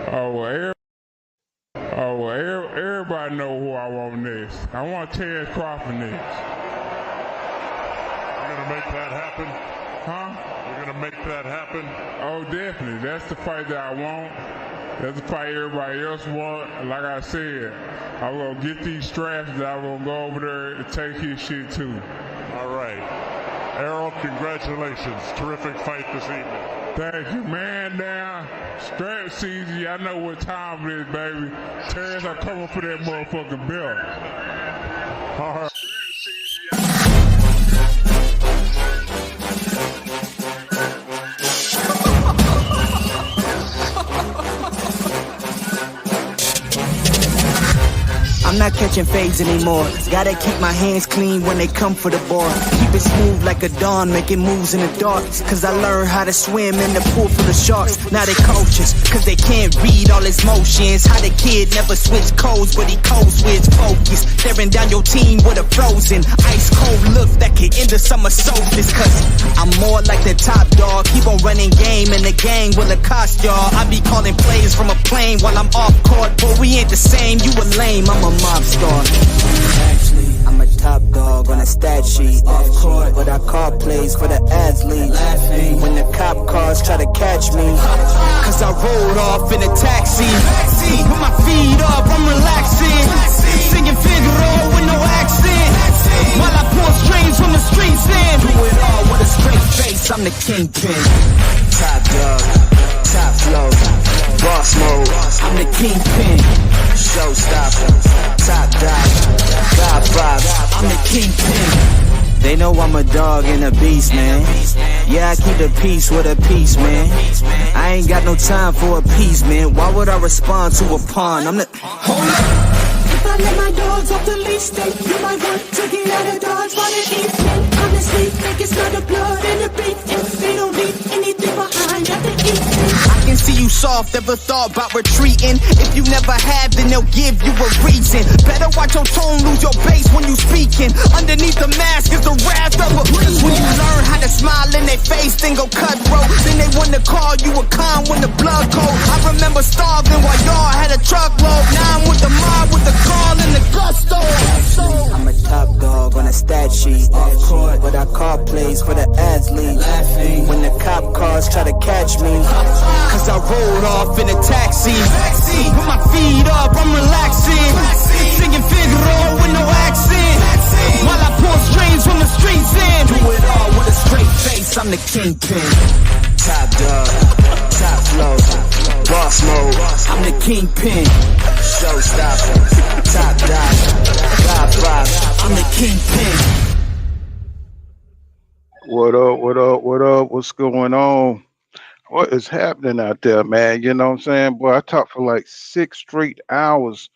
Oh, well, everybody know who I want next. I want Terence Crawford next. You're gonna make that happen? Huh? You're gonna make that happen? Oh, definitely. That's the fight that I want. That's the fight everybody else want. Like I said, I'm gonna get these straps that I'm gonna go over there and take his shit too. All right. Errol, congratulations. Terrific fight this evening. Thank you, man. Down. Strap season. Y'all know what time it is, baby. Terrence, I'm coming for that motherfucking belt. All right. I'm not catching fades anymore. Gotta keep my hands clean when they come for the bar. Keep it smooth like a dawn, making moves in the dark. Cause I learned how to swim in the pool full of sharks. Now they coaches, cause they can't read all his motions. How the kid never switch codes, but he code switch focus. Staring down your team with a frozen ice cold look that can end the summer solstice. Cause I'm more like the top dog. Keep on running game in the gang will accost y'all. I be calling plays from a plane while I'm off court. But we ain't the same, you a lame, I'm a mob star. Actually, I'm a top dog on a stat sheet. Off court, but I call plays for the athletes. Laughing when the cop cars try to catch me. Cause I rolled off in a taxi. Put my feet up, I'm relaxing. Singing Figaro with no accent. While I pour strings from the streets in. Do it all with a straight face, I'm the kingpin. Top dog, top flow, boss mode, I'm the kingpin. Showstopper, top dog, God vibes, I'm the kingpin. They know I'm a dog and a beast, man. Yeah, I keep the peace with a peace, man. I ain't got no time for a piece, man. Why would I respond to a pawn? I'm the... Hold up! If I let my dogs off the leash, then you might want to get out of Dodge while it eats me. Honestly, think it's not the blood and the beef. If they don't leave anything behind at the eat. I can see you soft, ever thought about retreating. If you never have, then they'll give you a reason. Better watch your tone, lose your bass when you speaking. Underneath the mask is the wrath of a beast. When you learn how to smile in their face, then go cutthroat. Then they want to call you a con when the blood cold. I remember starving while y'all had a truckload. Now I'm with the mob with the call and the gusto. I'm a top dog on a stat sheet. Off court, but I call plays for the athletes. Laughing when the cop cars try to catch me. Cause I rolled off in a taxi. Put my feet up, I'm relaxing. Singing Figaro with no accent. While I pour strings from the streets in. Do it all with a straight face, I'm the kingpin. Top dog, top flow, boss mode, I'm the kingpin. Showstopper, top dog, God vibe, I'm the kingpin. What up, what up, what up? What's going on? What is happening out there, man? You know what I'm saying? Boy, I talked for like 6 straight hours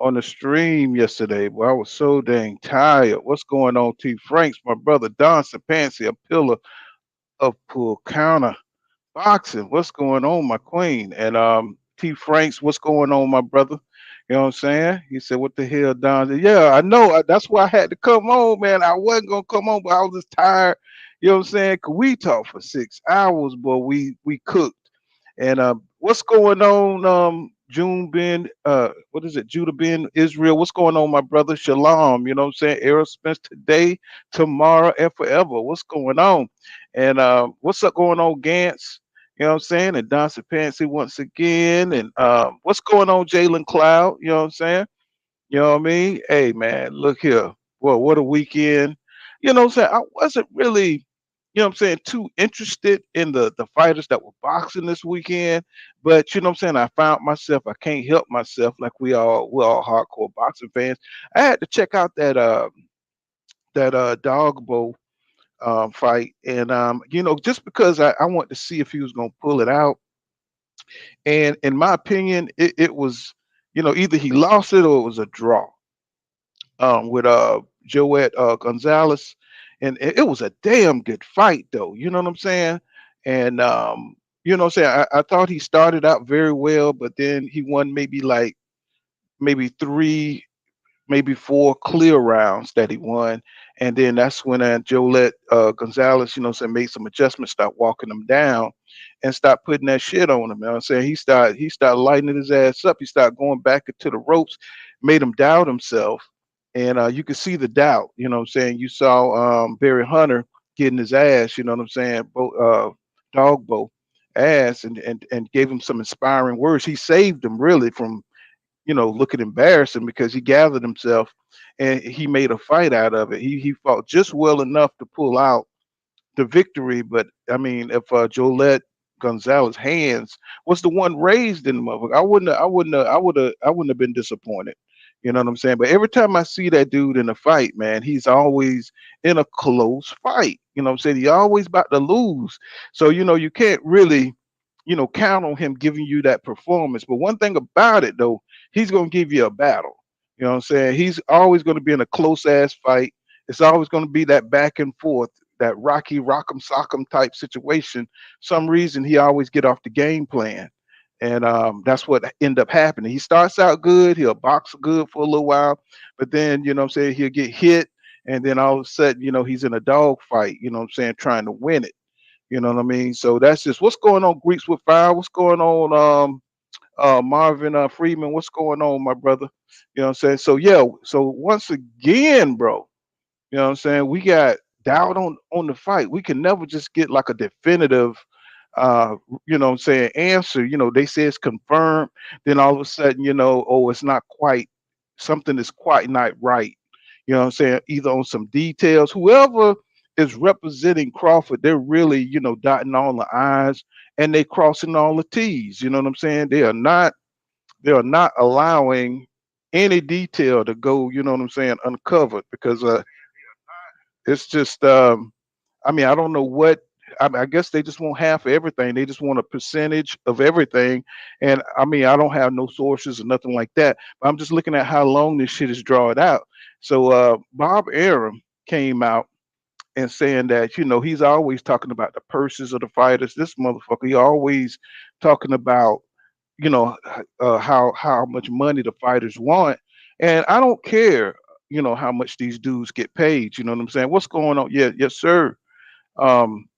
on the stream yesterday. Boy, I was so dang tired. What's going on, T. Franks? My brother Don Sapansi, a pillar of pull counter boxing. What's going on, my queen? And T. Franks, what's going on, my brother? You know what I'm saying? He said, "What the hell, Don?" I said, yeah, I know. That's why I had to come on, man. I wasn't gonna come on, but I was just tired. You know what I'm saying? 'Cause we talked for 6 hours, but we cooked. And what's going on, June Ben? What is it? Judah Ben Israel. What's going on, my brother? Shalom. You know what I'm saying? Errol Spence today, tomorrow, and forever. What's going on? And what's up going on, Gantz? You know what I'm saying? And Don Pansy once again. And what's going on, Jalen Cloud? You know what I'm saying? You know what I mean? Hey, man, look here. Well, what a weekend. You know what I'm saying? I wasn't really, you know what I'm saying, too interested in the fighters that were boxing this weekend. But you know what I'm saying? I found myself, I can't help myself, like we're all hardcore boxing fans. I had to check out that Dogboe fight. And you know, just because I want to see if he was gonna pull it out. And in my opinion, it was, you know, either he lost it or it was a draw with Joet Gonzalez. And it was a damn good fight though, you know what I'm saying? And you know what I'm saying, I thought he started out very well, but then he won maybe like maybe maybe 4 clear rounds that he won. And then that's when Joet Gonzalez, made some adjustments, start walking him down and start putting that shit on him. You know what I'm saying? He started lighting his ass up. He started going back into the ropes, made him doubt himself. And you could see the doubt, you know what I'm saying? You saw Barry Hunter getting his ass, you know what I'm saying? Dogboe ass and gave him some inspiring words. He saved him really from looking embarrassing because he gathered himself and he made a fight out of it. He fought just well enough to pull out the victory, but I mean, if Joet Gonzalez hands was the one raised in the motherfucker, I wouldn't have been disappointed. You know what I'm saying? But every time I see that dude in a fight, man, he's always in a close fight. You know what I'm saying? He always about to lose. So you can't really count on him giving you that performance. But one thing about it though, he's gonna give you a battle. You know what I'm saying? He's always gonna be in a close ass fight. It's always gonna be that back and forth, that Rocky Rock'em Sock'em type situation. Some reason he always get off the game plan. And that's what end up happening. He starts out good, he'll box good for a little while, but then what I'm saying, he'll get hit, and then all of a sudden, he's in a dog fight, what I'm saying, trying to win it. You know what I mean? So that's just what's going on, Greeks with Fire. What's going on, Marvin Freeman? What's going on, my brother? You know what I'm saying? So yeah, so once again, bro, you know what I'm saying? We got doubt on the fight. We can never just get like a definitive uh what I'm saying, answer. They say it's confirmed, then all of a sudden, oh, it's not quite, something is quite not right. You know what I'm saying? Either on some details, whoever is representing Crawford, they're really, dotting all the I's and they crossing all the T's. You know what I'm saying? They are not allowing any detail to go, you know what I'm saying, uncovered, because it's just I mean, I don't know what. I guess they just want half of everything. They just want a percentage of everything. And I mean, I don't have no sources or nothing like that. But I'm just looking at how long this shit is drawn out. So Bob Arum came out and saying that he's always talking about the purses of the fighters. This motherfucker, he always talking about how much money the fighters want, and I don't care how much these dudes get paid. You know what I'm saying? What's going on? Yeah, yes, sir. Um,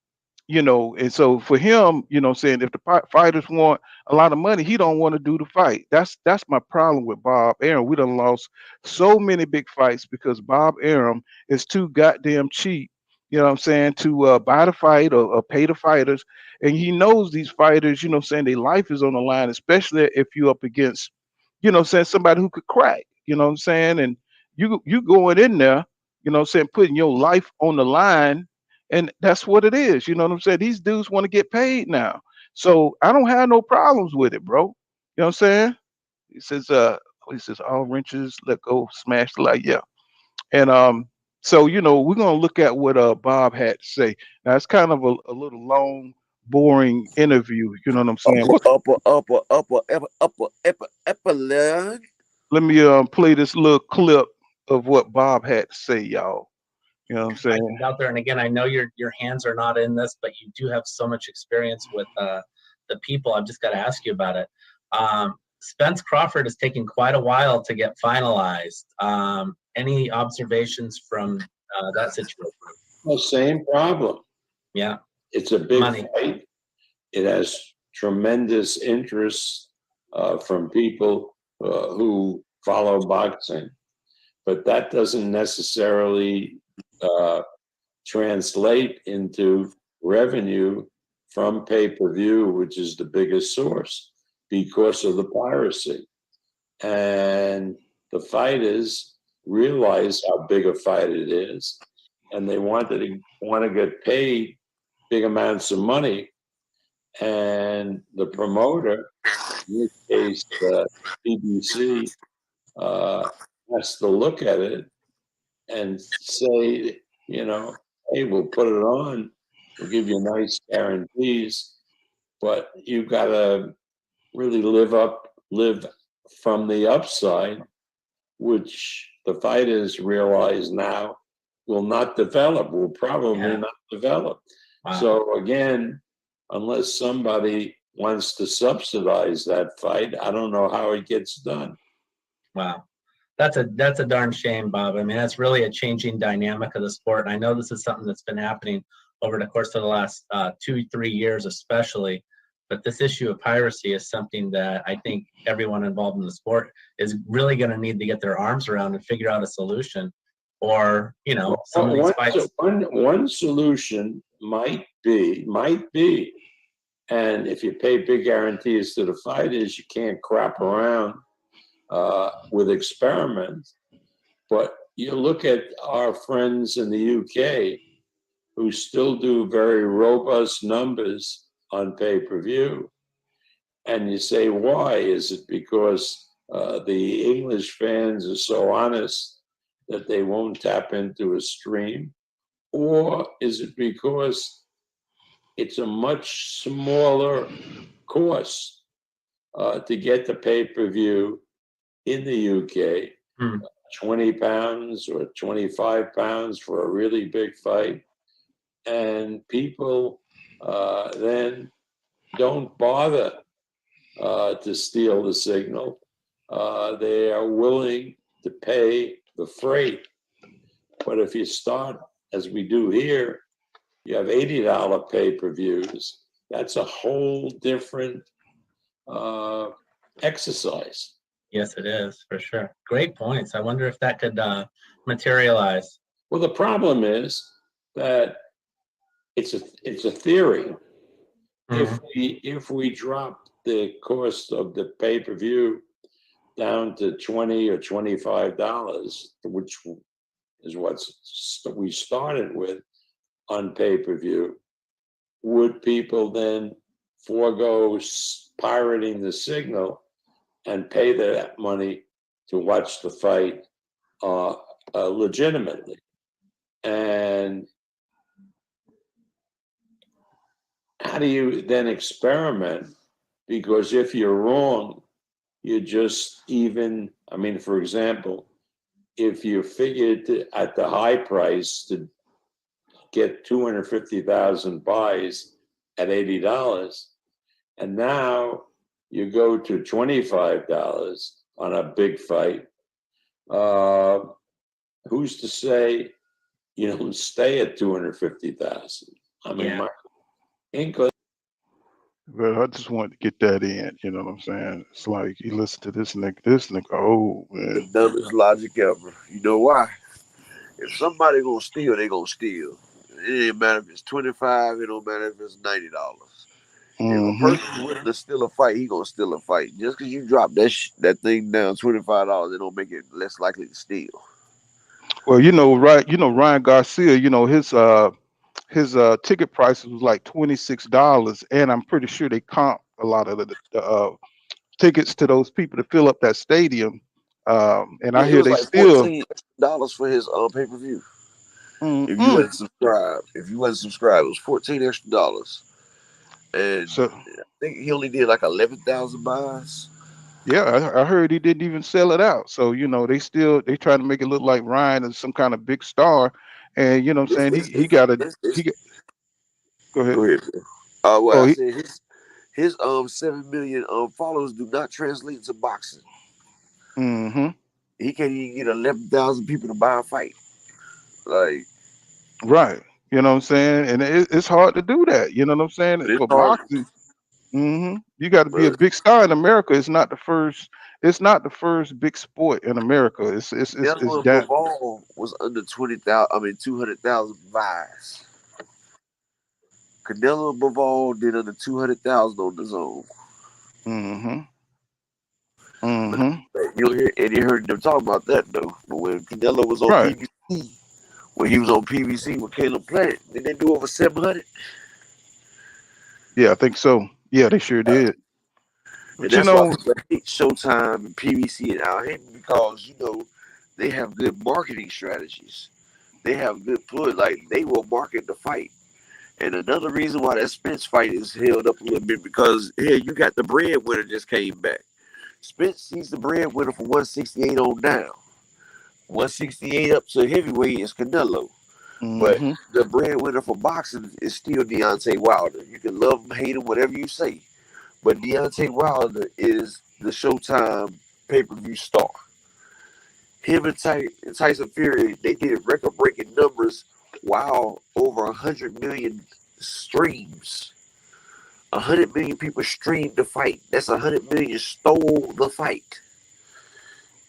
and so for him, saying if the fighters want a lot of money, he don't want to do the fight. That's my problem with Bob Arum. We done lost so many big fights because Bob Arum is too goddamn cheap. You know what I'm saying, to buy the fight or pay the fighters, and he knows these fighters. Saying their life is on the line, especially if you up against, saying somebody who could crack. You know what I'm saying, and you going in there, saying putting your life on the line, and that's what it is. You know what I'm saying? These dudes want to get paid now. So I don't have no problems with it, bro. You know what I'm saying? He says all wrenches let go, smash the light. Yeah. And so we're gonna look at what Bob had to say. Now it's kind of a little long, boring interview. You know what I'm saying? Upper. Let me play this little clip of what Bob had to say, y'all. You know what I'm saying? Out there, and again, I know your hands are not in this, but you do have so much experience with the people. I've just got to ask you about it. Spence Crawford is taking quite a while to get finalized. Any observations from that situation? The same problem. Yeah, it's a big money fight. It has tremendous interest from people who follow boxing, but that doesn't necessarily translate into revenue from pay-per-view, which is the biggest source because of the piracy. And the fighters realize how big a fight it is, and they want to get paid big amounts of money. And the promoter, in this case, BBC, has to look at it and say, hey, we'll put it on, we'll give you nice guarantees, but you've got to really live from the upside, which the fighters realize now will not develop, will probably not develop. Wow. So again, unless somebody wants to subsidize that fight, I don't know how it gets done. Wow. That's a darn shame, Bob. I mean, that's really a changing dynamic of the sport. And I know this is something that's been happening over the course of the last 2-3 years, especially. But this issue of piracy is something that I think everyone involved in the sport is really going to need to get their arms around and figure out a solution. Or, some of these fights. One solution might be, and if you pay big guarantees to the fighters, you can't crap around with experiments. But you look at our friends in the UK who still do very robust numbers on pay-per-view. And you say, why? Is it because the English fans are so honest that they won't tap into a stream? Or is it because it's a much smaller cost to get the pay-per-view in the UK, 20 pounds or 25 pounds for a really big fight? And people then don't bother to steal the signal. They are willing to pay the freight. But if you start, as we do here, you have $80 pay-per-views, that's a whole different exercise. Yes, it is, for sure. Great points. I wonder if that could materialize. Well, the problem is that it's a theory. If we drop the cost of the pay-per-view down to $20 or $25, which is what we started with on pay-per-view, would people then forego pirating the signal and pay that money to watch the fight legitimately? And how do you then experiment? Because if you're wrong, you just for example, if you figured at the high price to get 250,000 buys at $80, and now you go to $25 on a big fight, who's to say you don't stay at 250,000? I mean, my England. Well, I just wanted to get that in. You know what I'm saying? It's like you listen to this nigga. Oh man, the dumbest logic ever. You know why? If somebody gonna steal, they gonna steal. It ain't matter if it's $25. It don't matter if it's $90. If a person's willing to steal a fight, he gonna steal a fight. Just because you drop that thing down $25, it don't make it less likely to steal. Well, right? Ryan Garcia. His ticket prices was like $26, and I'm pretty sure they comp a lot of the tickets to those people to fill up that stadium. And I hear they like still $14 for his pay-per-view. If you wasn't subscribed, it was $14 extra. And so I think he only did like 11,000 buys. Yeah, I heard he didn't even sell it out. So they try to make it look like Ryan is some kind of big star, and you know what I'm saying he got go ahead. Go ahead, bro. I said his 7 million followers do not translate into boxing. He can't even get 11,000 people to buy a fight. Like, right. You know what I'm saying? And it's hard to do that. You know what I'm saying? For boxing, you got to be a big star in America. It's not the first big sport in America. It's that was under 200,000 buys. Canelo Bivol did under 200,000 on the zone. You heard them talk about that though. But when Canelo was on PBC, when he was on PBC with Caleb Plant, did they do over 700? Yeah, I think so. Yeah, they sure did. But and that's why people hate Showtime and PBC and Al Haymon, because they have good marketing strategies. They have good push. Like, they will market the fight. And another reason why that Spence fight is held up a little bit, because here you got the breadwinner just came back. Spence sees the breadwinner for 168 on down. 168 up to heavyweight is Canelo. But the breadwinner for boxing is still Deontay Wilder. You can love him, hate him, whatever you say. But Deontay Wilder is the Showtime pay-per-view star. Him and Tyson Fury, they did record-breaking numbers. Wow, over 100 million streams. 100 million people streamed the fight. That's 100 million stole the fight.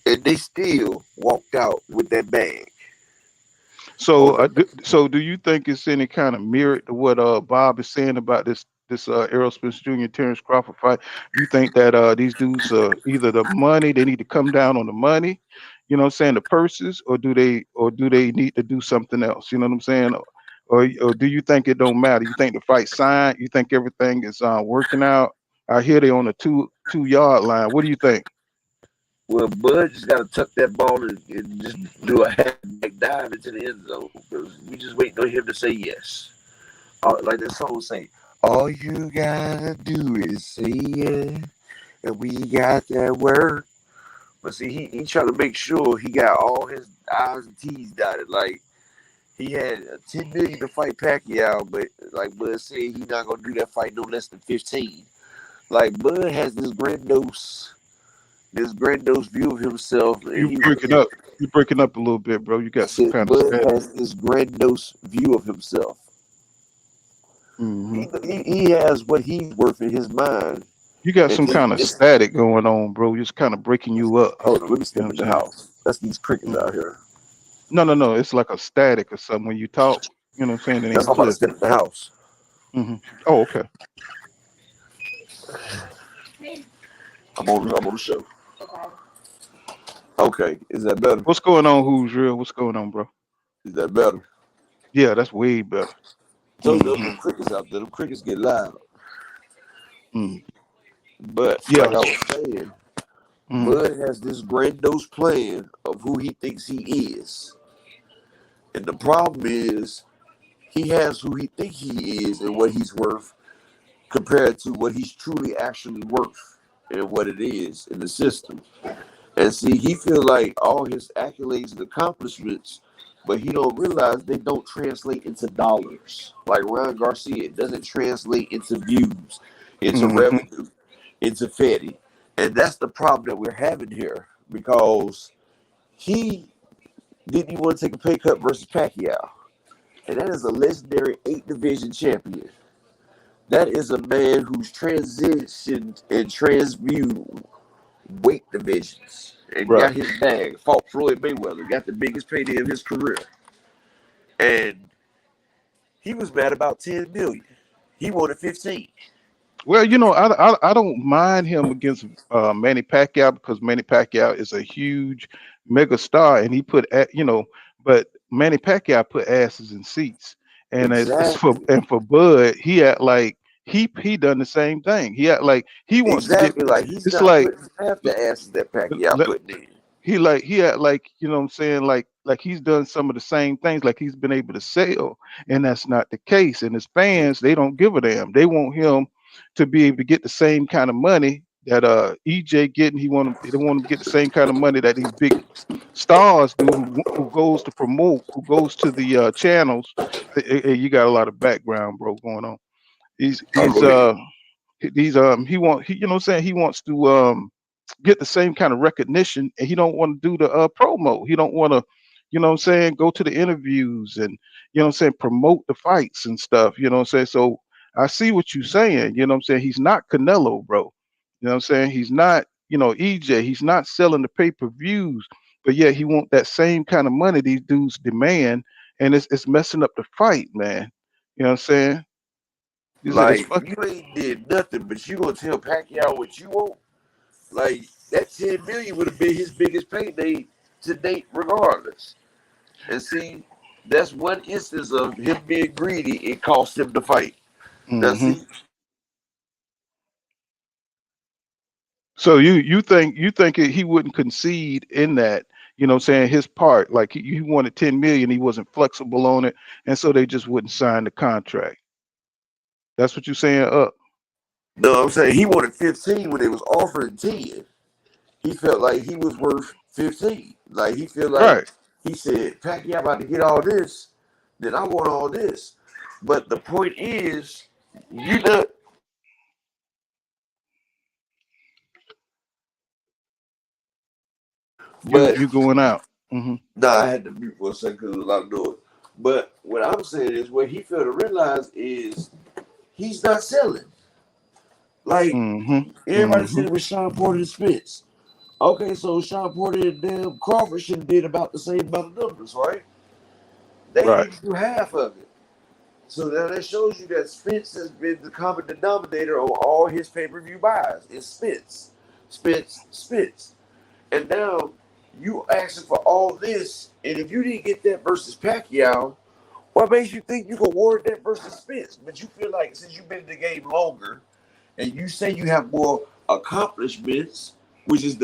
And they still walked out with that bag. So, so do you think it's any kind of merit to what Bob is saying about this Errol Spence Jr. Terence Crawford fight? You think that these dudes either the money, they need to come down on the money, you know what I'm saying, the purses, or do they need to do something else? You know what I'm saying? Or do you think it don't matter? You think the fight signed? You think everything is working out? I hear they on the two-yard line. What do you think? Well, Bud just got to tuck that ball and just do a half-back dive into the end zone, because we just waiting on him to say yes. Like that song say, all you gotta do is say yeah, and we got that word. But see, he trying to make sure he got all his I's and T's dotted. Like, he had 10 million to fight Pacquiao, but like Bud said, he's not gonna do that fight no less than 15. Like, Bud has this grandiose view of himself. You breaking up. You're breaking up a little bit, bro. You got some kind of Bud has this grandiose view of himself. He has what he's worth in his mind. You got some kind of static going on, bro. Just kind of breaking you up. Hold on, let me step in the house. That's these crickets out here. No. It's like a static or something when you talk. You know what I'm saying? That's why I'm about to step in the house. Oh, okay. I'm on the show. Okay, is that better? What's going on, Who's Real? What's going on, bro? Is that better? Yeah, that's way better. So them crickets out there, them crickets get loud. But yeah, like I was saying, Bud has this grandiose plan of who he thinks he is. And the problem is he has who he thinks he is and what he's worth compared to what he's truly actually worth and what it is in the system. And see, he feel like all his accolades and accomplishments, but he don't realize they don't translate into dollars. Like Ryan Garcia, it doesn't translate into views, into revenue, into fatty. And that's the problem that we're having here, because he didn't even want to take a pay cut versus Pacquiao. And that is a legendary 8-division champion. That is a man who's transitioned and transmuted weight divisions and got his bag, fought Floyd Mayweather, got the biggest payday of his career. And he was mad about 10 million. He wanted 15. Well, you know, I don't mind him against Manny Pacquiao, because Manny Pacquiao is a huge mega star, and he put but Manny Pacquiao put asses in seats, and for Bud, he had like he done the same thing. He had like he wants to get like he's it's not like half the asses that Pacquiao put in. He had like, you know what I'm saying, like he's done some of the same things, like he's been able to sell, and that's not the case. And his fans, they don't give a damn. They want him to be able to get the same kind of money that EJ getting. They want him to get the same kind of money that these big stars do, who goes to promote, who goes to the channels. You got a lot of background, bro, going on. He want you know what I'm saying, he wants to get the same kind of recognition, and he don't want to do the promo. He don't want to, you know what I'm saying, go to the interviews and, you know what I'm saying, promote the fights and stuff, you know what I'm saying. So I see what you're saying, you know what I'm saying. He's not Canelo, bro. You know what I'm saying? He's not, you know, EJ. He's not selling the pay-per-views, but yeah, he want that same kind of money these dudes demand, and it's messing up the fight, man. You know what I'm saying? Like, you ain't did nothing, but you gonna tell Pacquiao what you want? Like, that 10 million would have been his biggest payday to date, regardless. And see, that's one instance of him being greedy. It cost him the fight. Now, see, so you think he wouldn't concede in that, you know what I'm saying, his part, like he wanted 10 million, he wasn't flexible on it, and so they just wouldn't sign the contract. That's what you're saying, up? No, I'm saying he wanted 15 when they was offering 10. He felt like he was worth 15. Like, he felt like he said, Pacquiao about to get all this, then I want all this. But the point is, you not. But You going out? Mm-hmm. nah, I had to mute for a second because there was a lot of noise. But what I'm saying is, what he failed to realize is he's not selling. Like Mm-hmm. everybody Mm-hmm. said it was Sean Porter and Spence. Okay, so Sean Porter and damn Crawford should have did about the same amount of numbers, right? They Right. didn't do half of it. So now that shows you that Spence has been the common denominator on all his pay-per-view buys. It's Spence, Spence, Spence. And now you asking for all this, and if you didn't get that versus Pacquiao, what makes you think you can award that versus Spence? But you feel like since you've been in the game longer, and you say you have more accomplishments, which is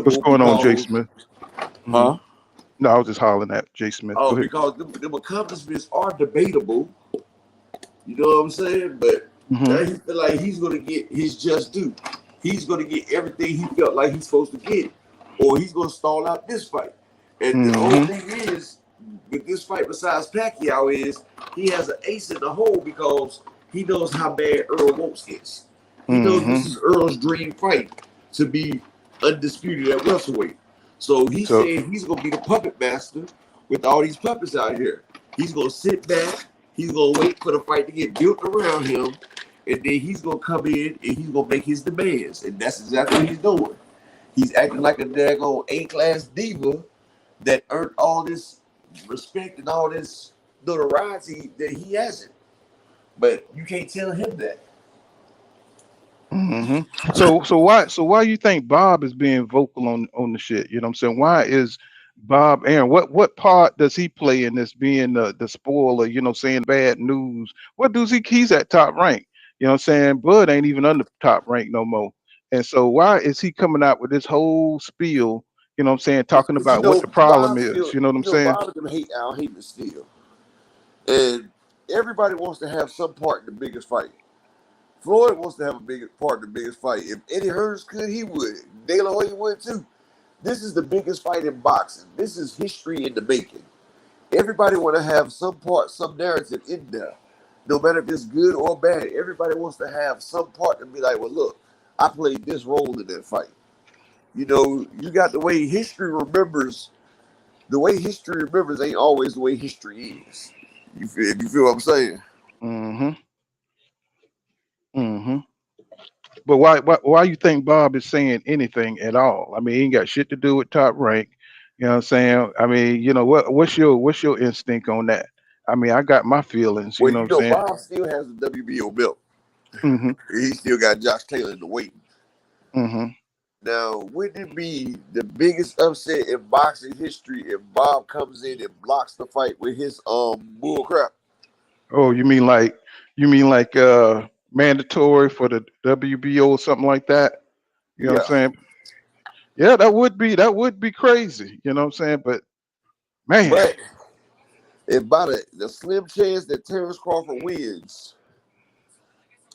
What's debatable going on, Jay because, Smith? Mm-hmm. huh? No, I was just hollering at Jay Smith. Oh, Go ahead. because them accomplishments are debatable. You know what I'm saying? But now Mm-hmm. he feel like he's gonna get his just due. He's gonna get everything he felt like he's supposed to get, or he's gonna stall out this fight. And the only Mm-hmm. thing is, with this fight, besides Pacquiao, is he has an ace in the hole because he knows how bad Earl wants this. He knows Mm-hmm. this is Earl's dream fight to be undisputed at welterweight. So he's So saying he's gonna be the puppet master with all these puppets out here. He's gonna sit back. He's gonna wait for the fight to get built around him, and then he's gonna come in and he's gonna make his demands, and that's exactly what he's doing. He's acting like a daggone A-class diva that earned all this respect and all this notoriety that he hasn't. But you can't tell him that. mm-hmm. So why you think Bob is being vocal on the shit? You know what I'm saying? Why is Bob Aaron? What part does he play in this being the spoiler? You know, saying bad news. What does he's at top rank? You know what I'm saying? Bud ain't even under top rank no more. And so why is he coming out with this whole spiel? You know what I'm saying? Talking But you about what know, the problem Bob is. still, You know what I'm saying? Bob and them hate Al Heyman still, and everybody wants to have some part in the biggest fight. Floyd wants to have a big part in the biggest fight. If Eddie Hearns could, he would. De La Hoya would too. This is the biggest fight in boxing. This is history in the making. Everybody want to have some part, some narrative in there, no matter if it's good or bad. Everybody wants to have some part and be like, well, look, I played this role in that fight. You know, you got the way history remembers. The way history remembers ain't always the way history is. You feel what I'm saying? Mm-hmm. Mm-hmm. But why you think Bob is saying anything at all? I mean, he ain't got shit to do with top rank. You know what I'm saying? I mean, you know what's your instinct on that? I mean, I got my feelings. You Well, know what you I'm know, saying? Bob still has the WBO belt. Mm-hmm. He still got Josh Taylor in the weight. Mm-hmm. Now, wouldn't it be the biggest upset in boxing history if Bob comes in and blocks the fight with his bull crap? Oh, you mean like mandatory for the WBO or something like that? You know what Yeah. I'm saying? Yeah, that would be crazy. You know what I'm saying? But man, But if by the slim chance that Terence Crawford wins,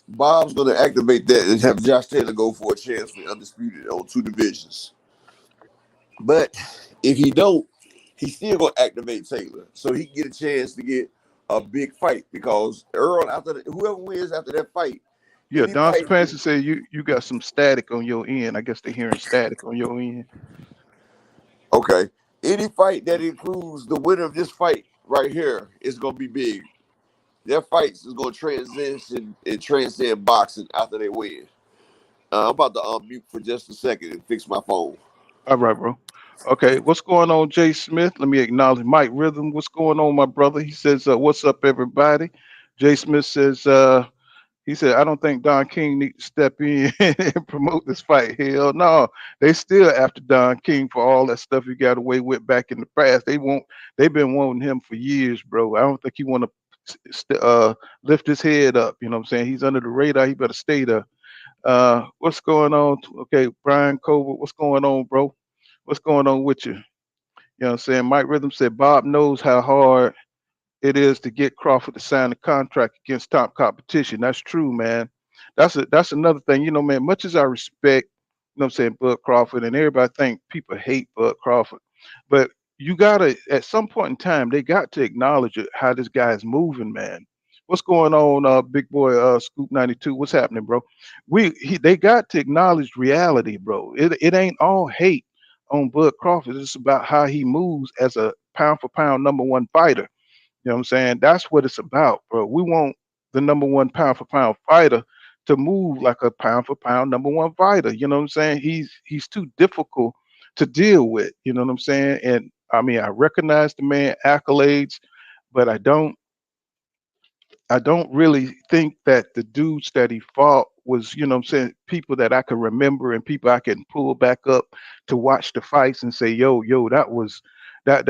Bob's going to activate that and have Josh Taylor go for a chance for undisputed on two divisions. But if he don't, he's still going to activate Taylor so he can get a chance to get a big fight because Earl, whoever wins after that fight, yeah, any Don fight, Spencer said you got some static on your end. I guess they're hearing static on your end. okay, any fight that includes the winner of this fight right here is going to be big. Their fights is going to transition and transcend boxing after they win. I'm about to unmute for just a second and fix my phone. All right, bro. Okay, what's going on, Jay Smith? Let me acknowledge Mike Rhythm. What's going on, my brother? He says, "What's up, everybody?" Jay Smith says, he said, "I don't think Don King need to step in and promote this fight." Hell no, they still after Don King for all that stuff he got away with back in the past. They've been wanting him for years, bro. I don't think he want to lift his head up. You know what I'm saying? He's under the radar. He better stay there. What's going on? Okay, Brian Colbert, what's going on, bro? What's going on with you? You know what I'm saying? Mike Rhythm said Bob knows how hard it is to get Crawford to sign a contract against top competition. That's true, man. That's another thing. You know, man, much as I respect, you know what I'm saying, Bud Crawford, and everybody think people hate Bud Crawford, but you gotta at some point in time they got to acknowledge how this guy is moving, man. What's going on, big boy Scoop 92? What's happening, bro? They got to acknowledge reality, bro. It ain't all hate on Bud Crawford. It's about how he moves as a pound for pound #1 fighter. You know what I'm saying? That's what it's about, bro. We want the #1 pound for pound fighter to move like a pound for pound #1 fighter. You know what I'm saying? He's too difficult to deal with. You know what I'm saying? And I mean, I recognize the man accolades, but I don't really think that the dudes that he fought was, you know what I'm saying, people that I can remember and people I can pull back up to watch the fights and say, yo, that was you know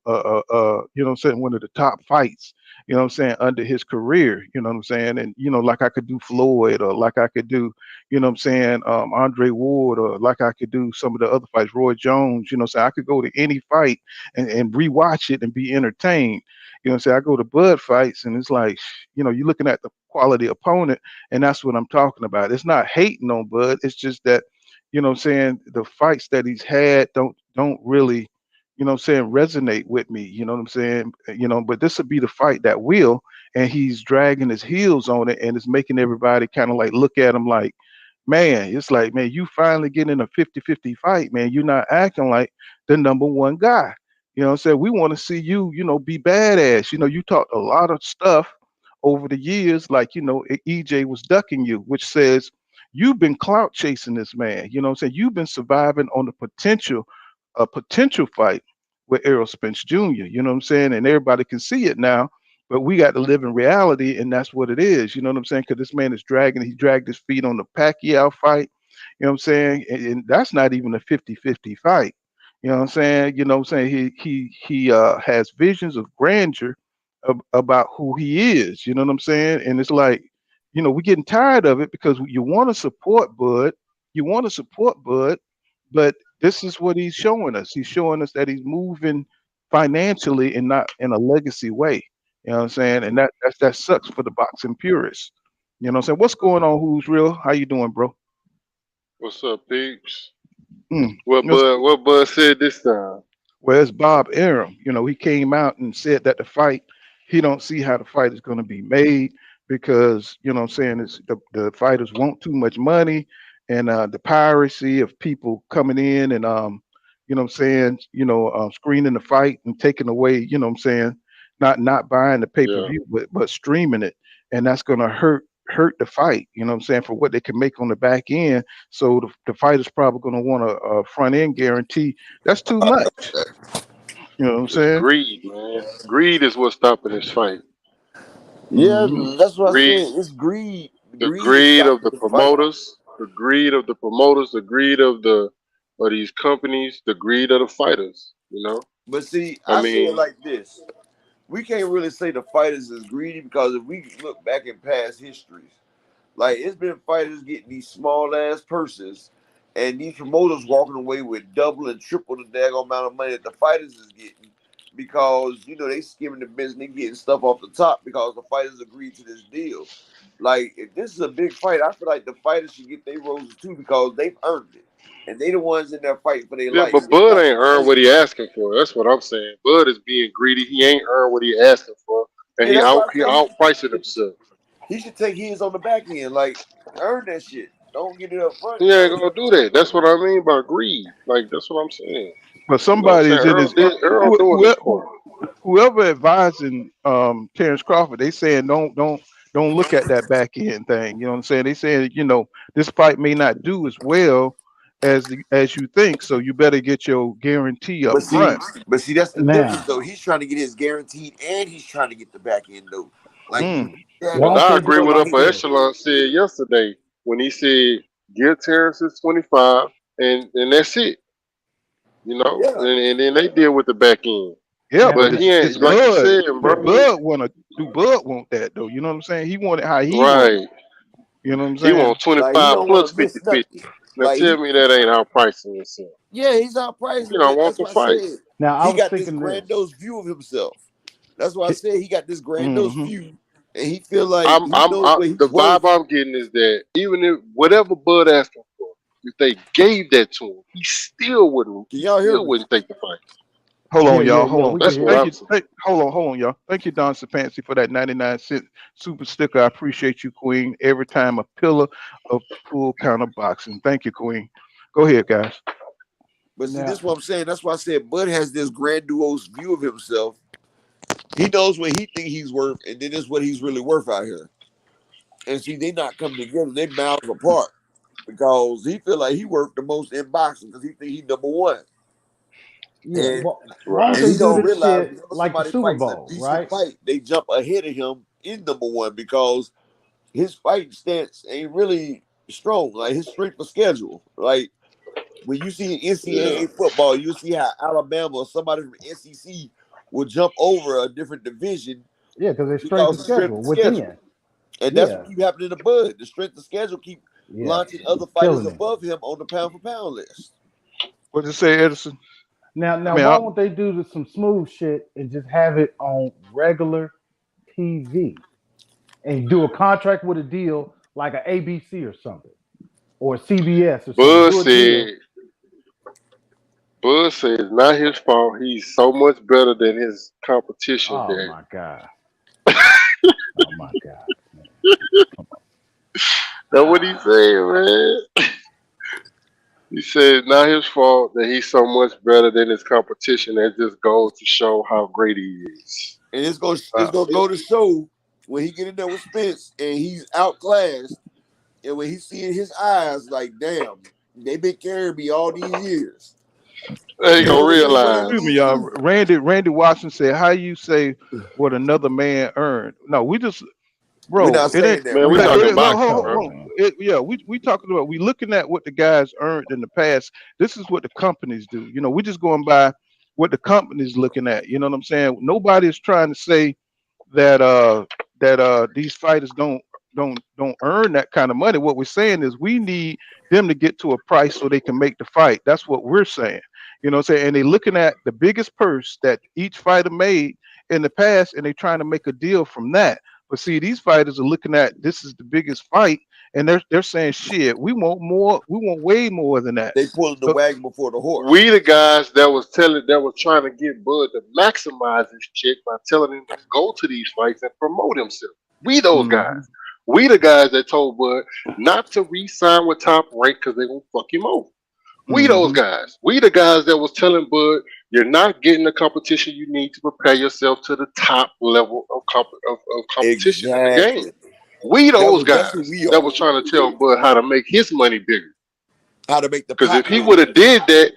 what I'm saying, one of the top fights, you know what I'm saying, under his career, you know what I'm saying? And like I could do Floyd, or like I could do, you know what I'm saying, Andre Ward, or like I could do some of the other fights, Roy Jones, you know what I'm saying? I could go to any fight and rewatch it and be entertained. You know what I'm saying? I go to Bud fights and it's like, you're looking at the quality opponent, and that's what I'm talking about. It's not hating on Bud. It's just that, what I'm saying, the fights that he's had don't really, what I'm saying, resonate with me. You know what I'm saying? But this would be the fight that will, and he's dragging his heels on it, and it's making everybody kind of like look at him like, man, it's like, man, you finally getting a 50-50 fight, man. You're not acting like the #1 guy. You know what I'm saying? We want to see you, be badass. You talked a lot of stuff over the years, like, EJ was ducking you, which says you've been clout chasing this man. You know what I'm saying? You've been surviving on the potential, a potential fight with Errol Spence Jr. You know what I'm saying? And everybody can see it now, but we got to live in reality, and that's what it is. You know what I'm saying? Because this man is he dragged his feet on the Pacquiao fight. You know what I'm saying? And that's not even a 50-50 fight. You know what I'm saying? You know what I'm saying? He has visions of grandeur about who he is. You know what I'm saying? And it's like, we're getting tired of it because you want to support Bud, you want to support Bud, but this is what he's showing us. He's showing us that he's moving financially and not in a legacy way. You know what I'm saying? And that sucks for the boxing purists. You know what I'm saying? What's going on? Who's real? How you doing, bro? What's up, peeps? Mm. What What's Bud said this time? Whereas Bob Arum, he came out and said that he don't see how the fight is going to be made because, what I'm saying, is the fighters want too much money, and the piracy of people coming in and, what I'm saying, screening the fight and taking away, what I'm saying, not buying the Yeah. pay-per-view, but streaming it. And that's going to hurt the fight, you know what I'm saying, for what they can make on the back end. So the fighter's probably going to want a front end guarantee. That's too much. You know what I'm It's saying? greed, man. Greed is what's stopping this fight. Yeah, Hmm. that's what I said. Greed, It's greed. the Greed is greed of stopping the the fight. promoters, the greed of these companies, the greed of the fighters. But see, I I say it mean, like this. We can't really say the fighters is greedy because if we look back in past histories, like it's been fighters getting these small ass purses, and these promoters walking away with double and triple the daggone amount of money that the fighters is getting because they skimming the business, they getting stuff off the top because the fighters agreed to this deal. Like if this is a big fight, I feel like the fighters should get their roses too because they've earned it, and they the ones in there fighting for their yeah, life. but It's Bud not the ain't earned what promoter. he asking for. That's what I'm saying. Bud is being greedy. He ain't earned what he asking for, and Yeah, that's why I he say outpricing himself. he should take his on the back end. Like earn that shit. Don't get it up front. He ain't Earn gonna it. do that. That's what I mean by greed. Like that's what I'm saying. But You know what I'm saying? somebody's in his Earl who, doing his who, part. whoever advising Terence Crawford, they saying don't look at that back end thing. You know what I'm saying? They saying, this fight may not do as well as you think, so you better get your guarantee up But see, front. that's the difference Now, though. He's trying to get his guaranteed and he's trying to get the back end though. Like Mm. And watch I this agree though with like Upper this. Echelon said yesterday when he said give Terrence his 25 and that's it. yeah. And then they deal with the back end. Yeah, Now, but But he it's ain't like you Bud. said, But bro. Bud want that though. You know what I'm saying? He want it how he want it. Right. You know what I'm He saying? want Like he 25 don't want plus to miss 50-50. nothing. Now Like tell me that ain't outpricing yourself. he's outpricing You it, don't but want that's the why I fight. said now I he was got this thinking this. grandiose view of himself. That's why I said he got this grandiose Hmm. view, and he feel like he knows what The he's vibe worth. I'm getting is that even if whatever Bud asking for, if they gave that to him, Can he y'all hear still me? wouldn't take the fight. Hold Yeah, on, yeah, y'all. yeah. Hold on. We can That's Thank, what hear thank you. I'm you. saying. Hold on, y'all. Thank you, Don Sapansi, for that 99-cent super sticker. I appreciate you, Queen. Every time a pillar of full counter boxing. Thank you, Queen. Go ahead, guys. But see, Now, this is what I'm saying. That's why I said Bud has this grandiose view of himself. He knows what he think he's worth, and then this is what he's really worth out here. And see, they not coming together. They miles apart because he feel like he worth the most in boxing because he think he number one. Yeah. And, Why don't and they he do don't this realize shit whenever like the somebody Super fights a Bowl, decent right? fight, they jump ahead of him in number one because his fight stance ain't really strong. Like his strength of schedule. Like when you see NCAA football, you see how Alabama or somebody from SEC will jump over a different division Yeah, because they strength because of of strength schedule of schedule. within. And that's what Yeah. keep happening to Bud. The strength of schedule keep Yeah. launching other fighters Killing it. above him on the pound for pound list. what you say, Edison? Now, I mean, why won't they do some smooth shit and just have it on regular TV and do a contract with a deal like an ABC or something or CBS or something? Do a deal. Bud said it's not his fault. He's so much better than his competition Oh that my God. Oh my God. Man. Come on. that's what he said, man. He said it's not his fault that he's so much better than his competition. That just goes to show how great he is. And it's gonna go to show when he get in there with Spence and he's outclassed, and when he see in his eyes, like, damn, they been carrying me all these years. They And gonna when they realize. excuse me, lose y'all. too. Randy Watson said, "How you say what another man earned?" No, we just, We're bro. not It ain't. saying that. Man, We're we not Hold, talking saying that. boxing, hold, bro. hold. Yeah, we talking about. We looking at what the guys earned in the past. This is what the companies do. You know, we just going by what the companies looking at. You know what I'm saying? Nobody is trying to say that these fighters don't earn that kind of money. What we're saying is we need them to get to a price so they can make the fight. That's what we're saying. You know what I'm saying? And they're looking at the biggest purse that each fighter made in the past and they're trying to make a deal from that. But see, these fighters are looking at this is the biggest fight, and they're saying shit, we want more, we want way more than that. They pulling the So wagon before the horse. We the guys that was trying to get Bud to maximize his check by telling him to go to these fights and promote himself. We those guys. mhm, We the guys that told Bud not to re-sign with Top Rank because they gonna fuck him over. We those mhm, guys. We the guys that was telling Bud you're not getting the competition you need to prepare yourself to the top level of competition in the game. Exactly. We those That's who guys we that are. was trying to tell Bud how to make his money bigger. How to make the Because pot if he bigger. would have did that,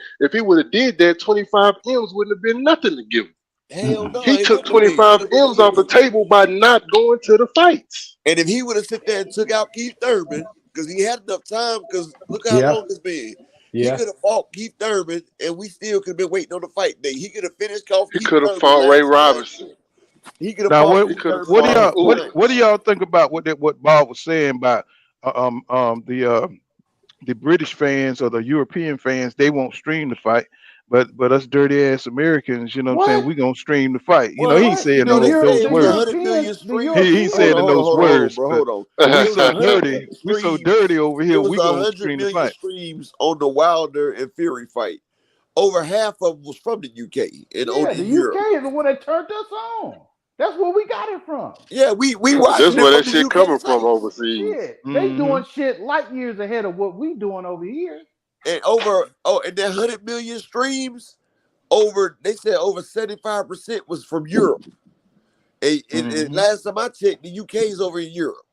25 M's wouldn't have been nothing to give him. Hell no, He it took wouldn't have been. 25 M's off the table by not going to the fights. And if he would have sit there and took out Keith Thurman, because he had enough time, because look how Yeah. long it's been. He Yeah. could have fought Keith Thurman, and we still could have been waiting on the fight day. He could have finished off He Keith could have Thurman fought Ray last time. Robinson. He could have now fought what He Keith could have Thurman what do fought y'all last what time. what do Ugas. y'all think about what Bob was saying about the British fans or the European fans? They won't stream the fight, but us dirty ass Americans, you know what I'm saying, What? we gonna stream the fight. You know, he ain't Well, What? you saying know, in they say those it The was words. 100 Europeans, million the streams. He ain't Europeans. saying in those Hold on, words, bro. but Hold on. we It was so 100 dirty, million we so dirty streams. over It here, was we gonna 100 stream the million fight. streams on the Wilder and Fury fight. Over half of them was from the UK and Yeah, only the in UK Europe. is the one that turned us on. That's where we got it from. Yeah, we That's watching it where that from the shit UK coming from sites. overseas. Shit. They Hmm. doing shit light years ahead of what we doing over here. And and that 100 million streams, they said over 75% was from Europe. And Hmm. last time I checked, the UK is over in Europe.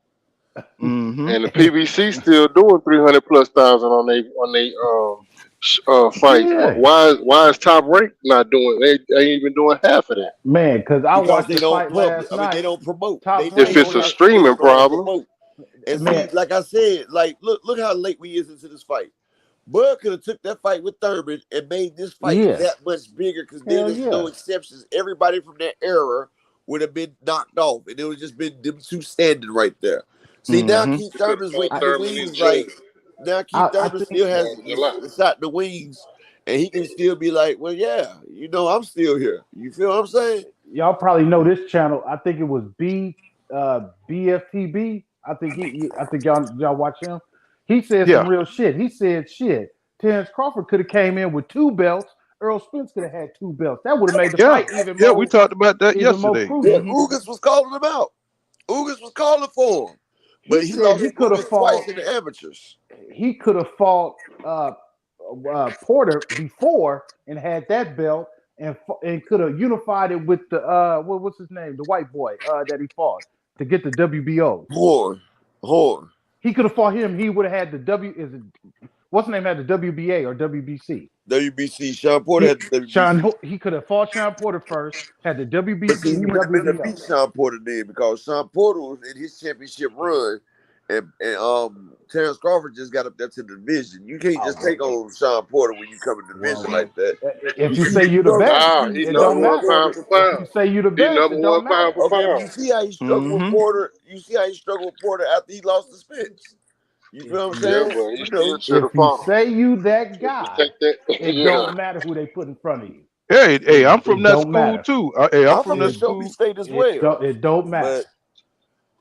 Hmm. And the PBC still doing 300 plus thousand on they fights. Yeah. Why is Top Rank not doing? They ain't even doing half of that. Man, because I Because watched they the don't fight publish. last I mean, they night. don't promote. Top They If rank. don't it's a have they streaming don't know how to problem, promote. And Man, see, like I said, like look how late we is into this fight. Bud could have took that fight with Thurman and made this fight yeah. that much bigger because then Hell there's no yeah. exceptions. Everybody from that era would have been knocked off, and it would just been them two standing right there. See, now Hmm. Keith you could have Thurman's fought waiting in the Thurman in wings. Like June now, Keith I Thurman think still has or July. the shot in the wings, and he can still be like, "Well, yeah, I'm still here." You feel what I'm saying? y'all probably know this channel. I think it was BFTB. I think y'all watch him. He said some Yeah, real shit. He said shit. Terence Crawford could have came in with 2 belts. Errol Spence could have had 2 belts. That would have made the yeah, fight even yeah. We more talked about that yesterday. Yeah, crucial. Hmm. Ugas was calling him out. Ugas was calling for him, but He he said lost he to could have Ugas twice fought. in the amateurs. He could have fought Porter before and had that belt and could have unified it with the what's his name, the white boy that he fought to get the WBO. Horn. He could have fought him. He would have had the what's his name had the WBA or WBC. WBC. Sean Porter had the WBC. He could have fought Sean Porter first, had the But WBC see, he and the would have been to WBO. beat Sean Porter then because Sean Porter was in his championship run, and Terence Crawford just got up there to the division. You can't just take on Sean Porter when you come in the division like that. If you say you're the best, He's it number don't one matter. pound for If pound. you say you're the He's best, number it one don't pound matter. for Okay, but pound. you see how he struggled with Porter. You see how he struggled with Porter after he lost to Spence. You feel what I'm saying? Yeah, but he You still know, should have If you fought him. say you that guy, Take that. it don't matter who they put in front of you. Hey, I'm from It that don't school matter. too. Hey, I'm I'm from from the that Shelby school. State as well. It don't matter. But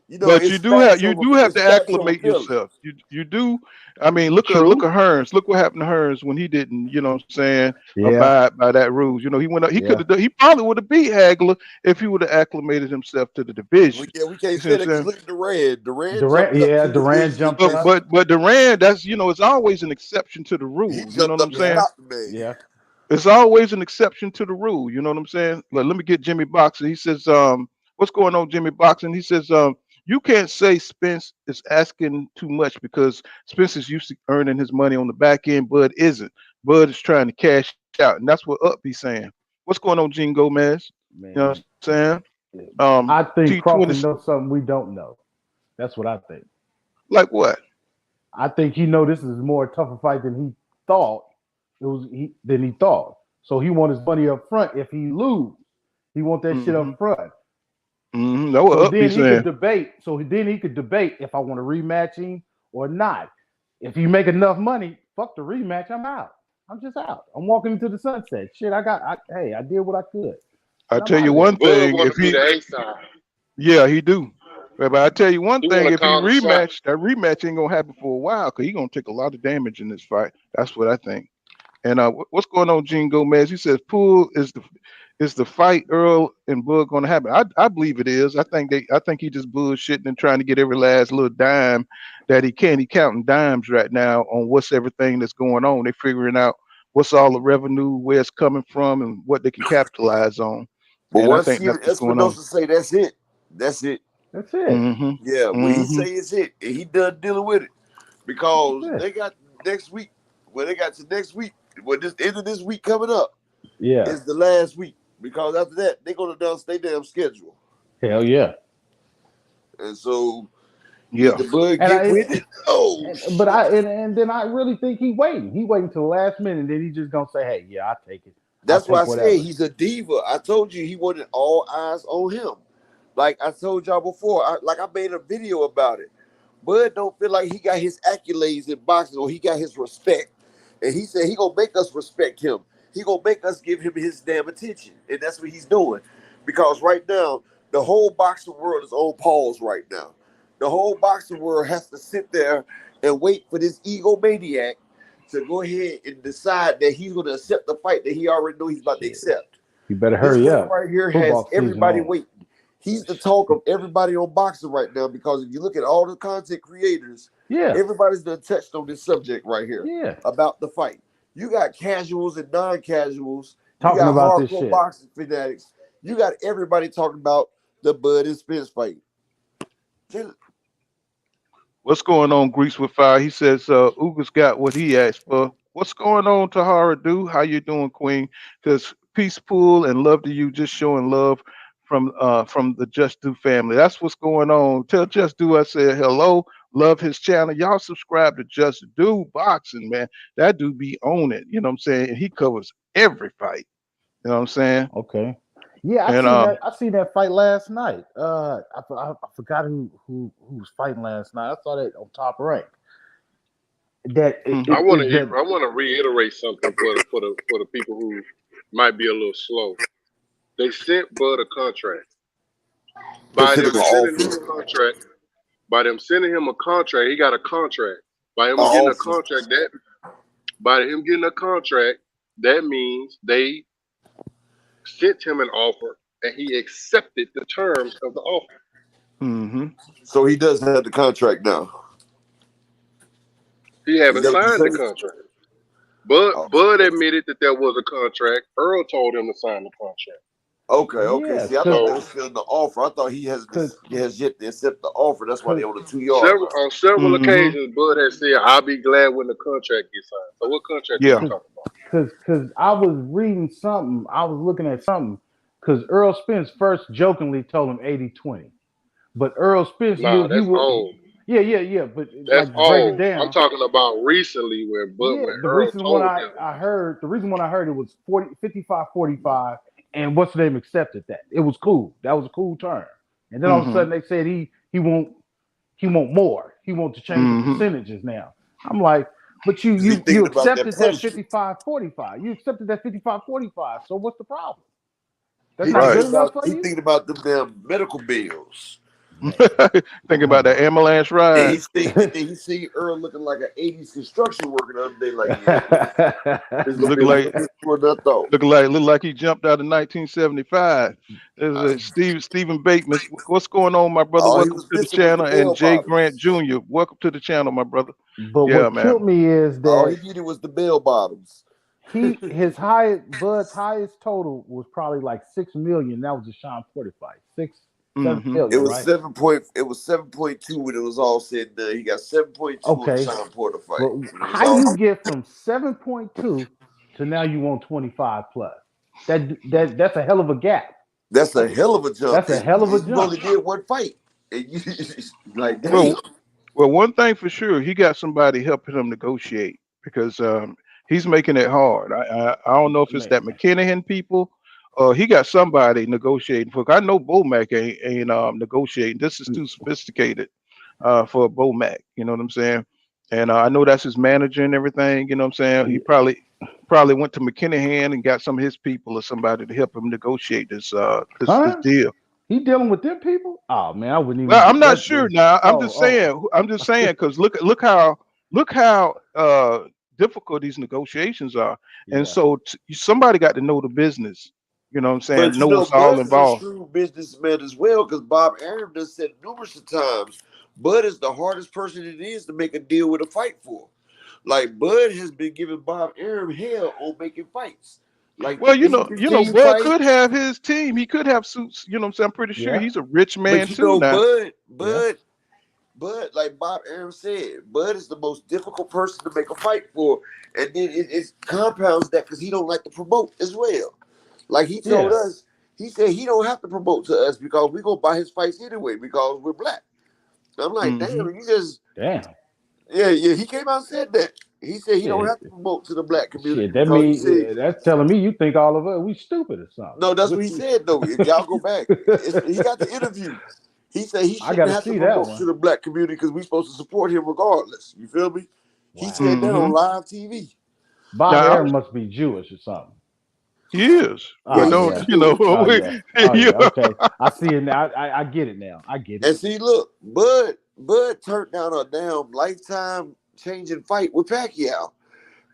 you know, But you it's do have facts over to acclimate feelings. yourself. You do. I mean, look at True. Hearns. Look what happened to Hearns when he didn't, you know what I'm saying, Yeah, abide by that rules. You know, he went up, he yeah. could have he probably would have beat Hagler if he would have acclimated himself to the division. We can't You see say what that I'm because saying? look at Durant Durant, jumped up yeah, two Durant divisions. jumped up. But Durant, that's it's always an exception to the He rule. You know jumped what I'm up to saying? stop the man. Yeah. It's always an exception to the rule. You know what I'm saying? Let me get Jimmy Boxer. He says, what's going on, Jimmy Boxer? And he says, you can't say Spence is asking too much because Spence is used to earning his money on the back end. Bud isn't. Bud is trying to cash out. And that's what Upbe's saying. What's going on, Gene Gomez? You know what Man, I'm saying? I think Crawford T20, knows something we don't know. That's what I think. like what? I think he know this is more tougher fight than he thought. Than he thought. So he want his money up front. If he lose, he want that shit Mm-hmm. up front. Mm-hmm. That's what So Upbe's then he saying. could debate. So then he could debate if I want to rematch him or not. If you make enough money, fuck the rematch. I'm out. I'm just out. I'm walking into the sunset. Shit, I did what I could. I And I'm tell out you of there. one Bud thing. want If to be he, the A side. yeah, he do. But I tell you one He thing, want to if he call the shot. rematch, that rematch ain't gonna happen for a while because he gonna take a lot of damage in this fight. That's what I think. And what's going on, Gene Gomez? He says, "Pool is the fight Earl and Bud gonna happen?" I believe it is. I think he just bullshitting and trying to get every last little dime that he can. He counting dimes right now on what's everything that's going on. They figuring out what's all the revenue, where it's coming from, and what they can capitalize on. But And I once think Steven that's what's going on. Espinosa say that's it. That's it. That's it. Mm-hmm. Yeah, when he Mm-hmm. say it's it, and he done dealing with it. Because That's it. they got next week. Well, they got to next week. Well, this end of this week coming up Yeah. is the last week. Because after that, they're gonna announce their damn schedule. Hell yeah. And so Yeah. the Bud And get with it. Oh, and then I really think he waiting. He waiting till the last minute. Then he just gonna say, "Hey, yeah, I take it. that's why I whatever." say he's a diva. I told you he wanted all eyes on him. Like I told y'all before, I made a video about it. Bud don't feel like he got his accolades in boxing or he got his respect. And he said he gonna make us respect him. He gonna make us give him his damn attention. And that's what he's doing. Because right now, the whole boxing world is on pause right now. The whole boxing world has to sit there and wait for this egomaniac to go ahead and decide that he's gonna accept the fight that he already know he's about to accept. You better This hurry man up. right here Football has season everybody on. waiting. He's the talk of everybody on boxing right now because if you look at all the content creators, Yeah. everybody's done touched on this subject right here Yeah. about the fight. You got casuals and non-casuals. You Talking got about this hardcore shit. boxing fanatics. You got everybody talking about the Bud and Spence fight. What's going on, Grease with Fire? He says, Uga's got what he asked for. What's going on, Tahara Do? How you doing, Queen? Because peace, pool, and love to you. Just showing love from the Just Do family. That's what's going on. Tell Just Do I said hello. Love his channel. Y'all subscribe to Just Do Boxing, man. That dude be on it. You know what I'm saying? And he covers every fight. You know what I'm saying? Okay. Yeah, And I seen that fight last night. I forgot who was fighting last night. I saw that on Top Rank. I want to reiterate something for the people who might be a little slow. They sent Bud a contract. By them sending him a contract, he got a contract. By him getting a contract, that means they sent him an offer and he accepted the terms of the offer. mm-hmm. So he does have the contract now. He haven't signed the contract. Bud admitted that there was a contract. Earl told him to sign the contract. Okay. Yeah, See, I thought they was still in the offer. I thought he has cause, yet to accept the offer. That's why they cause, on the 2 yard line. On several Mm-hmm. occasions, Bud has said, "I'll be glad when the contract gets signed." So, what contract are you Yeah. talking about? cause I was reading something. I was looking at something. Cause Earl Spence first jokingly told him 80-20, but Earl Spence knew Nah, he that's would. old. Yeah. But That's like to break it old. I'm down. talking about recently Yeah, when the Earl recent one told him. the reason one I heard it was 55-45, and what's the name accepted that. It was cool. That was a cool term. And then all of a Mm-hmm. sudden they said he won't more. He wants to change the Mm-hmm. percentages now. I'm like, but Because he you thinking about that accepted that punishment. 55-45. You accepted that 55-45. So what's the problem? That's He not Right. good enough for you? thinking about them damn medical bills. Man, Thinking come about on. that ambulance And ride. he see Earl looking like an 80s construction worker the other day. Like, yeah, it's gonna Look be a like little bit more than I thought. look like he jumped out in 1975. There's a Stephen Bateman. What's going on, my brother? All he Welcome was to the missing was the channel. And bell Jay bottoms. Grant Jr. Welcome to the channel, my brother. But Yeah, what man. killed me is All that he needed was the bell bottoms. Bud's highest total was probably like 6 million. That was a Sean Porter fight. 7 Mm-hmm. It million, was right? 7.2 when it was all said and done. He got 7.2 on the Okay. Sean Porter fight. But When it was how you all get from 7.2 to now you want 25 plus? That's a hell of a gap. that's a hell of a jump. That's a hell of a You only jump. did one fight. And you like, damn. Well, well, one thing for sure, he got somebody helping him negotiate because he's making it hard. I don't know if it's Man. that McKinnon people. He got somebody negotiating for. I know Bomac ain't negotiating. This is too sophisticated for Bomac. You know what I'm saying? And I know that's his manager and everything. You know what I'm saying? He probably went to McKinnon and got some of his people or somebody to help him negotiate this Huh? deal. He dealing with them people? Oh man, I wouldn't even Well, I'm get not that. sure now. Oh. I'm just saying because look how difficult these negotiations are, and Yeah. so somebody got to know the business. You know what I'm But saying? you Know know, what's all Bud is a involved. shrewd businessman as well, because Bob Arum has said numerous of times, Bud is the hardest person it is to make a deal with a fight for. Like Bud has been giving Bob Arum hell on making fights. Like the Well, King Bud fight. could have his team. He could have suits. You know what I'm saying? I'm pretty sure Yeah. he's a rich man But you too know, now. Yeah. Bud, like Bob Arum said, Bud is the most difficult person to make a fight for. And then it compounds that because he don't like to promote as well. Like he told Yeah. us, he said he don't have to promote to us because we gonna buy his fights anyway because we're black. I'm like, damn, Hmm. you just Damn. yeah. He came out and said that. He said he don't Shit. have to promote to the black community Shit. That because he mean said that's telling me you think all of us we stupid or something. no, that's what he said though. If y'all go back, he got the interview. He said he I shouldn't gotta have to see that promote to one. the black community because we're supposed to support him regardless. You feel me? He Wow. said that on Hmm. live TV. Bob Now Arum must be Jewish or something. he is. Yeah, Well, Oh he's don't yeah. a you know? Jew. Oh yeah. Oh Yeah. yeah. Okay. I see it now. I get it now. I get it. And see, look, Bud turned down a damn lifetime changing fight with Pacquiao.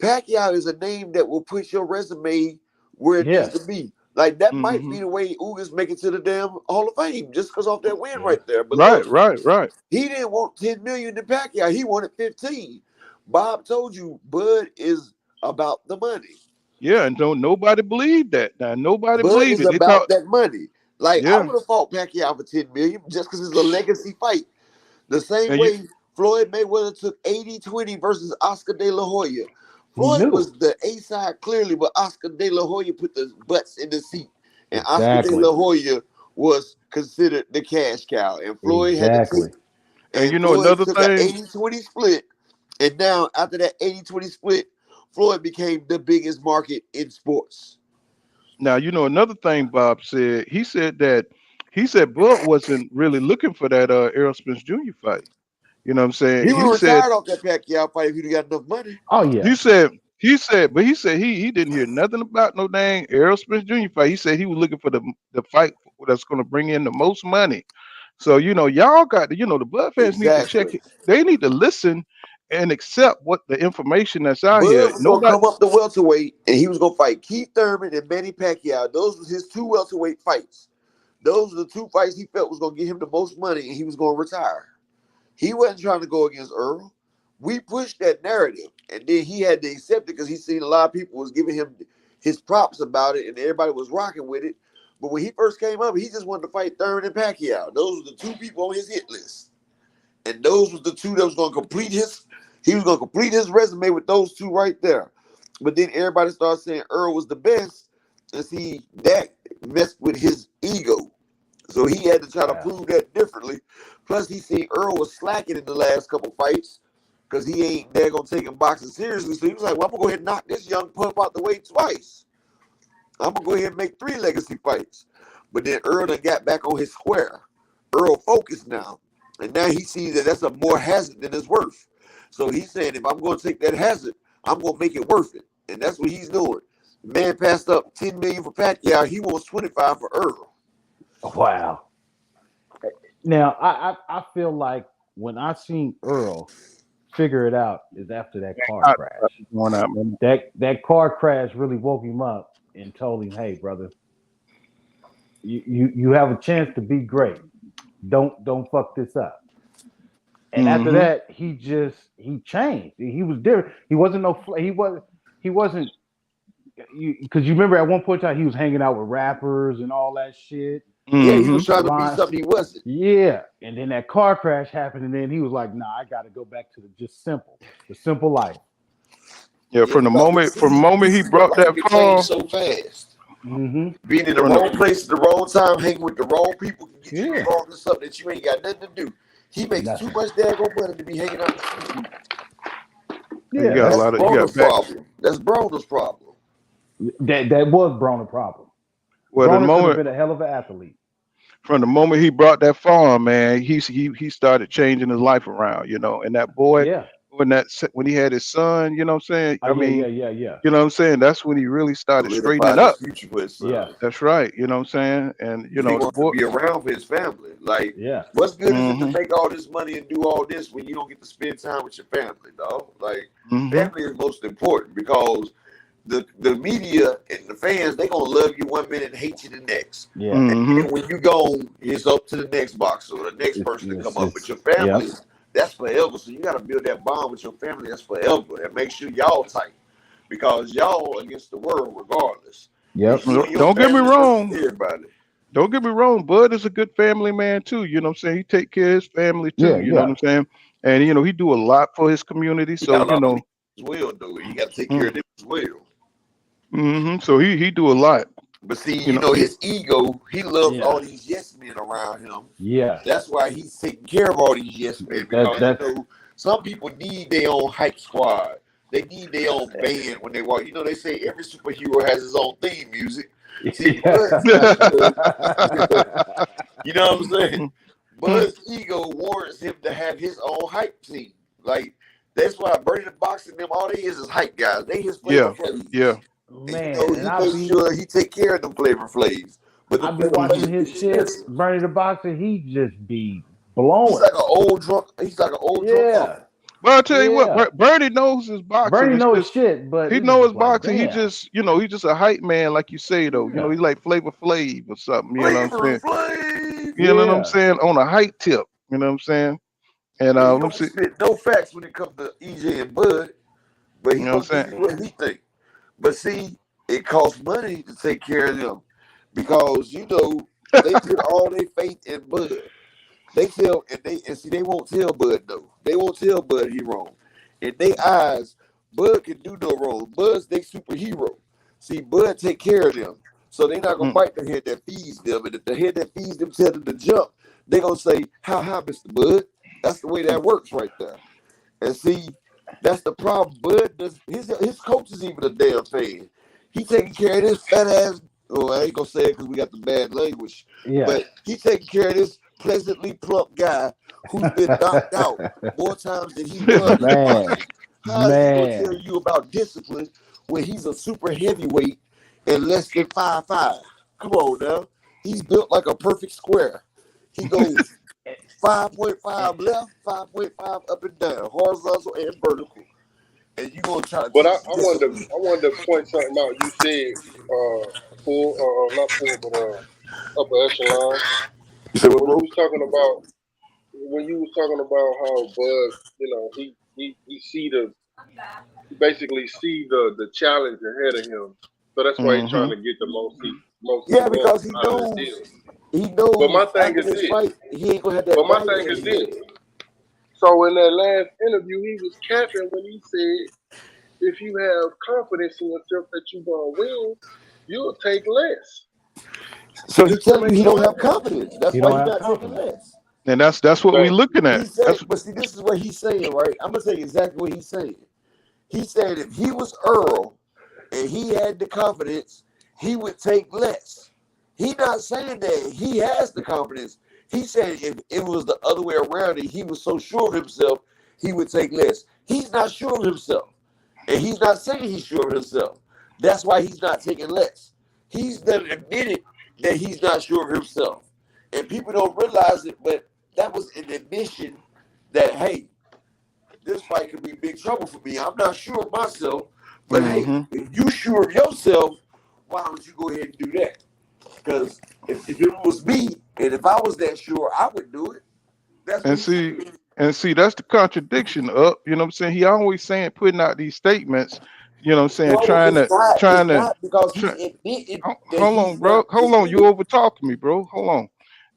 Pacquiao is a name that will put your resume where it needs Yes. to be. Like that might Hmm. be the way Ugas make it to the damn Hall of Fame just because off that win Yeah. right there. But Right. look, Right. he didn't want 10 million to Pacquiao. He wanted 15. Bob told you Bud is about the money. Yeah, and don't nobody believe that. Now nobody Bud believe is it. They about thought, that money. Like I yeah, would have fought Pacquiao for 10 million just because it's a legacy fight. The same and you, way Floyd Mayweather took 80-20 versus Oscar De La Hoya. He Floyd knew. was the A side clearly, but Oscar De La Hoya put the butts in the seat. And Oscar De Exactly. La Hoya was considered the cash cow. And Floyd had to take, Exactly. and and you know Floyd another took an thing. 80-20 split. And now, after that 80-20 split, Floyd became the biggest market in sports. Now you know another thing. Bob said he said Bud wasn't really looking for that Errol Spence Jr. fight. You know what I'm He saying? would have retired off that Pacquiao fight if he'd got enough money. Oh yeah. But he said he didn't hear nothing about no dang Errol Spence Jr. fight. He said he was looking for the fight that's going to bring in the most money. So you know y'all got to, the Bud fans need to check Exactly. it. They need to listen and accept what the information that's out here. Bud was gonna Nobody. come up the welterweight and he was gonna fight Keith Thurman and Manny Pacquiao. Those were his two welterweight fights. Those were the two fights he felt was gonna get him the most money and he was gonna retire. He wasn't trying to go against Earl. We pushed that narrative. And then he had to accept it because he seen a lot of people was giving him his props about it, and everybody was rocking with it. But when he first came up, he just wanted to fight Thurman and Pacquiao. Those were the two people on his hit list, and those were the two that was going to complete his. He was going to complete his resume with those two right there. But then everybody started saying Earl was the best, and see that messed with his ego. So he had to try to prove that differently. Plus, he seen Earl was slacking in the last couple fights because he ain't there gonna take him boxing seriously. So he was like, "Well, I'm gonna go ahead and knock this young pup out the way twice. I'm gonna go ahead and make 3 legacy fights." But then Earl done got back on his square. Earl focused now, and now he sees that that's a more hazard than it's worth. So he's saying, if I'm gonna take that hazard, I'm gonna make it worth it, and that's what he's doing. The man passed up $10 million for Pacquiao. He wants 25 for Earl. Wow. Now I feel like when I seen Earl figure it out is after that car crash. That car crash really woke him up and told him, "Hey, brother, you have a chance to be great. Don't fuck this up." And after that, he changed. He was different. He wasn't because you remember at one point in time he was hanging out with rappers and all that shit. Yeah, he was trying to be something he wasn't. Yeah, and then that car crash happened, and then he was like, "Nah, I got to go back to the simple life." Yeah, from the moment he brought that phone so fast. Being in the wrong place at the wrong time, hanging with the wrong people can get you involved in something that you ain't got nothing to do. He makes too much daggone money to be hanging out with people. Yeah, that's Broner's problem. That's Broner's problem. That was Broner's problem. Well, Broner could have been a hell of an athlete. From the moment he brought that farm, man, he started changing his life around, and that boy, when he had his son, you know what I'm saying? Yeah. You know what I'm saying? That's when he really started straightening up. Yeah, that's right. You know what I'm saying? And he wants to be around for his family. Like, what's good is it to make all this money and do all this when you don't get to spend time with your family, dog? Like, family is most important because the media and the fans, they gonna love you one minute and hate you the next. Yeah. And when you go, it's up to the next boxer or the next person to come up. But your family, that's forever. So you gotta build that bond with your family. That's forever. And make sure y'all tight because y'all against the world regardless. Yep. Don't get me wrong. Everybody. Don't get me wrong. Bud is a good family man too. You know what I'm saying? He take care of his family too. You know what I'm saying? And he do a lot for his community. So as well, though, you got to take care of them as well. So he do a lot. But see, his ego, he loves all these yes men around him. Yeah. That's why he's taking care of all these yes men. Because some people need their own hype squad. They need their own band when they walk. They say every superhero has his own theme music. See, Bud's, you know what I'm saying? Bud's ego warrants him to have his own hype team. Like, that's why Bernie the Box and them, all they is hype guys. They his flavor flaves. Yeah. Man, he makes sure he take care of them flavor flaves. But I be watching his shit, Bernie the Boxer, he just be blowing. He's like an old drunk. Drunk. Well, I'll tell you what, Bernie knows his boxing. Bernie knows his shit, but he knows his boxing. He just, he's just a hype man, like you say, though. He's like Flavor Flav or something. You know what I'm saying? You know what I'm saying? On a hype tip. You know what I'm saying? And let me see. No facts when it comes to EJ and Bud, but he knows what he think. But see, it costs money to take care of them because they put all their faith in Bud. They tell they won't tell Bud though. They won't tell Bud he wrong. In their eyes, Bud can do no wrong. Bud's their superhero. See, Bud take care of them. So they're not gonna bite the head that feeds them. And if the head that feeds them tell them to jump, they're gonna say, "How high, Mr. Bud?" That's the way that works right there. And see, that's the problem. Bud does his coach is even a damn fan. He taking care of this fat ass. Oh, I ain't gonna say it because we got the bad language. Yeah. But he taking care of this pleasantly plump guy who's been knocked out more times than he was. Man. How is he gonna tell you about discipline when he's a super heavyweight and less than 5'5"? Come on now. He's built like a perfect square. He goes 5.5 left, 5.5 up and down, horizontal and vertical. And you gonna try to But I wanted to point something out. You said not full, but upper echelon. When you was talking about how Bud, he see basically see the challenge ahead of him. So that's why he's trying to get the most he Yeah, wants because he out of the knows deal. he But my knows thing after is this this. fight he ain't gonna have that But my fight thing that is he this. had. So in that last interview, he was capping when he said, if you have confidence in yourself that you're gonna win, you'll take less. So he Just to telling you make he sure don't I have got. confidence. That's He why don't he's have not taking confidence. less. And that's what we But looking at. He's saying, That's but see, this is what he's saying, right? I'm gonna tell you exactly what he's saying. He said if he was Earl and he had the confidence, he would take less. He not saying that he has the confidence. He said if it was the other way around and he was so sure of himself, he would take less. He's not sure of himself. And he's not saying he's sure of himself. That's why he's not taking less. He's done admitted that he's not sure of himself. And people don't realize it, but that was an admission that, hey, this fight could be big trouble for me. I'm not sure of myself, but hey, if you sure of yourself, why don't you go ahead and do that? Because if it was me and if I was that sure, I would do it. That's what and he said. see that's the contradiction up. You know what I'm saying? He always saying putting out these statements. You know what I'm saying? No, it's not. It's Trying to. not because he's Try, admitting that hold on, he's bro. not. Hold on. You over talking me, bro. Hold on.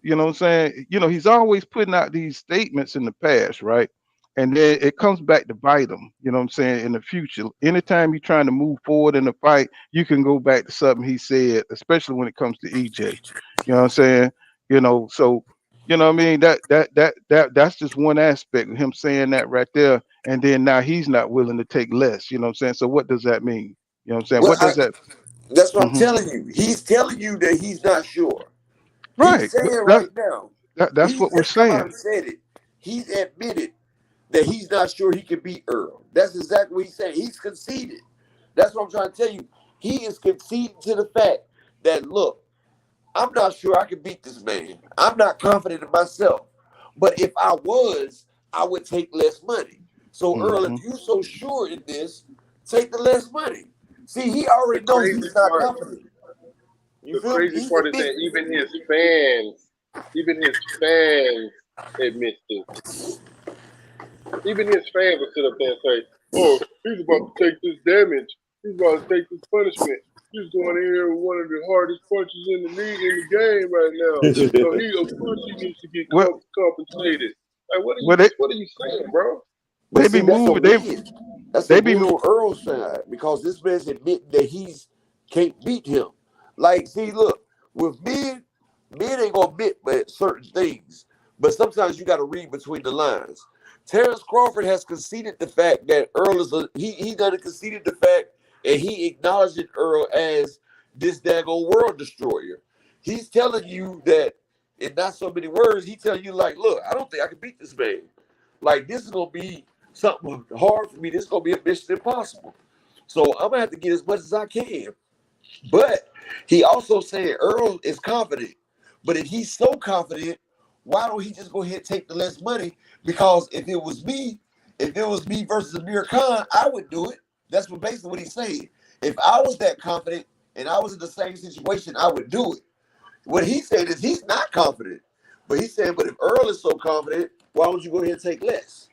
You know what I'm saying? You know, he's always putting out these statements in the past, right? And then it comes back to bite him, you know what I'm saying, in the future. Anytime you're trying to move forward in the fight, you can go back to something he said, especially when it comes to EJ. You know what I'm saying? You know, so you know what I mean? That's just one aspect of him saying that right there. And then now he's not willing to take less, you know what I'm saying? So what does that mean? You know what I'm saying? Well, What does that that's what I'm Mhm. telling you. He's telling you that he's not sure. He's Right. saying That, right now. that's He what we're just come out saying. and said it. He's admitted that he's not sure he can beat Earl. That's exactly what he's saying. He's conceded. That's what I'm trying to tell you. He is conceding to the fact that look, I'm not sure I can beat this man. I'm not confident in myself. But if I was, I would take less money. So Earl, if hmm you're so sure in this, take the less money. See, he The already knows crazy he's not part, confident. You the feel me? crazy He's part is that admitting. even his fans admit this. Even his fans will sit up there and say, "Oh, he's about to take this damage. He's about to take this punishment. He's going in here with one of the hardest punches in the league in the game right now. So he, of course, he needs to get What compensated." Like, what they what are you saying, bro? But they be see, that's a moving win. That's a they be win on Earl's side because this man's admitting that he's can't beat him. Like, see, look, with men ain't gonna admit but certain things, but sometimes you got to read between the lines. Terence Crawford has conceded the fact that Earl is he done conceded the fact and he acknowledged Earl as this daggone world destroyer. He's telling you that in not so many words. He telling you like, look, I don't think I can beat this man. Like this is gonna be something hard for me. This is gonna be a mission impossible. So I'm gonna have to get as much as I can. But he also said Earl is confident. But if he's so confident, why don't he just go ahead and take the less money? Because if it was me versus Amir Khan, I would do it. That's what basically what he's saying. If I was that confident and I was in the same situation, I would do it. What he said is he's not confident. But he said, but if Earl is so confident, why don't you go ahead and take less?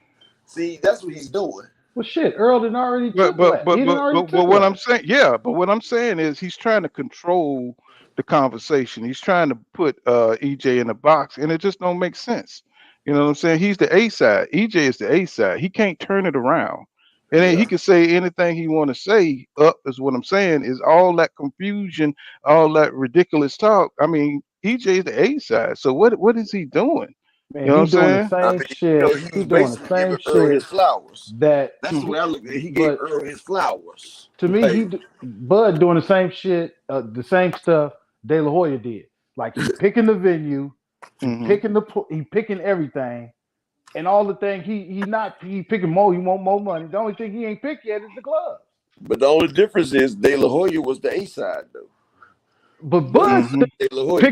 See, that's what he's doing. Well, shit, Earl didn't already But took less. He didn't already took what I'm less. saying, yeah, but what I'm saying is he's trying to control the conversation. He's trying to put EJ in a box, and it just don't make sense. You know what I'm saying? He's the A side. EJ is the A side. He can't turn it around. And then Yeah. he can say anything he want to say. Up is what I'm saying is all that confusion, all that ridiculous talk. I mean, EJ is the A side. So what is he doing? You Man, know what he I'm doing the saying? I same mean, you know, shit. he He was doing the basically same giving Earl his shit flowers. that, That's the way I look at it. He gave but Earl his flowers. to me, Like, Bud doing the same shit, the same stuff De La Hoya did. Like he picking the venue, hmm he picking everything, and all the things he picking more. He want more money. The only thing he ain't picked yet is the gloves. but the only difference is De La Hoya was the A side though. But Bud Bud was hmm De La Hoya.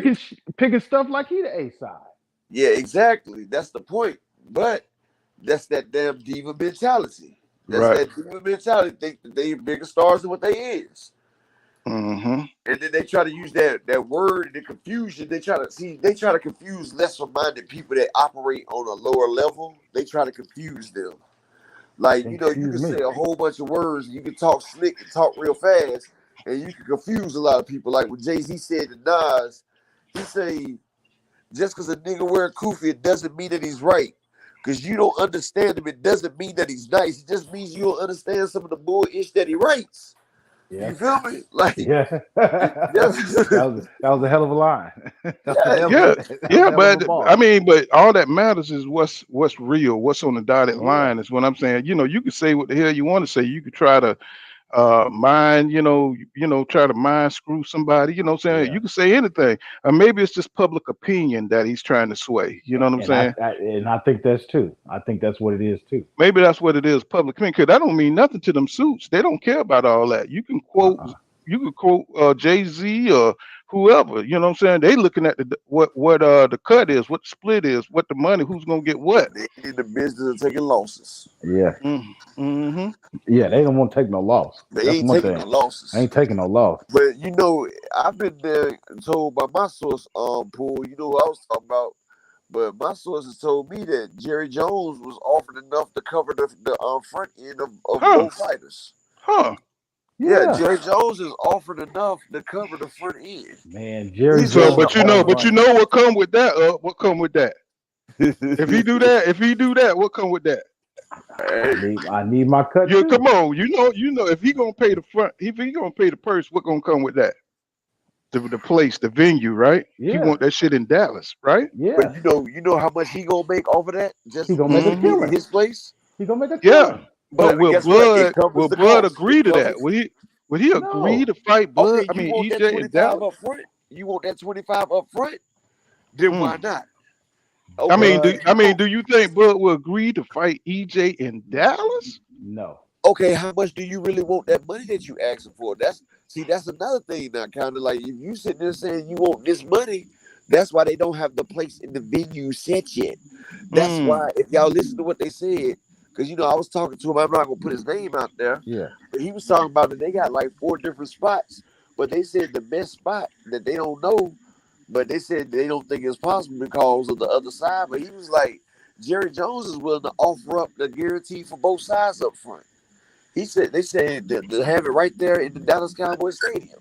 picking stuff like he the A side. Yeah, exactly. That's the point. But that's that damn diva mentality. That's Right. that diva mentality. Think that they bigger stars than what they is. hmm And then they try to use that word and the confusion. They try to confuse lesser minded people that operate on a lower level. They try to confuse them. Like, you know, you Excuse can me. say a whole bunch of words, and you can talk slick and talk real fast, and you can confuse a lot of people. Like when Jay-Z said to Nas, he say, just because a nigga wear a kufi, it doesn't mean that he's right. Because you don't understand him, it doesn't mean that he's nice. It just means you don't understand some of the bullshit that he writes. Yeah. You feel me? Like, Yeah. that was a hell of a line. That was a hell Yeah, of a yeah, hell of a but bar. I mean, but all that matters is what's real, what's on the dotted Yeah. line is what I'm saying. You know, you can say what the hell you want to say. You could try to try to mind screw somebody, you know what I'm saying? Yeah. You can say anything. Or maybe it's just public opinion that he's trying to sway. You know what I'm saying? And I think that's too. I think that's what it is too. Maybe that's what it is, public opinion. Because that don't mean nothing to them suits. They don't care about all that. You can quote Jay-Z or whoever, you know what I'm saying? They looking at what the cut is, what the split is, what the money, who's gonna get what. they in the business of taking losses. Yeah. Mm-hmm. Yeah, they don't want to take no loss. They That's ain't one taking thing. no losses. I ain't taking no loss. But you know, I've been there and told by my source, Pool, you know who I was talking about. But my sources told me that Jerry Jones was offered enough to cover the front end of both fighters. Huh. Yeah, Jerry Jones is offered enough to cover the front end. Man, Jerry So, Jones. but you know what come with that? What come with that? If he do that, what come with that? I need my cut. Yeah, come on. You know, if he gonna pay the front, if he gonna pay the purse, what gonna come with that? The place, the venue, right? Yeah. He want that shit in Dallas, right? Yeah. But you know how much he gonna make off of that? Just he gonna make a killing. His place. He gonna make a killing. But will Bud agree to that? Would he No. agree to fight Bud? Okay, I mean, want that EJ in 25 Dallas. up front? You want that 25 up front? Then why not? Okay. I mean, do you think Bud will agree to fight EJ in Dallas? No. Okay, how much do you really want that money that you asking for? That's another thing now. Kind of like if you sitting there saying you want this money, that's why they don't have the place in the venue set yet. That's why if y'all listen to what they said, because you know I was talking to him. I'm not gonna put his name out there. Yeah. But he was talking about that they got like 4 different spots, but they said the best spot that they don't know, but they said they don't think it's possible because of the other side. But he was like, Jerry Jones is willing to offer up the guarantee for both sides up front. They said to have it right there in the Dallas Cowboys Stadium.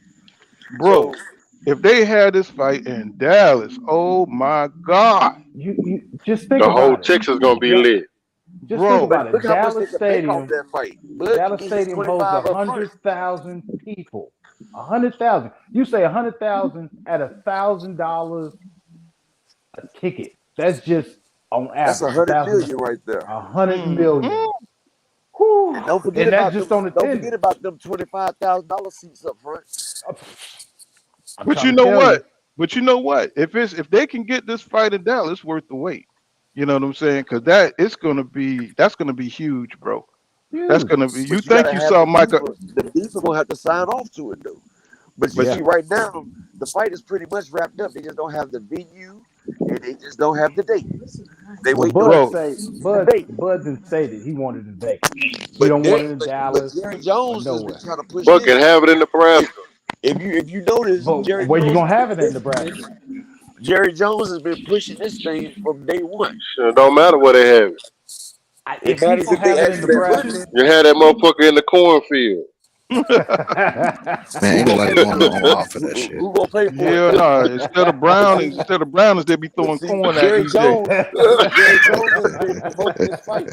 Bro, if they had this fight in Dallas, oh my God. You just think the about whole it. Texas gonna be lit. Just think about it. Look how much they Dallas could make Stadium. off that fight. Dallas Stadium holds 100,000 people. 100,000. You say 100,000 at $1,000 a ticket. That's just on average. That's 100 million right there. 100 million. Whew. And don't forget And about that's just them, on the don't forget about them $25,000 seats up front. But you know what? But you know what? If they can get this fight in Dallas, it's worth the wait. You know what I'm saying? Because that's gonna be huge, bro. That's gonna be. You think you saw Michael? The people gonna have to sign off to it though. But you see, right now the fight is pretty much wrapped up. They just don't have the venue, and they just don't have the date. They wait. Bud didn't say that he wanted it vacant. He don't want it in Dallas. But Jerry Jones has been trying to push. Buck can have it in Nebraska. If you notice, where you gonna have it in Nebraska? Jerry Jones has been pushing this thing from day one. It don't matter where they have it. It matters if they actually put it in. You had that motherfucker in the cornfield. Man, ain't nobody going off of that shit. Who gonna pay for it? Yeah, no. Instead of Brownings, they be throwing corn at Jerry EJ. Jones has been promoting this fight.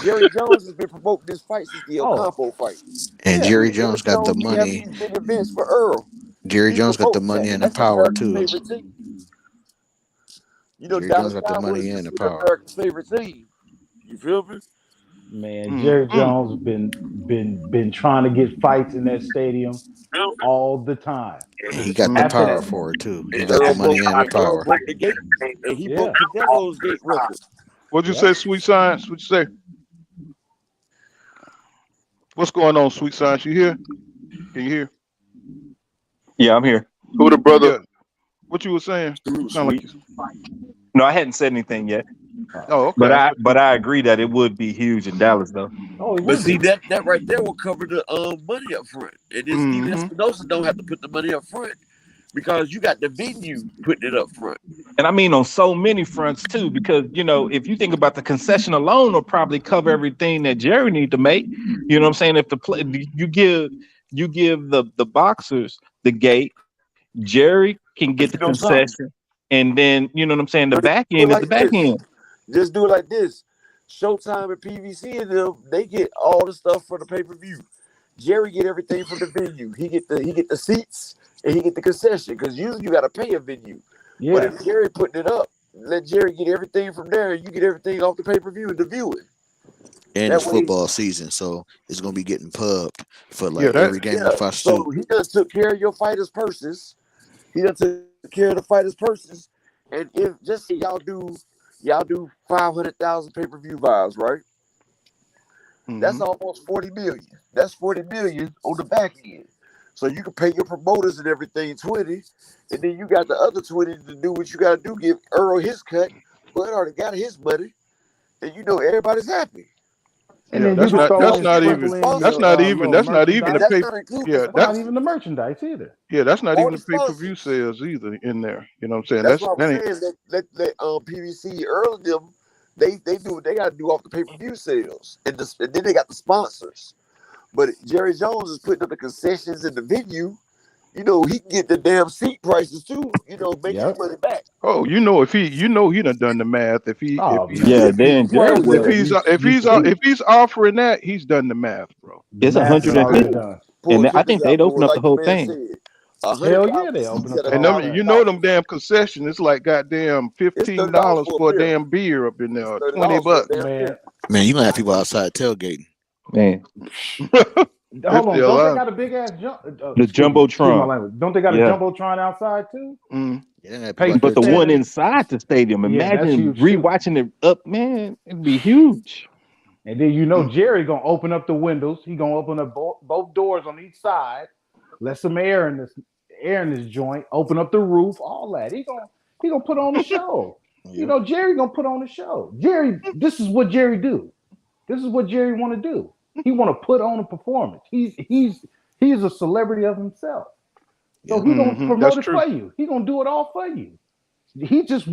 Jerry Jones has been promoting this fight since the Ocampo fight. And Jerry Jones got the money. Big events for Earl. Jerry Jones got the money and the power too. You know, Jerry Dallas Jones got the money and the power. America's favorite team. You feel me? Man, Jerry Jones been trying to get fights in that stadium all the time. He got the power for it too. He got the money and the power. Broke the gate, and he broke Canelo's gate record. What'd you say, Sweet Science? What'd you say? What's going on, Sweet Science? You here? Can you hear? Yeah, I'm here. Who the brother? Yeah. What you were saying? Sound like No, I hadn't said anything yet. Oh, okay. But I agree that it would be huge in Dallas, though. Oh, but see that right there will cover the money up front, and then Steve Espinosa don't have to put the money up front because you got the venue putting it up front. And I mean on so many fronts too, because if you think about the concession alone, will probably cover everything that Jerry need to make. You know what I'm saying? If the play you give the boxers the gate, Jerry can get the Something. concession, and then you know what I'm saying. The But back do it end is the like back this. end. Just do it like this. Showtime and PVC and them, they get all the stuff for the pay-per-view. Jerry get everything from the venue. He get the seats and he get the concession because usually you got to pay a venue. Yeah. But if Jerry putting it up, let Jerry get everything from there, and you get everything off the pay-per-view and the viewing. And That it's way, football season, so it's gonna be getting pubbed for Yeah, like every game if I so shoot. he just took care of your fighters' purses. He done took care of the fighters' purses. And if just say y'all do 500,000 pay-per-view buys, right? That's almost 40 million. That's 40 million on the back end. So you can pay your promoters and everything 20, and then you got the other 20 to do what you got to do. Give Earl his cut. Bud already got his money, and everybody's happy. And Yeah, then you can throw in that's not sprinkle even in that's your not even little that's not even the merchandise. That's pay. not including Yeah, the That's not that's even the merchandise either. that's not all even the the pay-per-view sponsors. sales either in there. You know what I'm saying? That's what I'm That ain't. saying. Let PVC Earl and them. They do what they got to do off the pay-per-view sales, and then they got the sponsors. But Jerry Jones is putting up the concessions in the venue. He can get the damn seat prices too. Make his money back. Oh, if he done the math. If Oh he Yeah, man, then Jerry well would. said. if he's offering that, he's done the math, bro. The It's math is already 150, done. Pull and I tickets think out they'd for open it, up the like the whole man thing. said. Hell yeah, 100,000 they open seats up at the And whole them, thing. them $100. damn concession, it's like goddamn It's $15 $30 for for a a beer. damn beer up in It's there, $30 $20. for a damn Man, beer. Man, you gonna have people outside tailgating. Man, hold on. $50 Don't they alive. got a big ass jump? the Excuse my jumbotron. language. Don't they got a Yeah, jumbotron outside too? Yeah, they have people out Pacers but there the one Center. tailgating. inside the stadium, Yeah, that's imagine huge too. rewatching it up, man. It'd be huge. And then Jerry gonna open up the windows. He gonna open up both doors on each side. Let some air in this joint. Open up the roof. All that. He gonna put on a show. Yep. Jerry gonna put on a show. Jerry, this is what Jerry do. This is what Jerry want to do. He want to put on a performance. He's a celebrity of himself. So he gonna That's promote it true. for you. He gonna do it all for you. He just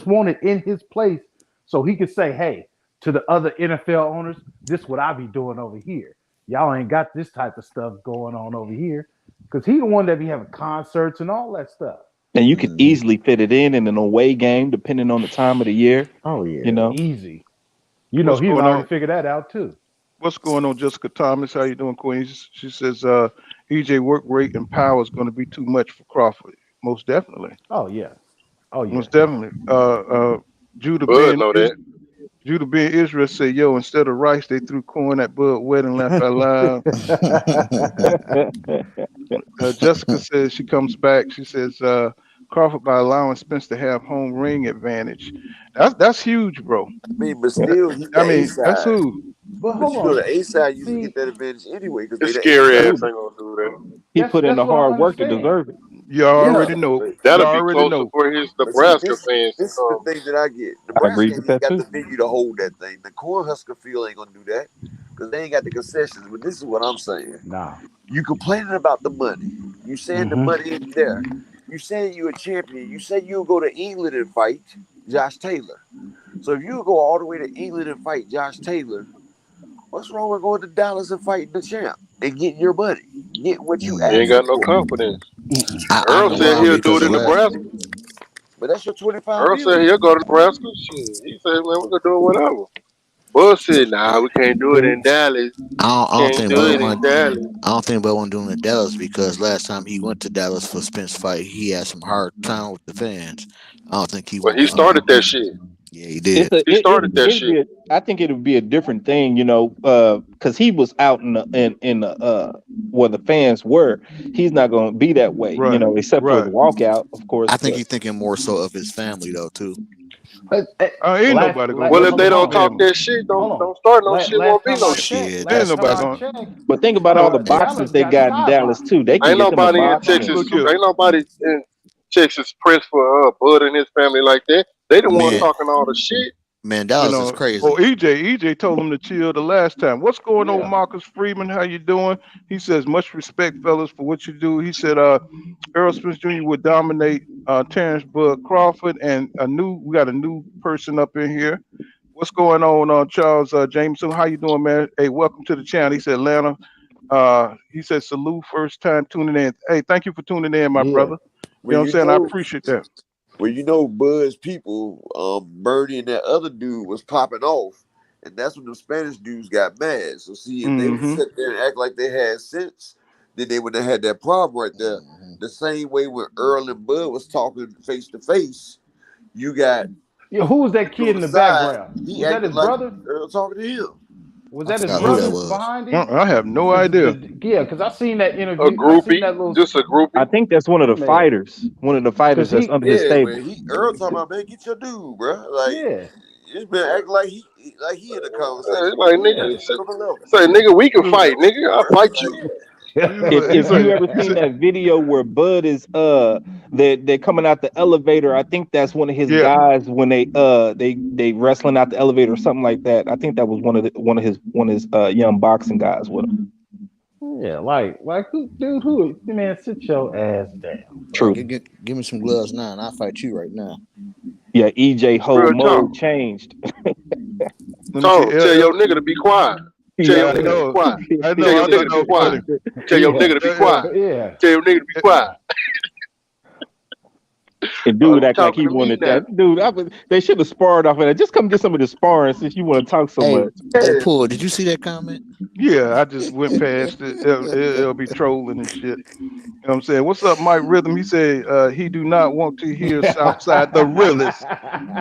wanted in his place so he could say, hey, to the other NFL owners, this what I be doing over here. Y'all ain't got this type of stuff going on over here. Because he the one that be having concerts and all that stuff. And you could easily fit it in an away game, depending on the time of the year. Oh yeah, You know, easy. What's He going already on? figured that out too. What's going on, Jessica Thomas? How you doing, Queen? She says EJ work rate and power is going to be too much for Crawford. Most definitely. Oh yeah. Most definitely. Judah Bud Ben know that. Judah Ben Israel said, yo, instead of rice, they threw corn at Bud wedding, laugh out loud. Jessica says she comes back. She says Crawford by allowing Spence to have home ring advantage. That's huge, bro. I mean, but still, he's the I A mean, that's side. who. But But hold on. the A side used to See, get that advantage anyway because His they the A scary side. ass ain't gonna do that. he put in that's the what I hard work to understand. deserve it. You Yeah, already know. You That'll be already closer know. for his but see, Nebraska this fans to is the come. thing that I get. I agree Nebraska with ain't that got too. the venue to hold that thing. The Cornhusker field ain't gonna do that because they ain't got the concessions. But this is what I'm saying. Nah. You complaining about the money. You saying the money ain't there. You saying you a champion. You say you'll go to England and fight Josh Taylor. So if you go all the way to England and fight Josh Taylor, what's wrong with going to Dallas and fighting the champ and getting your money, getting what you He ain't asked got no for? confidence. I Earl know said why, he'll do because it of in last. Nebraska. But that's your 25 Earl said million. he'll go to Nebraska. Shit. He said, man, we're gonna do whatever. Bud said, nah, we can't do it in Dallas. I don't Can't think do Bud it in want. Dallas. I don't think Bud want to do it in Dallas because last time he went to Dallas for Spence fight, he had some hard time with the fans. I don't think he Well, want he to. started that shit. Yeah, he It's did. a He started that shit. I think it would be a different thing, because he was out in the where the fans were. He's not going to be that way, Right. except for his Right. walkout, of course. I think But he's thinking more so of his family though too. Ain't nobody gonna Well, mess if with they his don't hold talk family. that shit, on. don't start no shit. Won't Last be time no I shit. checked, Shit, Ain't that's nobody gonna. but think about all the Uh, boxes Dallas they got got in Dallas skybox. too. They can Ain't get them a nobody in box. Skybox. Texas. look here. Ain't nobody in Texas press for Bud and his family like that. They the one man. talking all the shit. Man, You Dallas is know, oh crazy. EJ told him to chill the last time. What's going on, Yeah. Marcus Freeman? How you doing? He says much respect, fellas, for what you do. He said Errol Spence Jr. would dominate Terence Crawford, and we got a new person up in here. What's going on, Charles Jameson? How you doing, man? Hey, welcome to the channel. He said Atlanta. He said salute, first time tuning in. Hey, thank you for tuning in, my Yeah. brother. You Well, know what I'm you saying? I know, appreciate that. Bud's people, Birdie and that other dude was popping off, and that's when the Spanish dudes got mad. So see, if they would Mm-hmm. sit there and act like they had sense, then they would have had that problem right there. The same way when Earl and Bud was talking face to face, you got Yeah. Who was that on kid in the the side, background? he Was that acted his like brother? Earl talking to him. Was I that his forgot who that brother was. behind him? I have no Cause idea. yeah, because I seen that A interview. I seen groupie, that little. just a I groupie. think that's one of the Man, fighters. One of the fighters cause that's he. under his Yeah, stable. when Earl talking about, man, get your dude, bro. Like Yeah. it's been acting like he in the conversation. Like Yeah. nigga, It's another level. say nigga, we can He was fight, nigga. I'll fight Like, you. If you ever he seen said, that video where Bud is they're coming out the elevator, I think that's one of his yeah. guys when they wrestling out the elevator or something like that. I think that was one of his young boxing guys with him. Yeah. Like, dude, man, sit your ass down, Man, True. bro. give me some gloves now, and I'll fight you right now. Yeah, EJ whole Real talk. mode changed. Let me see. Tell your nigga to be quiet. Tell your Yeah. I nigga to be know. quiet. I Tell know. your I nigga thought to that be was quiet. funny. Tell your Yeah. nigga to be Yeah, quiet. Yeah. Tell your nigga to be quiet. And You dude act like talking he to me wanted now? that. Dude, they should have sparred off of that. Just come get some of the sparring since you want to talk so Hey, much. hey, yeah, Paul, did you see that comment? yeah. I just went past it. It'll be trolling and shit. You know what I'm saying? What's up, Mike Rhythm? He said he do not want to hear Southside the realest.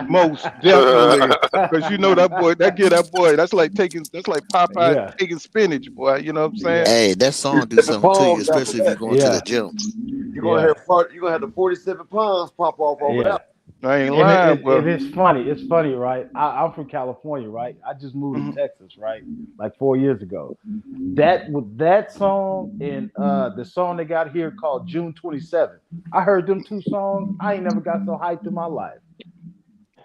Most definitely. Because you know that boy, that boy, that's like Popeye Yeah. taking spinach, boy. You know what I'm saying? Yeah. Hey, that song do it's the something to you, palms after especially if you're that. going to the Yeah. gym. Yeah. You're gonna have the 47 pounds pop off over Yeah. that. I ain't And lying, boy. it's funny. It's funny, right? I'm from California, right? I just moved Mhm. to Texas, right? Like 4 years ago. That with that song and the song they got here called June 27th. I heard them two songs. I ain't never got so hyped in my life.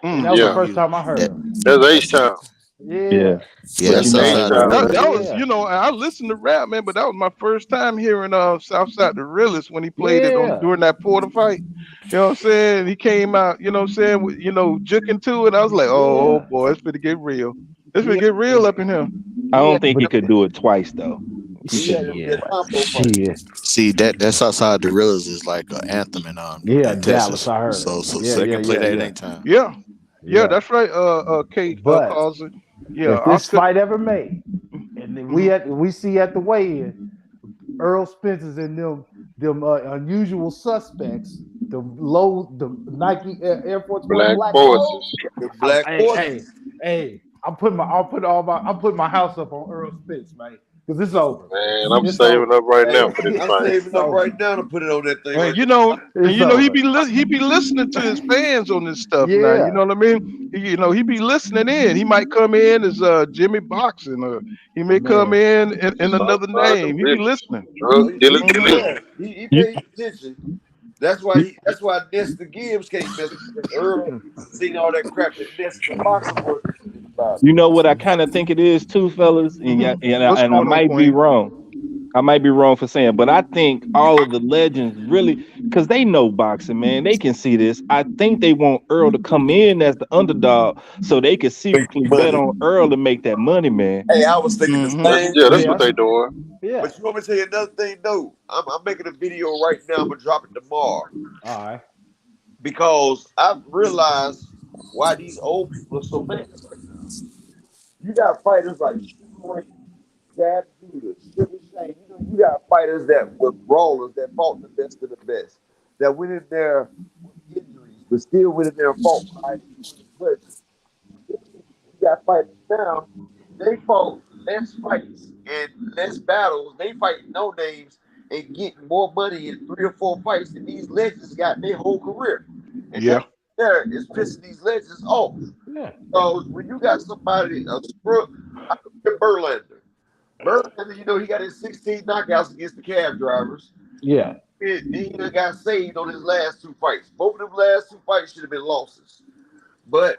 And Mm. that was the Yeah, first You time I that heard them. that's H that's Town. Yeah. Yeah. yeah, But that's you That's know, H Yeah, Southside the Town. that realest. was, Yeah. you know, I listened to rap, man, but that was my first time hearing Southside the realest when he played it on Yeah. during that Porter fight. You know what I'm saying? He came out, you know what I'm saying, juking to it. I was like, oh Yeah. boy, it's gonna get real. It's gonna He get real up in here. I he don't think he But could do it twice though. He He had couldn't to do be it a shit. twice. combo fight. Shit. see that Southside the realest is like an anthem Yeah, in Dallas, Texas. I heard. So Yeah, they yeah, can play yeah, that at yeah. any time. Yeah, yeah, Yeah. that's right. Kate But calls it. Yeah, if this Oscar. fight ever made, and then Hmm. we see at the weigh-in, Earl Spencer's and them unusual suspects, the Nike Air Force One Black black lows. forces. The black Hey, hey, horses. hey! I'm putting my house up on Earl Spence, man, because it's over. Man, I'm It's saving over. up right now Hey, for this I'm fight. It's saving up right over. now to put it on that thing And right you there. know, It's over. he be listening to his fans on this stuff now. You Yeah, know what I mean? He be listening in. He might come in as Jimmy Boxing, or he may come man. in another Southside the name. He be realest. listening. Drug dealer Hmm. killer. Yeah, he You, pays attention. That's why Nestor Gibbs can't mess with him. Earl seen all that crap that Nestor the boxer was about. you know what I kind of think it is too, fellas, and Hmm. and What's and I going on, might be Queen? wrong. I might be wrong for saying, but I think all of the legends really, because they know boxing, man, they can see this. I think they want Earl to come in as the underdog so they can Make secretly bet money. on Earl to make that money, man. Hey, I was thinking the Hmm. same That's thing. what Yeah, they doing. yeah. But you want me to tell you another thing? No, I'm making a video right now. I'm gonna drop it tomorrow All right. because I've realized why these old people are so mad right now. You got fighters like Sugar Ray, Dad Judah, Sugar Shane. You got fighters that were brawlers that fought the best of the best, that went in there with injuries, but still went in there and fought by but you got fighters now, they fought less fights and less battles. They fight no names and getting more money in 3 or 4 fights than these legends got their whole career. And Yeah. that there is pissing these legends off. Yeah, So when you got somebody, a scrub, I compare Berlander. Berlander, he got his 16 knockouts against the cab drivers. yeah, He done got saved on his last 2 fights. Both of them last 2 fights should have been losses. But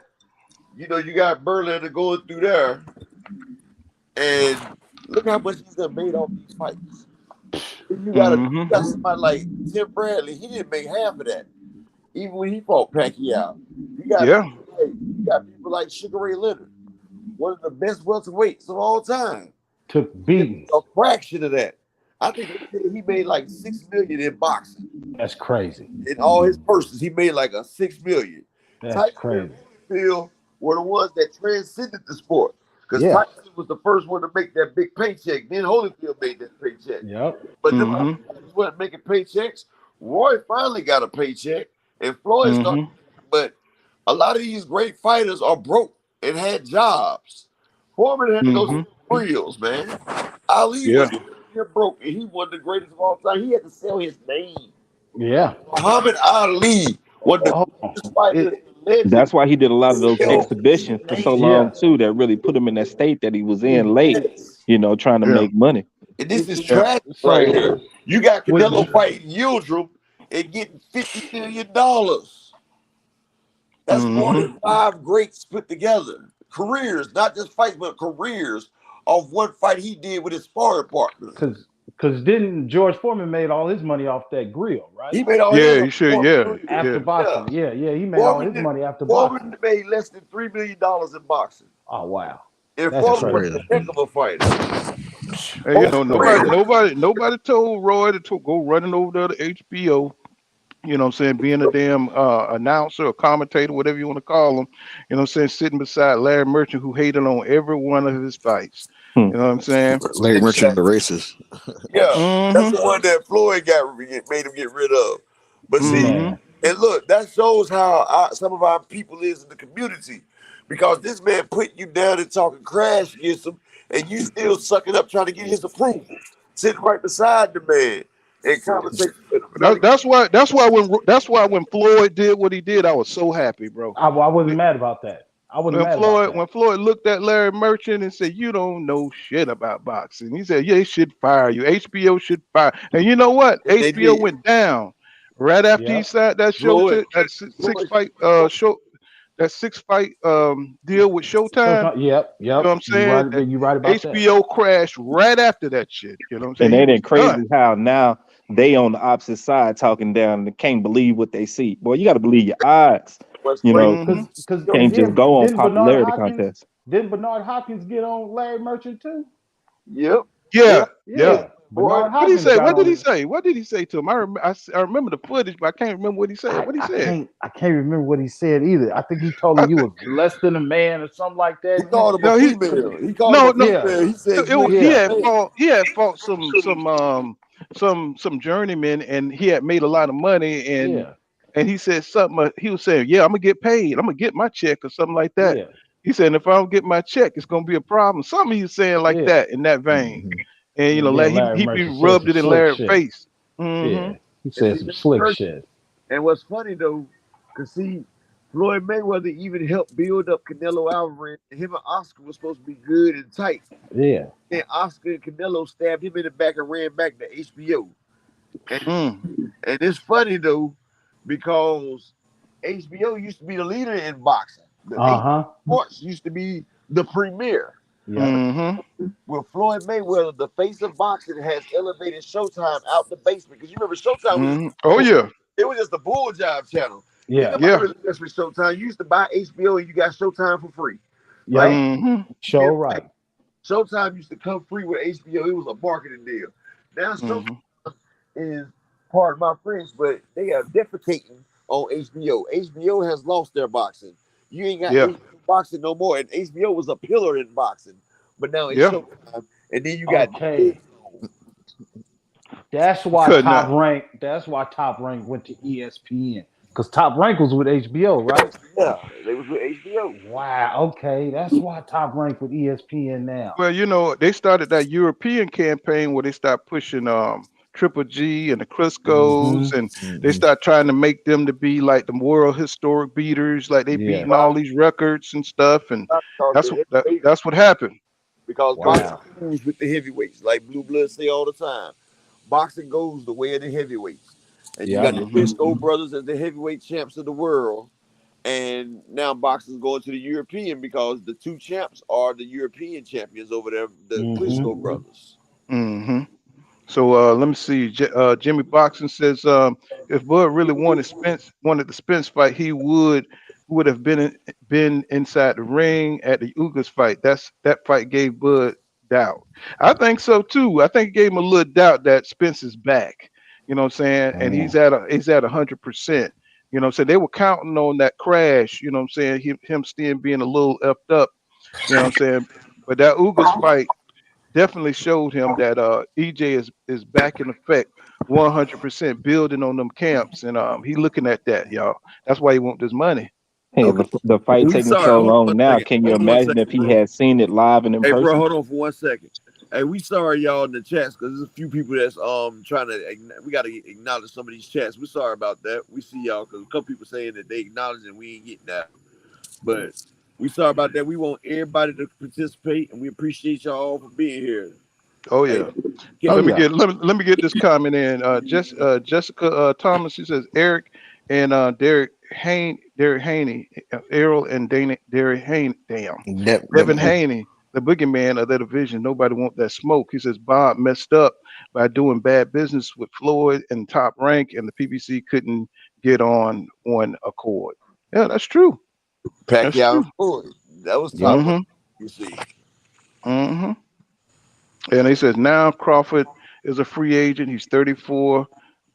you know, you got Berlander going through there, and look how much he's done made off these fights. Then you got somebody like Tim Bradley. He didn't make half of that, even when he fought Pacquiao. You got Yeah. people like Sugar Ray Leonard, one of the best welterweights of all time. Took beatings. A fraction of that. I think he made like $6 million in boxing. That's crazy. In all his purses, he made like $6 million. That's crazy. Holyfield were the ones that transcended the sport. Because Yeah. Tyson was the first one to make that big paycheck. Then Holyfield made that paycheck. Yep. But them other guys weren't making paychecks. Roy finally got a paycheck, and Floyd started. But a lot of these great fighters are broke and had jobs. Foreman had to go to reels, man. Ali was here broke, and he was the greatest of all time. He had to sell his name. Yeah. Muhammad Ali was the greatest fighter. That's why he did a lot of those exhibitions for so long too. That really put him in that state that he was in late. You know, trying to make money. And this is tragic right here. You got Canelo fighting Yildirim and getting $50 million. That's more than 5 greats put together. Careers, not just fights, but careers of one fight he did with his sparring partner. Because didn't George Foreman made all his money off that grill, right? He made all after boxing. Yeah, he made all his money after boxing. Foreman made less than $3 million in boxing. Oh wow. And Foreman was a heck of a fighter. Hey, you know, nobody told Roy to go running over there to HBO. You know what I'm saying? Being a damn announcer or commentator, whatever you want to call him. You know what I'm saying? Sitting beside Larry Merchant, who hated on every one of his fights. You know what I'm saying? Larry Merchant, the racist. Yeah, that's the one that Floyd made him get rid of. But see, and look, that shows how some of our people is in the community. Because this man putting you down and talking trash against him, and you still sucking up trying to get his approval. Sitting right beside the man. And conversation with him. That's why when Floyd did what he did, I was so happy, bro. I wasn't mad about that. When Floyd looked at Larry Merchant and said, "You don't know shit about boxing," he said, "Yeah, they should fire you. HBO should fire." And you know what? HBO went down right after he signed that six fight deal with Showtime. Yep. You know what I'm saying? You right about HBO crashed right after that shit. You know what I'm saying? And ain't it crazy how now they on the opposite side talking down and can't believe what they see. Boy, you got to believe your eyes. You know, because can't just go on popularity contest. Didn't Bernard Hopkins get on Larry Merchant too? Yep. Yeah. What did he say? What did he say to him? I remember the footage, but I can't remember what he said. What he said? I can't remember what he said either. I think he told him you was less than a man or something like that. He called him a female. He called him a female. He said he had fought some journeymen, and he had made a lot of money, and he said something. He was saying, "Yeah, I'm gonna get paid. I'm gonna get my check or something like that." Yeah. He said, "If I don't get my check, it's gonna be a problem." Something he was saying like that in that vein. And you know, he rubbed it in Larry's face. Yeah, he said some slick shit. And what's funny though, cause see, Floyd Mayweather even helped build up Canelo Alvarez. Him and Oscar was supposed to be good and tight. Yeah. And Oscar and Canelo stabbed him in the back and ran back to HBO. And it's funny though, because HBO used to be the leader in boxing. Sports used to be the premier. Well, Floyd Mayweather, the face of boxing, has elevated Showtime out the basement. Because you remember Showtime was it was just the bull jive channel. Really with Showtime. You used to buy HBO and you got Showtime for free. Showtime used to come free with HBO. It was a marketing deal. Now Showtime is part of my friends, but they are defecating on HBO. HBO has lost their boxing. You ain't got HBO boxing no more. And HBO was a pillar in boxing. But now it's Showtime. And then you got That's why Top Rank went to ESPN. Because Top Rank was with HBO, right? Yeah, they was with HBO. Wow, okay. That's why Top Rank with ESPN now. Well, you know, they started that European campaign where they start pushing Triple G and the Criscos, and they start trying to make them to be like the world historic beaters, like they beating all these records and stuff, and that's what happened. Because boxing moves with the heavyweights, like Blue Blood say all the time. Boxing goes the way of the heavyweights. And you got the Briscoe brothers as the heavyweight champs of the world. and now boxing's going to the European because the two champs are the European champions over there, the Klitschko brothers. Mm-hmm. So let me see. Jimmy Boxing says if Bud really wanted the Spence fight, he would have been inside the ring at the Ugas fight. That fight gave Bud doubt. I think so too. I think it gave him a little doubt that Spence is back. You know what I'm saying? And he's at 100%. You know what I'm saying? They were counting on that crash. You know what I'm saying? Him still being a little effed up. You know what I'm saying? But that Ugas fight definitely showed him that EJ is back in effect 100% building on them camps, and he looking at that, y'all. That's why he want this money. Hey, Okay, the fight we taking sorry. so Hold on long one now. second. Can you Hold on one imagine if second, he bro. had seen it live and in Hey, bro, person? hold on for 1 second. Hey, we sorry y'all in the chats because there's a few people that's trying to. We got to acknowledge some of these chats. We're sorry about that. We see y'all because a couple people saying that they acknowledge and we ain't getting that. But we sorry about that. We want everybody to participate and we appreciate y'all for being here. Oh Hey, yeah. Let me get this comment in. Jessica Thomas, she says Eric and Derek Haney, Errol and Derek Haney, Devin Haney, the boogeyman of that division. Nobody want that smoke. He says Bob messed up by doing bad business with Floyd and Top Rank, and the PBC couldn't get on one accord. Yeah, that's true. That's Pacquiao true. and Floyd. That was top rank. Mm-hmm. You see. Mm-hmm. And he says now Crawford is a free agent. He's 34,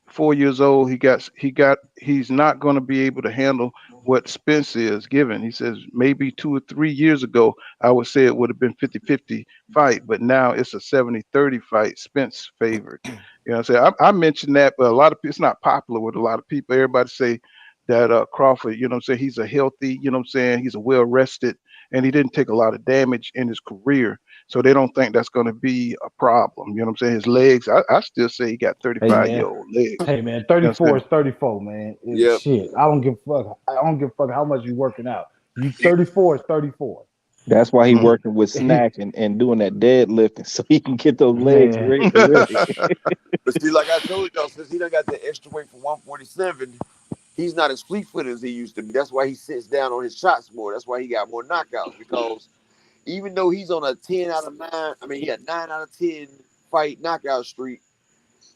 4 years old. He's not going to be able to handle what Spence is given. He says maybe 2 or 3 years ago, I would say it would have been 50-50 fight, but now it's a 70-30 fight. Spence favored. You know what I'm saying? I mentioned that, but a lot of it's not popular with a lot of people. Everybody say that Crawford, you know what I'm saying, he's a healthy, you know what I'm saying, he's a well rested and he didn't take a lot of damage in his career. So they don't think that's going to be a problem. You know what I'm saying? His legs, I still say he got Hey man, 35-year-old legs. hey man, You know what 34 I'm is 34, man. Yep. Shit, I don't give a fuck. I don't give a fuck how much you working out. You 34 is 34. That's why he saying? working with Snack and doing that deadlifting so he can get those legs Man, ready. But see, like I told y'all, since he done got the extra weight from 147, he's not as fleet footed as he used to be. That's why he sits down on his shots more. That's why he got more knockouts. Because even though he's on a 10 out of 9, I mean, he had 9 out of 10 fight knockout streak,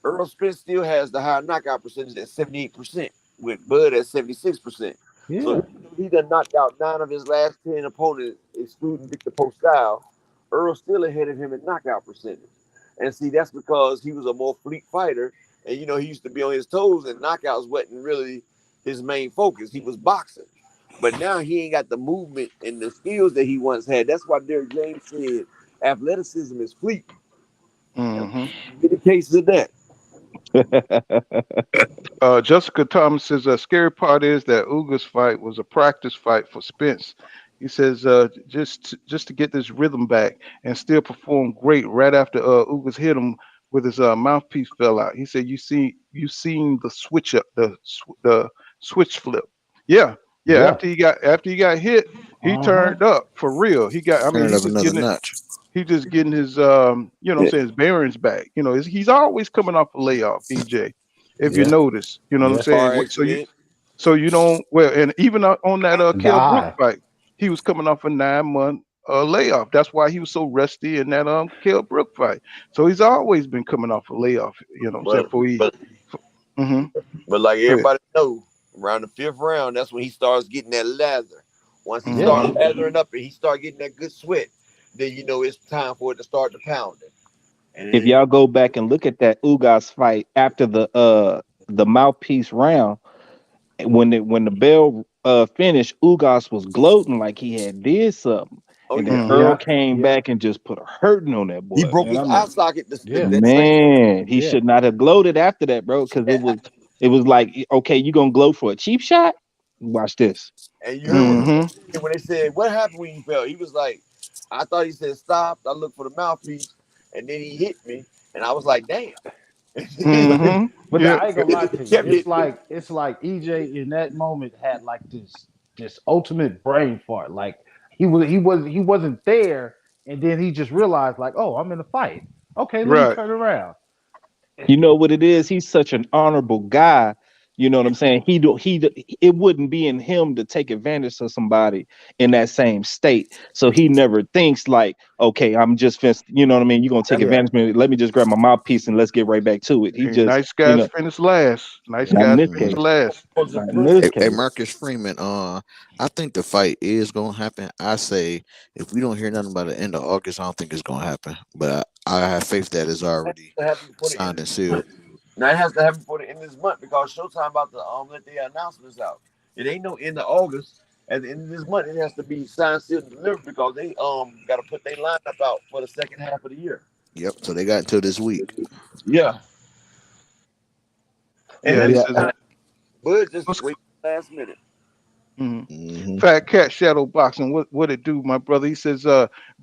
Errol Spence still has the high knockout percentage at 78%, with Bud at 76%. So yeah. even though he done knocked out 9 of his last 10 opponents, excluding Victor Postile, Earl's still ahead of him in knockout percentage. And see, that's because he was a more fleet fighter. And, you know, he used to be on his toes, and knockouts wasn't really his main focus. He was boxing. But now he ain't got the movement and the skills that he once had. That's why Derrick James said athleticism is fleeting. And Hmm. many cases of that. Jessica Thomas says the scary part is that Uga's fight was a practice fight for Spence. He says just to get this rhythm back and still perform great right after Ugas hit him with his mouthpiece fell out. He said you seen the switch up the switch flip. Yeah, yeah. Yeah. After he got hit, he Uh-huh. turned up for real. I mean Turn it up another notch. he just getting his you know what I'm saying his bearings back. You know, he's always coming off a layoff, EJ. If you Yeah. notice, you know what I'm Yeah. Car saying. accident. So you don't well, and even on that The Kell Brook eye. fight, he was coming off a 9 month layoff. That's why he was so rusty in that Kell Brook fight. So he's always been coming off a layoff. You know what I'm saying? But but Mm-hmm. but like Go ahead. everybody know, around the 5th round, that's when he starts getting that lather. Once he Yeah. starts Mm-hmm. lathering up and he start getting that good sweat, then you know it's time for it to start to pounding. If And y'all go back and look at that Ugas fight after the mouthpiece round, when the bell finished, Ugas was gloating like he had did something, oh and then yeah, Mm-hmm. Earl Yeah. came Yeah. back and just put a hurting on that he boy. broke Man, his I'm eye like, socket Yeah. that same round. man, he Yeah. should not have gloated after that, bro, because it was like, okay, you gonna gloat for a cheap shot? Watch this. And you heard what Mm-hmm. he said when they said, "What happened when you fell?" He was like, "I thought he said stop." I looked for the mouthpiece, and then he hit me, and I was like, "Damn!" But Mm-hmm. Yeah. I ain't gonna lie to He you. kept hitting me. It's like EJ in that moment had like this ultimate brain fart. Like he wasn't there, and then he just realized like, oh, I'm in a fight. Okay, let me Right. turn around. You know what it is? He's such an honorable guy You know what I'm saying? It wouldn't be in him to take advantage of somebody in that same state. So he never thinks like, okay, I'm just you know what I mean? You're gonna take advantage of me. Let me just grab my mouthpiece and let's get right back to it. He Hey, just, nice guys finish last. Nice not in guys this finish case. last. Not in this Hey, case. Marcus Freeman, I think the fight is gonna happen. I say if we don't hear nothing by the end of August, I don't think it's gonna happen. But I have faith that it's already To happen before the end. signed and sealed. Now it has to happen before the end of this month because Showtime about to let the announcements out. It ain't no end of August. At the end of this month, it has to be signed, sealed, and delivered because they got to put their lineup out for the second half of the year. Yep. So they got until this week. Yeah. And Yeah, then this is Bud just wait last minute. Fat Cat Shadow Boxing. What it do, my brother? He says,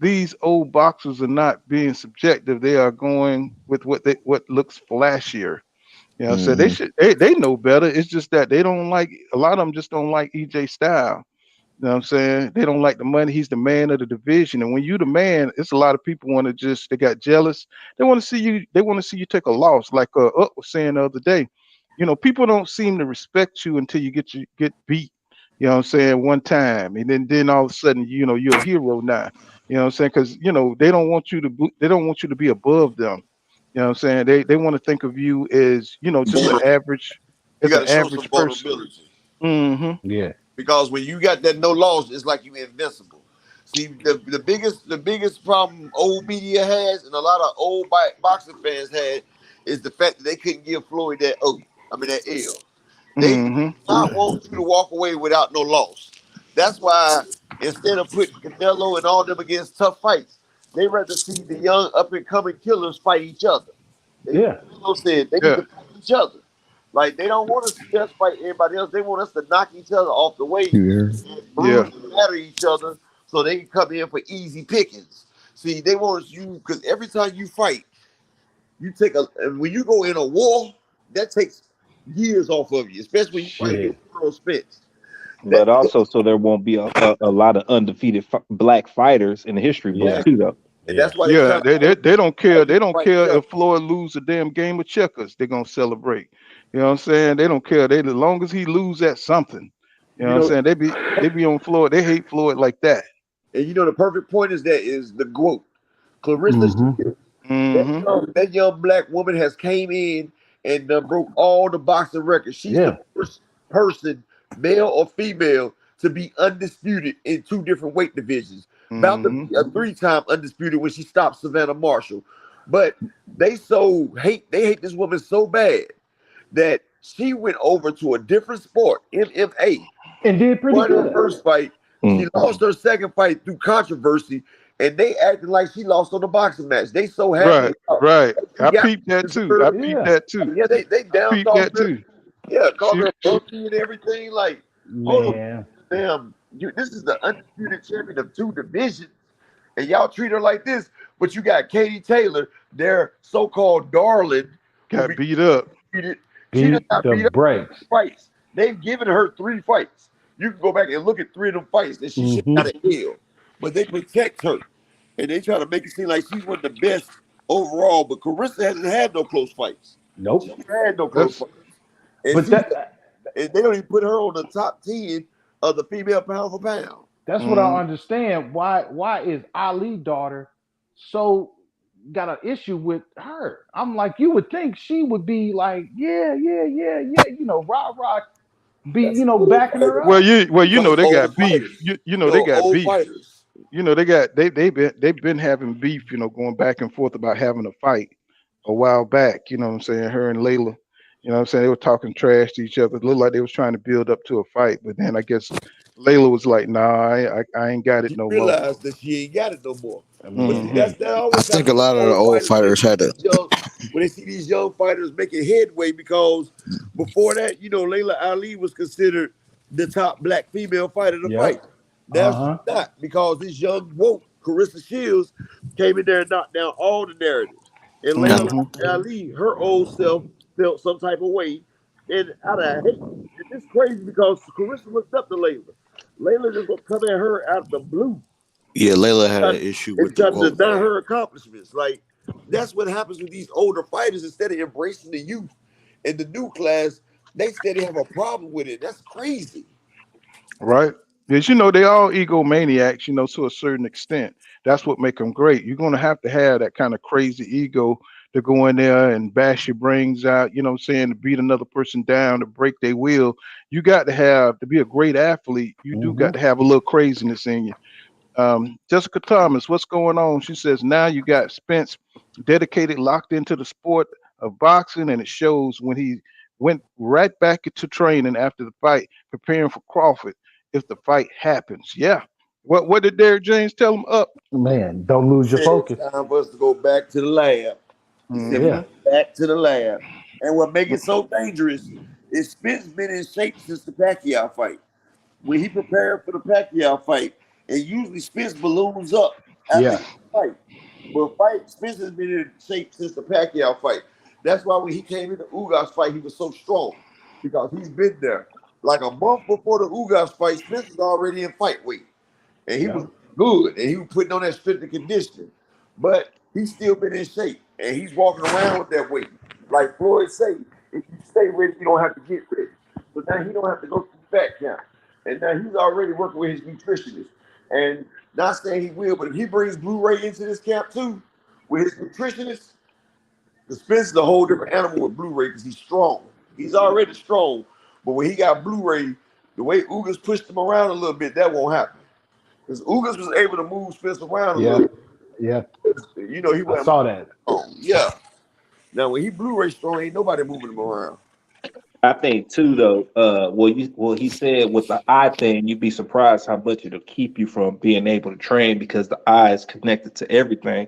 these old boxers are not being subjective. They are going with what looks flashier. You know, so they know better. It's just that they don't like, a lot of them just don't like EJ style. You know what I'm saying? They don't like the money. He's the man of the division. And when you the man, it's a lot of people want to just, they got jealous. They want to see you take a loss. Like Up was saying the other day. You know, people don't seem to respect you until you get beat. You know what I'm saying? One time. And then all of a sudden, you know, you're a hero now. You know what I'm saying? Because, you know, they don't want you to be above them. You know what I'm saying? They want to think of you as, you know, just You got to show some average person. vulnerability. Yeah. Because when you got that no loss, it's like you invincible. See, the biggest problem old media has, and a lot of old boxing fans had, is the fact that they couldn't give Floyd that that L. They did not want you to walk away without no loss. That's why instead of putting Canelo and all them against tough fights, they rather see the young up and coming killers fight each other. Yeah. Canelo said they need to fight each other. Like they don't want us to just fight everybody else. They want us to knock each other off the weight and bruise and batter each other so they can come in for easy pickings. See, they want you because every time you fight, and when you go in a war, that takes years off of you, especially when you fight against Errol Spence. But also, so there won't be a lot of undefeated black fighters in the history books too, though. And that's why Yeah, they don't care. They don't fight care each other. if Floyd lose a damn game of checkers. They're gonna celebrate. You know what I'm saying? They don't care. As long as he lose at something. You know what I'm saying? They be on Floyd. They hate Floyd like that. And the perfect point is the GOAT, Clarissa Shields. That young black woman has came in and broke all the boxing records. She's the first person, male or female, to be undisputed in 2 different weight divisions. About to be a 3-time undisputed when she stopped Savannah Marshall. But they hate this woman so bad that she went over to a different sport, MMA, and did pretty won good. her first fight. She lost her second fight through controversy, and they acted like she lost on the boxing match. They so happy. Right. I peeped that too. Yeah, they down peeped that too. Yeah, called her funky and everything. Like, hold Man. on, damn, this is the undisputed champion of 2 divisions, and y'all treat her like this. But you got Katie Taylor, their so-called darling, got beat up. She just got beat up breaks. Fights. They've given her 3 fights. You can go back and look at 3 of them fights that she should not have held. But they protect her. And they try to make it seem like she's one of the best overall. But Carissa hasn't had no close fights. Nope. She had no close fights. And, and they don't even put her on the top 10 of the female pound for pound. That's what I understand. Why is Ali daughter so got an issue with her? I'm like, you would think she would be like, yeah, rah, backing her up. Well, you know they got beef. You know they got beef. Fighters. You know they've been having beef. You know, going back and forth about having a fight a while back. You know what I'm saying? Her and Layla. You know what I'm saying? They were talking trash to each other. It looked like they was trying to build up to a fight, but then I guess Layla was like, "Nah, I ain't got it no more." Realized that she ain't got it no more. But that I always think a lot of the old fighters had it. When they see these young fighters making headway, because before that, Layla Ali was considered the top black female fighter to fight. Now she's not, because this young woke Carissa Shields came in there and knocked down all the narratives. And Layla Ali, her old self, felt some type of way, and out of hate. And it's crazy because Carissa looked up to Layla. Layla just gonna come at her out of the blue. Yeah, Layla had an issue with the quote. Deny her accomplishments. Like, that's what happens with these older fighters. Instead of embracing the youth and the new class, they said they have a problem with it. That's crazy. Right? Because they all egomaniacs, to a certain extent. That's what make them great. You're gonna have to have that kind of crazy ego to go in there and bash your brains out, what I'm saying, to beat another person down, to break their will. You got to have to be a great athlete, you do got to have a little craziness in you. Jessica Thomas, what's going on? She says now you got Spence dedicated, locked into the sport of boxing, and it shows when he went right back into training after the fight, preparing for Crawford if the fight happens. Yeah. What did Derek James tell him up? Man, don't lose your Said focus. it's time for us to go back to the lab. He said Yeah. back to the lab. And what makes it so dangerous is Spence been in shape since the Pacquiao fight. When he prepared for the Pacquiao fight, and usually Spence balloons up after Yeah. the fight. But Spence has been in shape since the Pacquiao fight. That's why when he came in the Ugas fight, he was so strong because he's been there. Like a month before the Ugas fight, Spence was already in fight weight, and he was good, and he was putting on that strength and conditioning. But he's still been in shape, and he's walking around with that weight. Like Floyd said, if you stay ready, you don't have to get ready. So now he don't have to go to the fat camp. And now he's already working with his nutritionist. And not saying he will, but if he brings Blu-ray into this camp too, with his nutritionist, the Spence is a whole different animal with Blu-ray because he's strong. He's already strong. But when he got Blu-ray, the way Ugas pushed him around a little bit, that won't happen. Because Ugas was able to move Spence around a little bit. Yeah. He went. I saw that. Yeah. Now when he Blu-ray strong, ain't nobody moving him around. I think too, though. He said with the eye thing, you'd be surprised how much it'll keep you from being able to train because the eye is connected to everything.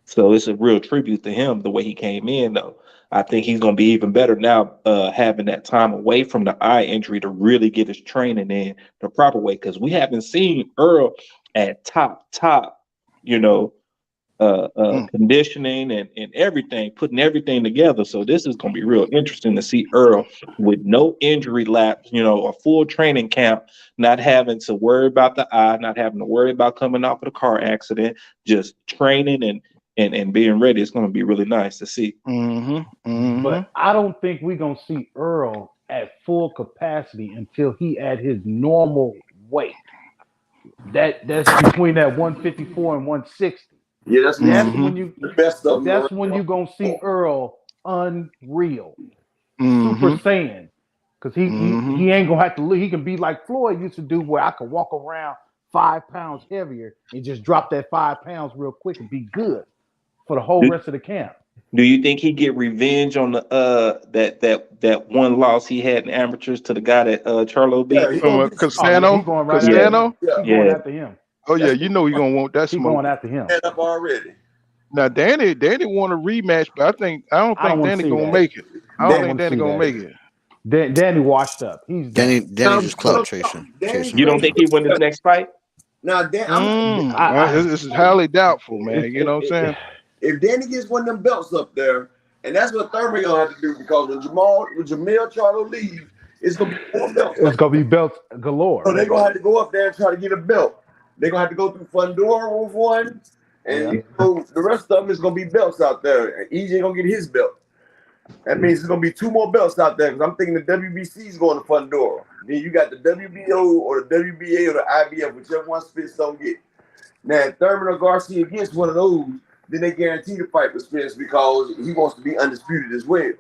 So it's a real tribute to him the way he came in, though. I think he's going to be even better now, having that time away from the eye injury to really get his training in the proper way. Because we haven't seen Earl at top, conditioning and everything, putting everything together. So this is going to be real interesting to see Earl with no injury lapse, a full training camp, not having to worry about the eye, not having to worry about coming off of the car accident, just training and being ready. It's going to be really nice to see. But I don't think we're going to see Earl at full capacity until he at his normal weight. That's between that 154 and 160. Yeah, that's when you the best of them. That's when you're gonna see Earl unreal, Super Saiyan, because he ain't gonna have to. He can be like Floyd used to do, where I could walk around 5 pounds heavier and just drop that 5 pounds real quick and be good for the whole rest of the camp. Do you think he get revenge on the that one loss he had in amateurs to the guy that Charlo beat? Castano? He going after him. Oh yeah, he's gonna want that smoke. He going after him. Up already. Now Danny want a rematch, but I don't think Danny gonna make it. I don't think Danny gonna make it. Danny washed up. He's Danny just clout chasing. You don't think he win his next fight? Now, this is highly doubtful, man. You know what I'm saying? If Danny gets one of them belts up there, and that's what Thurman gonna have to do, because when Jamel Charlo leaves, it's gonna be 4 belts. It's gonna be belts galore. So they're gonna have to go up there and try to get a belt. They're gonna have to go through Fundora with one, and the rest of them is gonna be belts out there. And EJ gonna get his belt. That means there's gonna be 2 more belts out there, because I'm thinking the WBC is going to Fundora. Then you got the WBO or the WBA or the IBF, whichever one Spence don't get. Now, if Thurman or Garcia gets one of those, then they guarantee the fight with Spence, because he wants to be undisputed as well.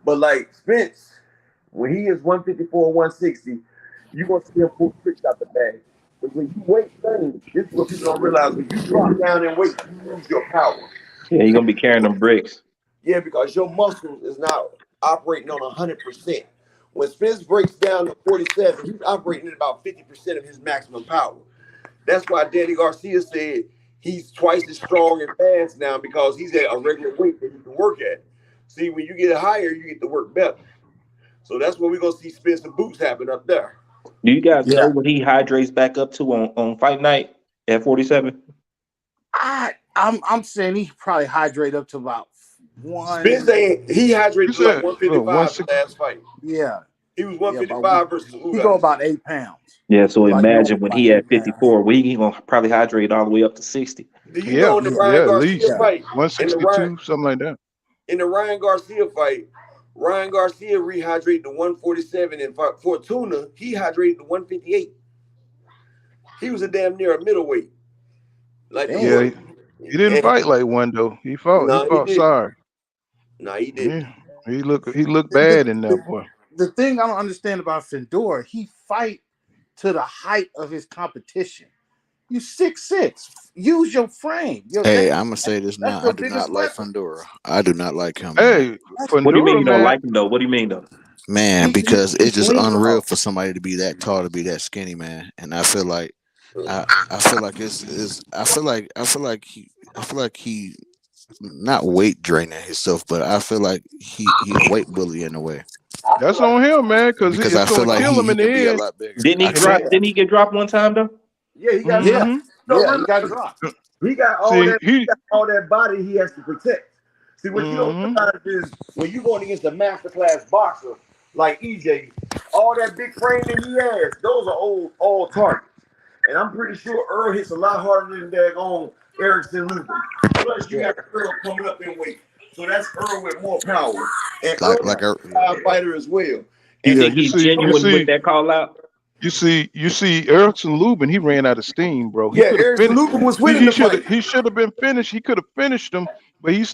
But like Spence, when he is 154, 160, you're gonna see him pull tricks out the bag. But when you weight things, this is what people don't realize. When you drop down in weight, you lose your power. Yeah, you're gonna be carrying them bricks. Yeah, because your muscles is not operating on 100%. When Spence breaks down to 47, he's operating at about 50% of his maximum power. That's why Danny Garcia said he's twice as strong and fast now, because he's at a regular weight that he can work at. See, when you get higher, you get to work better. So that's where we're gonna see Spence and Boots happen up there. Do you guys know what he hydrates back up to on fight night at 47? I'm saying he probably hydrate up to about one. Spence he hydrated to like 155 last fight. Yeah. He was 155 versus Ugas. He go about 8 pounds. Yeah, so imagine when he at 54, he gonna probably hydrate all the way up to 60. Do you know in the Ryan Garcia fight, 162, something like that. In the Ryan Garcia fight, Ryan Garcia rehydrated to 147, and Fortuna, he hydrated to 158. He was a damn near a middleweight. Like the Yeah, boy. he didn't And fight like one though. He no, he fought didn't. sorry. No, he didn't. Yeah, he looked The, bad in there, the, boy. the thing I don't understand about Fedor, he fight to the height of his competition. You 6'6". Use your frame. Hey, I'm gonna say this That's now. I your do biggest not like weapon. Fundora. I do not like him, man. Hey, What do you mean Fundora, you don't man. like him though? What do you mean though? Man, because it's He's just lean unreal though. for somebody to be that tall to be that skinny, man. And I feel like I feel like he not weight draining himself, but I feel like he's weight bully in a way I feel That's like on him, man, because because it's I feel gonna like kill him he in the can be a end. lot bigger. Didn't he I And can drop? it, see that. Didn't he get dropped one time though? yeah, he got Yeah, dropped. mm-hmm. No, yeah, he got remember, dropped. he got See, all that body he has to protect. See, what you don't mm-hmm. realize is when you're going against a masterclass boxer like EJ, all that big frame that he has, those are all targets. And I'm pretty sure Earl hits a lot harder than daggone Erickson Lubin. Plus, you Yeah. got Earl coming up in weight. So that's Earl with more power. And Earl Like is yeah. a fighter as well. You And Yeah, think you he's see, you genuine with see, that call out? you see, Erickson Lubin, he ran out of steam, bro. He yeah, could have Erickson finished. Lubin was He, winning he the should fight. have he should have been finished. He could have finished him, but he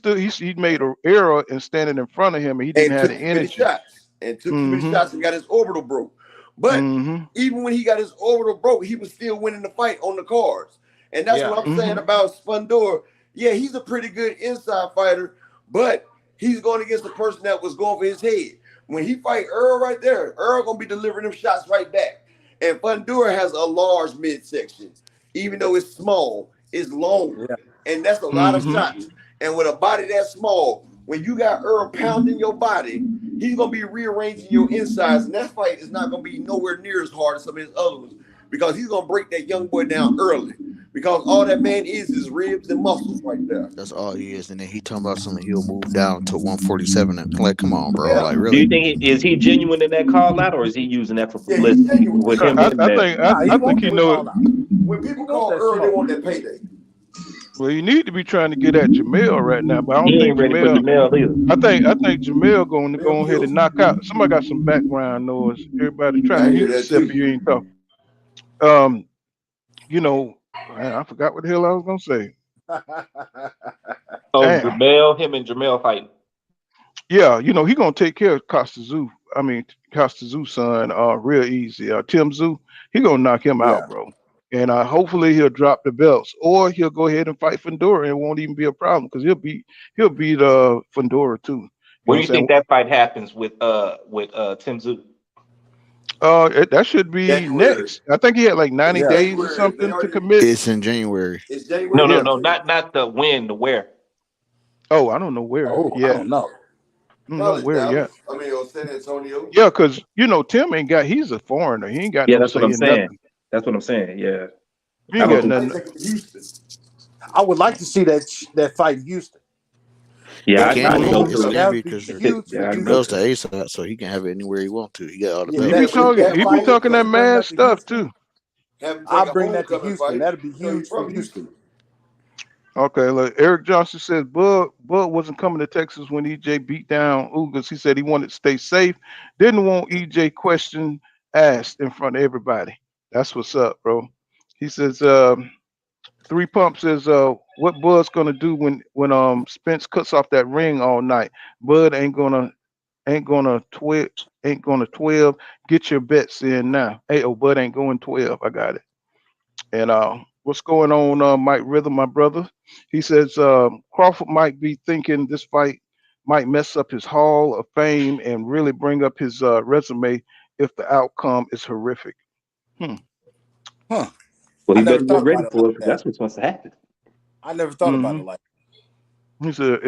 made an error in standing in front of him, and he didn't And have took the too many energy. shots. And took too many Mm-hmm. shots and got his orbital broke. But Mm-hmm. even when he got his orbital broke, he was still winning the fight on the cards. And that's Yeah. what I'm Mm-hmm. saying about Spundor. Yeah, he's a pretty good inside fighter, but he's going against the person that was going for his head. When he fight Earl right there, Earl gonna be delivering them shots right back. And Fundora has a large midsection, even though it's small, it's long, Yeah. and that's a lot of Mm-hmm. shots. And with a body that small, when you got Earl pounding your body, he's gonna be rearranging your insides, and that fight is not gonna be nowhere near as hard as some of his other ones because he's gonna break that young boy down early. Because all that man is ribs and muscles right there. That's all he is. And then he talking about something he'll move down to 147 and like, come on, bro. Yeah, Like Do you really? think is he genuine in that call out, or is he using that for yeah, he's publicity genuine. with I, him I hitting I that? think I, Nah, he I think wants he it know. all out. When He people wants call that Earl, they smoke. want that payday. Well, you need to be trying to get at Jamel right now, but I don't He think ain't ready for Jamel. Jamel either. I think Jamel going to Bill go ahead and kills. knock out. Somebody got some background noise. Everybody try to I hear mute that yourself if too. you ain't talking. Um, you know, I forgot what the hell I was gonna say. Oh, Damn. Jamel, him and Jamel fighting. Yeah, he gonna take care of Costa Zoo. I mean Costa Zoo's son, real easy. Tim Zoo, he gonna knock him Yeah. out, bro. And hopefully he'll drop the belts, or he'll go ahead and fight Fundora, and it won't even be a problem because he'll beat Fundora too. You know When what do I'm you think saying? that fight happens with Tim Zoo? That should be January. next. I think he had like It's 90 Yeah. days or January. They something to already. commit. It's in January. It's No, January no, Yeah. no, 15th. not the when, the where. Oh, I don't know where Oh, I yet. don't know. I don't know Probably where Dallas. yet. I mean, or San Antonio. Yeah, because Tim ain't got. He's a foreigner. He ain't got Yeah, no that's what say I'm in saying. nothing. That's what I'm saying. Yeah, He I ain't don't got Probably think. might nothing. take him to Houston. I would like to see that fight in Houston. Yeah, It That's I can my would be. go goal. It's to it. That can would be be because huge for Yeah, I go Jamel's Houston. to the it. ace of that, so he can have it anywhere he wants to. He got all the Yeah, He belts. be talking. that He be fight. talking If that you bring mad that to stuff Houston, too. Have him take I'll a bring that to homecoming Houston. fight. That'd be You know, he's huge for from Houston. Houston. Okay, look, Eric Johnson says Bud wasn't coming to Texas when EJ beat down Ugas. He said he wanted to stay safe. Didn't want EJ question asked in front of everybody. That's what's up, bro. He says, Three Pump says, what Bud's gonna do when Spence cuts off that ring all night? Bud ain't gonna 12 ain't gonna 12. Get your bets in now. Hey, Bud ain't going 12. I got it. And what's going on, Mike Rhythm, my brother? He says Crawford might be thinking this fight might mess up his Hall of Fame and really bring up his resume if the outcome is horrific. Hmm. Huh. Well, I he never better get thought ready about it like for it because that. that's what's supposed to happen. I never thought about hmm it like He said,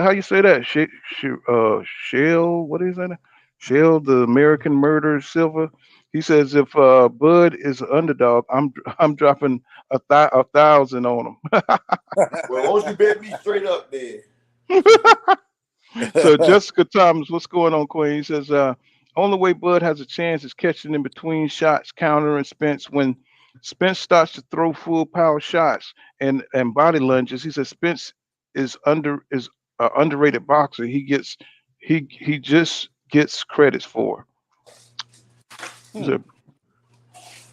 how you say that? Shell, what is that? Shell, the American Murder Silver. He says if Bud is an underdog, I'm dropping a thousand on him. Well, why don't you bet me straight up then? So that. Jessica Thomas, what's going on, Queen? He says, only way Bud has a chance is catching in between shots, countering Spence. When Spence starts to throw full power shots and body lunges, he says Spence is underrated boxer. he just gets credits for. He Hmm. said,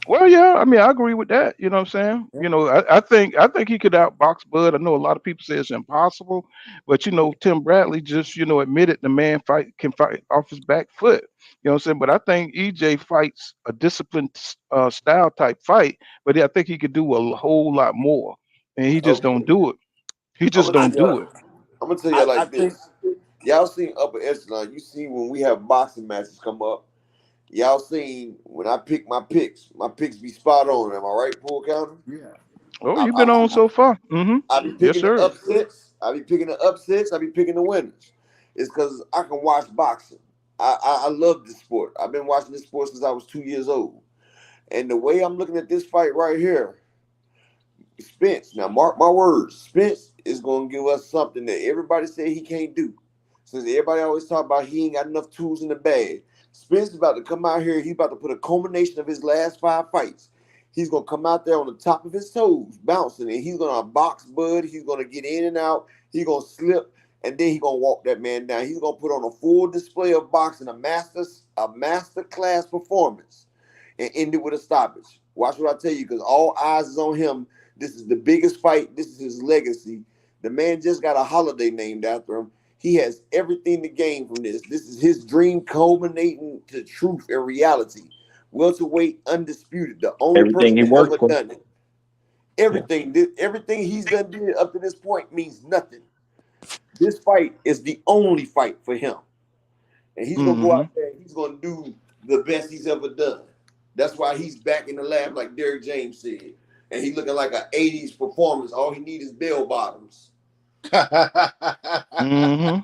well, yeah, I mean, I agree with that. You know what I'm saying? Yeah. You know, I think he could outbox Bud. I know a lot of people say it's impossible, but you know, Tim Bradley just admitted the man can fight off his back foot. You know what I'm saying? But I think EJ fights a disciplined style type fight, but I think he could do a whole lot more, and he just don't Okay. do it. He I'm just gonna tell don't do you. it. I'm gonna tell you I like think. this. Y'all seen upper echelon. You see when we have boxing matches come up. Y'all seen when I pick my picks be spot on. Am I right, Pool Counter? Yeah. Oh, I, you've been on I, so far. Mm-hmm. I be Yes, picking the sir. upsets. I be picking the upsets. I be picking the winners. It's because I can watch boxing. I love this sport. I've been watching this sport since I was 2 years old. And the way I'm looking at this fight right here, Spence, now mark my words, Spence is going to give us something that everybody said he can't do. Since everybody always talk about he ain't got enough tools in the bag, Spence is about to come out here. He's about to put a culmination of his last 5 fights. He's going to come out there on the top of his toes, bouncing, and he's going to box Bud. He's going to get in and out. He's going to slip, and then he's going to walk that man down. He's going to put on a full display of boxing, a master class performance, and end it with a stoppage. Watch what I tell you, because all eyes is on him. This is the biggest fight. This is his legacy. The man just got a holiday named after him. He has everything to gain from this. This is his dream culminating to truth and reality. Welterweight, undisputed, the only Everything person he that ever worked for. done it. Yeah. Everything he's done did up to this point means nothing. This fight is the only fight for him. And he's gonna go Mm-hmm. out there and he's gonna do the best he's ever done. That's why he's back in the lab, like Derrick James said. And he's looking like an 80s performance. All he needs is bell bottoms. Mm-hmm.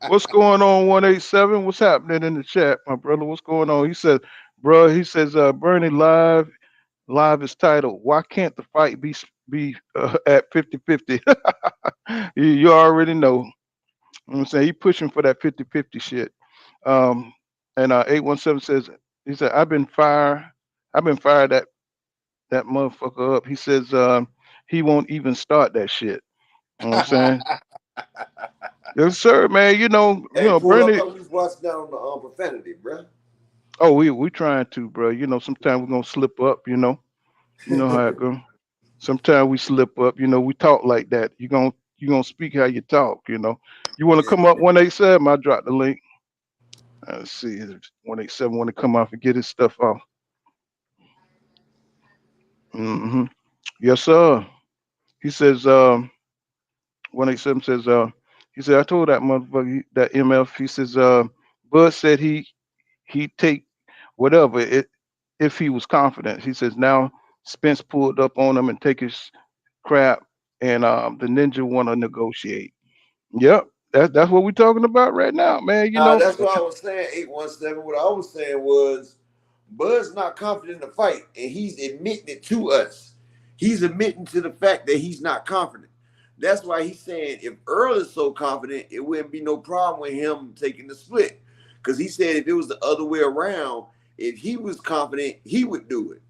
What's going on, 187? What's happening in the chat, my brother? What's going on? He said, bro, he says, Bernie live is titled, Why Can't the Fight be at 50-50? You already know. You know what I'm saying? He pushing for that 50-50 shit. Um, and 817 says, he said, I've been fired that motherfucker up. He says, he won't even start that shit. You know what I'm saying? Yes, sir, man. Hey, Pool, I Bernie. thought we was watching down on the profanity, bro. Oh, we trying to, bro. Sometimes we're gonna slip up. You know how it go. Sometimes we slip up. We talk like that. You gonna speak how you talk. You want to Yeah. come up 187? I'll drop the link. Let's see if 187 want to come off and get his stuff off. Mm-hmm. Yes, sir. He says, 187 says, he said, I told that motherfucker, that MF, he says, Bud said he take whatever if he was confident. He says now Spence pulled up on him and take his crap, and the ninja want to negotiate. Yep, that's what we're talking about right now, man. That's what I was saying, 817. What I was saying was Bud's not confident in the fight, and he's admitting it to us. He's admitting to the fact that he's not confident. That's why he's saying if Earl is so confident, it wouldn't be no problem with him taking the split. Because he said if it was the other way around, if he was confident, he would do it.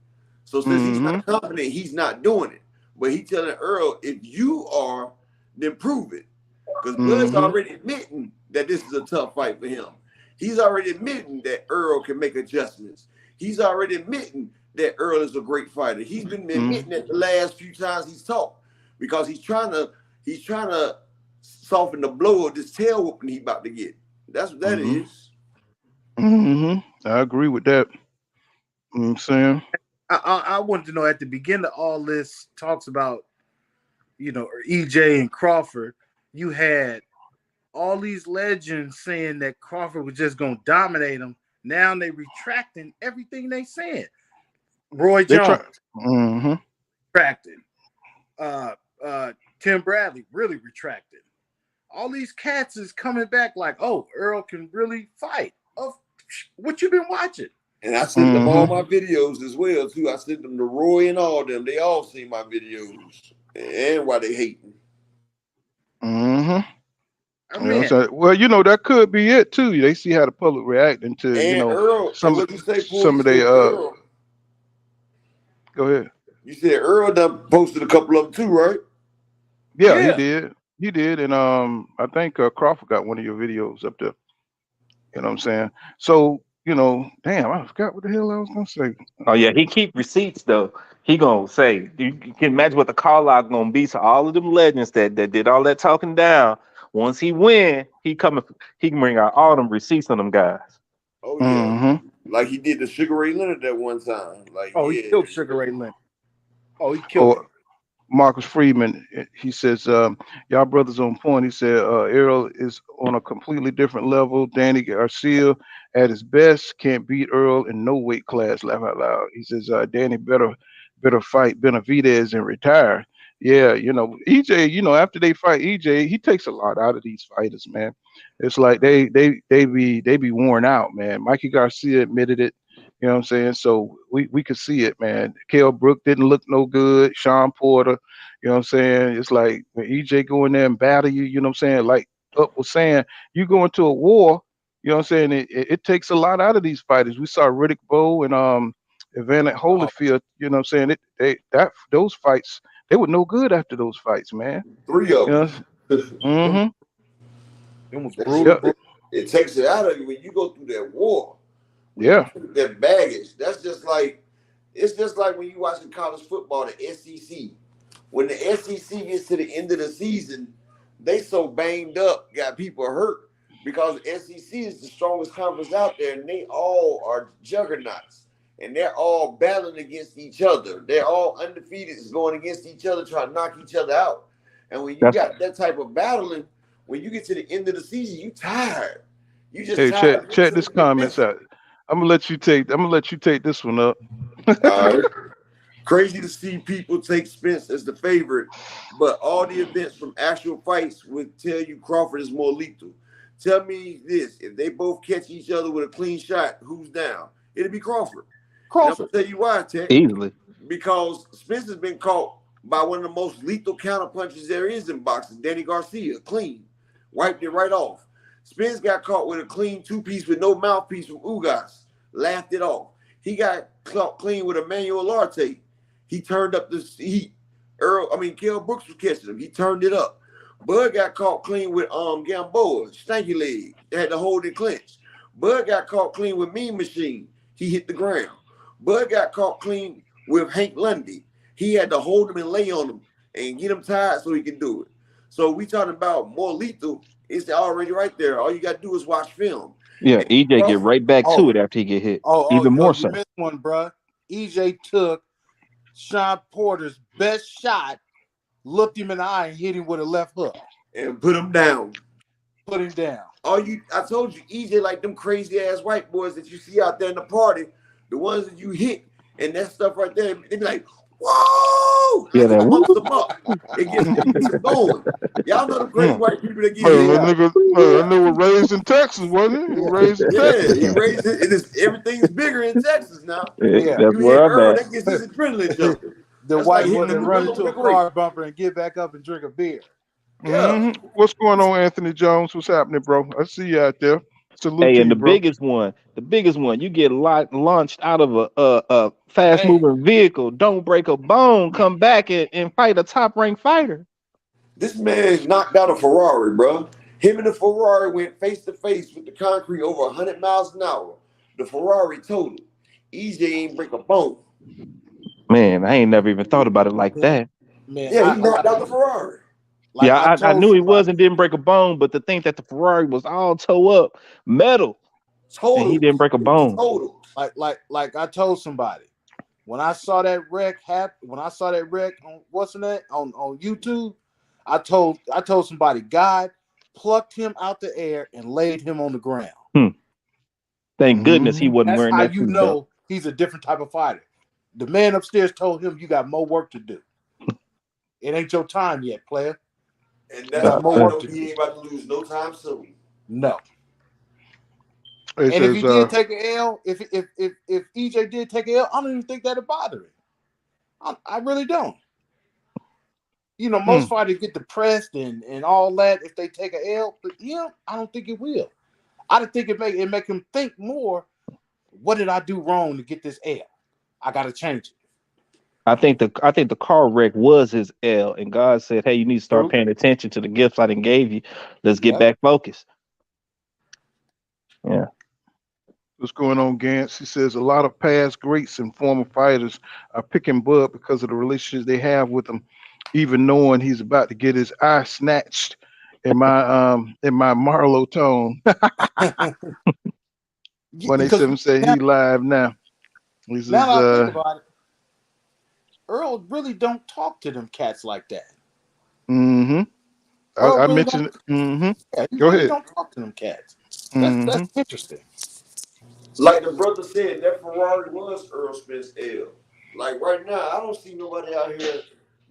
So since he's Mm-hmm. not confident, he's not doing it. But he telling Earl, if you are, then prove it. Because Bud's Mm-hmm. already admitting that this is a tough fight for him. He's already admitting that Earl can make adjustments. He's already admitting that Earl is a great fighter. He's been admitting that the last few times he's talked because he's trying to soften the blow of this tail whooping he about to get. That's what that Mm-hmm. is. Mm-hmm. I agree with that. You know what I'm saying? I wanted to know at the beginning of all this talks about, EJ and Crawford, you had all these legends saying that Crawford was just going to dominate him. Now they retracting everything they said. Roy They try. Jones Mm-hmm. retracted. Tim Bradley really retracted. All these cats is coming back like, oh, Earl can really fight. Oh, what you been watching? And I sent them all my videos as well too. I sent them to Roy and all them. They all seen my videos and why they hating. Mm-hmm. I mean, Well, that could be it too. They see how the public reacting to, and Earl, and what you say, Paul? some You of they said Earl. Go ahead. You said Earl done posted a couple of them too, right? Yeah, he did. He did, and I think Crawford got one of your videos up there. You know what I'm saying? So, damn, I forgot what the hell I was gonna say. Oh yeah, he keep receipts though. He gonna say you can imagine what the call out gonna be to all of them legends that did all that talking down. Once he win, he can bring out all them receipts on them guys. Oh yeah, Mm-hmm. like he did the Sugar Ray Leonard that one time. Like Oh, he yeah, killed Sugar Ray Leonard. Oh, he killed Or him. Marcus Freeman, he says, y'all brothers on point. He said, Errol is on a completely different level. Danny Garcia at his best can't beat Earl in no weight class. Laugh out loud. He says, Danny better fight Benavidez and retire. Yeah, EJ. After they fight EJ, he takes a lot out of these fighters, man. It's like they be worn out, man. Mikey Garcia admitted it. You know what I'm saying? So we could see it, man. Kell Brook didn't look no good. Sean Porter, you know what I'm saying? It's like when EJ go in there and battle you, you know what I'm saying? Like Up was saying, you go into a war, you know what I'm saying? It takes a lot out of these fighters. We saw Riddick Bowe and Evander Oh, Holyfield, you know what I'm saying? Those fights, they were no good after those fights, man. three of You know? them. them, Mm-hmm. them was That brutal, shit, Yep. brutal. it takes it out of you when you go through that war. When you Yeah. put that baggage, that's just like it's just like when you watching college football, the SEC. When the SEC gets to the end of the season, they so banged up, got people hurt because the SEC is the strongest conference out there, and they all are juggernauts, and they're all battling against each other. They're all undefeated, going against each other, trying to knock each other out. And when you That's got that type of battling, when you get to the end of the season, you tired. You just Hey, tired check mentally this and comments physically. out. I'm gonna let you take this one up. All right. Crazy to see people take Spence as the favorite, but all the events from actual fights would tell you Crawford is more lethal. Tell me this: if they both catch each other with a clean shot, who's down? It'll be Crawford. And I'm Crawford. gonna tell you why, Tech. easily. Because Spence has been caught by one of the most lethal counterpunches there is in boxing, Danny Garcia, clean, wiped it right off. Spence got caught with a clean two-piece with no mouthpiece from Ugas, laughed it off. He got caught clean with Emmanuel Larte. He turned up the heat. Kell Brooks was catching him. He turned it up. Bud got caught clean with Gamboa, stanky leg. They had to hold it clenched. Bud got caught clean with Mean Machine. He hit the ground. Bud got caught clean with Hank Lundy. He had to hold him and lay on him and get him tired so he can do it. So we talking about more lethal. It's already right there. All you got to do is watch film. Yeah, And EJ get Crawford, right back to Oh, it after he get hit, oh, even more you so. missed one, bruh. EJ took Sean Porter's best shot, looked him in the eye, and hit him with a left hook. and put him down. Put him down. I told you, EJ like them crazy ass white boys that you see out there in the party, the ones that you hit and that stuff right there. They be like, whoa! Yeah, Like that it woo. pumps them up. It gets them going. Y'all know the crazy Mm. white people that get Hey, hit. that Yeah. nigga, that nigga was raised in Texas, wasn't he? He was raised in Yeah, Texas. he raised it. Everything's bigger in Texas now. Yeah. That's You hit where I'm Earl, at. that gets his adrenaline jumping. The That's like white boy hitting the that run gorilla into with a a grape. car bumper and get back up and drink a beer. Yeah. What's going on, Anthony Jones? What's happening, bro? I see you out there. Salute Hey, to and you, bro. the biggest one, you get launched out of a fast Hey, moving vehicle, don't break a bone, come back and fight a top ranked fighter. This man knocked out a Ferrari, bro. Him and the Ferrari went face to face with the concrete over 100 miles an hour. The Ferrari totaled. EJ ain't break a bone. Man, I ain't never even thought about it like man, that. man, Yeah, he knocked out the Ferrari. like Yeah, I I told knew he was somebody, and didn't break a bone, but to think that the Ferrari was all toe up, metal, and he Totaled. didn't break a It was bone. totaled. like I told somebody, when I saw that wreck happen, when I saw that wreck on what's in that on YouTube, I told somebody God plucked him out the air and laid him on the ground. Hmm. Thank goodness he Mm-hmm. wasn't That's wearing how that you seatbelt. know he's a different type of fighter. The man upstairs told him, "You got more work to do. It ain't your time yet, player. And You that's got why more I Uh, work know to he do." ain't about to lose no time soon. No. It And if says, he did take an L, if EJ did take an L, I don't even think that'd bother him. I really don't. You know, hmm. most fighters get depressed and all that if they take an L, but yeah, I don't think it will. I think it make him think more. What did I do wrong to get this L? I got to change it. I think the car wreck was his L, and God said, "Hey, you need to start True. paying attention to the gifts I done gave you. Let's get Yep. back focused." Yeah. What's going on, Gantz? He says a lot of past greats and former fighters are picking Bud because of the relationships they have with him, even knowing he's about to get his eye snatched. In my Marlowe tone, when they Because say now, he live now, he now says, that I think about it, Earl really don't talk to them cats like that. mm-hmm. Earl I really don't. mentioned, mm-hmm. Yeah, he Go really ahead. don't talk to them cats. Mm-hmm. That's interesting. Like the brother said, that Ferrari was Earl Spence L. Like right now, I don't see nobody out here.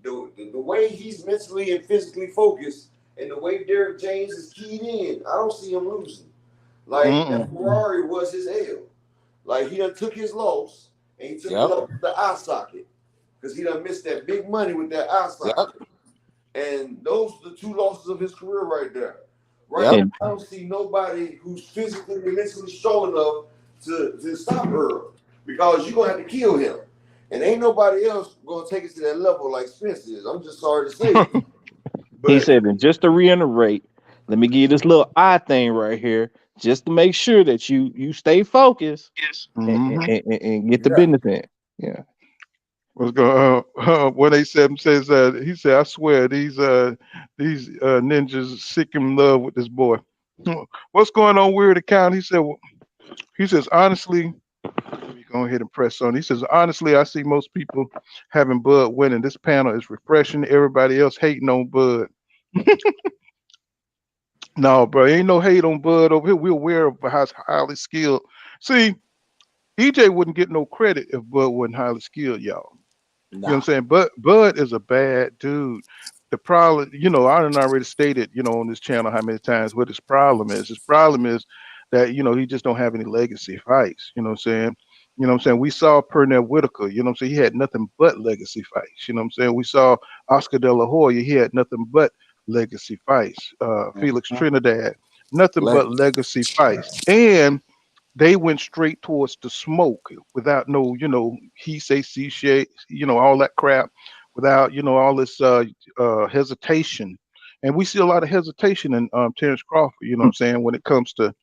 The way he's mentally and physically focused, and the way Derek James is keyed in, I don't see him losing. Like that Mm-mm. Ferrari was his L. Like he done took his loss and he took it Yep. up the eye socket because he done missed that big money with that eye Yep. socket. And those are the two losses of his career right there. Right Yep. now, I don't see nobody who's physically and mentally strong enough to stop Earl because you're gonna have to kill him. And ain't nobody else gonna take it to that level like Spence is. I'm just sorry to say it. He But said, and just to reiterate, let me give you this little eye thing right here, just to make sure that you stay focused Mm-hmm. and get the Yeah. business in. Yeah. What's going when they says he said, I swear these ninjas are sick in love with this boy. What's going on, Weird Account? He says honestly, let me go ahead and press on. He says honestly, I see most people having Bud winning. This panel is refreshing. Everybody else hating on Bud. No, bro, ain't no hate on Bud over here. We're aware of how highly skilled. See, EJ wouldn't get no credit if Bud wasn't highly skilled, y'all. You know what I'm Nah. saying? But Bud is a bad dude. The problem, I done already stated, on this channel how many times what his problem is. His problem is that, he just don't have any legacy fights. You know what I'm saying? You know what I'm saying? We saw Pernell Whitaker, you know what I'm saying? He had nothing but legacy fights. You know what I'm saying? We saw Oscar De La Hoya, he had nothing but legacy fights. Felix Mhm. Trinidad, nothing Leg- but legacy fights. And they went straight towards the smoke without no, he say, she say, all that crap, without, all this hesitation. And we see a lot of hesitation in Terence Crawford, you know what I'm saying, when it comes to,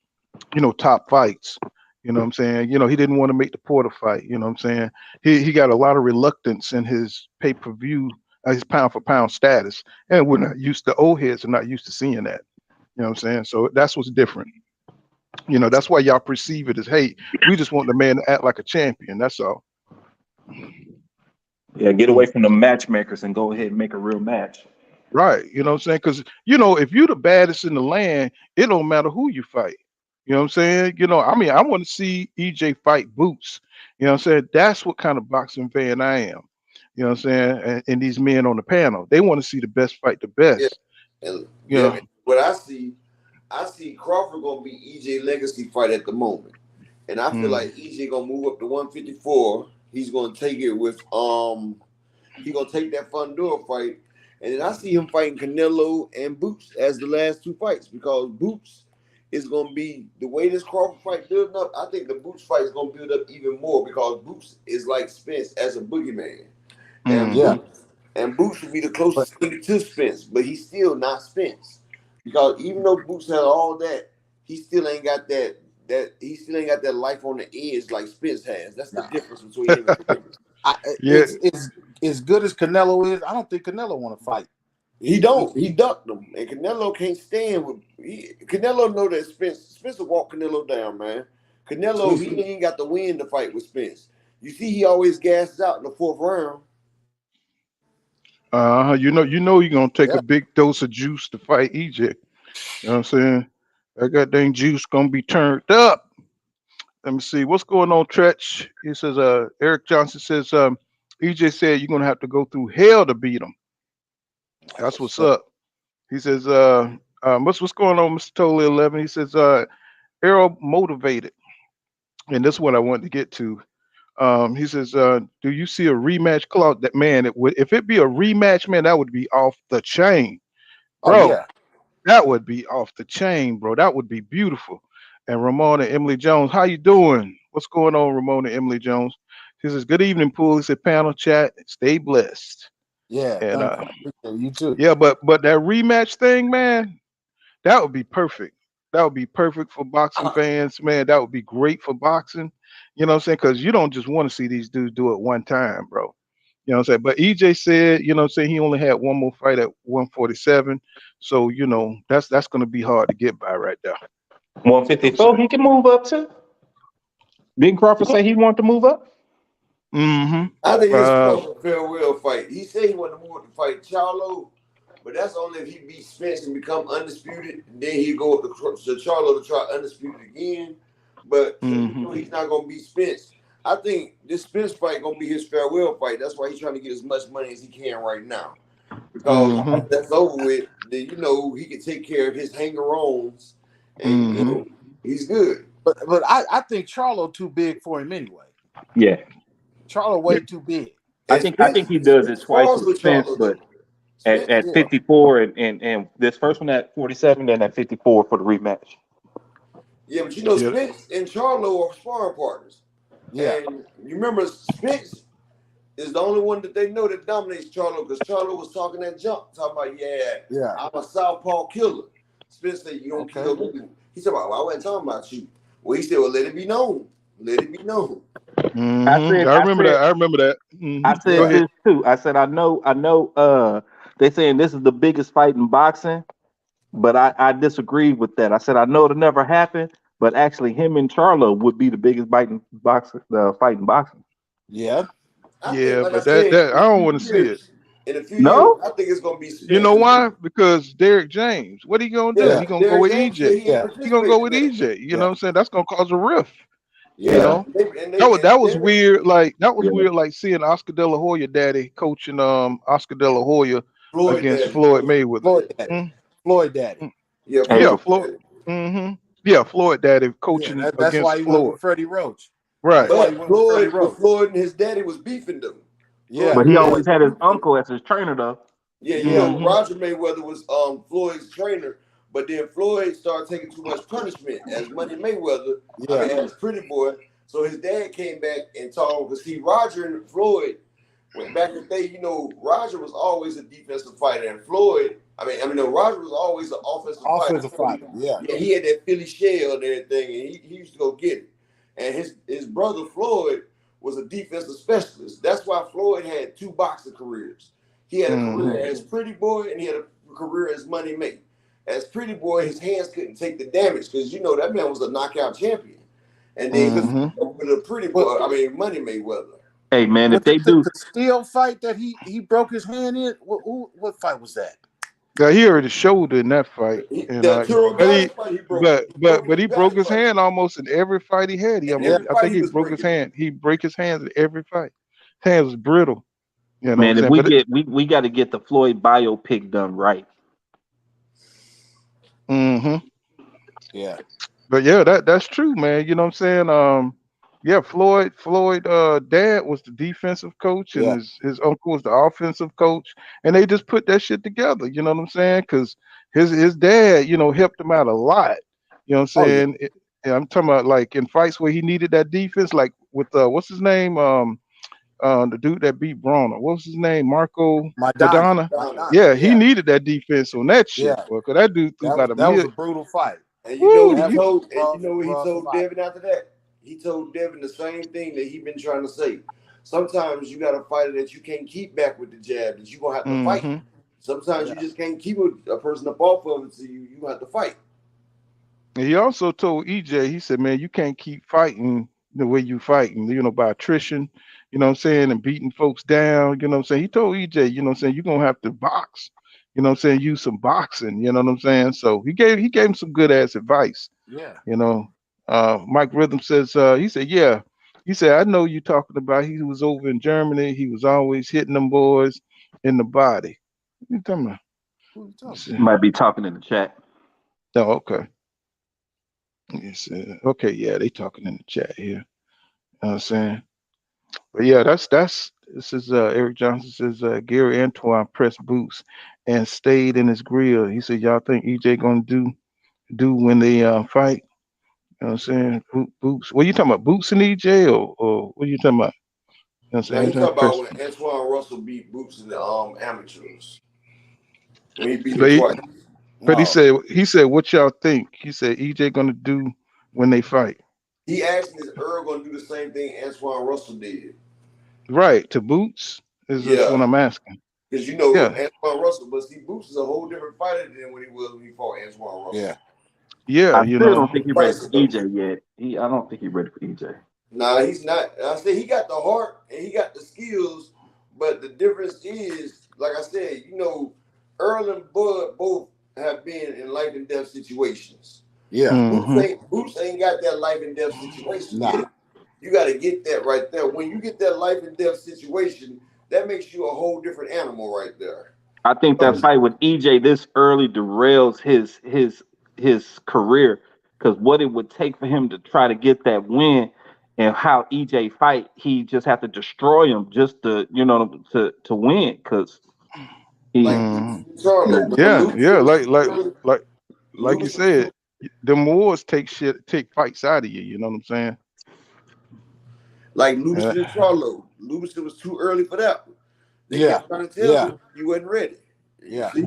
top fights. You know what I'm saying? He didn't want to make the Porter fight. You know what I'm saying? He got a lot of reluctance in his pay-per-view, his pound for pound status. And we're not used to, old heads are not used to seeing that. You know what I'm saying? So that's what's different. That's why y'all perceive it as hate. We just want the man to act like a champion. That's all. Yeah, get away from the matchmakers and go ahead and make a real match. Right. You know what I'm saying? Because, if you're the baddest in the land, it don't matter who you fight. You know what I'm saying? I want to see EJ fight Boots. You know what I'm saying? That's what kind of boxing fan I am. You know what I'm saying? And these men on the panel, they want to see the best fight the yeah, best. and You yeah, know. and what I see Crawford gonna be EJ legacy fight at the moment. And I feel Mm. like EJ gonna move up to 154. He's gonna take it with he gonna take that Fundora fight, and then I see him fighting Canelo and Boots as the last two fights because Boots is gonna be the way this Crawford fight building up. I think the Boots fight is gonna build up even more because Boots is like Spence as a boogeyman, and yeah. Mm-hmm. Boots would be the But closest thing to Spence, but he's still not Spence because even though Boots has all that, he still ain't got that life on the edge like Spence has. That's the nah. difference between him and Spence. Yeah. It's as good as Canelo is. I don't think Canelo want to fight. He don't. He ducked him, and Canelo can't stand with. Canelo know that Spence will walk Canelo down, man. Canelo he ain't got the win to fight with Spence. You see, he always gasses out in the fourth round. You're gonna take Yeah. a big dose of juice to fight EJ. You know what I'm saying? That goddamn juice gonna be turned up. Let me see what's going on, Tretch. He says, Eric Johnson says, EJ said you're gonna have to go through hell to beat him. That's what's up. He says, what's going on, Mr. Totally 11? He says, Errol motivated, and this is what I wanted to get to. He says, do you see a rematch clause? That man, if it be a rematch, man, that would be off the chain, Oh bro. yeah. That would be off the chain, bro. That would be beautiful. And Ramona Emily Jones, how you doing? What's going on, Ramona Emily Jones? She says, good evening, Pool. He said, panel chat, stay blessed. Yeah. And Thank you. You too. yeah, but that rematch thing, man, that would be perfect. That would be perfect for boxing fans, man. That would be great for boxing. You know what I'm saying? Because you don't just want to see these dudes do it one time, bro. You know what I'm saying? But EJ said, you know what I'm saying, he only had one more fight at 147. So, you know, that's gonna be hard to get by right there. You know what I'm 154, saying? he can move up to. Didn't Crawford say he wanted to move up? Mm-hmm. I think it's called a farewell fight. He said he wanted to move to fight Charlo, but that's only if he beats Spence and become undisputed. And then he go up to Charlo to try undisputed again. But he's not gonna beat Spence. I think this Spence fight gonna be his farewell fight. That's why he's trying to get as much money as he can right now. Because once that's over with, then you know he can take care of his hanger-ons, and you know he's good. But I think Charlo too big for him anyway. Yeah. Charlo way too big. I think he does it twice with Spence, but at 54 and this first one at 47, then at 54 for the rematch. Yeah, but you know Spence and Charlo are sparring partners. Yeah. And you remember Spence is the only one that they know that dominates Charlo, because Charlo was talking that jump, talking about, I'm a southpaw killer. Spence said, you don't kill me. He said, well, I wasn't talking about you. Well, he said, well, let it be known. Let it be known. I remember that. I said this too. I said, I know they saying this is the biggest fight in boxing, but I disagree with that. I said, I know it'll never happen, but actually him and Charlo would be the biggest fight in boxing. Yeah. But that I don't want to see it. In a few years, I think it's gonna be Spence. You know why? Because Derek James, what are you gonna do? He gonna go with EJ. He gonna go with EJ. You know what I'm saying? That's gonna cause a rift. You know, that was weird. Like weird. Like seeing Oscar De La Hoya daddy coaching Oscar De La Hoya against Floyd Mayweather. Floyd daddy. Yeah, Floyd. Yeah, Floyd daddy coaching that's against why he Floyd. went with Freddie Roach. Right. But Floyd and his daddy was beefing them. Yeah, but he always had his uncle as his trainer, though. Yeah, you know, Roger Mayweather was Floyd's trainer, but then Floyd started taking too much punishment as Money Mayweather, as Pretty Boy. So his dad came back and told him, because see, Roger and Floyd went back in the day. You know, Roger was always a defensive fighter, and Floyd, Roger was always an offensive fighter. Yeah, he had that Philly shell and everything, and he used to go get it. And his brother Floyd was a defensive specialist. That's why Floyd had two boxing careers. He had a career as Pretty Boy, and he had a career as Money May. As Pretty Boy, his hands couldn't take the damage, because you know that man was a knockout champion. And then with a Pretty Boy, Money Mayweather. Hey man, if they do the steel fight that he broke his hand in, what fight was that? Yeah, he already showed in that fight. But he broke his hand almost in every fight he had. I think he broke his hand. He break his hands in every fight. His hands was brittle. You know man, if we got to get the Floyd biopic done right. Yeah. But yeah, that's true, man. You know what I'm saying? Yeah, Floyd dad was the defensive coach, and his uncle was the offensive coach, and they just put that shit together. You know what I'm saying? Because his dad, you know, helped him out a lot. You know what I'm saying? I'm talking about like in fights where he needed that defense, like with what's his name? The dude that beat Brawner. What's his name? Marco Madonna. Yeah, he needed that defense on that shit. Because that dude threw about a That was a brutal fight. And you know what he told? And you know what he told Devin after that? He told Devin the same thing that he been trying to say. Sometimes you got a fighter that you can't keep back with the jab, that you gonna have to fight. Sometimes you just can't keep a person up off of it, so you have to fight. And he also told EJ, he said, man, you can't keep fighting the way you fighting, you know, by attrition, you know what I'm saying, and beating folks down, you know what I'm saying. He told EJ, you know what I'm saying, you're gonna have to box, you know what I'm saying, use some boxing, you know what I'm saying. So he gave him some good ass advice. Yeah. You know. Mike Rhythm says, he said, yeah. He said, I know you talking about, he was over in Germany. He was always hitting them boys in the body. What are you talking about? You might be talking in the chat. Oh, okay. Yes, okay, yeah, they talking in the chat here. You know what I'm saying? But yeah, this is Eric Johnson says Gary Antoine pressed boots and stayed in his grill. He said, y'all think EJ gonna do when they fight? You know what I'm saying? Boots. What are you talking about? Boots and EJ or what are you talking about? You know what I'm saying? He's talking about when Antoine Russell beat Boots in the amateurs. When he beat him twice. But No, he said, what y'all think? He said EJ gonna do when they fight. he asked me is Earl gonna do the same thing Antoine Russell did. Right, to Boots is this Yeah, what I'm asking. because you know Yeah, Antoine Russell, but see, Boots is a whole different fighter than when he fought Antoine Russell. Yeah. yeah, I you still know. don't think he's ready for Price though. EJ yet. I don't think he's ready for EJ. Nah, he's not. I said he got the heart and he got the skills, but the difference is, like I said, you know, Earl and Bud both have been in life and death situations. Yeah. Mm-hmm. Boots ain't got that life and death situation Nah. yet. You got to get that right there. When you get that life and death situation, that makes you a whole different animal right there. I think that fight with EJ this early derails his career because what it would take for him to try to get that win and how EJ fight, he just have to destroy him just to to win because he. Like Charlo, when Yeah, yeah, like you Lewis, said, them wars take fights out of you. You know what I'm saying? like Lewis Uh, and Charlo, Lewis was too early for that. They Yeah. kept trying to tell Yeah. him you wasn't ready. Yeah. See,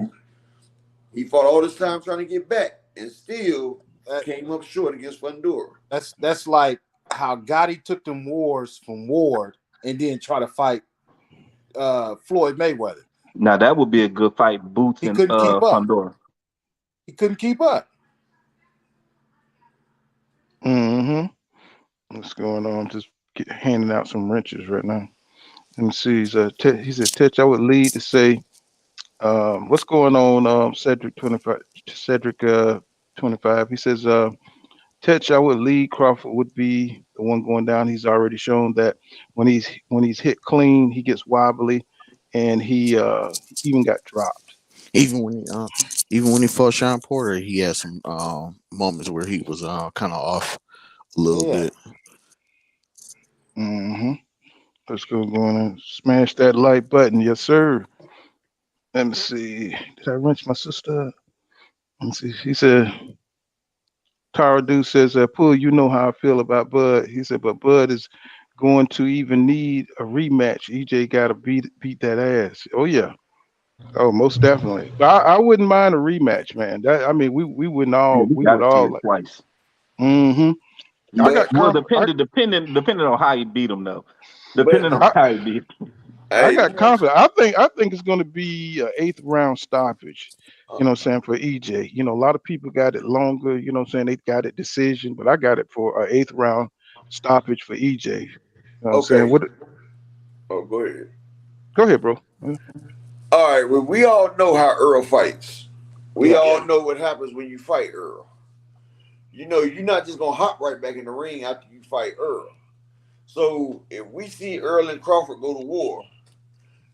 he fought all this time trying to get back, and still That- came up short against Fundora. That's like how Gotti took them wars from Ward and then try to fight Floyd Mayweather. Now that would be a good fight, Boots He and couldn't keep up. Fundora. He couldn't keep up. mm-hmm. What's going on? Just handing out some wrenches right now. Let me see. He said, Tetch, I would lead to say, what's going on, Cedric 25? Cedric 25. He says, Tetch, I would lead. Crawford would be the one going down. He's already shown that when he's hit clean, he gets wobbly, and he even got dropped. Even when he fought Sean Porter, he had some moments where he was kind of off a little bit. Mm-hmm. Let's go and smash that like button, yes sir. Let me see. Did I wrench my sister? Let me see. He said, Tara Du says, Pull, you know how I feel about Bud. He said, but Bud is going to even need a rematch. EJ got to beat that ass. Oh, yeah. Oh, most definitely. But I wouldn't mind a rematch, man. That I mean, we wouldn't Yeah, all, we we got would to see all it like, twice. mm-hmm. I got Well, conf- depending on how he beat him, though. But Depending on how he beat him. I hey, got confidence. I think it's going to be an eighth round stoppage. You know what I'm saying, for EJ. You know, a lot of people got it longer. You know what I'm saying, they got it decision, but I got it for an eighth round stoppage for EJ. You know what I'm saying? okay. What? Oh, go ahead. Go ahead, bro. All right. Well, we all know how Earl fights. We Yeah. all know what happens when you fight Earl. You know, you're not just gonna hop right back in the ring after you fight Earl. So if we see Earl and Crawford go to war,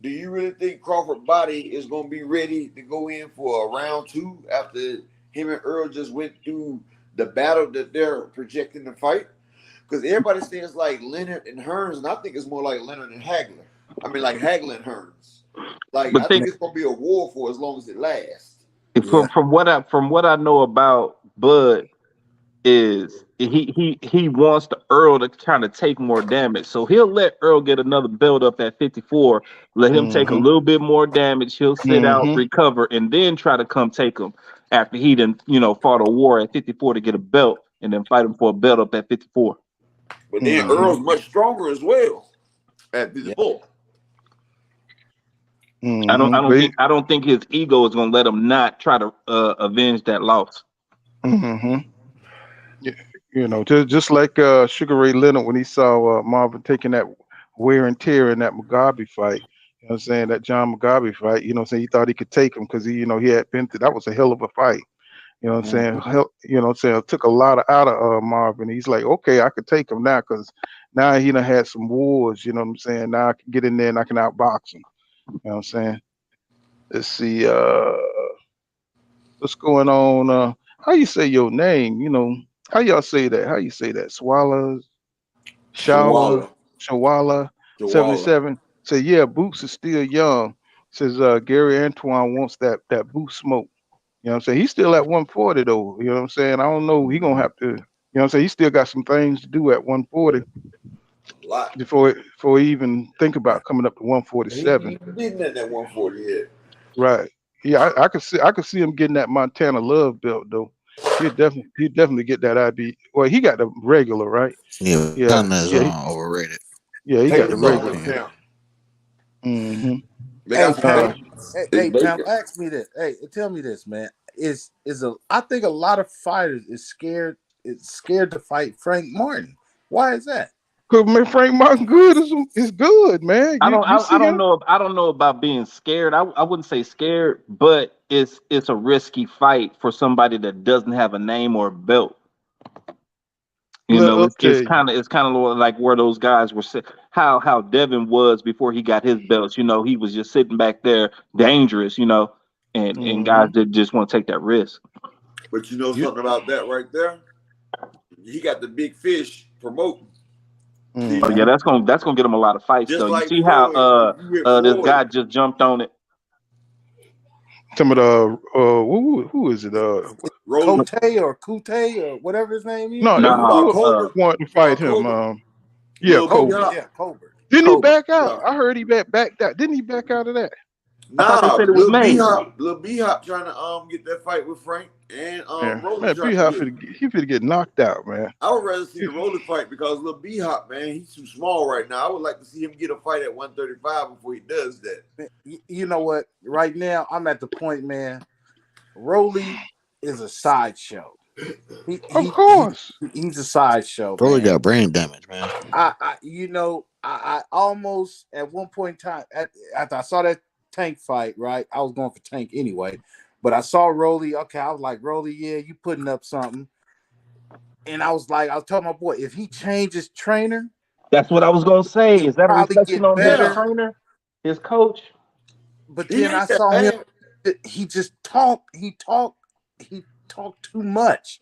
do you really think Crawford's body is gonna be ready to go in for a round two after him and Earl just went through the battle that they're projecting to fight? Because everybody says like Leonard and Hearns, and I think it's more like Leonard and Hagler. I mean, like Hagler and Hearns. Like I But think think it's gonna be a war for as long as it lasts. Yeah. from what I know about Bud is he wants the Earl to kind of take more damage. So he'll let Earl get another belt up at 54, let him take a Mm-hmm. little bit more damage. He'll sit out, Mm-hmm. recover, and then try to come take him after he done, fought a war at 54 to get a belt and then fight him for a belt up at 54. But then Mm-hmm. Earl's much stronger as well at 54. Mm-hmm. I don't think his ego is gonna let him not try to avenge that loss. Mm-hmm. Yeah, you know, just like Sugar Ray Leonard when he saw Marvin taking that wear and tear in that Mugabe fight. You know what I'm saying? That John Mugabe fight, you know what I'm saying? He thought he could take him because he had been through, that was a hell of a fight. You know what I'm saying? You know what I'm saying? It took a lot out of Marvin. He's like, okay, I could take him now because now he done had some wars. You know what I'm saying? Now I can get in there and I can outbox him. You know what I'm saying? Let's see. What's going on? How you say your name? You know, how y'all say that? How you say that? Shawala. Shawala, Shawala. 77. Say, yeah, Boots is still young. Says Gary Antoine wants that Boots smoke. You know what I'm saying? He's still at 140 though. You know what I'm saying? I don't know. He gonna have to, you know what I'm saying? He still got some things to do at 140 A lot. before he even think about coming up to He 147. ain't did nothing at 140 yet. Right. Yeah, I could see him getting that Montana Love belt though. He'd definitely get that IB. Well, he got the regular, right? Yeah, Yeah, China is yeah, overrated. he Take got the the salt regular. with Pam. Mm-hmm. They Hey got some Pam, Uh, bacon. hey It's Pam, bacon. ask me this. Hey, tell me this, man. I think a lot of fighters is scared to fight Frank Martin. Why is that? cause man, Frank Martin good is good, man. You I see don't him? know. I don't know about being scared. I wouldn't say scared, but it's a risky fight for somebody that doesn't have a name or a belt. You Look, know, it's okay. kind of like where those guys were how Devin was before he got his belts. You know, he was just sitting back there, dangerous. You know, and guys Mm-hmm. that just want to take that risk. But you know You, something about that right there? He got the big fish promoting. See, Oh yeah, mm-hmm. that's gonna get him a lot of fights though. just You like see how Floyd, when you with this Floyd, guy just jumped on it. Some of the who is it? Rolly. Cote or Kute or whatever his name is? No, You talking about Nah, Colbert? wanted to You talking fight about him. Colbert? Yeah, Lil B Colbert. Colbert, Hop. yeah, Colbert. Didn't he Colbert. back out? Yeah. I heard he backed out. Didn't he back out of that? I thought they Nah, said it was made. Lil B Hop trying to get that fight with Frank, and Yeah, Rolly man, B trying to Hop get. he finna get knocked out, man. I would rather see the Rolly fight because Lil B Hop, man, he's too small right now. I would like to see him get a fight at 135 before he does that. You know what? Right now, I'm at the point, man. Rolly is a sideshow. Of course. He's a sideshow, Broly man. got brain damage, man. I almost at one point in time after I saw that Tank fight, right? I was going for Tank anyway, but I saw Rolly. Okay, I was like, Rolly, yeah, you putting up something. And I was telling my boy, if he changes trainer, That's what I was gonna say. he'll Is that a probably reflection get on his Yeah, better. trainer, his coach? But he then I ain't that saw him. bad. He just talked. He talked too much.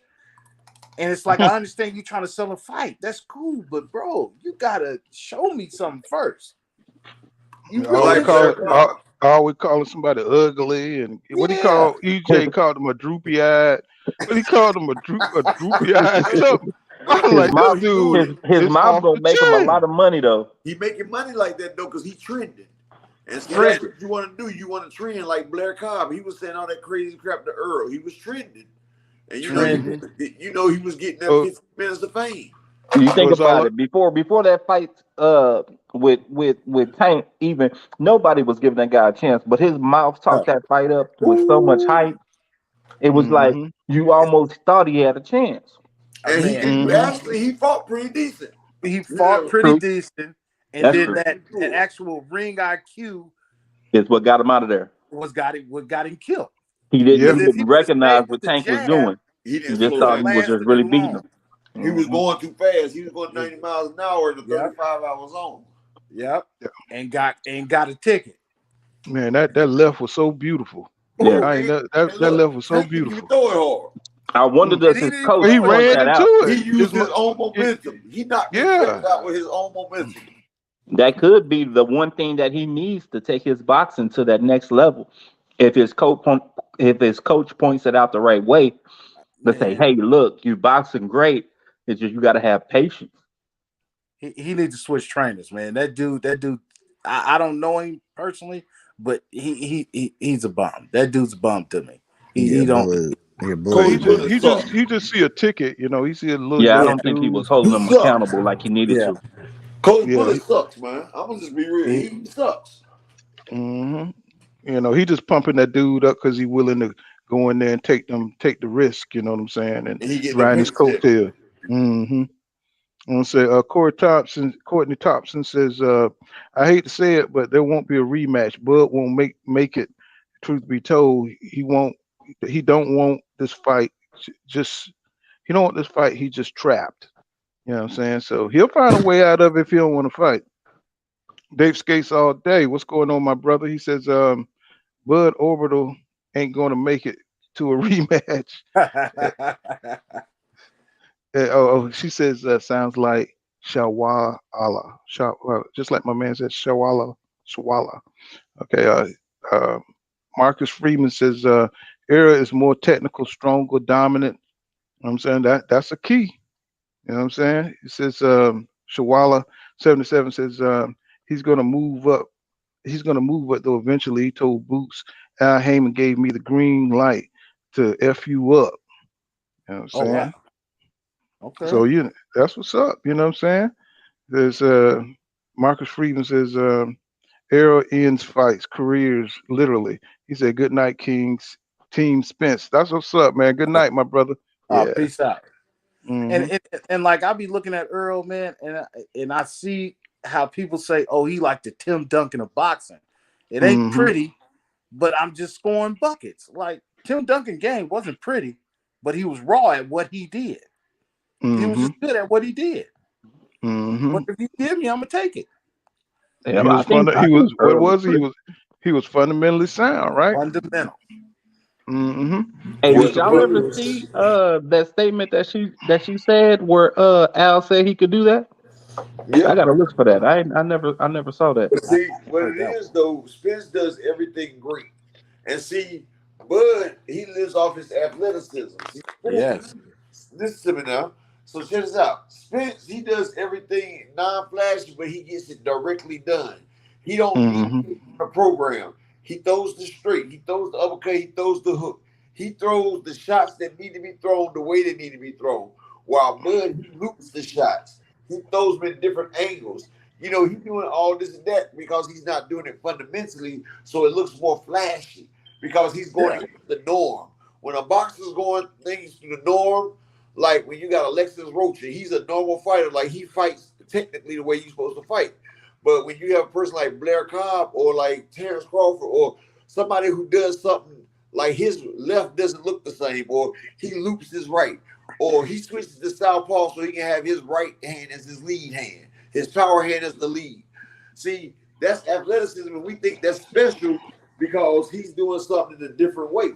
And it's like, I understand you trying to sell a fight. That's cool, but bro, you gotta show me something first. You I Just really always like call Blair it. gotta. Cobb. I always calling somebody ugly, and what he Yeah. called EJ called him a droopy eyed. What he called him a droopy eyed something. I was His like, this mouth, He doing dude it. his is mouth off gonna the make him a lot chain. of money though. He making money like that though, because he trending. And see, that's Trending. what you want to do. You want to trend like Blair Cobb. He was saying all that crazy crap to Earl. He was trending, and Mm-hmm. he was getting that So, 15 minutes of fame. You so think it's about all it. Before that fight with Tank, even nobody was giving that guy a chance. But his mouth talked that fight up with so much Ooh, hype. It was like mm-hmm. you almost thought he had a chance. and Man, Mm-hmm. he fought pretty decent. he You fought know, pretty True. decent, and That's then true. that actual ring IQ It's what got him out of there. what got him killed. He Yeah. Because if he didn't would have recognize stayed with what the Tank was jab, doing. he He didn't he just slow wouldn't thought have he down. was just lasted as really beating long. him. He was Mhm. going too fast. He was going He- 90 miles an hour in the Yep, 35 hour zone. yep, and got a ticket. Man, that left was so beautiful. Yeah. Oh, I ain't that and that look, left was so Tank didn't even beautiful. throw it hard. I wonder Mm. does And he his didn't even coach But he throw it point ran that hard. into out? He it. used his own momentum. He knocked his face Yeah. out with his own momentum. That could be the one thing that he needs to take his boxing to that next level. If if his coach points it out the right way, to say, Man, "Hey, look, you boxing great. It's just you got to have patience." he needs to switch trainers, man. That dude, I don't know him personally, but he's a bum. That dude's a bum to me. Yeah, He don't. Bullet. Yeah, Well, Bullet Coach he is a just Bullet he just sucks. he just see a ticket, He see a little Yeah, I Yeah, young don't think he was dude. holding He them sucks. accountable like he needed yeah. to. Coach Yeah. Bullet sucks, man. I'm gonna just be real. He, He sucks. Mm-hmm. He just pumping that dude up because he willing to go in there and take the risk. You know what I'm saying? And And he getting a riding his paycheck. coattail. Mm-hmm. I'm gonna say Courtney Thompson says, I hate to say it, but there won't be a rematch. Bud won't make it. Truth be told, he don't want this fight. Just he don't want this fight. He's just trapped. You know what I'm saying? So he'll find a way out of it if he don't want to fight. Dave skates all day. What's going on, my brother? He says, Bud Orbital ain't going to make it to a rematch. She says, sounds like Shawala Allah. Just like my man said, Shawala. Okay. Uh, Marcus Freeman says, Era is more technical, stronger, dominant. You know what I'm saying that's a key. You know what I'm saying? He says, Shawala 77 says, he's going to move up. he's gonna move, but though eventually he told Boots, Al Heyman gave me the green light to F you up. You know what I'm Oh wow. saying? Okay. So that's what's up. You know what I'm saying? There's Marcus Friedman says Errol ends fights, careers, literally. He said, "Good night, Kings, Team Spence." That's what's up, man. Good night, my brother. Yeah. Peace out. Hmm. And like I be looking at Earl, man, and I see how people say, "Oh, he like the Tim Duncan of boxing." It ain't Hmm. pretty, but I'm just scoring buckets. Like Tim Duncan game wasn't pretty, but he was raw at what he did. He was Hmm. just good at what he did. Hmm. But if you give me, I'm gonna take it. He Yeah, was fun. I He think was what Earl is was he? pretty. He was fundamentally sound, right? Fundamental. Hmm. Hey, Yeah, did What's the y'all book? ever see that statement that she said where Al said he could do that? I Yeah. gotta look for that. I never saw that. But I see, what heard it that is though, Spence does everything great. And see, Bud, he lives off his athleticism. See, one. Spence, Yes. listen to me now. So check this out. Spence, he does everything non-flashy, but he gets it directly done. He don't need Hmm. a program. He throws the straight. He throws the uppercut. He throws the hook. He throws the shots that need to be thrown the way they need to be thrown. While Bud, he loops the shots. He throws them in different angles. You know, he's doing all this and that because he's not doing it fundamentally, so it looks more flashy because he's going Yeah. against the norm. When a boxer's going things to the norm, like when you got Alexis Roach, and he's a normal fighter, like he fights technically the way you're supposed to fight. But when you have a person like Blair Cobb or like Terence Crawford or somebody who does something like his left doesn't look the same, or he loops his right, or he switches to southpaw so he can have his right hand as his lead hand, his power hand as the lead. See, that's athleticism, and we think that's special because he's doing something in a different way.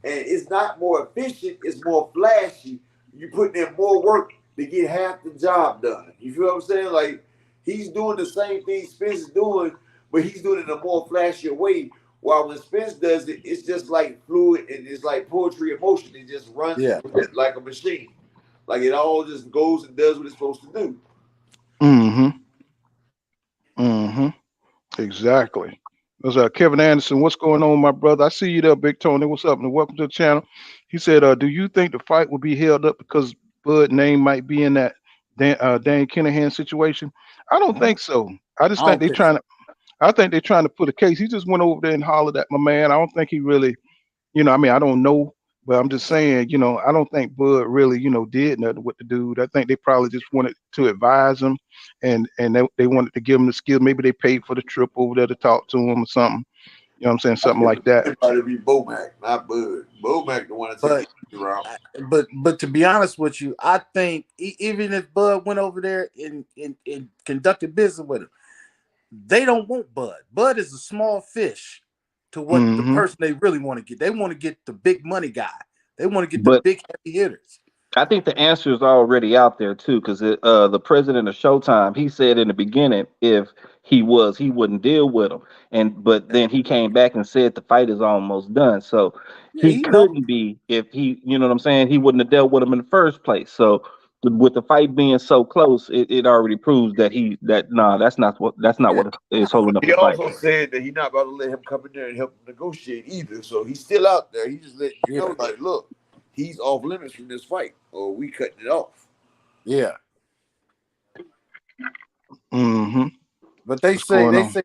And it's not more efficient, it's more flashy. You put in more work to get half the job done. You feel what I'm saying? Like he's doing the same thing Spence is doing, but he's doing it in a more flashier way. While when Spence does it, it's just like fluid and it's like poetry in motion. It just runs Yeah. like a machine. Like it all just goes and does what it's supposed to do. Hmm. Hmm. Exactly. There's Kevin Anderson. What's going on, my brother? I see you there, Big Tony. What's up? And welcome to the channel. He said, "Do you think the fight will be held up because Bud name might be in that Dan Kinahan situation?" I don't think so. I just I think don't they're think so. trying to. I think they're trying to put a case. He just went over there and hollered at my man. I don't think he really, I mean, I don't know, but I'm just saying, I don't think Bud really, did nothing with the dude. I think they probably just wanted to advise him, and they wanted to give him the skill. Maybe they paid for the trip over there to talk to him or something. You know what I'm saying? Something like that. Everybody be Bomac, not Bud. Bomac the one to take But the route. but to be honest with you, I think even if Bud went over there and conducted business with him, they don't want Bud. Bud is a small fish to what the Hmm. person they really want to get. They want to get the big money guy. They want to get the But big heavy hitters. I think the answer is already out there too, because the president of Showtime, he said in the beginning, if he wouldn't deal with him, but then he came back and said the fight is almost done. So Yeah, he he know. couldn't be if he, you know what I'm saying, he wouldn't have dealt with him in the first place. So with the fight being so close, it already proves that that's not Yeah, what is holding up He the fight. also said that he's not about to let him come in there and help him negotiate either. So he's still out there. He just letting you yeah, know, like, look, he's off limits from this fight, or we cutting it off. yeah. Hmm. But they What's say going they on? say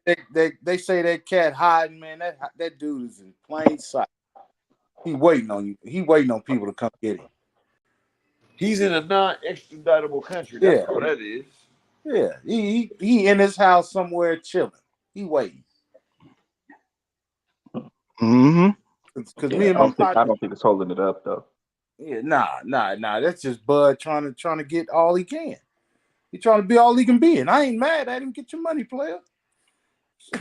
they say that cat hiding, man. That dude is in plain sight. He waiting on you. He waiting on people to come get him. He's in a non-extraditable country. That's Yeah, all that is. yeah. He in his house somewhere chilling. He waiting. Hmm. Cause Yeah, me and my I partner. don't think it's holding it up though. Yeah, nah. That's just Bud trying to get all he can. He trying to be all he can be, and I ain't mad at him. Get your money, player.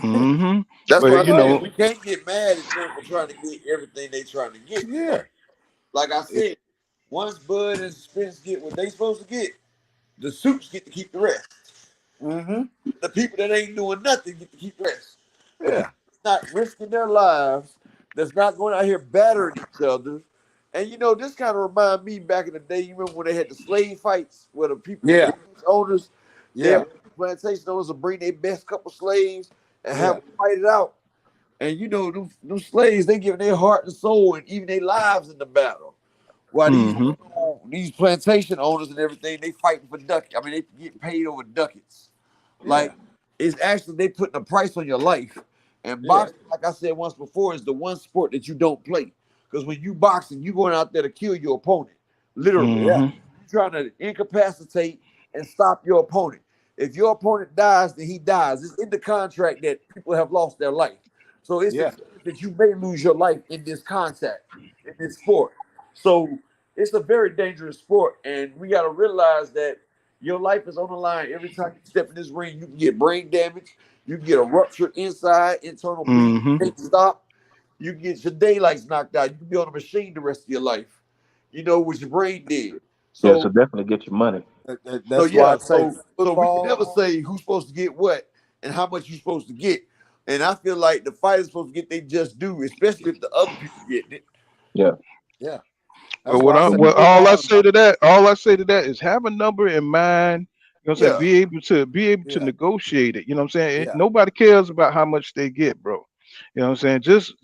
Hmm. That's But what That's I all. said. We can't get mad at them for trying to get everything they trying to get. Yeah. Like I said, once Bud and Spence get what they supposed to get, the suits get to keep the rest. Mm-hmm. The people that ain't doing nothing get to keep the rest. The Yeah. people that's not risking their lives, that's not going out here battering each other. And you know, this kind of remind me back in the day. You remember when they had the slave fights where the people, the Yeah. owners, they Yeah. plantation owners would bring their best couple slaves, and have them fight it out. And you know, them slaves, they give their heart and soul and even their lives in the battle. While these plantation owners and everything, they fighting for ducats. I mean, they get paid over ducats. Like, it's actually they putting a price on your life. And boxing, like I said once before, is the one sport that you don't play. Because when you boxing, you going out there to kill your opponent. Literally. You're trying to incapacitate and stop your opponent. If your opponent dies, then he dies. It's in the contract that people have lost their life. So it's the that you may lose your life in this contact, in this sport. So it's a very dangerous sport, and we got to realize that your life is on the line every time you step in this ring. You can get brain damage, you can get a ruptured inside, internal bleeding, you can't stop. You can get your daylights knocked out. You can be on a machine the rest of your life, you know, with your brain dead. Yeah, so So, definitely get your money. That's why I say so we can football. never say who's supposed to get what and how much you're supposed to get. And I feel like the fighter's supposed to get they just due, especially if the other people getting it. Yeah. Yeah. But That's why I say all I say to that is have a number in mind. You know what I'm saying? Be able to negotiate it. You know what I'm saying? Nobody cares about how much they get, bro. You know what I'm saying? Just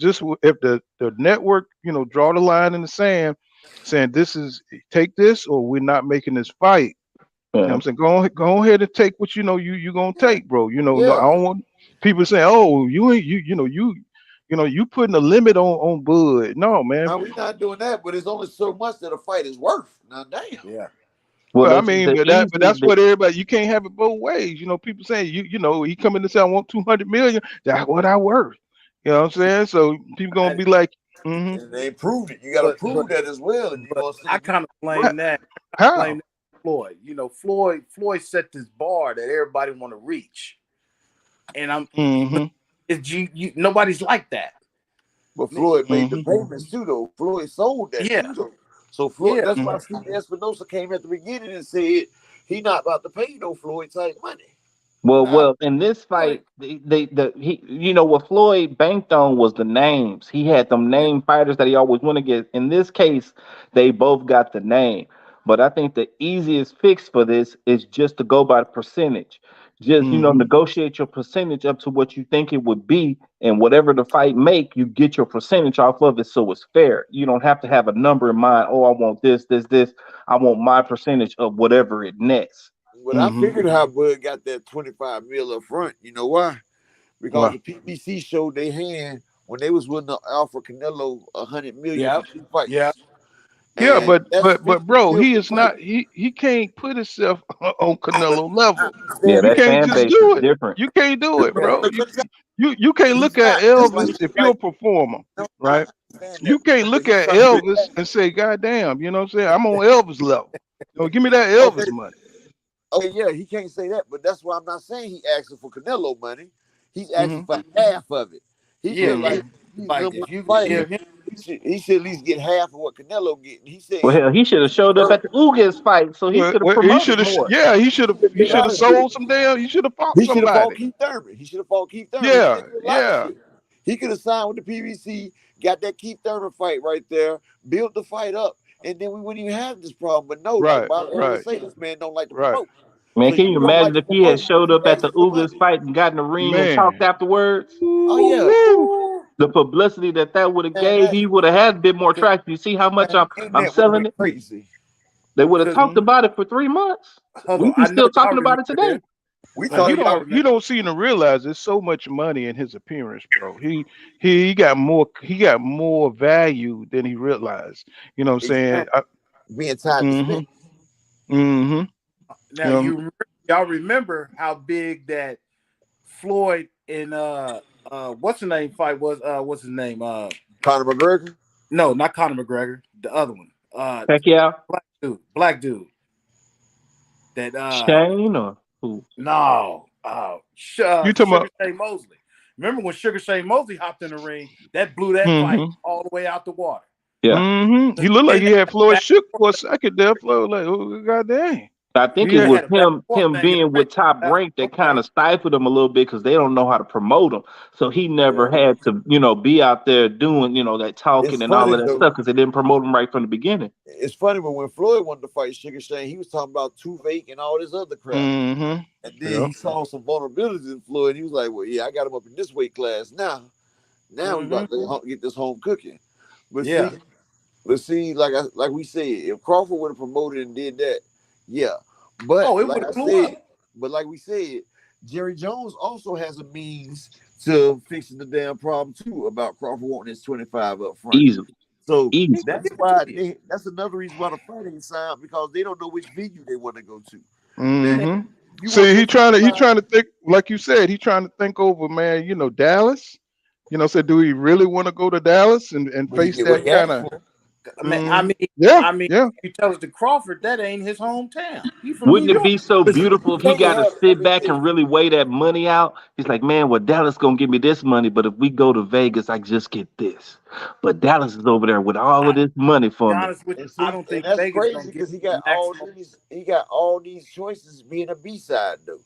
if the network, you know, draw the line in the sand, saying this is take this or we're not making this fight. You know what I'm saying? Go ahead and take what you know you gonna take, bro. You know, no, I don't want people saying, oh, you ain't you putting a limit on Bud. No, man. Now we're not doing that, but it's only so much that a fight is worth. Now, damn. Yeah. Well, I mean, but that's what everybody. You can't have it both ways. You know, people saying you know he coming to say I want 200 million. That's what I worth. You know what I'm saying? So people gonna be like, and they proved it. You got to prove that as well. If you gonna say I kind of blame that. How? Floyd. You know, Floyd set this bar that everybody want to reach, and nobody's like that. But Floyd made the payments too, though. Floyd sold that too, though. So Floyd, that's why Steve Espinosa came at the beginning and said he not about to pay no Floyd type money. Well, in this fight, you know what Floyd banked on was the names. He had them name fighters that he always went against. In this case, they both got the name. But I think the easiest fix for this is just to go by the percentage. Just negotiate your percentage up to what you think it would be, and whatever the fight make, you get your percentage off of it, so it's fair. You don't have to have a number in mind. Oh, I want this. I want my percentage of whatever it nets. But I figured how Bud got that 25 mil up front. You know why? Because the PBC showed their hand when they was willing to offer Canelo 100 million for 2 fights. Yeah, but bro, he is not. He can't put himself on Canelo level. Yeah, You that can't fan just base do is it. different. You can't do it, bro. You can't look at Elvis if you're a performer, right? You can't look at Elvis and say, "God damn," you know what I'm saying? I'm on Elvis level. You know, give me that Elvis money. Okay, yeah, he can't say that, but that's why I'm not saying he asking for Canelo money. He's asking for half of it. He feel like if you give him, he should at least get half of what Canelo getting. He said, well, hell, he should have showed up at the Ugas fight, so he could have promoted more. Yeah, he should have sold some damn. He should have fought He should have fought somebody. Keith Thurman. He should have fought Keith Thurman. Yeah. He could have signed with the PBC, got that Keith Thurman fight right there, built the fight up, and then we wouldn't even have this problem. But no, like Bob Arum say, this man don't like to promote. Man, So can you imagine if he had showed up at the Ugas Ugas fight and got in the ring and talked afterwards? Oh yeah. The publicity that would have gave, he would have had a bit more traction. You see how much I'm selling it? Crazy. They would have talked about it for 3 months. We'd be still talking about it today. You don't seem to realize there's so much money in his appearance, bro. He got more value than he realized. You know what I'm saying? Being tied to spend. Now y'all remember how big that Floyd and what's the name fight was? What's his name? Conor McGregor? No, not Conor McGregor. The other one. Pacquiao? Black dude. That Shane or who? No. You talking about Sugar Shane Mosley? Remember when Sugar Shane Mosley hopped in the ring? That blew that fight all the way out the water. Yeah. He looked like he had Floyd shook for a second there. Floyd like, oh, goddamn. I think it Fury was had a better fourth him thing in the being ring. with Top Rank that kind of stifled him a little bit because they don't know how to promote him. So he never Yeah. had to, be out there doing, that It's talking and all funny of that though. stuff because they didn't promote him right from the beginning. It's funny, but when Floyd wanted to fight Sugar Shane, he was talking about toothache and all this other crap. Mm-hmm. And then Yep. he saw some vulnerabilities in Floyd. He was like, "Well, yeah, I got him up in this weight class now. Now we about to get this home cooking." But Yeah. see, like we said, if Crawford would have promoted and did that, yeah. But Oh, it like would I have blew said, up. but like we said, Jerry Jones also has a means to fixing the damn problem too about Crawford wanting his 25 up front. Easily. So Easily. that's why that's another reason why the fight ain't signed, because they don't know which venue they want to go to. Now, Mm-hmm. you want See, your he trying 25, to think, like you said, he trying to think over, man. Dallas. So do he really want to go to Dallas and but he face get what that he kind asked of? for. I Mm-hmm. mean, Yeah, I mean, yeah. you tell us to Crawford, that ain't his hometown. He from New Wouldn't it York. be so But see, beautiful if he they got to have, I sit mean, back and really weigh that money out? He's like, man, well, Dallas gonna give me this money, but if we go to Vegas, I just get this. But Dallas is over there with all of I this money be for me. honest with you, and I see, don't and think that's Vegas gonna crazy give because he the got maximum. all these choices being a B side though,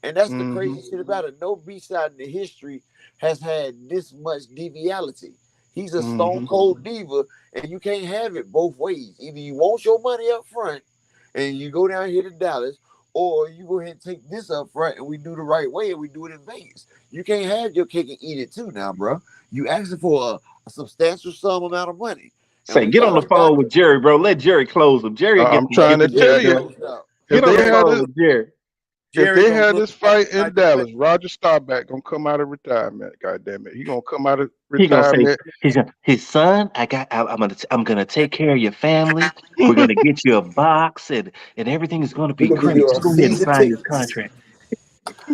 and that's the Mm-hmm. crazy shit about it. No B side in the history has had this much deviality. He's a stone Mm-hmm. cold diva, and you can't have it both ways. Either you want your money up front, and you go down here to Dallas, or you go ahead and take this up front, and we do the right way, and we do it in Vegas. You can't have your cake and eat it too, now, bro. You asking for a substantial sum amount of money, and Say, we get on the already got phone with Jerry, bro. Let Jerry close him. Jerry will get I'm get trying the to Jerry deal tell you, done. closed out. if Get on they the had phone this, with Jerry. if Jerry they gonna had look this fight like in Dallas, Roger Staubach gonna come out of retirement. God damn it, he gonna come out of He gonna say, retirement. his son. I'm gonna take care of your family. We're gonna get you a box, and everything is gonna We're be gonna give great. you Just a go ahead and season sign your tickets. contract.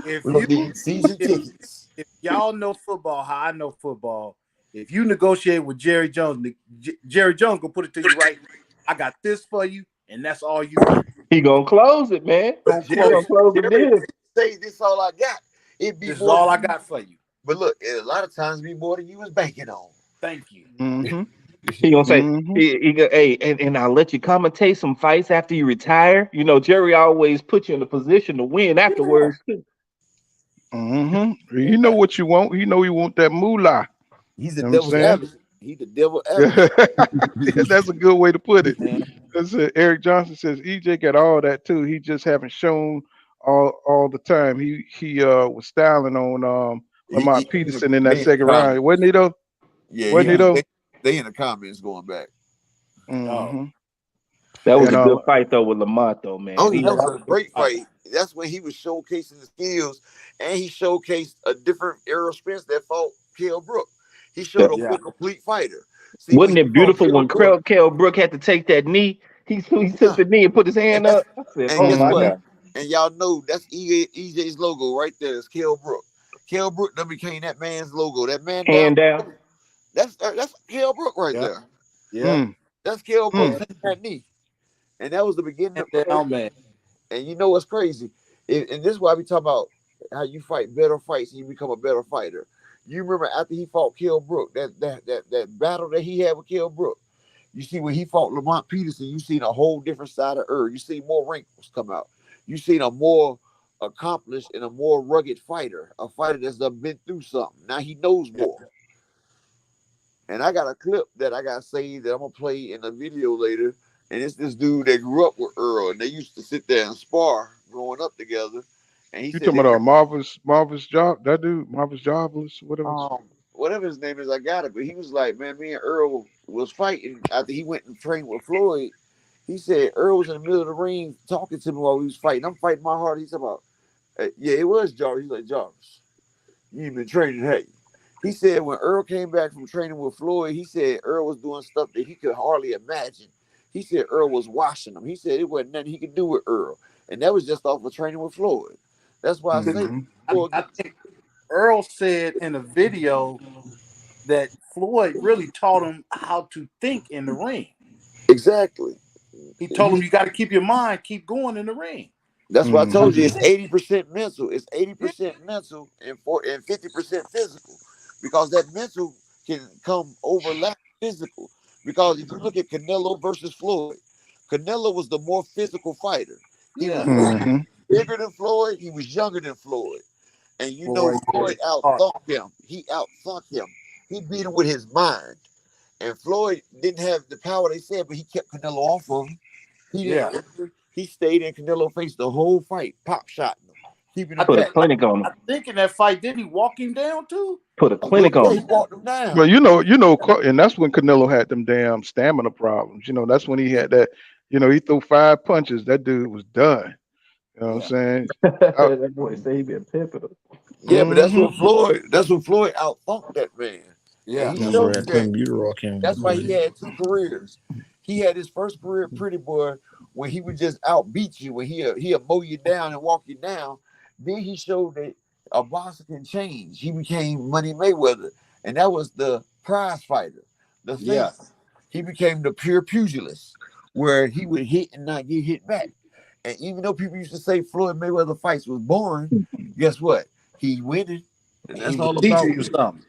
if We're gonna you give you season if, tickets. if y'all know football, how I know football. If you negotiate with Jerry Jones, Jerry Jones gonna put it to you right. I got this for you, and that's all you get. He gonna close it, man. But He gonna close the Jerry deal. say this all I got. It'd be This is more all than I you. got for you. But look, a lot of times it'd be more than you was banking on. Thank you. Mm-hmm. He gonna say, Mm-hmm. hey, and I'll let you commentate some fights after you retire. Jerry always put you in a position to win Yeah. afterwards too. Mm-hmm. You know Yeah. what you want. You know you want that moolah. He's the You know what I'm devil's saying? advocate. He's the devil Yeah. advocate. That's a good way to put it. Man, That's Eric Johnson says EJ got all that too. He just haven't shown all the time. He was styling on Lamont Peterson in that They in the second round. comments. Wasn't he though? Yeah, Wasn't he though? they in the comments going back. oh, Mm-hmm. That was And a good fight though with Lamont though, man. Oh, He, that that was was a a good great fight. fight. That's when he was showcasing the skills, and he showcased a different Errol Spence that fought Kell Brook. He showed that, a Yeah. more complete fighter. See, when wasn't he it fought beautiful Kell when Brook, Kell Brook had to take that knee? He took yeah, the knee and put his and hand that's up. I said, and oh guess my what? mm-hmm. god, And y'all know that's EJ's logo right there. It's Kell Brook. Kell Brook done became that man's logo. That man down. hand down. That's Kell Brook right Yeah. there. Yeah. Mm, That's Kell Brook mm. Yeah. taking that knee, and that was the beginning And of down, man. And you know what's crazy? And this is why we talk about how you fight better fights and you become a better fighter. You remember after he fought Kell Brook, that battle that he had with Kell Brook. You see when he fought Lamont Peterson, you seen a whole different side of Earth. You see more wrinkles come out. You seen a more accomplished and a more rugged fighter, a fighter that's done been through something. Now he knows Yeah. more. And I got a clip that I got saved that I'm gonna play in a video later. And it's this dude that grew up with Earl, and they used to sit there and spar growing up together. And he You said talking they about got Marvel's job? That dude, Marvel's jobless, whatever. whatever his name is, I got it. But he was like, man, me and Earl was fighting after he went and trained with Floyd. He said Earl was in the middle of the ring talking to me while we was fighting. I'm fighting my heart. He's about, yeah, it was Jarvis. He's like, Jarvis, you ain't been training, hey. He said when Earl came back from training with Floyd, he said Earl was doing stuff that he could hardly imagine. He said Earl was washing him. He said it wasn't nothing he could do with Earl. And that was just off of training with Floyd. That's why I say Mm-hmm. Floyd I think Earl said in a video that Floyd really taught him how to think in the ring. exactly. He told him you got to keep your mind, keep going in the ring. That's why I How told Mm-hmm. you you it's think. 80% mental. It's 80% mental and 50% physical. Because that mental can come overlap physical. Because if you look at Canelo versus Floyd, Canelo was the more physical fighter. He was Mm-hmm. bigger than Floyd. He was younger than Floyd. And you know, Floyd Floyd hit hard. outthought him. He outthought him. He beat him with his mind. And Floyd didn't have the power they said, but he kept Canelo off of him. He Yeah. didn't. He stayed in Canelo face the whole fight, pop shotting him, keeping him Put a back. clinic on him. I think in that fight, didn't he walk him down too? Put a clinic Yeah, on he him. walked him down. Well, and that's when Canelo had them damn stamina problems. That's when he had that. He threw 5 punches. That dude was done. You know what I'm Yeah. saying? That boy say he been pimping him. Yeah, but Mm-hmm. that's when Floyd outthought that man. And Yeah. he Remember showed I you that. couldn't butyrock him. That's why he had 2 careers. He had his first career, Pretty Boy, when he would just outbeat you, when he'll mow you down and walk you down. Then he showed that a boxer can change. He became Money Mayweather, and that was the prize fighter, the Yeah. face. He became the pure pugilist, where he would hit and not get hit back. And even though people used to say Floyd Mayweather fights was boring, guess what? He winning, and He that's was all about teaching you winning. something.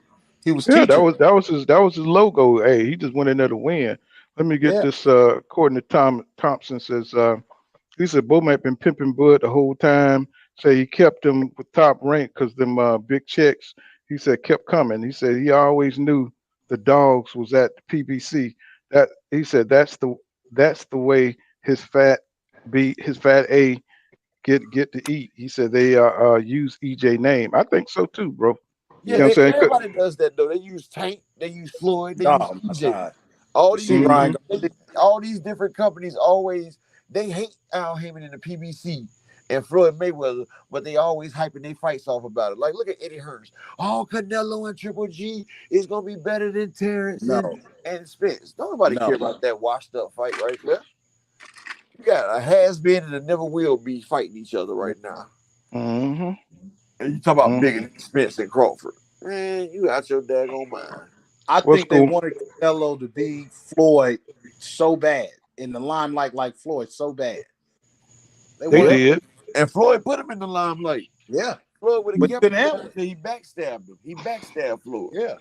He was Yeah, teaching. that was his logo. Hey, he just went in there to win. Let me get Yeah, this. According to Tom Thompson, says he said Bowman been pimping Bud the whole time. Say he kept him with top rank because them big checks. He said kept coming. He said he always knew the dogs was at the PBC. That he said that's the way his fat A get to eat. He said they use EJ name. I think so too, bro. yeah. You know Yeah. what I'm saying? Everybody does that though. They use Tank, they use Floyd, they use Oh my EJ. God. All You these see Mm-hmm. Ryan Garcia? all these different companies always they hate Al Heyman and the PBC and Floyd Mayweather, but they always hyping their fights off about it. Like look at Eddie Hearns. Oh, Canelo and Triple G is gonna be better than Terence No. and Spence. Don't nobody No. care about that washed up fight right there. You got a has been and a never will be fighting each other right now. Mm-hmm. And you talk about Mm-hmm. bigger than Spence and Crawford. Man, you out your daggone mind. I What's think they going? wanted Canelo to be Floyd so bad in the limelight, like Floyd, so bad. They They wanted. Yeah. did. And Floyd put him in the limelight. Yeah. Floyd would have But you kept couldn't him handle there it. until he backstabbed him. He backstabbed Floyd. Yeah.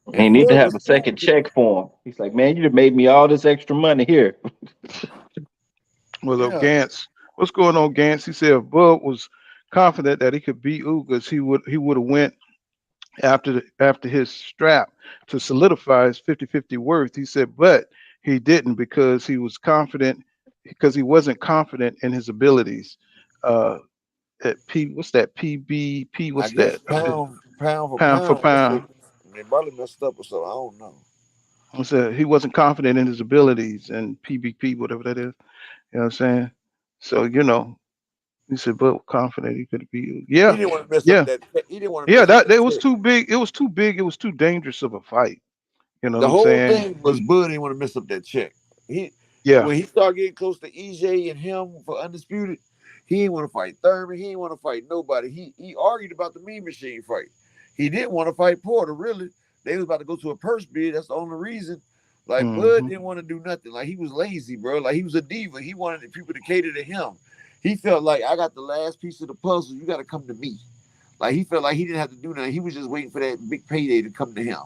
And And he need to Floyd have was a cool. second check for him. He's like, man, you done made me all this extra money here. Well, Yeah. Gantz, what's going on, Gantz? He said if Bud was confident that he could beat Ugas, he would have went after his strap to solidify his 50-50 worth. He said, but he didn't because he wasn't confident in his abilities. At what's that? PBP, I what's guess that? pound for Pound for pound. That's pound. what they probably messed up or something. I don't know. I said he wasn't confident in his abilities and PBP, whatever that is. You know what I'm saying? So, he said, but confident he could be. He Yeah, didn't want to mess up yeah, that. He didn't want to yeah. mess up That that was check. too big. It was too big. It was too dangerous of a fight. You know what The I'm whole saying? thing was Bud didn't want to mess up that check. He Yeah. when he started getting close to EJ and him for undisputed, he didn't want to fight Thurman. He didn't want to fight nobody. He argued about the Mean Machine fight. He didn't want to fight Porter. Really, they was about to go to a purse bid. That's the only reason. Like Bud Hmm. didn't want to do nothing. Like he was lazy, bro. Like he was a diva. He wanted people to cater to him. He felt like I got the last piece of the puzzle. You got to come to me. Like he felt like he didn't have to do nothing. He was just waiting for that big payday to come to him.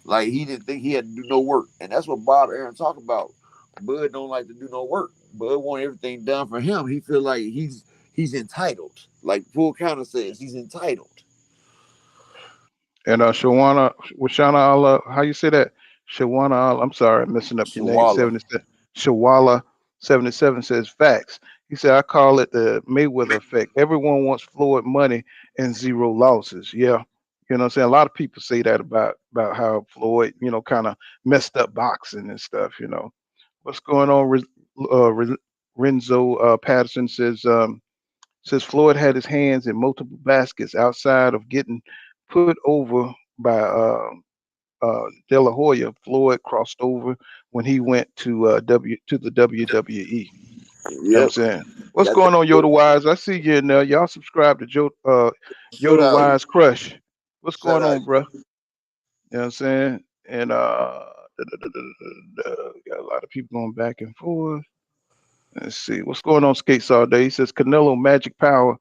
Like he didn't think he had to do no work, and that's what Bob Arum talk about. Bud don't like to do no work. Bud want everything done for him. He feel like he's entitled. Like Full Counter says, he's entitled. And Washana Allah, how you say that? Shawana Allah, I'm sorry, I'm messing up your name. Shawala. 77. Shawala 77 says facts. He said, I call it the Mayweather effect. Everyone wants Floyd money and zero losses. Yeah. You know what I'm saying? A lot of people say that about how Floyd, kind of messed up boxing and stuff. What's going on? Renzo Patterson says Floyd had his hands in multiple baskets outside of getting put over by De La Hoya. Floyd crossed over when he went to the WWE. You know what I'm Yep. saying? What's Got that. going on, Yoda Wise? I see you in there. Y'all subscribe to Shout Yoda out. Wise Crush. What's Shout going out. on, bro? You know what I'm saying? And got a lot of people going back and forth. Let's see what's going on. Skates all day. He says Canelo magic power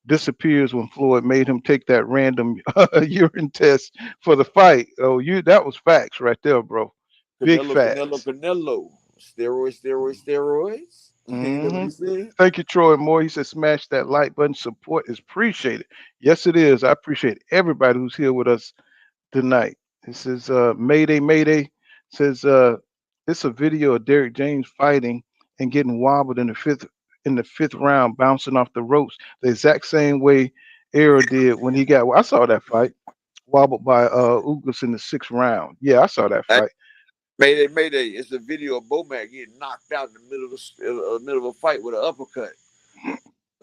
disappears when Floyd made him take that random urine test for the fight. Oh, that was facts right there, bro. Big Canelo, Canelo, facts. Canelo. Steroids, steroids, steroids. You know what Hmm. he said? Thank you, Troy Moore. He said, smash that like button. Support is appreciated. Yes, it is. I appreciate everybody who's here with us tonight. It says, Mayday, Mayday. Says, it's a video of Derrick James fighting and getting wobbled in the fifth round, bouncing off the ropes, the exact same way Errol did when he got. I saw that fight, wobbled by Ugas in the sixth round. Yeah, I saw that Hey, fight. Mayday, Mayday! It's a video of Bomac getting knocked out in the middle of a fight with an uppercut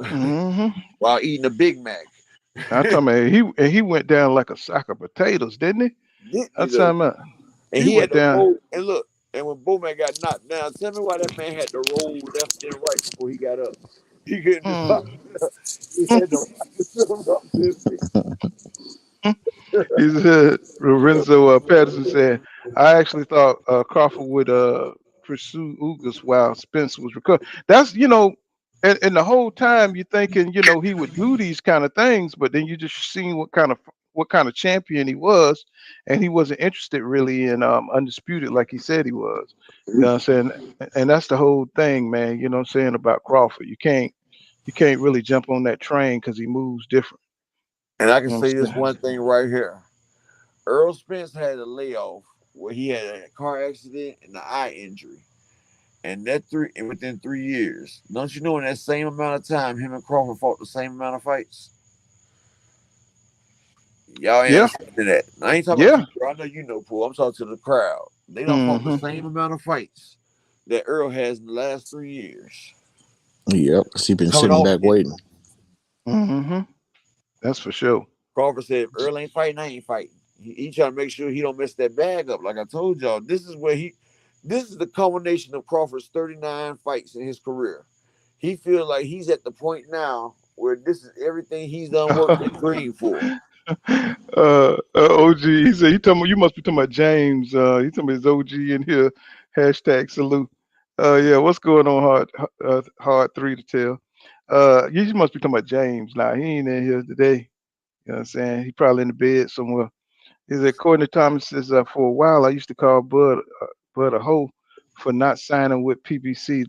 Hmm. while eating a Big Mac. I tell me he went down like a sack of potatoes, didn't he? Didn't I he tell though? me And he he had went to down. roll. And look, and when Bomac got knocked down, tell me why that man had to roll left and right before he got up. He couldn't just pop Mm. up. He had to rock himself up to his feet. He said, Lorenzo Patterson said, I actually thought Crawford would pursue Ugas while Spence was recovering. That's, and the whole time you're thinking, he would do these kind of things, but then you just seen what kind of champion he was, and he wasn't interested really in undisputed like he said he was. You know what I'm saying? And that's the whole thing, man. You know what I'm saying about Crawford. You can't really jump on that train because he moves different. And I can You know what say I'm this saying? one thing right here. Earl Spence had a layoff where he had a car accident and an eye injury. And within 3 years. Don't you know in that same amount of time him and Crawford fought the same amount of fights? Y'all ain't Yeah, understanding that. I ain't talking about yeah. you, bro. I know you know, Paul. I'm talking to the crowd. They don't fought the Hmm. same amount of fights that Earl has in the last 3 years. Yep, 'cause he been Coming sitting off back it. waiting. Hmm. That's for sure. Crawford said, if Earl ain't fighting, I ain't fighting. He trying to make sure he don't mess that bag up. Like I told y'all, this is the culmination of Crawford's 39 fights in his career. He feels like he's at the point now where this is everything he's done worked and dreamed for. OG, he said, you must be talking about James. He talking about his OG in here. Hashtag salute. Yeah, what's going on, hard three to tell. You must be talking about James. Now, he ain't in here today. You know what I'm saying? He probably in the bed somewhere. He said, Courtney Thomas says, for a while, I used to call Bud a hoe for not signing with PBC.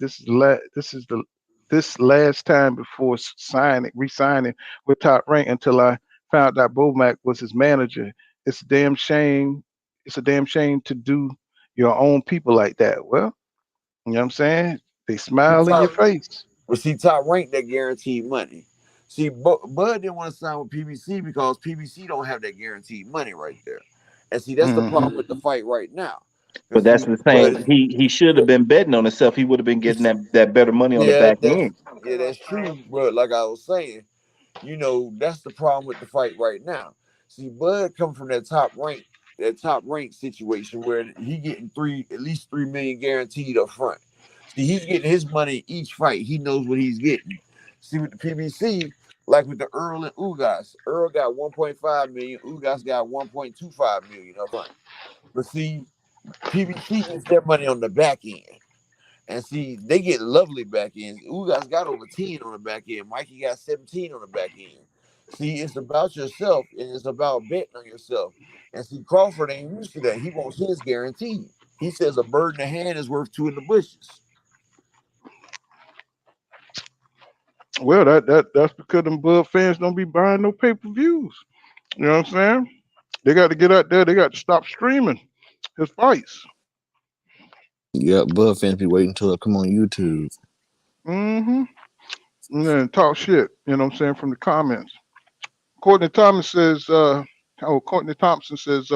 This last time before re-signing with Top Rank until I found out Bomac was his manager. It's a damn shame. It's a damn shame to do your own people like that. Well, you know what I'm saying? They See, smile in your face. Top Rank that guaranteed money. See, Bud didn't want to sign with PBC because PBC don't have that guaranteed money right there. And see, that's the Hmm. problem with the fight right now. But Because that's see, the Bud, same. He should have been betting on himself. He would have been getting that better money on the yeah, back end. that's true. But like I was saying, that's the problem with the fight right now. See, Bud come from that top rank situation where he getting at least 3 million guaranteed up front. See, he's getting his money each fight. He knows what he's getting. See, with the PBC, like with the Earl and Ugas, Earl got 1.5 million, Ugas got 1.25 million up front. But see, PBC gets their money on the back end. And see, they get lovely back ends. Ugas got over 10 on the back end. Mikey got 17 on the back end. See, it's about yourself and it's about betting on yourself. And see, Crawford ain't used to that. He wants his guaranteed. He says a bird in the hand is worth two in the bushes. Well, that's because them Bud fans don't be buying no pay-per-views. You know what I'm saying? They got to get out there. They got to stop streaming his fights. Yep, Bud fans be waiting until it come on YouTube. Hmm. And then talk shit. You know what I'm saying, from the comments. Courtney Thomas says, Courtney Thompson says,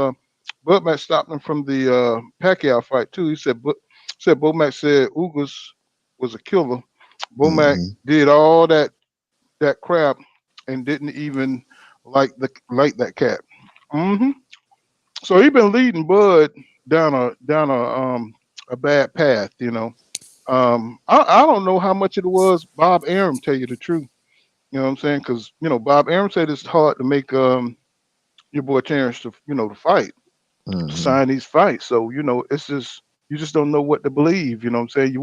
Budmack stopped him from the Pacquiao fight too. He said Bomac said Ugas was a killer. Bomac Hmm. did all that crap and didn't even like that cat. Hmm. So he been leading Bud down a bad path. I don't know how much it was Bob Arum, tell you the truth. You know what I'm saying? Because Bob Arum said it's hard to make your boy Terence to fight, to Hmm. sign these fights. So it's just you just don't know what to believe. You know what I'm saying? You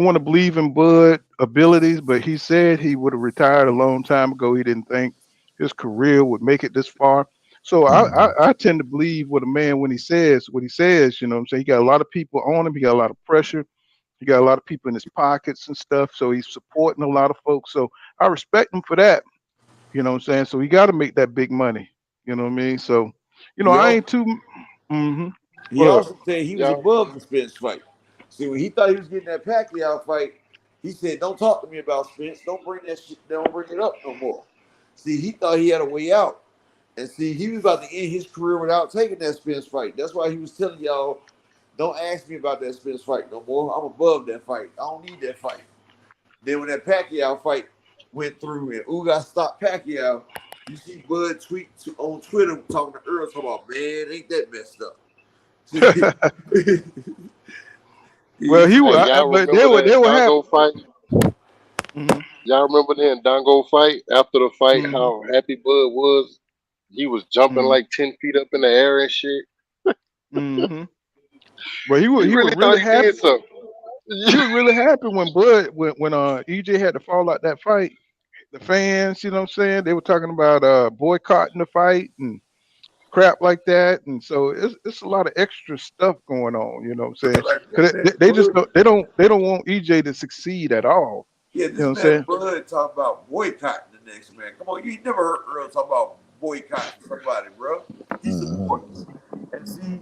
wanna believe in Bud abilities, but he said he would have retired a long time ago. He didn't think his career would make it this far. So I, Hmm. I, I tend to believe what a man when he says what he says. You know what I'm saying? He got a lot of people on him. He got a lot of pressure. He got a lot of people in his pockets and stuff, so he's supporting a lot of folks. So I respect him for that. You know what I'm saying? So he got to make that big money. You know what I mean? So, He I also, ain't too. Mm-hmm. he Go ahead. also said he was Yeah. above the Spence fight. See, when he thought he was getting that Pacquiao fight, he said, "Don't talk to me about Spence. Don't bring that shit. Don't bring it up no more." See, he thought he had a way out, and see, he was about to end his career without taking that Spence fight. That's why he was telling y'all, "Don't ask me about that Spence fight no more. I'm above that fight. I don't need that fight." Then when that Pacquiao fight went through and Ugas stopped Pacquiao, you see Bud tweet on Twitter talking to Earl talking about, "Man, ain't that messed up?" Well, He's Hey, y'all but remember they that were happy. Dongo fight? Mm-hmm. Y'all remember that Dongo fight? After the fight, Mm-hmm. how happy Bud was? He was jumping Mm-hmm. like 10 feet up in the air and shit. Mm-hmm. Well, He he was really thought really he happy. did something. He was really happy when Bud when EJ had to fall out that fight. The fans, you know what I'm saying? They were talking about boycotting the fight and crap like that, and so it's a lot of extra stuff going on. You know what I'm saying? like Because that man they just Bud. don't want EJ to succeed at all. Yeah, You know this what I'm man saying? Bud talking about boycotting the next man. Come on, you ain't never heard Earl talk about boycotting somebody, bro. He Mhm. supports. And see,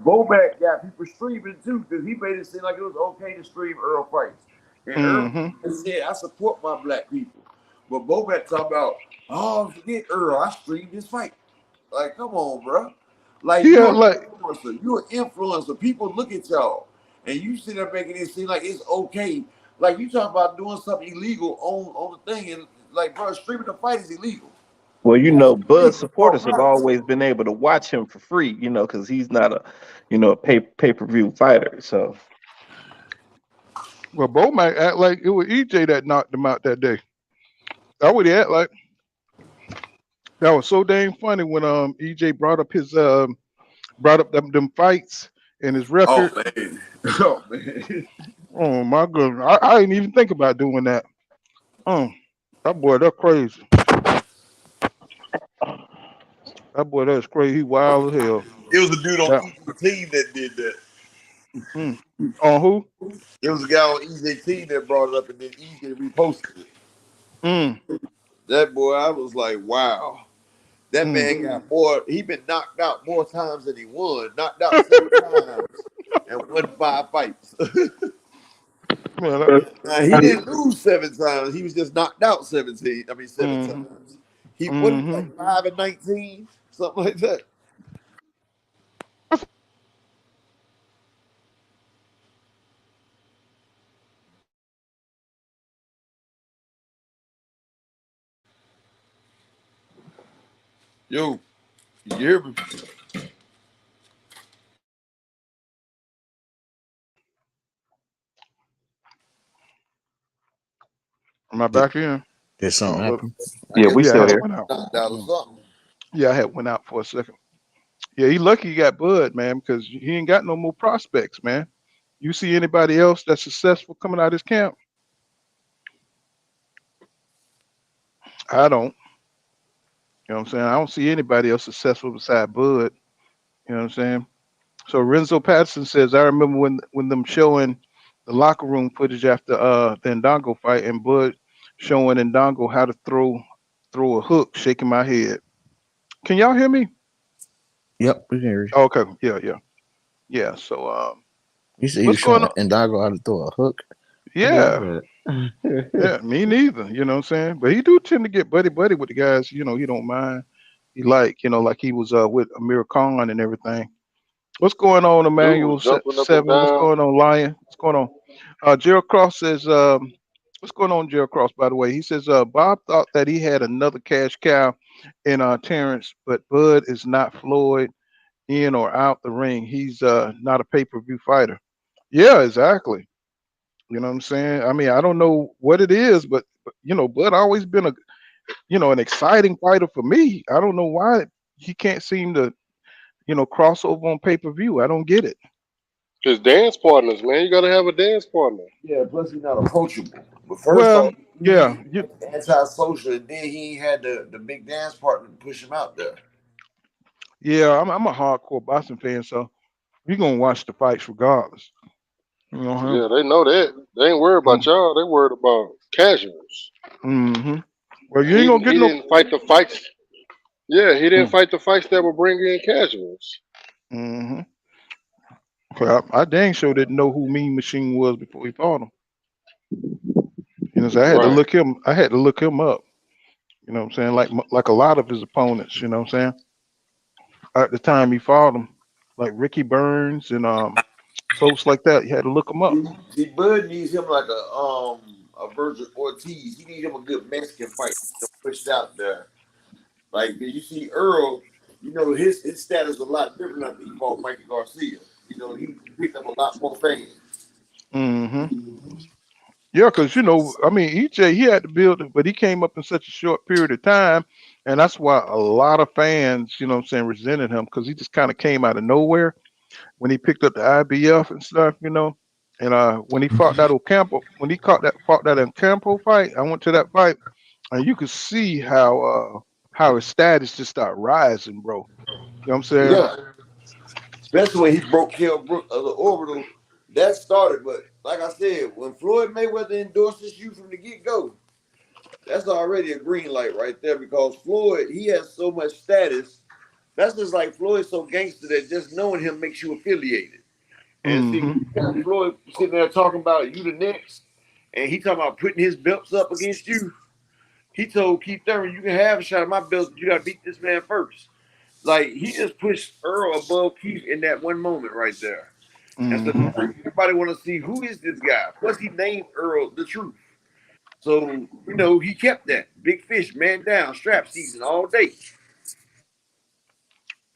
Bomac got people streaming too because he made it seem like it was okay to stream Earl fights. And Earl Mm-hmm. said, "I support my black people." But Bomac talking about, "Oh, forget Earl. I streamed this fight." Like, come on, bro. Like, Yeah, you're an like influencer. You're an influencer. People look at y'all, and you sit there making it seem like it's okay. Like, you talk about doing something illegal on the thing, and like, bro, streaming the fight is illegal. Well, It's Bud illegal. supporters have always been able to watch him for free, because he's not a, a pay-per-view fighter. So well, Bo might act like it was EJ that knocked him out that day. That would act like that was so dang funny when EJ brought up them fights and his Oh record. man. Oh man. Oh my goodness, I didn't even think about doing that. Oh, that boy, that's crazy. That boy, that's crazy. He wild as hell. It was a dude on That EJ team that did that. mm. On who? It was a guy on EJ team that brought it up, and then EJ reposted it. Mm. That boy, I was like, wow. That Mm. man got more. He been knocked out more times than he won. Knocked out 7 times and won 5 fights. Man, Now, he didn't lose 7 times. He was just knocked out 17. I mean, 7 times. mm-hmm. He what is it, Mm-hmm. like 5 and 19, something like that. Yo, you hear me? Am I Did, back in? did something Oh, look. happen? I guess we Yeah, I still had here. went out. knocked out or Oh. something. Yeah, I had went out for a second. Yeah, he lucky he got Bud, man, because he ain't got no more prospects, man. You see anybody else that's successful coming out of his camp? I don't. You know what I'm saying? I don't see anybody else successful beside Bud. You know what I'm saying? So Renzo Patterson says, I remember when them showing the locker room footage after the Ndongo fight and Bud showing Ndongo how to throw a hook, shaking my head. Can y'all hear me? Yep, we can hear you. Okay, yeah. So You said he what's was going showing on? Indago how to throw a hook. I didn't Yeah, know that. yeah, me neither. You know what I'm saying? But he do tend to get buddy with the guys. He don't mind. He like he was with Amir Khan and everything. What's going on, Dude Emmanuel was jumping up and Seven? What's down. going on, Lion? What's going on? Gerald Cross says, what's going on, Gerald Cross, by the way? He says, Bob thought that he had another cash cow in Terrence, but Bud is not Floyd in or out the ring. He's not a pay-per-view fighter. Yeah, exactly. You know what I'm saying? I mean, I don't know what it is, but Bud always been an exciting fighter for me. I don't know why he can't seem to, cross over on pay-per-view. I don't get it. His dance partners, man. You gotta have a dance partner. Yeah, plus he's not approachable. But first Well, off, yeah, he antisocial, and then he ain't had the big dance partner to push him out there. yeah. I'm a hardcore boxing fan, so we're gonna watch the fights regardless. You know him. Yeah, they know that. They ain't worried about y'all. They worried about casuals. Mm-hmm. Well, you He ain't gonna get he no. didn't fight the fights. Yeah, he didn't Mm-hmm. fight the fights that would bring in casuals. Mm-hmm. Well, I dang sure didn't know who Mean Machine was before he fought him. You know, so I had to Right. look him. I had to look him up. You know what I'm saying? Like a lot of his opponents. You know what I'm saying? At the time he fought him, like Ricky Burns and folks like that. You had to look him up. See, Bud needs him like a Virgil Ortiz. He needs him a good Mexican fight. Pushed out there. Like you see Earl, you know his status is a lot different after he fought Mikey Garcia. You know he picked up a lot more fans. Mm-hmm. Yeah, because I mean, EJ he had to build it, but he came up in such a short period of time, and that's why a lot of fans, you know what I'm saying, resented him because he just kind of came out of nowhere when he picked up the IBF and stuff, And when he fought that Ocampo, when he fought that Ocampo fight, I went to that fight, and you could see how his status just started rising, bro. You know what I'm saying? Yeah, especially when he broke Kell Brook of the orbital. That started, but like I said, when Floyd Mayweather endorses you from the get go, that's already a green light right there because Floyd he has so much status. That's just like Floyd's so gangster that just knowing him makes you affiliated. And see, Mm-hmm. when you got Floyd sitting there talking about you the next, and he talking about putting his belts up against you. He told Keith Thurman, "You can have a shot at my belt, but you got to beat this man first." Like he just pushed Earl above Keith in that one moment right there. And so Mm-hmm. everybody want to see who is this guy. Plus, he named Earl the Truth. So he kept that big fish, man down, strap season all day.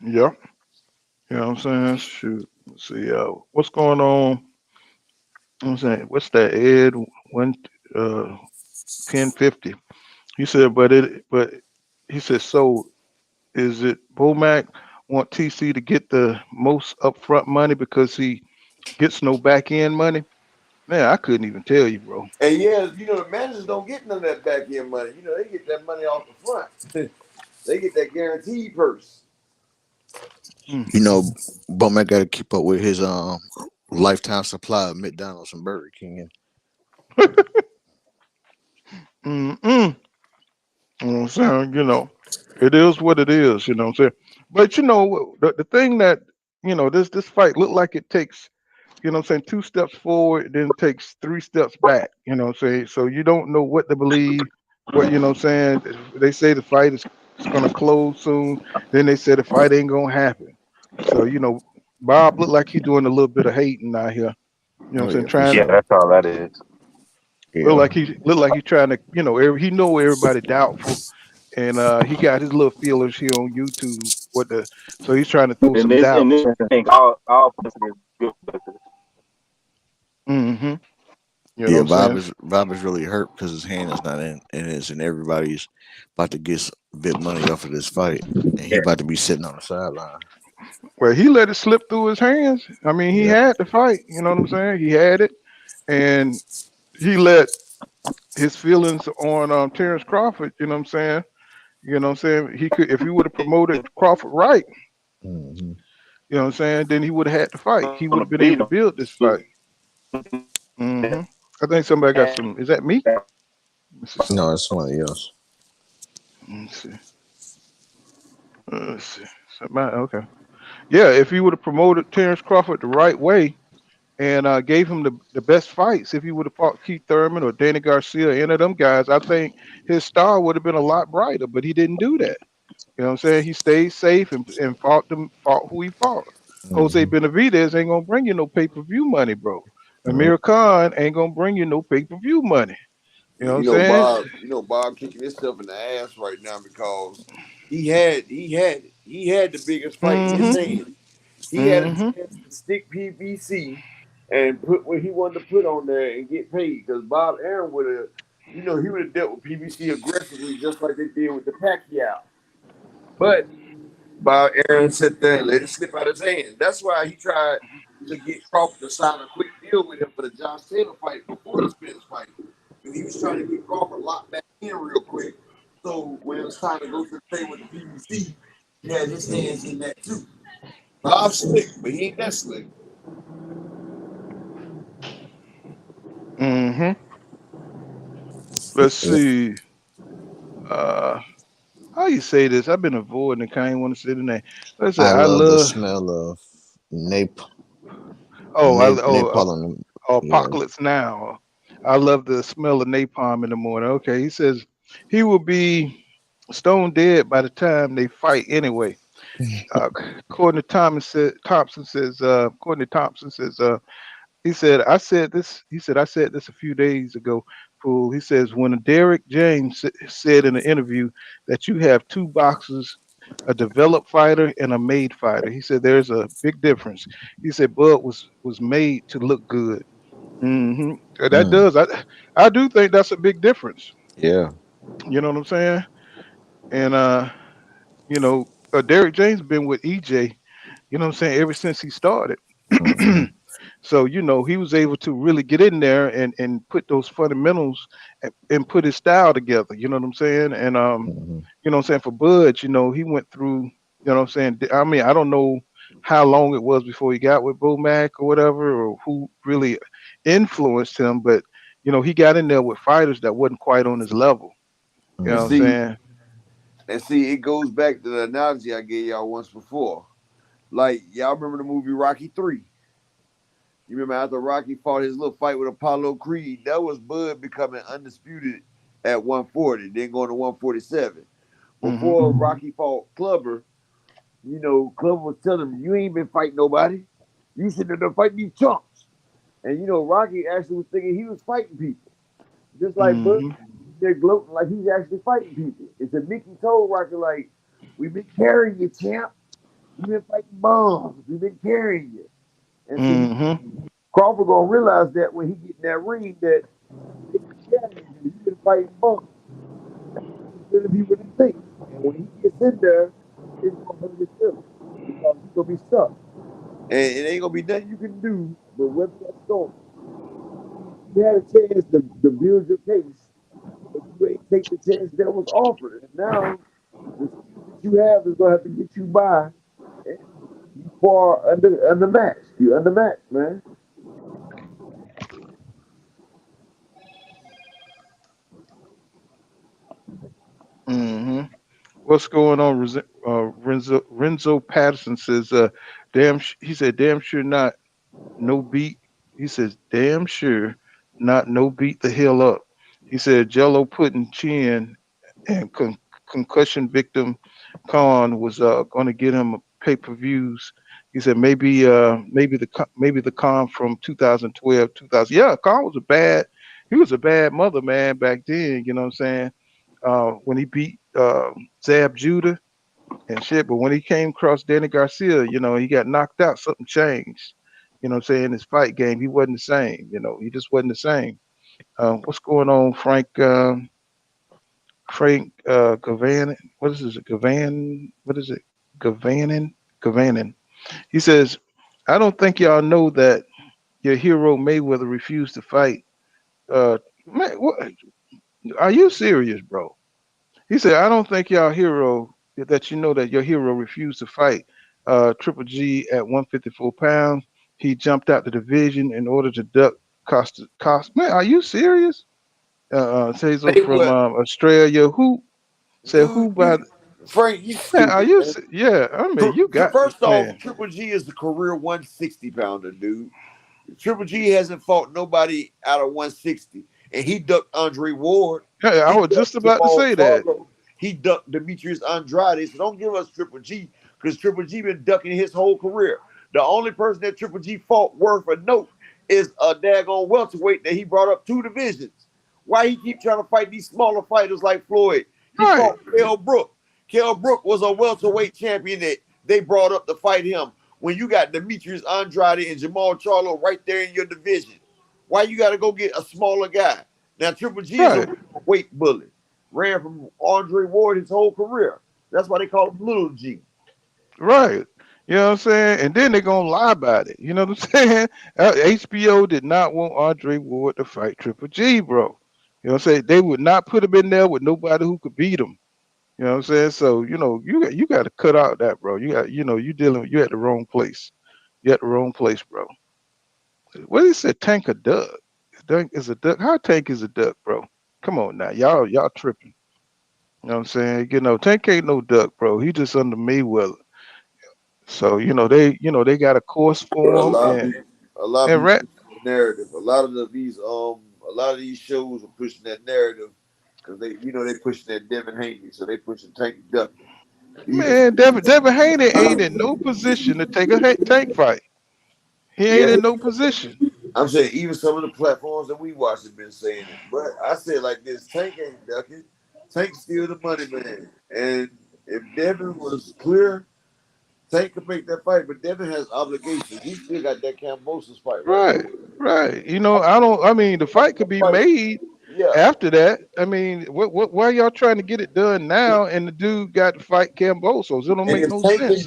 Yep. You know what I'm saying? Shoot. Let's see. What's going on? I'm saying, what's that? Ed one 1050. He said, but he said, so is it Bomac want TC to get the most upfront money because he gets no back end money? Man, I couldn't even tell you, bro. And yeah, the managers don't get none of that back end money. They get that money off the front. They get that guaranteed purse. Mm. You know, Bowman got to keep up with his lifetime supply of McDonald's and Burger King. Mm-mm. You know what I'm saying? It is what it is, you know what I'm saying? But the thing that, this fight looked like it takes, what I'm saying, two steps forward, then takes three steps back, you know what I'm saying? So you don't know what to believe, what I'm saying. They say the fight is gonna close soon, then they say the fight ain't gonna happen. So, Bob looked like he doing a little bit of hating out here, you know what Oh I'm saying, yeah, for trying Yeah, to sure. that's all that is. Yeah. look like he's trying to, he know everybody doubtful, and he got his little feelers here on YouTube. So he's trying to throw And some this and doubts. this thing, all publicity is good publicity. Hmm. You know what Yeah, I'm saying? Bob is really hurt because his hand is not in it, and everybody's about to get bit money off of this fight, and he about to be sitting on the sideline. Well, he let it slip through his hands. I mean, he Yeah. had the fight. You know what I'm saying? He had it, and he let his feelings on Terence Crawford. You know what I'm saying? You know what I'm saying? He could, if he would have promoted Crawford right. Hmm. You know what I'm saying? Then he would have had the fight. He would Gonna have been beat able to him. build this fight. I think somebody got some. Is that me? Let me see. No, it's somebody else. Let's see. Let's see. Okay. Yeah, if he would have promoted Terence Crawford the right way and gave him the best fights, if he would have fought Keith Thurman or Danny Garcia, any of them guys, I think his star would have been a lot brighter. But he didn't do that. You know what I'm saying? He stayed safe and fought who he fought. Jose Hmm. Benavidez ain't gonna bring you no pay-per-view money, bro. Nope. Amir Khan ain't gonna bring you no pay-per-view money. You know what I'm You know, saying? Bob. Bob kicking himself in the ass right now because he had the biggest fight in his Mm-hmm. hand. He had a Mm-hmm. chance to stick PBC and put what he wanted to put on there and get paid because Bob Arum would have, he would have dealt with PBC aggressively just like they did with the Pacquiao. But Bob Arum sat there and let it slip out of his hand. That's why he tried to get Crawford to sign a quick deal with him for the Josh Taylor fight before the Spence fight. And he was trying to get Crawford locked back in real quick. So when it was time to go to the table with the PBC, he had his hands in that too. Bob's slick, but he ain't that slick. Hmm. Let's Yeah. see. Uh, how you say this? I've been avoiding it. I ain't want to say the name. Let's say I I love the love. smell of Oh, napalm. Yeah. Apocalypse Now. I love the smell of napalm in the morning. Okay, he says he will be stone dead by the time they fight anyway. Uh, according to Thompson says, according to Thompson says, he said, I said this. He said, I said this a few days ago. Fool. He says, when Derek James said in an interview that you have two boxers, a developed fighter and a made fighter. He said there's a big difference. He said Bud was made to look good. Hmm. That Mm, does. I do think that's a big difference. yeah. You know what I'm saying? And Derek James been with EJ. You know what I'm saying? Ever since he started. Hmm. So, he was able to really get in there and put those fundamentals and put his style together. You know what I'm saying? And Hmm. you know what I'm saying, for Bud, he went through, what I'm saying. I mean, I don't know how long it was before he got with Bo Mac or whatever, or who really influenced him, but he got in there with fighters that wasn't quite on his level. You And know what I'm Hmm. see, saying? it goes back to the analogy I gave y'all once before. Like y'all remember the movie Rocky 3? You remember after Rocky fought his little fight with Apollo Creed, that was Bud becoming undisputed at 140, then going to 147. Hmm. Before Rocky fought Clubber, Clubber was telling him, "You ain't been fighting nobody. You should have been fighting these chumps." And Rocky actually was thinking he was fighting people, just like Bud. Hmm. They're gloating like he's actually fighting people. It's a Mickey told Rocky like, "We've been carrying you, champ. You've been fighting bombs. We've been carrying you." And see, Hmm. Crawford gonna realize that when he get in that ring that they been carrying you. You've been fighting bombs. It's gonna be what he thinks. And when he gets in there, it's gonna hurt his feelings because he's gonna be stuck. And it ain't gonna be nothing you can do but weather that storm. You had a chance to build your case, but you ain't take the chance that was offered. And now the skills that you have is gonna have to get you by. And you far undermatched. You undermatched, man. Hmm. What's going on? Renzo Patterson says, he said, damn sure not no beat. He says, damn sure not no beat the hell up. He said, Jello putting chin and concussion victim Khan was going to get him pay-per-views. He said maybe the Khan from 2012, 2000. Yeah, Khan was he was a bad mother, man, back then. You know what I'm saying? When he beat Zab Judah and shit. But when he came across Danny Garcia, he got knocked out. Something changed. You know what I'm saying? His fight game, he wasn't the same. He just wasn't the same. What's going on, Frank? Frank Gavanin. What is this? Gavan? What is it? Gavanin? Gavanin. He says, I don't think y'all know that your hero Mayweather refused to fight. Man, are you serious, bro? He said, I don't think y'all hero that you know that your hero refused to fight Triple G at 154 pounds. He jumped out the division in order to duck Costa. Man, are you serious? Taser from Mayweather, Australia. Who said dude, who by Frank, you man? Are stupid, you? man. Yeah, I mean, you got First off, man. Triple G is the career 160 pounder, dude. Triple G hasn't fought nobody out of 160, and he ducked Andre Ward. Hey, I He was just ducked about to Jamal say that. Charlo. He ducked Demetrius Andrade. So don't give us Triple G because Triple G been ducking his whole career. The only person that Triple G fought worth a note is a daggone welterweight that he brought up two divisions. Why he keep trying to fight these smaller fighters like Floyd? He Right, fought Kell Brook. Kell Brook was a welterweight champion that they brought up to fight him when you got Demetrius Andrade and Jamal Charlo right there in your division? Why you got to go get a smaller guy? Now, Triple G is a right, weight bully. Ran from Andre Ward his whole career. That's why they call him Little G. right. You know what I'm saying? And then they're gonna lie about it. You know what I'm saying? HBO did not want Andre Ward to fight Triple G, bro. You know what I'm saying? They would not put him in there with nobody who could beat him. You know what I'm saying? So you got to cut out that, bro. You at the wrong place. You at the wrong place, bro. What is it? Tanker Doug? Tank is a duck. How Tank is a duck, bro? Come on now, y'all tripping. You know what I'm saying? Tank ain't no duck, bro. He just under Mayweather. So they got a course But for him, and a lot of and people rat. pushing the narrative. A lot of these shows are pushing that narrative because they pushing that Devin Haney, so they pushing Tank Duckman. These are Man, Devin Haney ain't in no position to take a Tank fight. He ain't yeah. in no position. I'm saying even some of the platforms that we watch have been saying it. But I said like this: Tank ain't ducking. Tank's still the money man. And if Devin was clear, Tank could make that fight. But Devin has obligations. He still got that Cambosos fight right Right, now. right. I don't. I mean, the fight could be Fight. made Yeah. after that. I mean, why y'all trying to get it done now? And the dude got to fight Cambosos. It don't And make if no Tank and sense.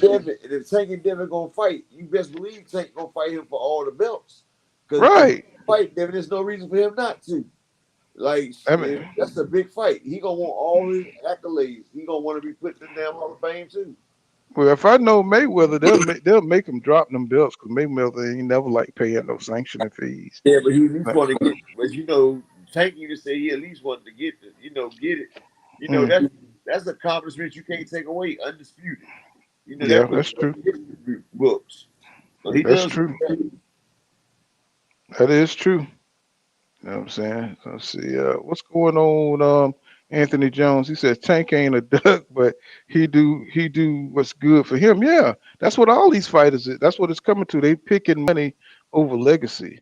Devin gonna fight, you best believe Tank gonna fight him for all the belts. Because if he Right. fight Devin, there's no reason for him not to. Like I mean, that's a big fight. He gonna want all his accolades. He gonna want to be put in the damn Hall of Fame too. well, if I know Mayweather, they'll make him drop them belts because Mayweather ain't never like paying no sanctioning fees. Yeah, but he at least Like, want to get. But Tank even say he at least wanted to get get it. mm, That's accomplishment you can't take away, undisputed. yeah, That puts that's you in true. the history books. So he That's does true. that. That is true. You know what I'm saying? Let's see. What's going on? Anthony Jones. He says Tank ain't a duck, but he do what's good for him. Yeah, that's what all these fighters is. That's what it's coming to. They picking money over legacy.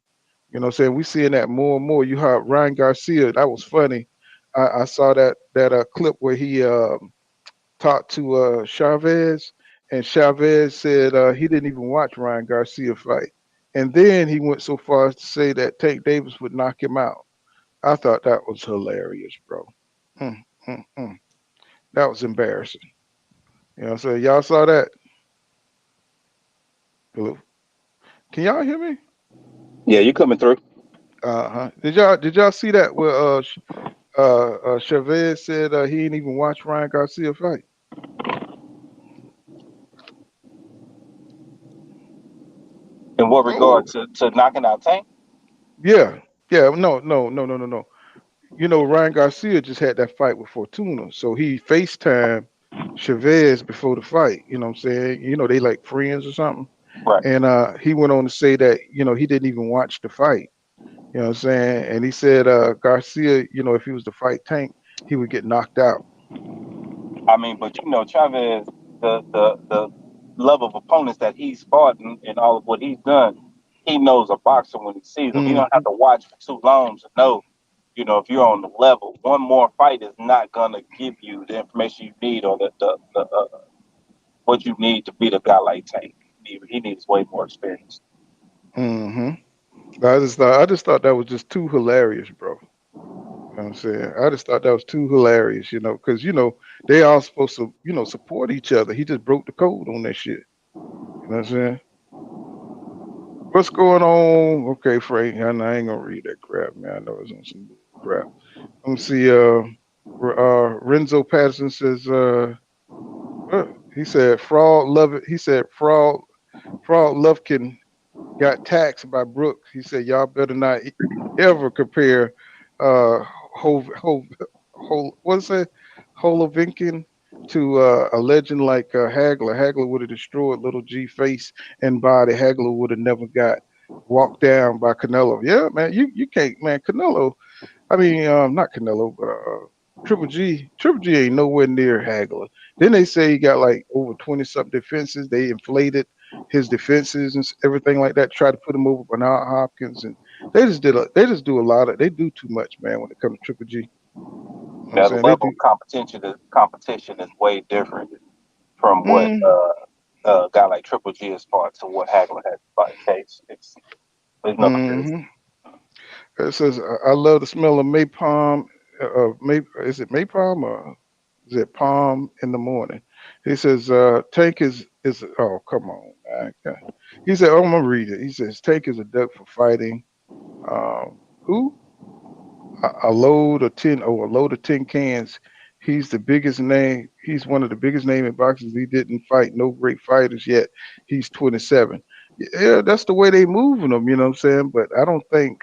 You know what I'm saying? We seeing that more and more. You heard Ryan Garcia. That was funny. I saw that clip where he talked to Chavez, and Chavez said he didn't even watch Ryan Garcia fight. And then he went so far as to say that Tank Davis would knock him out. I thought that was hilarious, bro. Mm, mm, mm. That was embarrassing. You know what I'm saying? Y'all saw that? Hello? Can y'all hear me? Yeah, you coming through. Uh-huh. Did y'all see that where Chavez said he didn't even watch Ryan Garcia fight? In what regard Oh, to knocking out Tank? yeah. Yeah, no. Ryan Garcia just had that fight with Fortuna. So he FaceTime Chavez before the fight. You know what I'm saying? They like friends or something. Right. And he went on to say that, he didn't even watch the fight. You know what I'm saying? And he said Garcia, if he was to fight Tank, he would get knocked out. I mean, but Chavez, the level of opponents that he's fought and all of what he's done, he knows a boxer when he sees him. He don't have Hmm. to watch for too long to know, if you're on the level. One more fight is not gonna give you the information you need or the what you need to beat a guy like Tank. He needs way more experience. Hmm. I just thought that was just too hilarious, bro. You know what I'm saying? I just thought that was too hilarious, because they all supposed to, support each other. He just broke the code on that shit. You know what I'm saying? What's going on? Okay, Frank. I ain't gonna read that crap, man. I know it's on some crap. Let me see. Renzo Patterson says. He said fraud love it. He said fraud Lufkin got taxed by Brooks. He said y'all better not ever compare Hov Hov what's that Holovinkin to a legend like Hagler. Hagler would have destroyed Little G face and body. Hagler would have never got walked down by Canelo. Yeah, man, you can't, man. Canelo. I mean, not Canelo, but Triple G. Triple G ain't nowhere near Hagler. Then they say he got like over 20 something defenses. They inflated his defenses and everything like that. Tried to put him over Bernard Hopkins, and they just do a lot of. They do too much, man. When it comes to Triple G, you know what I'm Now the saying they level do. of competition is way different from what Mm, a guy like Triple G is fought to what Hagler had to fight. Case there's no comparison. hmm It says I love the smell of Maypalm. Is it Maypalm or is it palm in the morning? He says Tank is oh come on man. Okay. He said, oh, I'm gonna read it. He says Tank is a duck for fighting. Who? A load of 10 cans. He's the biggest name. He's one of the biggest name in boxers. He didn't fight no great fighters yet. He's 27. Yeah, that's the way they moving him. You know what I'm saying? But I don't think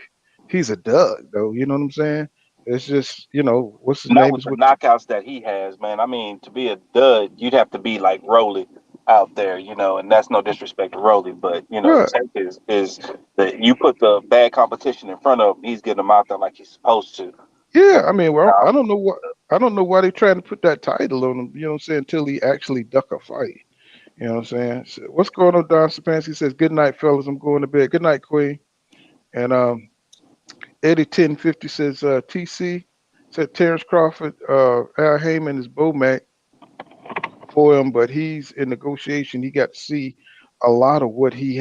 he's a dud though. You know what I'm saying? It's just what's his Not name with is the with knockouts that he has, man. I mean, to be a dud, you'd have to be like Rolly out there, and that's no disrespect to Rolly, but the right. take is that you put the bad competition in front of him, he's getting them out there like he's supposed to. Yeah, And, I mean, well, I don't know why they trying to put that title on him. You know what I'm saying? Until he actually duck a fight. You know what I'm saying? So what's going on, Don Spence? He says, "Good night, fellas. I'm going to bed. Good night, Queen." And Eddie 1050 says, "TC said Terence Crawford, Al Heyman is Bomac for him, but he's in negotiation. He got to see a lot of what he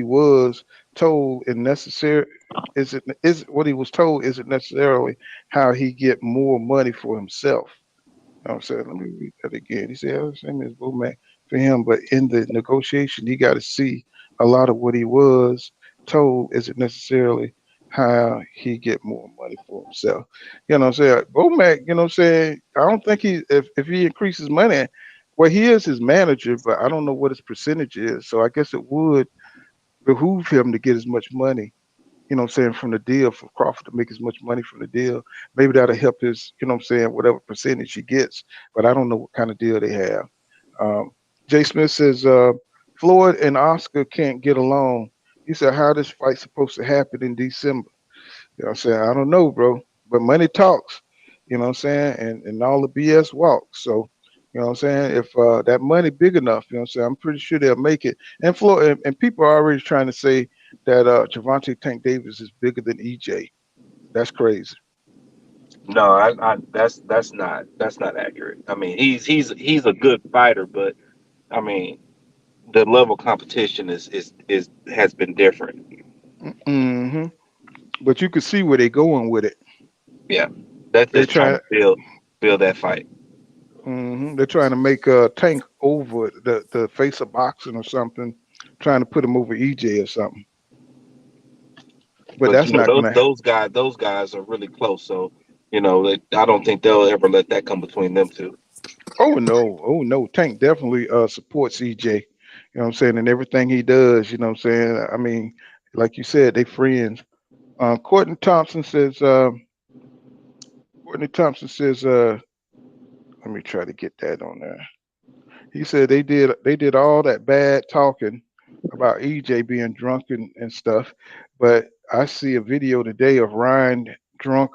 was told and necessary. Is what he was told isn't necessarily how he get more money for himself." I'm saying, let me read that again. He said, "Oh, same as Bomac for him, but in the negotiation, he got to see a lot of what he was told isn't necessarily how he get more money for himself." You know what I'm saying? Bomac, you know what I'm saying? I don't think if he increases money, well, he is his manager, but I don't know what his percentage is. So I guess it would behoove him to get as much money, you know what I'm saying, from the deal, for Crawford to make as much money from the deal. Maybe that'll help his, you know what I'm saying, whatever percentage he gets. But I don't know what kind of deal they have. Um, Jay Smith says, Floyd and Oscar can't get along. He said, how this fight supposed to happen in December? You know what I'm saying? I don't know, bro. But money talks, you know what I'm saying? And all the BS walks. So, you know what I'm saying? If that money big enough, you know what I'm saying? I'm pretty sure they'll make it. And and people are already trying to say that Javante Tank Davis is bigger than EJ. That's crazy. no, that's not accurate. I mean, he's a good fighter, but I mean, the level of competition is has been different. Hmm. But you can see where they're going with it. Yeah, that's They're just trying trying. to build that fight. They're trying to make Tank over the face of boxing or something, trying to put him over EJ or something. But But that's not those gonna. those guys are really close. So I don't think they'll ever let that come between them two. Oh no, Tank definitely supports EJ. You know what I'm saying, and everything he does. You know what I'm saying. I mean, like you said, they friends. Courtney Thompson says. Courtney Thompson says. Let me try to get that on there. He said they did all that bad talking about EJ being drunk and stuff, but I see a video today of Ryan drunk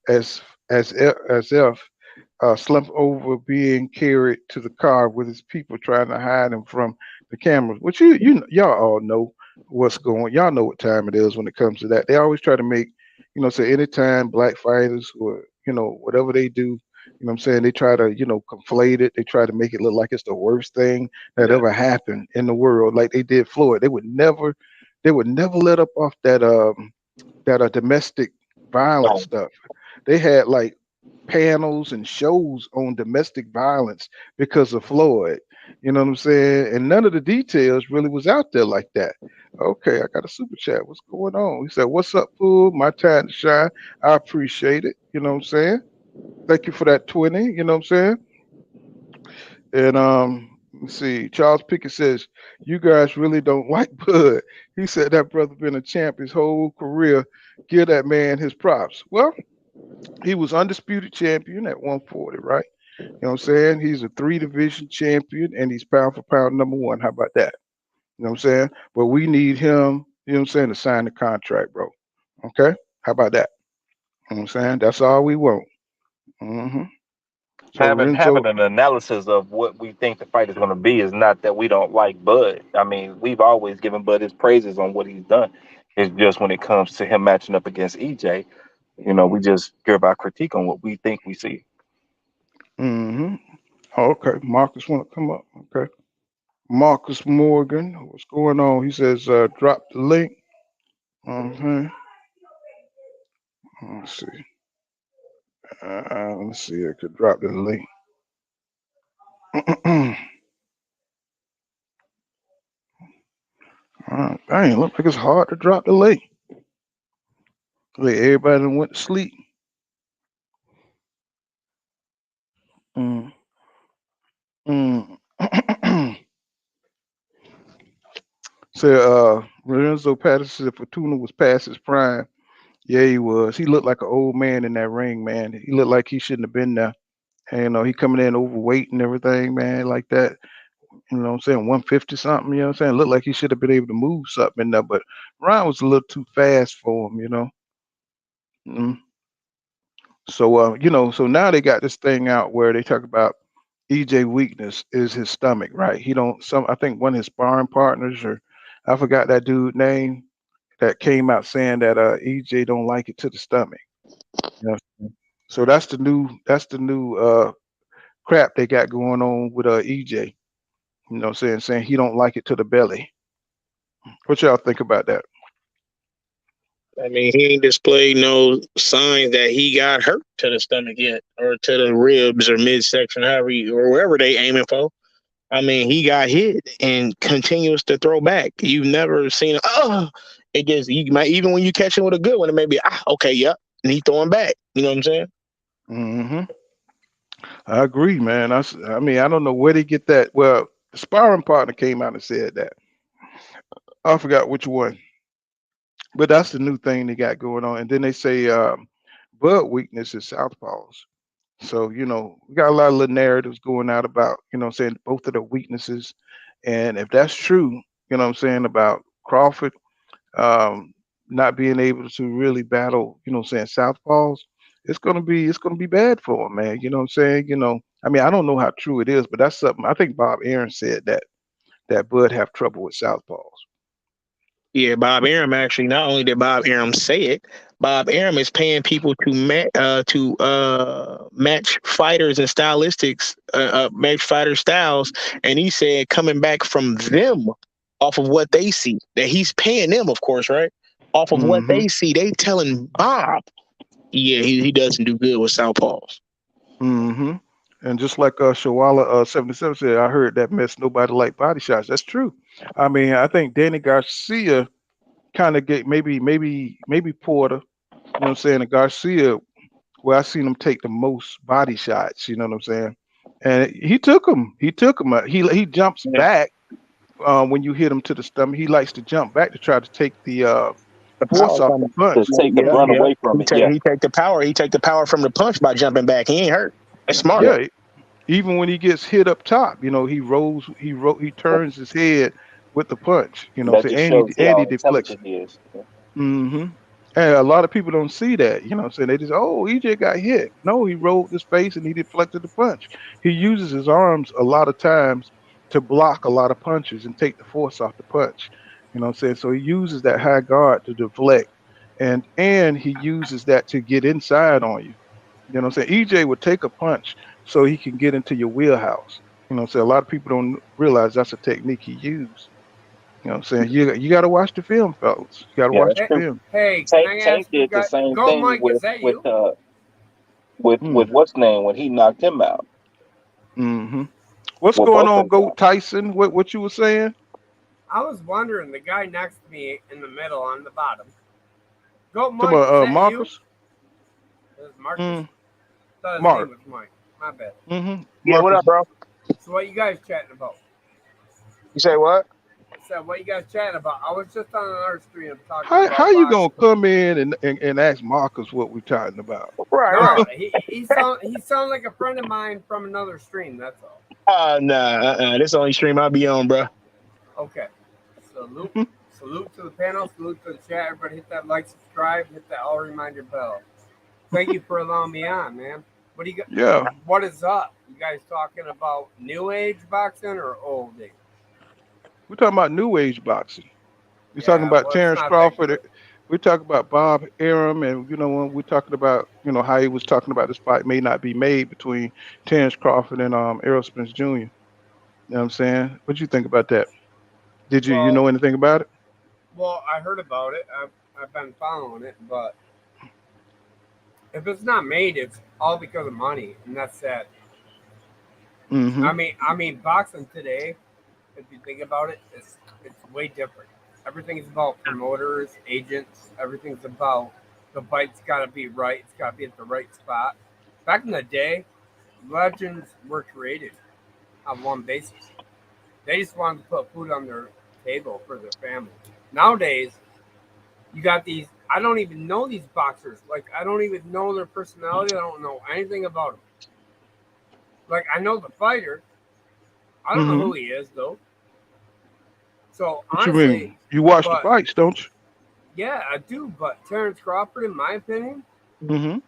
as as if slumped over, being carried to the car with his people trying to hide him from the cameras. Which y'all all know what's going. Y'all know what time it is when it comes to that. They always try to make, say anytime black fighters or whatever they do. You know what I'm saying? They try to, conflate it. They try to make it look like it's the worst thing that Yeah. ever happened in the world, like they did Floyd. They would never let up off that domestic violence No, stuff. They had like panels and shows on domestic violence because of Floyd. You know what I'm saying? And none of the details really was out there like that. Okay, I got a super chat. What's going on? He said, "What's up, fool? My time to shine. I appreciate it." You know what I'm saying? Thank you for that 20. You know what I'm saying? And let's see. Charles Pickett says, "You guys really don't like Bud." He said that brother been a champ his whole career. Give that man his props. Well, he was undisputed champion at 140, right? You know what I'm saying? He's a three division champion and he's pound for pound number one. How about that? You know what I'm saying? But we need him, you know what I'm saying, to sign the contract, bro. Okay? How about that? You know what I'm saying? That's all we want. hmm So having Renzo, an analysis of what we think the fight is going to be is not that we don't like Bud. I mean, we've always given Bud his praises on what he's done. It's just when it comes to him matching up against EJ, we just give our critique on what we think we see. hmm okay. Marcus want to come up. Okay. Marcus Morgan, what's going on? He says, drop the link. Okay. Let's see. Let's see. I could drop the link. Dang, look like it's hard to drop the link. Like everybody done went to sleep. Mm, mm. So Lorenzo Patterson said Fortuna was past his prime. Yeah, he was. He looked like an old man in that ring, man. He looked like he shouldn't have been there. And, he coming in overweight and everything, man, like that. You know what I'm saying? 150 something, you know what I'm saying? Looked like he should have been able to move something in there, but Ryan was a little too fast for him. Mm. So, so now they got this thing out where they talk about EJ weakness is his stomach, right? He don't I think one of his sparring partners, or I forgot that dude name, that came out saying that EJ don't like it to the stomach. You know? So that's the new crap they got going on with EJ. You know what I'm saying he don't like it to the belly. What y'all think about that? I mean, he ain't displayed no signs that he got hurt to the stomach yet, or to the ribs or midsection, or wherever they aiming for. I mean, he got hit and continues to throw back. You've never seen, it just, you might, even when you catch him with a good one, it may be, okay, yep, and he throwing back. You know what I'm saying? Hmm. I agree, man. I mean, I don't know where they get that. Well, the sparring partner came out and said that. I forgot which one, but that's the new thing they got going on. And then they say Bud weakness is southpaws. So, we got a lot of little narratives going out about, saying both of the weaknesses. And if that's true, about Crawford um, not being able to really battle, saying southpaws, it's gonna be bad for him, man. You know what I'm saying? I mean, I don't know how true it is, but that's something I think Bob Arum said that Bud have trouble with southpaws. Yeah, Bob Arum actually. Not only did Bob Arum say it, Bob Arum is paying people to match fighters and stylistics, match fighter styles, and he said coming back from them off of what they see, that he's paying them, of course, right? Off of what Hmm. they see, they telling Bob, yeah, he doesn't do good with southpaws. Hmm. And just like Shawala 77 said, I heard that mess nobody like body shots. That's true. I mean, I think Danny Garcia kind of get maybe Porter. You know what I'm saying? And Garcia, where I seen him take the most body shots. You know what I'm saying? And he took him. He took him. He jumps Yeah, back when you hit him to the stomach. He likes to jump back to try to take the the force power off from the it. punch. To take the Yeah, brunt yeah. away from it. Yeah. He take the power. He take the power from the punch by jumping back. He ain't hurt. That's smart. Yeah. Yeah. Even when he gets hit up top, he rolls. He turns his head with the punch. You know, That so just and he shows and he how deflects. intelligent he is. Yeah. Hmm. And a lot of people don't see that, what I'm saying? They just, oh, EJ got hit. No, he rolled his face and he deflected the punch. He uses his arms a lot of times to block a lot of punches and take the force off the punch. You know what I'm saying? So he uses that high guard to deflect, and he uses that to get inside on you. You know what I'm saying? EJ would take a punch so he can get into your wheelhouse. You know what I'm saying? A lot of people don't realize that's a technique he used. You know what I'm saying? You got to watch the film, fellas. You got to Yeah, watch that's the Hey, true. film. hey, can Tank I Tank ask you did the guys? same Go, thing Mike. Is that you? with Mm. what's name when he knocked him out. Hmm. What's Well, going both on, of them. Goat Tyson? What you were saying? I was wondering. The guy next to me in the middle on the bottom. Go, To Mike. Is that you? Marcus? This is Marcus. Mm. Thought his name Mark. was Mike. My bad. Hmm. Yeah, what up, Marcus. bro? So what you guys chatting about? You say what? So what you guys chatting about? I was just on another stream talking How about you boxing. gonna come in and ask Marcus what we talking about? Right, right. No, he sound like a friend of mine from another stream. That's all. Nah. This only stream I be on, bro. Okay. Salute, salute to the panel. Salute to the chat. Everybody, hit that like, subscribe, hit that all reminder bell. Thank you for allowing me on, man. What do you got? Yeah, What is up? You guys talking about new age boxing or old age? we're talking about new age boxing. We're talking Yeah, about well, it's Terence not that Crawford. good. We're talking about Bob Arum, and when we're talking about how he was talking about this fight may not be made between Terence Crawford and Errol Spence Jr. You know what I'm saying? What you think about that? Did you Well, know anything about it? I heard about it. I've been following it, but if it's not made, it's all because of money, and that's sad. Mm-hmm. I mean, boxing today, if you think about it, it's way different. Everything's about promoters, agents. Everything's about the fight's got to be right. It's got to be at the right spot. Back in the day, legends were created on one basis. They just wanted to put food on their table for their family. Nowadays, you got these. I don't even know these boxers. Like, I don't even know their personality. I don't know anything about them. Like, I know the fighter. I don't know who he is, though. So, What you honestly, mean? You watch the but fights, don't you? yeah, I do. But Terence Crawford, in my opinion, Mm-hmm.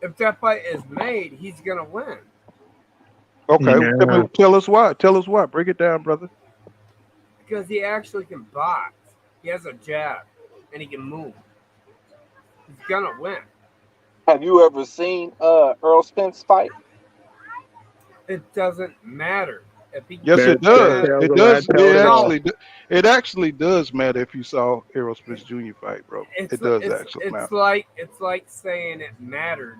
if that fight is made, he's gonna win Okay. Yeah. Tell us why. Tell us why. Break it down, brother. because he actually can box. He has a jab, and he can move. He's gonna win. Have you ever seen Errol Spence fight? It doesn't matter if he can Yes, keep it That him that does. at tells It a that does. tells it all. It actually does matter if you saw Errol Spence Jr. fight, bro. it's It does it's actually it's matter. like it's like saying it mattered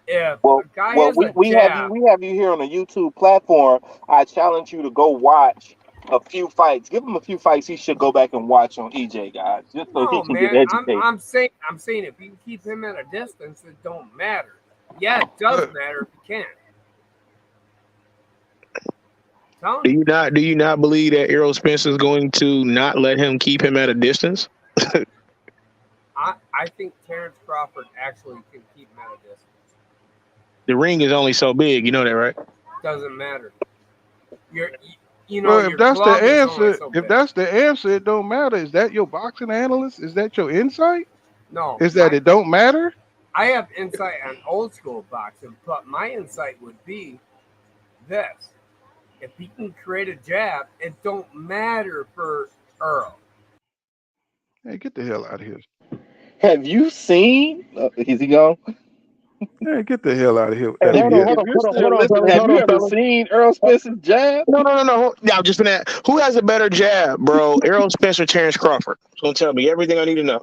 if Well, a guy well, has we, a we have you jab. we have you here on the YouTube platform. I challenge you to go watch a few fights. Give him a few fights he should go back and watch on EJ, guys, just so he No, can get man, I'm educated. I'm saying I'm saying if you can keep him at a distance, it don't matter. Yeah, it does matter if you can. Do Telling you. you not believe that Errol Spence is going to not let him keep him at a distance? I think Terence Crawford actually can keep him at a distance. The ring is only so big, you know that, right? Doesn't matter. Your Well, if your that's the glove is only answer, so if big. that's the answer, it don't matter. Is that your boxing analyst? Is that your insight? No, Is that it don't matter? I have insight on old school boxing, but my insight would be this: if he can create a jab, it don't matter for Earl. Hey, get the hell out of here. Have you seen? Is he gone? Hey, get the hell out of here with Have that Hold you? on, BS. hold If on, you're hold on, hold still on, listening, fellas, have hold you on, ever fellas. seen Errol Spence's jab? No. Now, just been that. Who has a better jab, bro? Errol Spence or Terence Crawford? It's gonna tell me everything I need to know.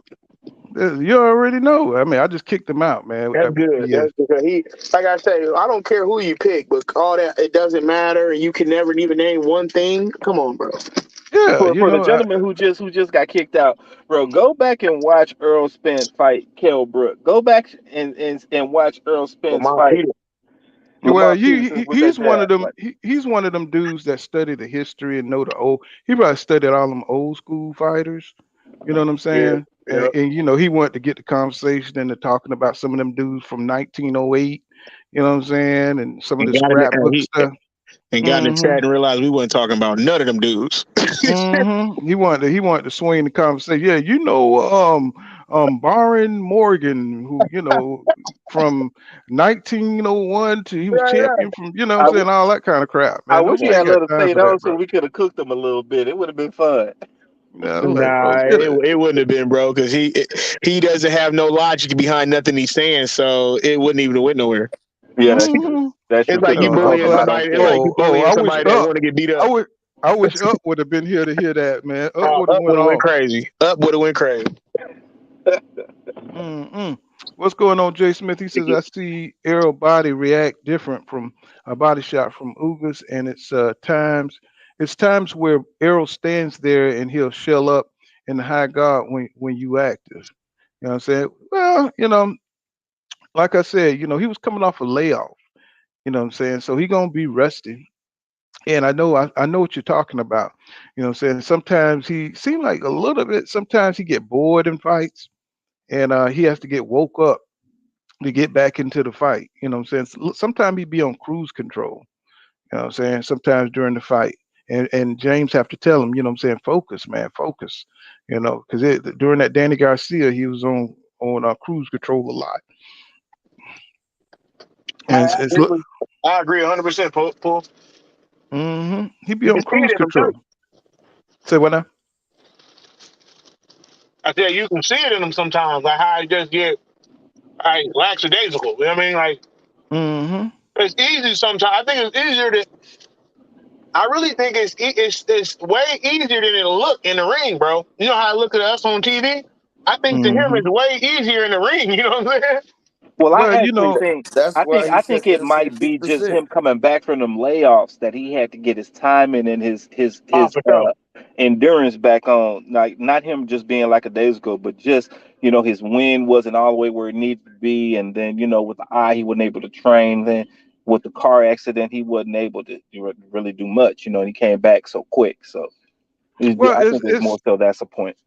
You already know. I mean, I just kicked him out, man, with That's that good. BS. That's good. He, like I say, I don't care who you pick, but all that it doesn't matter, and you can never even name one thing. Come on, bro. Yeah, For the gentleman who just got kicked out, bro, go back and watch Earl Spence fight Kell Brook. Go back and watch Earl Spence Lamont fight Peter. well, Lamar Peterson with that he's one of jab. them. Like, He's one of them dudes that study the history and know the old. He probably studied all them old school fighters. You know what I'm Yeah, saying? yeah. And you know, he wanted to get the conversation into talking about some of them dudes from 1908. You know what I'm saying? And some of And the got in the, scrapbook stuff. got in the hmm chat and realized we wasn't talking about none of them dudes. He wanted to swing the conversation. Yeah, you know, Byron Morgan, who from 1901 to he was yeah, yeah. champion from what I'm I, saying, w- all that kind of crap, I man. wish he Nobody had got let us time stay for that, on so bro. we could have cooked him a little bit. It would have been fun. Yeah, like, bro, Nah, get it. it wouldn't have been, bro, because he doesn't have no logic behind nothing he's saying, so it wouldn't even have went nowhere. Yeah, that's true. hmm That's true It's because like he you was I, talking bullying like, about on somebody. It's like camera. you oh, bullying somebody that want to get beat I up. would, I wish Up would have been here to hear that, man. Up would have Up went would have went off. crazy. Up would have went crazy. Mm-mm. What's going on, Jay Smith? He says, I see Errol body react different from a body shot from Ugas, and it's times where Errol stands there and he'll shell up in the high guard when you active. You know what I'm saying? Well, like I said, he was coming off a layoff. You know what I'm saying? So he gonna be resting. And I know what you're talking about. You know what I'm saying? Sometimes he seemed like a little bit, sometimes he get bored in fights and he has to get woke up to get back into the fight. You know what I'm saying? Sometimes he be on cruise control. You know what I'm saying? Sometimes during the fight. And James have to tell him, you know what I'm saying, focus, man, focus. Because during that Danny Garcia, he was on cruise control a lot. And I agree. I agree 100%, Paul. he be You can on see it cruise in him too. control. Say what now? I tell you can see it in him sometimes, like how he just get like lackadaisical. You know what I mean? Like Mm-hmm. it's easy sometimes. I think it's easier to. I really think it's way easier than it'll look in the ring, bro. You know how I look at us on TV? I think to him Mm-hmm. it's way easier in the ring. You know what I'm saying? Well, I Well, actually think That's I why think he I said think it that might be just 60%. him coming back from them layoffs that he had to get his timing and Oh, for sure. endurance back on. Like not him just being like a days ago, but just his wind wasn't all the way where it needed to be, and then with the eye he wasn't able to train. Then with the car accident he wasn't able to really do much. And he came back so quick. So well, I think it's more so that's a point.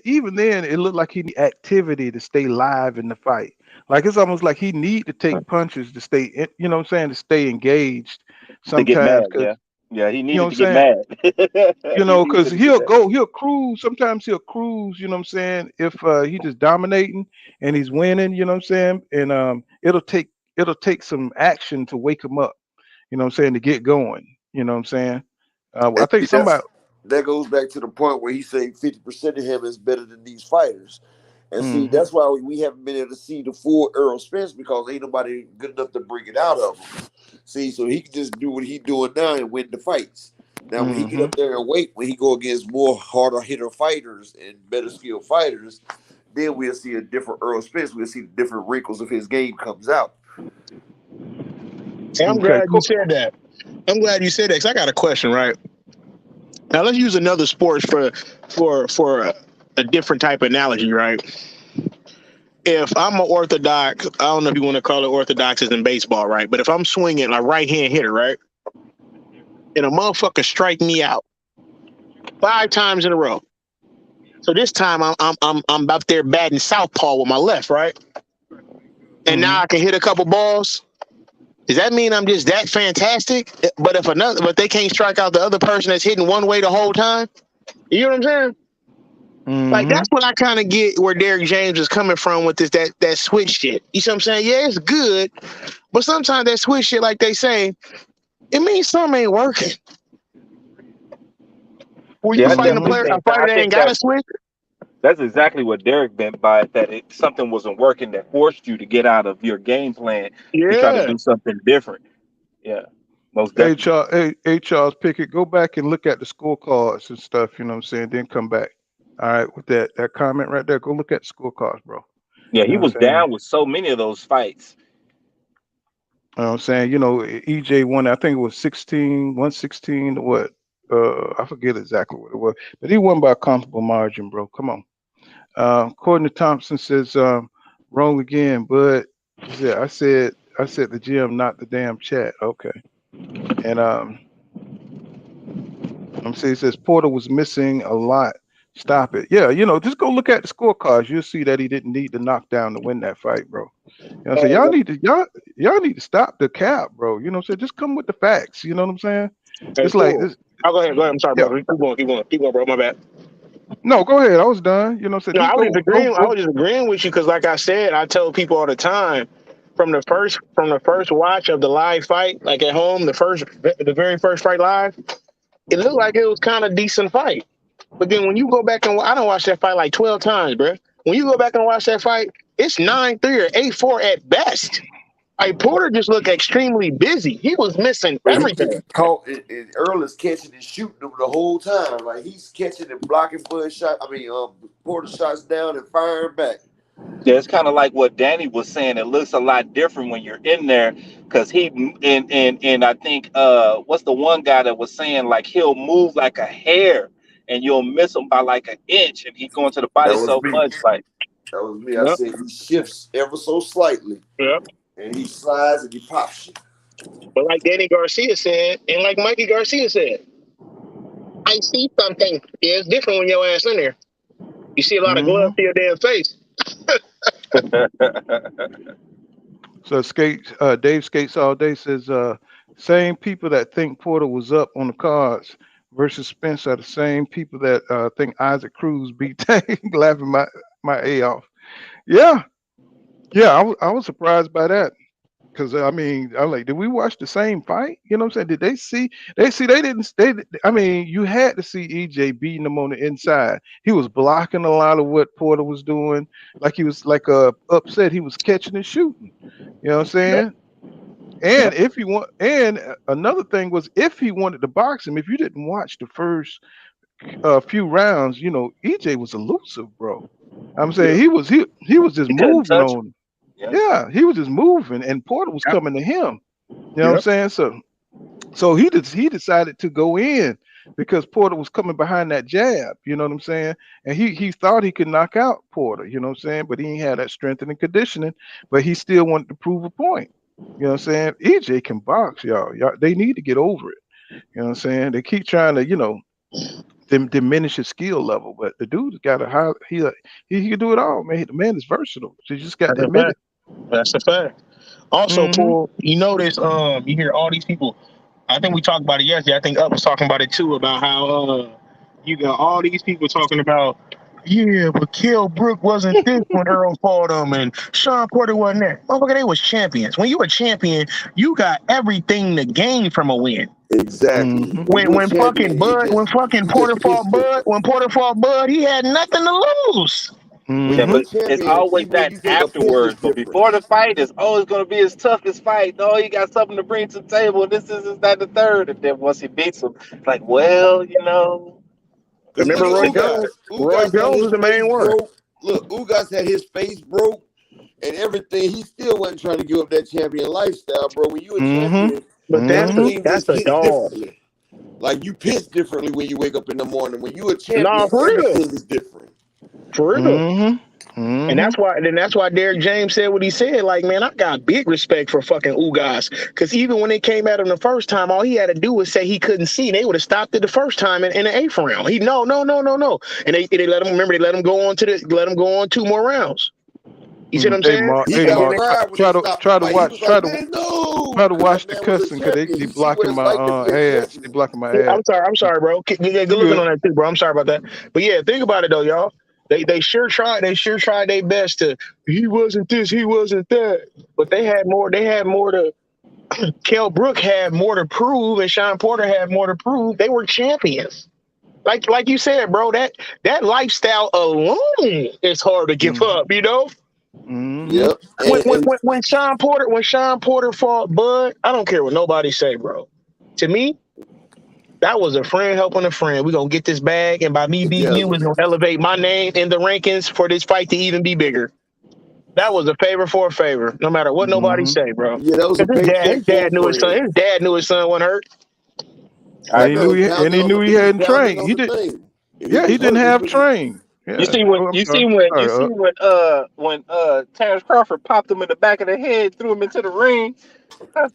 Even then, it looked like he need activity to stay live in the fight. Like it's almost like he need to take punches to stay, you know what I'm saying, to stay engaged To get sometimes. mad, Because yeah. Yeah, he you know needed to what I'm get saying. mad. He Because needed to get mad. he'll cruise. Sometimes he'll cruise. You know what I'm saying. If he just dominating and he's winning, you know what I'm saying. And it'll take some action to wake him up. You know what I'm saying, to get going. You know what I'm saying. I And think see, somebody. that goes back to the point where he's saying 50% of him is better than these fighters. And see, Hmm. that's why we haven't been able to see the full Errol Spence because ain't nobody good enough to bring it out of him. See, so he can just do what he's doing now and win the fights. Now, when he get Hmm. up there and wait, when he go against more harder hitter fighters and better skilled fighters, then we'll see a different Errol Spence. We'll see the different wrinkles of his game comes out. Hey, I'm Okay. glad you Cool. said that. I'm glad you said that because I got a question. Right now, let's use another sport for a different type of analogy. Right, if I'm an orthodox, I don't know if you want to call it orthodox as in baseball, right? But if I'm swinging like right hand hitter, right, and a motherfucker strike me out 5 times in a row. So this time I'm about there batting southpaw with my left, right? And now Hmm. I can hit a couple balls. Does that mean I'm just that fantastic? But they can't strike out the other person that's hitting one way the whole time. You know what I'm saying? Like Hmm. that's what I kind of get where Derrick James is coming from with this that switch shit. You see what I'm saying? Yeah, it's good, but sometimes that switch shit, like they say, it means something ain't working. Were you Yeah, I fighting Hmm. definitely a think that. fighter I that ain't think got a switch? that's exactly what Derek meant by it, that something wasn't working that forced you to get out of your game plan to try to Yeah. do something different. Yeah, most Hey, definitely. Charles. Hey, Charles Pickett. Go back and look at the scorecards and stuff. You know what I'm saying. Then come back. All right, with that comment right there. Go look at the scorecards, bro. Yeah, You he know what was I'm saying. down with so many of those fights. You know what I'm saying. EJ won. I think it was 116 to what? I forget exactly what it was, but he won by a comfortable margin, bro. Come on. Courtney Thompson says, wrong again, but he said, I said the gym, not the damn chat. Okay. And I'm saying, it says Porter was missing a lot. Stop it. Yeah, just go look at the scorecards. You'll see that he didn't need the knockdown to win that fight, bro. So y'all need to stop the cap, bro. You know what I'm saying? Just come with the facts. You know what I'm saying? Hey, It's like cool. this. Oh, go ahead. Go ahead. I'm sorry, Yeah. bro. Keep going, bro. My bad. No, go ahead. I was done. You know what I'm saying? No, Just I was just go, agreeing. I go. was just agreeing with you because, like I said, I tell people all the time from the first watch of the live fight, like at home, the very first fight live, it looked like it was kind of decent fight. But then when you go back and I don't watch that fight like 12 times, bro. When you go back and watch that fight, it's 9-3 or 8-4 at best. Like Porter just looked extremely busy. He was missing But he everything. getting caught, and Earl is catching and shooting them the whole time. Like he's catching and blocking Bud shot. Porter shots down and firing back. Yeah, it's kind of like what Danny was saying. It looks a lot different when you're in there because and I think what's the one guy that was saying like he'll move like a hair and you'll miss him by like an inch and he going to the That body was so me. much like That was me. I Yep. said he shifts ever so slightly, Yep. and he slides and he pops you. But like Danny Garcia said, and like Mikey Garcia said, I see something. Yeah, it's different when your ass in there. You see a lot of Hmm. gloves to your damn face. So Dave Skates all day says, same people that think Porter was up on the cards versus Spence are the same people that think Isaac Cruz beat Tank, laughing my A off. Yeah, yeah, I was surprised by that. Because I mean, I'm like, did we watch the same fight? You know what I'm saying? Did they see? They didn't. I mean, you had to see EJ beating him on the inside. He was blocking a lot of what Porter was doing. Like he was like upset. He was catching and shooting. You know what I'm Yep. saying? And if he want, and another thing was if he wanted to box him, if you didn't watch the first few rounds, EJ was elusive, bro. I'm saying Yep. he was just he couldn't moving touch him. on him. Yeah. Yeah, he was just moving, and Porter was Yep. coming to him. You know what I'm Yep. saying? So he decided to go in because Porter was coming behind that jab. You know what I'm saying? And he thought he could knock out Porter. You know what I'm saying? But he ain't had that strength and conditioning. But he still wanted to prove a point. You know what I'm saying? EJ can box, y'all. They need to get over it. You know what I'm saying? They keep trying to, diminish his skill level. But the dude's got a high. He can do it all, man. The man is versatile. So you just got That's to a admit fact. it. That's a fact. Also, Mm-hmm. Paul, you notice, you hear all these people. I think we talked about it yesterday. I think Up was talking about it too, about how you got all these people talking about, yeah, but Kell Brook wasn't this when Earl fought him, and Sean Porter wasn't that. Motherfucker, they was champions. When you a champion, you got everything to gain from a win. Exactly. Mm-hmm. When you a When champion, fucking Bud, when fucking Porter fought Bud, when Porter fought Bud, he had nothing to lose. When Yeah, you Mm-hmm. a but it's champion, always even when that you take a pinch, it's afterwards. But different. before the fight, it's always going to be his toughest fight. Oh, he got something to bring to the table. This is that the third. And then once he beats him, it's like, well, you know, Because look Remember at Roy Ugas. Jones? Roy Ugas had Jones his was the face main one. broke. Look, Ugas had his face broke and everything. He still wasn't trying to give up that champion lifestyle, bro. When you a Mm-hmm. champion, But Mm-hmm. everything that's just a hits dog. differently. Like you piss differently when you wake up in the morning. When you a Nah, champion, for real. everything is different. For real. Mm-hmm. And Mm-hmm. that's why Derrick James said what he said. Like, man, I got big respect for fucking Ugas. Because even when they came at him the first time, all he had to do was say he couldn't see. They would have stopped it the first time in the eighth round. He no. And they let him go on 2 more rounds. You see what I'm Hey saying? Mark, He hey And then got Mark, fried when they try to stopped the try to fight. He watch was like, man, no. try to watch That the man was a cussing because champion. they You see what blocking it's my like to be a ads. They champion. blocking my ad. I'm sorry, bro. Yeah, good You looking good? on that too, bro. I'm sorry about that. But yeah, think about it though, y'all. They sure tried their best to he wasn't this, he wasn't that. But they had more to Kell Brook had more to prove and Sean Porter had more to prove. They were champions. Like you said, bro, that lifestyle alone is hard to give Mm-hmm. up, you know? Mm-hmm. Yep. And When Sean Porter fought Bud, I don't care what nobody say, bro. To me, that was a friend helping a friend. We're gonna get this bag, and by me beating you, together. it's gonna elevate my name in the rankings for this fight to even be bigger. That was a favor for a favor, no matter what nobody Mm-hmm. say, bro. Yeah, that was a His paycheck for a dad knew his son. friend. His dad knew his son wasn't hurt. That And man was he pounding on knew the he he was hadn't pounding trained. on He the did. thing. If he Yeah, he was didn't hurt, he have was trained. you Yeah. see when Oh, I'm sorry. Sorry. when Terence Crawford popped him in the back of the head, threw him into the ring,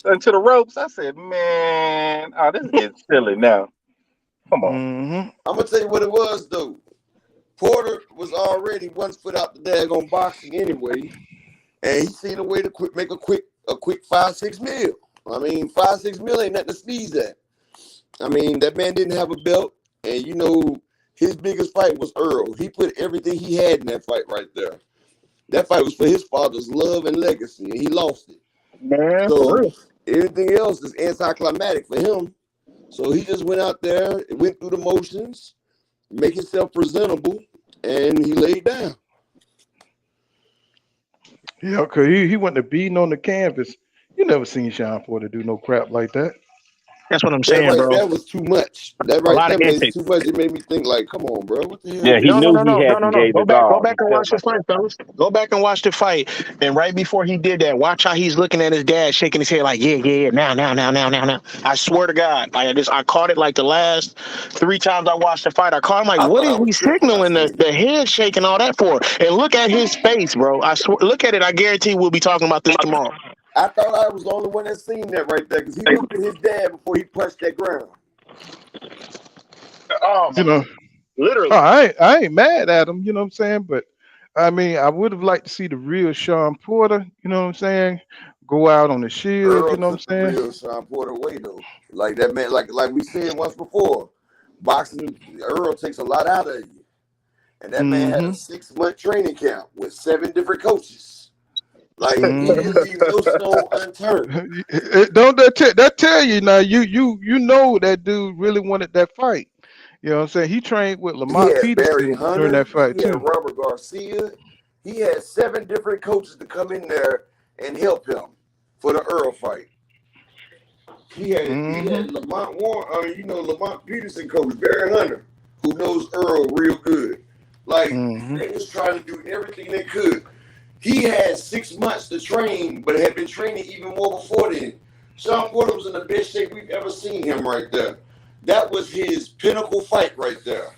into the ropes. I said, man, oh, this is getting silly now. Come on. Mm-hmm. I'm gonna tell you what it was though. Porter was already 1 foot out the daggone boxing anyway, and he seen a way to make a quick 5-6 mil. I mean, 5-6 mil ain't nothing to sneeze at. I mean, that man didn't have a belt, and you know his biggest fight was Earl. He put everything he had in that fight right there. That fight was for his father's love and legacy, and he lost it. Man, for So real. everything else is anticlimactic for him. So he just went out there, went through the motions, make himself presentable, and he laid down. Yeah, cause he went to beating on the canvas. You never seen Sean Porter do no crap like that. That's what I'm That saying, right bro. there was too much. That A right lot of there made it antics. too much. It made me think like, come on, bro, what the hell Yeah, is he this? knew he hadn't No. gave his Go all. back He and felt watch the like fight, that. fellas. Go back and watch the fight. And right before he did that, watch how he's looking at his dad, shaking his head like, yeah. Now. I swear to God, I caught it like the last 3 times I watched the fight. I caught him like, I what thought is I was he tripping when I signaling seen it. the head shaking all that for? And look at his face, bro. I swear, look at it. I guarantee we'll be talking about this tomorrow. I thought I was the only one that seen that right there because he looked at his dad before he punched that ground. Oh You my, know. Oh, literally. I ain't mad at him. You know what I'm saying? But I mean, I would have liked to see the real Sean Porter. You know what I'm saying? Go out on the shield. Earl You know what took the I'm saying? real Sean Porter away though. Like that man, like we said once before, boxing Earl takes a lot out of you. And that man had a Mm-hmm. 6-month training camp with 7 different coaches. Like he Mm-hmm. didn't leave no stone unturned. Don't that tell you now? You know that dude really wanted that fight. You know what I'm saying? He trained with He Lamont had Barry Peterson during that Hunter. fight He had too. Robert Garcia. He had 7 different coaches to come in there and help him for the Earl fight. He Mm-hmm. had Lamont Warren, Lamont Peterson coach Barry Hunter, who knows Earl real good. Like Mm-hmm. they was trying to do everything they could. He had 6 months to train, but had been training even more before then. Sean Porter was in the best shape we've ever seen him right there. That was his pinnacle fight right there.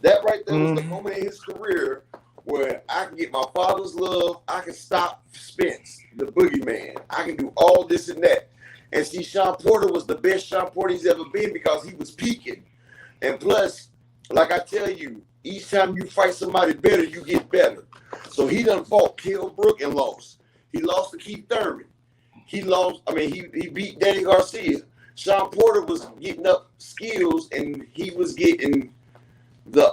That right there was the moment in his career where I can get my father's love. I can stop Spence, the boogeyman. I can do all this and that. And see, Sean Porter was the best Sean Porter he's ever been because he was peaking. And plus, like I tell you, each time you fight somebody better, you get better. So he done fought Kell Brook and lost. He lost to Keith Thurman. He lost. I mean, he beat Danny Garcia. Sean Porter was getting up skills, and he was getting the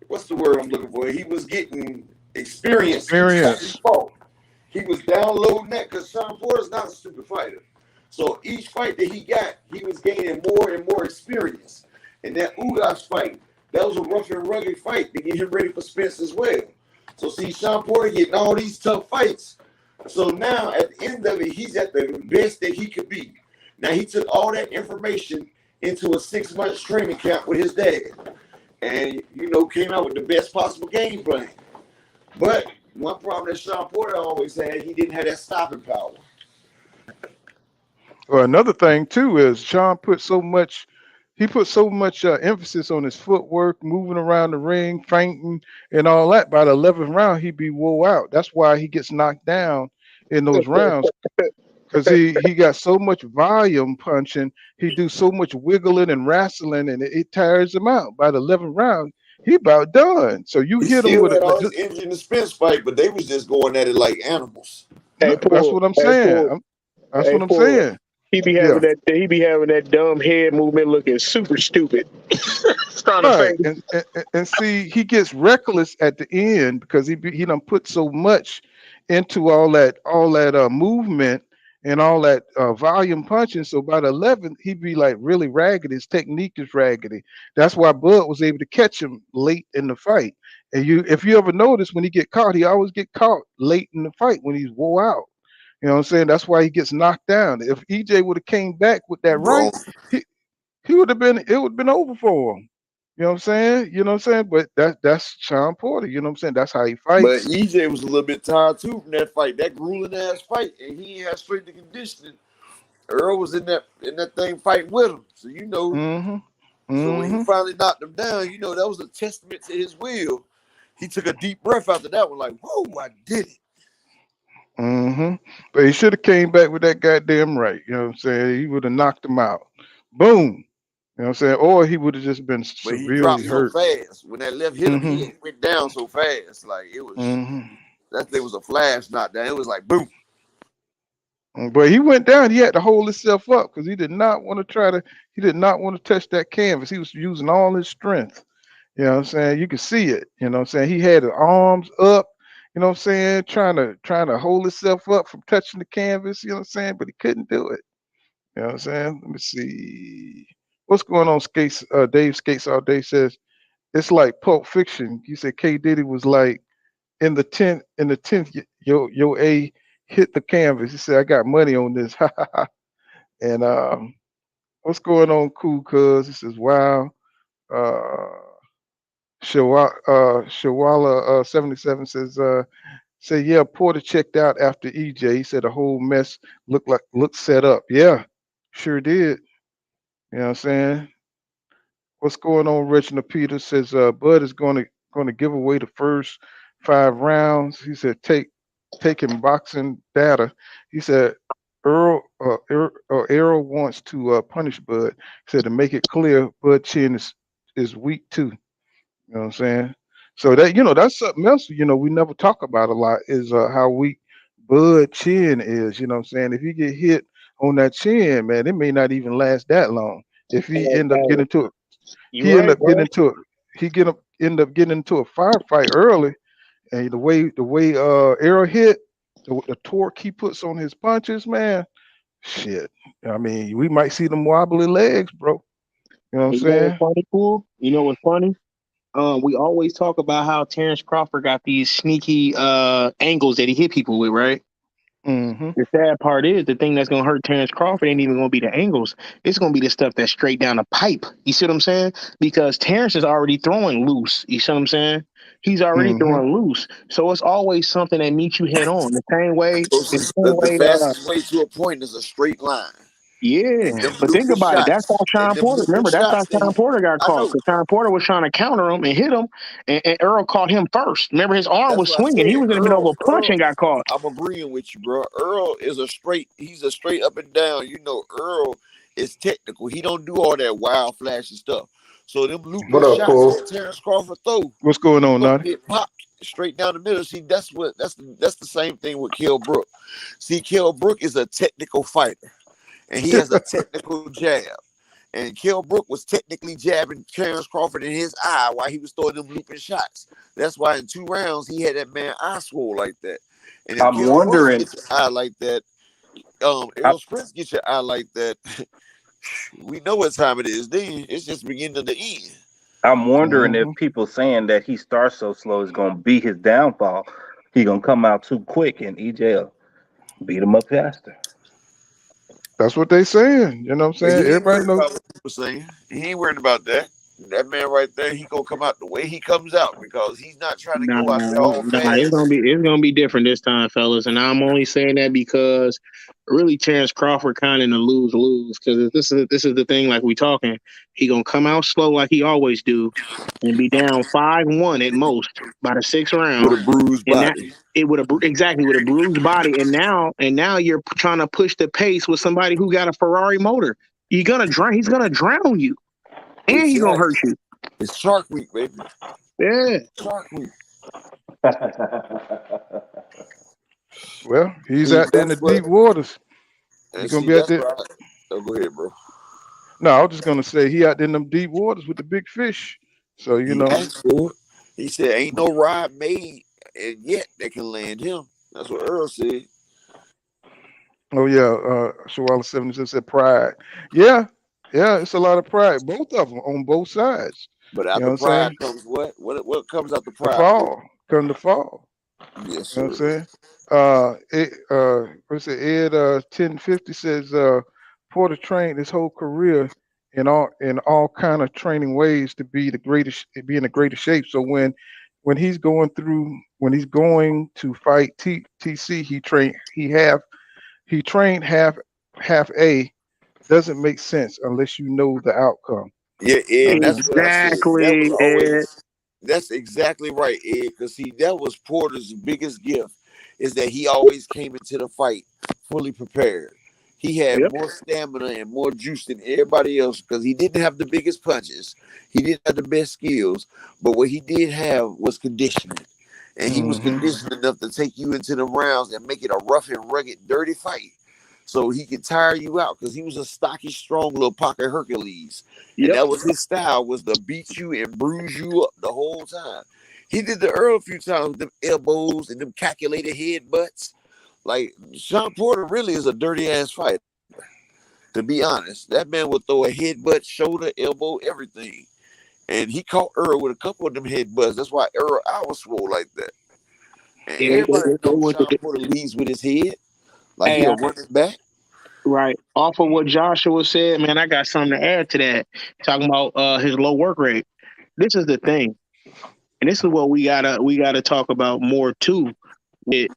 what's the word I'm looking for? He was getting experience each time he fought. He was downloading that because Sean Porter's not a stupid fighter. So each fight that he got, he was gaining more and more experience. And that Ugas fight, that was a rough and rugged fight to get him ready for Spence as well. So see, Sean Porter getting all these tough fights. So now at the end of it, he's at the best that he could be. Now he took all that information into a 6-month training camp with his dad. And, came out with the best possible game plan. But one problem that Sean Porter always had, he didn't have that stopping power. Well, another thing too is Sean put so much emphasis on his footwork, moving around the ring, feinting, and all that. By the 11th round, he'd be wore out. That's why he gets knocked down in those rounds, because he got so much volume punching. He do so much wiggling and wrestling, and it tires him out. By the 11th round, he about done. So you He hit him still with had all it. his injury in the Spence fight, but they was just going at it like animals. That's what I'm saying. That's what I'm saying. He be having that dumb head movement, looking super stupid. Right, and see, he gets reckless at the end because he done put so much into all that movement and all that volume punching. So by the 11th, he'd be like really raggedy. His technique is raggedy. That's why Bud was able to catch him late in the fight. And if you ever notice, when he get caught, he always get caught late in the fight when he's wore out. You know what I'm saying? That's why he gets knocked down. If EJ would have came back with that right, he would have been. It would have been over for him. You know what I'm saying? But that's Sean Porter. You know what I'm saying? That's how he But fights. EJ was a little bit tired too from that fight, that grueling ass fight, and he had strength and conditioning. Earl was in that thing fighting with him, so So when he finally knocked him down, that was a testament to his will. He took a deep breath after that one, like, "Whoa, I did it." But he should have came back with that goddamn right. You know what I'm saying? He would have knocked him out. Boom. You know what I'm saying? Or he would have just been But he severely dropped hurt. so fast. When that left hit him, he went down so fast. Like it was that thing was a flash knockdown. It was like boom. But he went down. He had to hold himself up because he did not want to touch that canvas. He was using all his strength. You know what I'm saying? You could see it. You know what I'm saying? He had his arms up, you know what I'm saying, trying to hold himself up from touching the canvas, you know what I'm saying? But he couldn't do it. You know what I'm saying? Let me see. What's going on, Skates? Dave Skates All Day says it's like Pulp Fiction. You said K. Diddy was like in the 10th, yo A hit the canvas. He said, I got money on this. And what's going on, Cool Cuz? He says, wow. Shawala 77 says, say yeah, Porter checked out after EJ. He said the whole mess looked set up. Yeah, sure did. You know what I'm saying? What's going on? Reginald Peters says Bud is going to give away the first 5 rounds. He said taking boxing data. He said Errol wants to punish Bud. He said to make it clear Bud Chin is weak too. You know what I'm saying? So that that's something else. We never talk about a lot is how weak Bud Chin is. You know what I'm saying? If you get hit on that chin, man, it may not even last that long. If he end up getting into it, end up getting into a firefight early, and the way Errol hit, the torque he puts on his punches, man, shit. I mean, we might see them wobbly legs, bro. You know what I'm saying? What's funny, cool? You know what's funny? We always talk about how Terence Crawford got these sneaky angles that he hit people with, right? The sad part is the thing that's gonna hurt Terence Crawford ain't even gonna be the angles. It's gonna be the stuff that's straight down the pipe. You see what I'm saying? Because Terence is already throwing loose. You see what I'm saying? He's already throwing loose. So it's always something that meets you head on. The same way. The fastest way to a point is a straight line. Yeah, but think about it. That's how Sean Porter. Remember, that's how Sean Porter got caught. Because Sean Porter was trying to counter him and hit him, and Errol caught him first. Remember, his arm was swinging. He was in the middle of a punch and got caught. I'm agreeing with you, bro. Earl is he's a straight up and down. Earl is technical. He don't do all that wild flashy stuff. So them looping What up, shots Paul? that Terence Crawford throw, What's going on, gonna Nutty? get popped straight down the middle. See, that's the same thing with Kell Brook. See, Kell Brook is a technical fighter, and he has a technical jab. And Kell Brook was technically jabbing Terence Crawford in his eye while he was throwing them looping shots. That's why in 2 rounds he had that man eye swole like that. And if I'm Kell Brook wondering. gets your eye like that, Errol Spence gets your eye like that, we know what time it is. Then it's just beginning to end. I'm wondering if Mm-hmm. people saying that he starts so slow is gonna be his downfall. He gonna come out too quick and EJ beat him up faster. That's what they saying. You know what I'm But saying? he ain't Everybody worried knows. about what people saying. He ain't worried about that. That man right there, he gonna come out the way he comes out because he's not trying to Nah, go out there all it's gonna fast. be different this time, fellas. And I'm only saying that because really Terence Crawford kind of in a lose. Because this is the thing, like we talking, he gonna come out slow like he always do, and be down 5-1 at most by the 6th With round, a bruised and that body. it would exactly with a bruised body. And now you're trying to push the pace with somebody who got a Ferrari motor. You're gonna drown. He's gonna drown you, and he's gonna hurt Exactly. you. It's Shark Week, baby. Yeah. Shark Week. Well, he's See, out there in the that's what. deep waters. He's And gonna see, be out that's there. right. Oh, go ahead, bro. No, I was just gonna say he out there in them deep waters with the big fish. So you He know. asked for it. He said, "Ain't no rod made and yet that can land him." That's what Earl said. Oh yeah, Shawala 77 said pride. Yeah, yeah, it's a lot of pride. Both of them on both sides. But You know after what I'm pride saying? comes what? What comes after The pride, Paul? fall, come the fall. Yes, You know what I'm sir. saying? What's it? Ed 1050 says Porter trained his whole career in all kind of training ways to be in the greatest shape. So when he's going to fight TC, he trained half a doesn't make sense unless you know the outcome. Yeah, You know Ed, what I'm saying? that's what I said. That was Exactly, Ed. always, that's exactly right, Ed. Because see, that was Porter's biggest gift, is that he always came into the fight fully prepared. He had Yep. more stamina and more juice than everybody else because he didn't have the biggest punches. He didn't have the best skills, but what he did have was conditioning. And he was Mm-hmm. conditioned enough to take you into the rounds and make it a rough and rugged, dirty fight. So he could tire you out because he was a stocky, strong little pocket Hercules. And Yep. that was his style, was to beat you and bruise you up the whole time. He did the Earl a few times with them elbows and them calculated headbutts. Like, Sean Porter really is a dirty ass fighter. To be honest, that man would throw a headbutt, shoulder, elbow, everything. And he caught Earl with a couple of them headbutts. That's why Earl I was swole like that. And Yeah, everybody they knows went to Sean Porter leads with his head. Like Hey, he'll run it back. right. Off of what Joshua said, man, I got something to add to that. Talking about his low work rate. This is the thing, and this is what we gotta talk about more too. With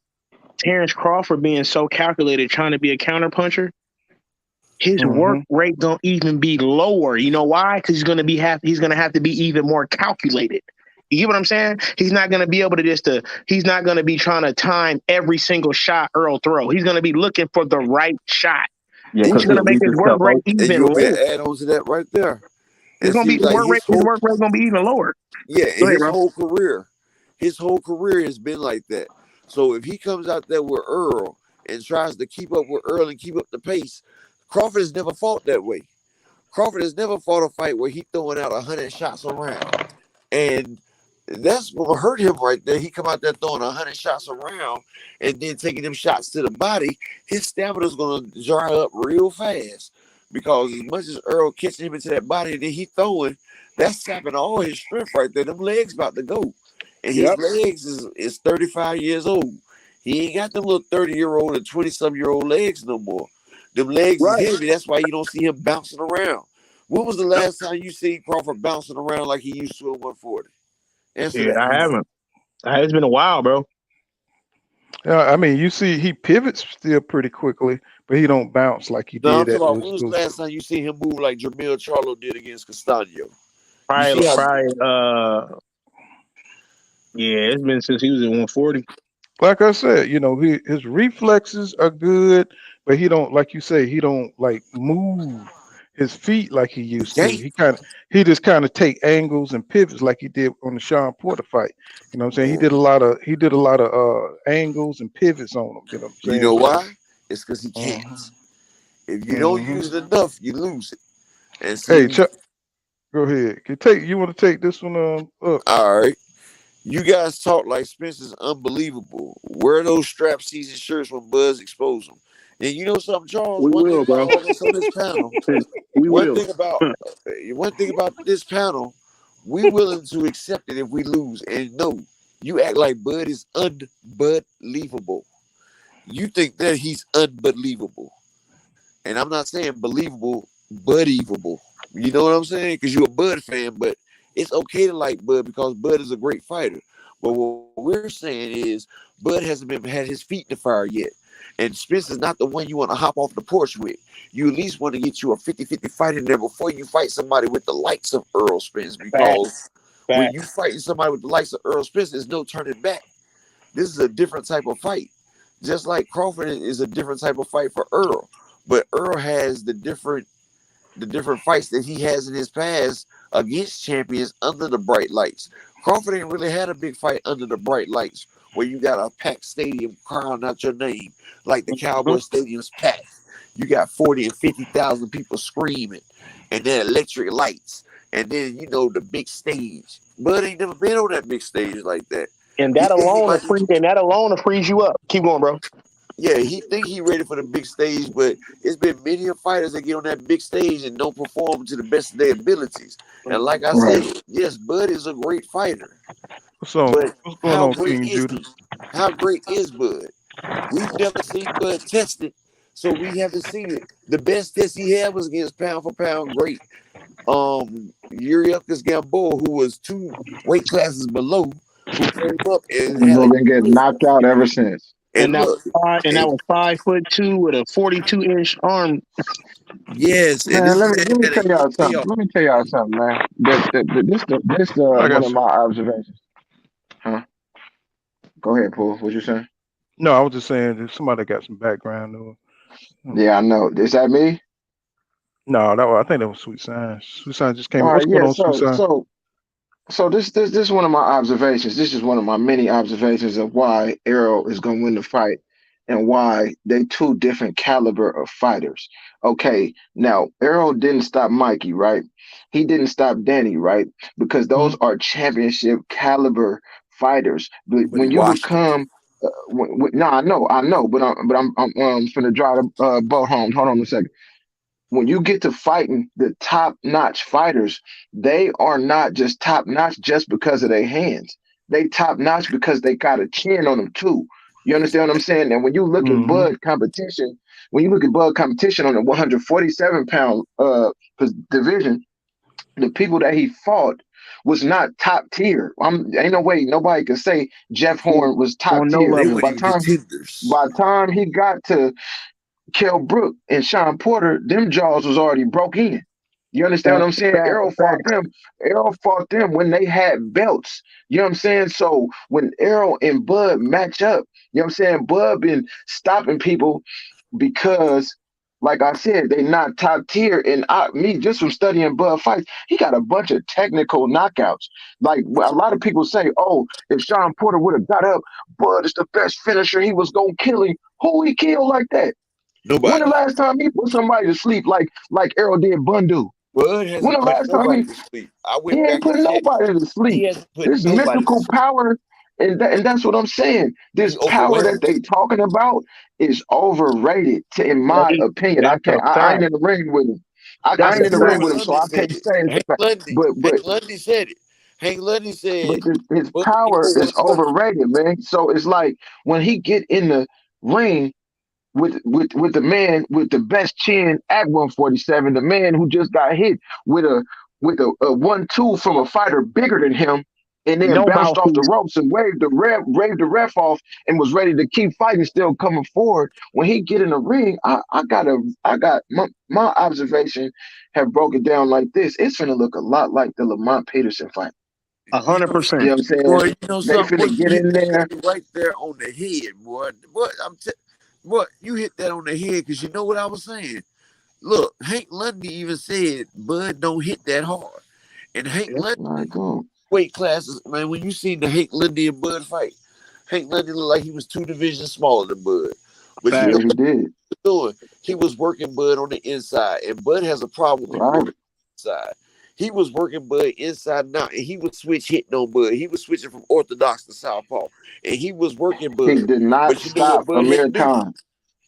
Terence Crawford being so calculated, trying to be a counterpuncher, his work Mm-hmm. rate don't even be lower. You know why? Because he's gonna have to be even more calculated. You get what I'm saying? He's not gonna be able to he's not gonna be trying to time every single shot Earl throw. He's gonna be looking for the right shot. Yeah, And Which because is he'll gonna make leave his work himself rate open. and even you want me lower. to add on to that right there? It's And gonna be see, his like work rate. His work rate gonna be even lower. yeah, Go and ahead, bro. his whole career has been like that. So if he comes out there with Earl and tries to keep up with Earl and keep up the pace, Crawford has never fought that way. Crawford has never fought a fight where he throwing out 100 shots around. And that's what hurt him right there. He come out there throwing 100 shots around and then taking them shots to the body. His stamina's going to dry up real fast because as much as Earl catching him into that body and then he throwing, that's sapping all his strength right there. Them legs about to go. And his Yep. legs is 35 years old. He ain't got them little 30-year-old and 20-some-year-old legs no more. Them legs is Right. heavy. That's why you don't see him bouncing around. When was the Yep. last time you seen Crawford bouncing around like he used to at 140? Answer Yeah, that for I me. haven't. It's been a while, bro. Yeah, I mean, you see, he pivots still pretty quickly, but he don't bounce like he No, I'm did talking at about when was the those. last time you seen him move like Jamil Charlo did against Castano? You see Probably, how probably. Yeah, it's been since he was at 140. Like I said, his reflexes are good, but he don't, like you say, he don't like move. his feet like he used to. Game. He just kind of take angles and pivots like he did on the Sean Porter fight. You know what I'm saying? He did a lot of angles and pivots on him. You know what I'm You saying? know So why? It's because he can't. If you don't mhm. use it enough, you lose it. And Hey, see, Chuck, go ahead. You want to take this one up? all right. You guys talk like Spencer's unbelievable. Wear those strap season shirts when Buzz expose them. And you know something, Charles? We One thing will, about bro. all of us on this panel, We one will. thing about this panel, we willing to accept it if we lose. And no, you act like Bud is unbelievable. You think that he's unbelievable. And I'm not saying believable, believable. You know what I'm saying? Because you're a Bud fan, but it's okay to like Bud because Bud is a great fighter. But what we're saying is Bud hasn't had his feet in the fire yet. And Spence is not the one you want to hop off the porch with. You at least want to get you a 50-50 fight in there before you fight somebody with the likes of Errol Spence. Because Facts. when Facts. you fighting somebody with the likes of Errol Spence, there's no turning back. This is a different type of fight. Just like Crawford is a different type of fight for Earl. But Earl has the different fights that he has in his past against champions under the bright lights. Crawford ain't really had a big fight under the bright lights where you got a packed stadium crying out your name like the Cowboy Stadium's packed. You got 40 and 50,000 people screaming, and then electric lights, and then the big stage. Bud ain't never been on that big stage like that. And He that think he alone will might freeze you up. Keep going, bro. Yeah, he think he ready for the big stage, but it's been many fighters that get on that big stage and don't perform to the best of their abilities. And like I Right. said, yes, Bud is a great fighter, So but what's going how on, great King is Judah? he? How great is Bud? We've never seen Bud tested, so we haven't seen it. The best test he had was against pound for pound great Uriukas Gamboa, who was 2 weight classes below, who came up and And had a been getting knocked out ever since. and look, That and was 5'2" with a 42-inch arm. yes, and Man, this let man me had a tell y'all huge something. payoff. Let me tell y'all something, man. This I one got of you. my observations. Huh? Go ahead, Paul. What you saying? No, I was just saying that somebody got some background noise. Yeah, I know. Is that me? No, I think that was Sweet Sign. Sweet Sign just came All in. What's right. going Yeah. on, Sweet Sign? So this is one of my observations. This is one of my many observations of why Errol is going to win the fight and why they two different caliber of fighters. Okay, now Errol didn't stop Mikey, right? He didn't stop Danny, right? Because those are championship caliber fighters. But But he when you washed him. become no, I know, but I'm finna drive the boat home. Hold on a second. When you get to fighting the top notch fighters, they are not just top notch just because of their hands. They top notch because they got a chin on them too. You understand what I'm saying? And when you look at Mm-hmm. Bud competition on the 147-pound division, the people that he fought was not top tier. Ain't no way nobody could say Jeff Horn was top On no tier. They level. weren't By the even time contenders. by the time he got to Kell Brook and Sean Porter, them jaws was already broke in. You understand what I'm saying? Facts. Errol fought them when they had belts. You know what I'm saying? So when Errol and Bud match up, you know what I'm saying? Bud been stopping people because, like I said, they not top tier. And me, just from studying Bud fights, he got a bunch of technical knockouts. Like a lot of people say, oh, if Sean Porter would have got up, Bud is the best finisher. He was gonna kill him. Who he killed like that? When the Nobody. last time he put somebody to sleep like Errol did Bundu? Bud When hasn't the put last time nobody to sleep. I he went ain't back put and checked. nobody to He sleep? hasn't put This nobody to mystical sleep. power, and that's what I'm saying. He This power that overwhelmed they you. talking about is overrated, in my opinion. I That's a can't. I ain't fact. in the ring with him. I That's ain't a in the This is ring fact. what with him, so Lundy I said. can't say it's the Hank fact. Lundy. But Hank Lundy said it. Hank Lundy but said his Bud ain't power gonna is one punch. overrated, man. So it's like when he get in the ring with the man with the best chin at 147, the man who just got hit with a 1-2 from a fighter bigger than him, and then No bounced off the mouthpiece. ropes and waved the ref off and was ready to keep fighting, still coming forward. When he get in the ring, I got my observation have broken down like this. It's gonna look a lot like the Lamont Peterson fight. You know 100%. You know what something, I'm saying? boy. You know They something, boy. finna You get hit in that there. thing right there on the head, boy. Boy, boy, you hit that on the head because you know what I was saying. Look, Hank Lundy even said Bud don't hit that hard. And Hank Lundy weight classes, man, when you seen the Hank Lundy and Bud fight, Hank Lundy looked like he was 2 divisions smaller than Bud. But you know he what did. he was doing? He was working Bud on the inside. And Bud has a problem with people working inside. He was working Bud inside and out, and he would switch hitting on Bud. He was switching from orthodox to southpaw. And he was working Bud. He did not But you know what stop Bud had Amir to do? Khan.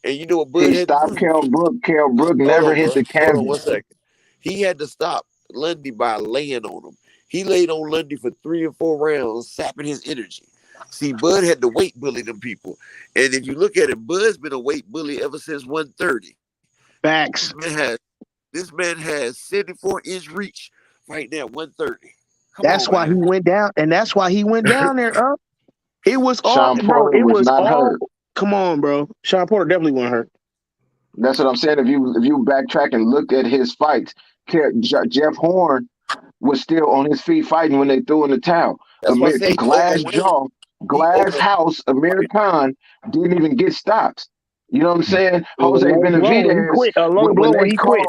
And you know what Bud He had to stopped do? Kell Brook. Kell Brook Hold never on, hit bro. the Hold on canvas. 1 second. He had to stop Lundy by laying on him. He laid on Lundy for 3 or 4 rounds, sapping his energy. See, Bud had to weight bully them people. And if you look at it, Bud's been a weight bully ever since 130. Facts. This man has 74-inch reach right now, 130. Come That's on, why he man. went down, and that's why he went down there. It was all, Sean bro. Porter It was was not all. hurt. Come on, bro. Sean Porter definitely wasn't hurt. That's what I'm saying. If you backtrack and look at his fights, Jeff Horn was still on his feet fighting when they threw in the towel. That's why I say he Glass overweight. jaw, glass house, Amir Khan didn't even get stops. You know what I'm saying? Jose Low blow, he Benavidez, quit. A low blow, and he quit.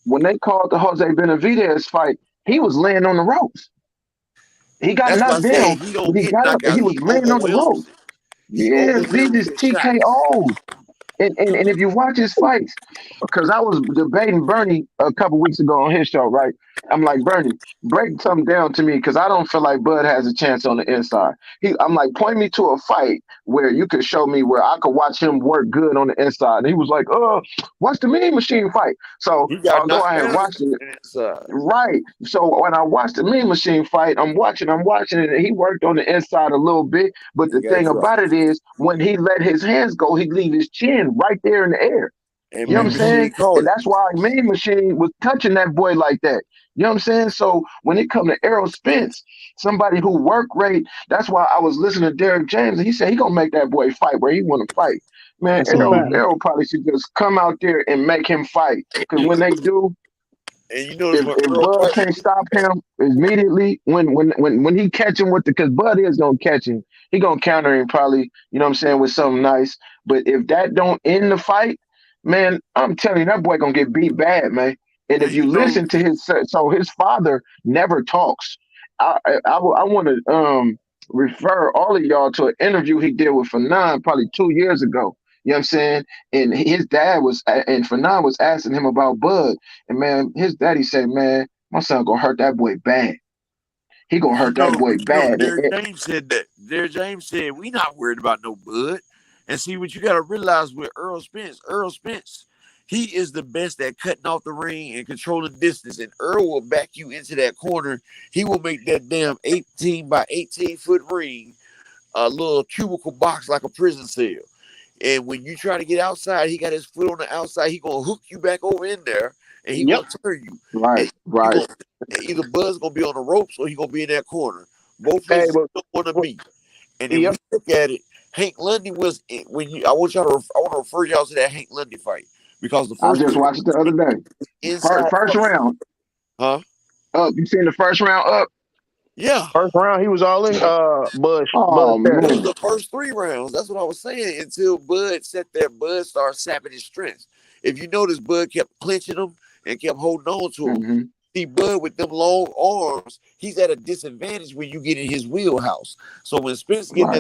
when they called the Jose Benavidez fight, he was laying on the ropes. He got That's why I knocked say down, he but don't he get got up and knockouts. he was He laying on the overwhelms. ropes. He Yeah, he overwhelms just with shots. TKO. And if you watch his fights, because I was debating Bernie a couple weeks ago on his show, right? I'm like, Bernie, break something down to me because I don't feel like Bud has a chance on the inside. I'm like, point me to a fight where you could show me where I could watch him work good on the inside. And he was like, watch the Mean Machine fight. So He got although knocked I had down watched it, on the inside. right. So when I watched the Mean Machine fight, I'm watching it, and he worked on the inside a little bit. But the He got thing dropped. about it is, when he let his hands go, he leave his chin right there in the air. And You know what Mean I'm saying? Machine called And it. that's why Mean Machine was touching that boy like that. You know what I'm saying? So when it come to Errol Spence, somebody who work rate, that's why I was listening to Derek James, and he said he gonna make that boy fight where he want to fight. Man, That's a fact. Errol probably should just come out there and make him fight. Because when they do, And you notice when if Earl Bud fight, can't stop him immediately, when he catch him with because Bud is gonna catch him, he gonna counter him probably, you know what I'm saying, with something nice. But if that don't end the fight, man, I'm telling you, that boy gonna get beat bad, man. And if and you you know, listen to his father never talks. I want to refer all of y'all to an interview he did with Fanon probably 2 years ago. You know what I'm saying? And his dad was, and Fanon was asking him about Bud. And man, his daddy said, man, my son gonna hurt that boy bad. He gonna hurt that boy bad. Derek James said that. Derek James said, we not worried about no Bud. And see what you gotta realize with Errol Spence, he is the best at cutting off the ring and controlling distance. And Earl will back you into that corner. He will make that damn 18 by 18 foot ring a little cubicle box like a prison cell. And when you try to get outside, he got his foot on the outside. He gonna hook you back over in there, and he gonna turn you. Right, Gonna, either Bud's gonna be on the ropes or he gonna be in that corner. Both Hey, places don't want to meet. And if we look at it, Hank Lundy was when you. I want to refer y'all to that Hank Lundy fight because the I first just watched it the other day. inside First round. Huh? Up. You seen the first round up? Yeah. First round, he was all in Bud. Oh, Bud It was man. the first 3 rounds. That's what I was saying. Until Bud sat there, Bud started sapping his strength. If you notice, Bud kept clinching him and kept holding on to him. Mm-hmm. See, Bud with them long arms, he's at a disadvantage when you get in his wheelhouse. So when Spence get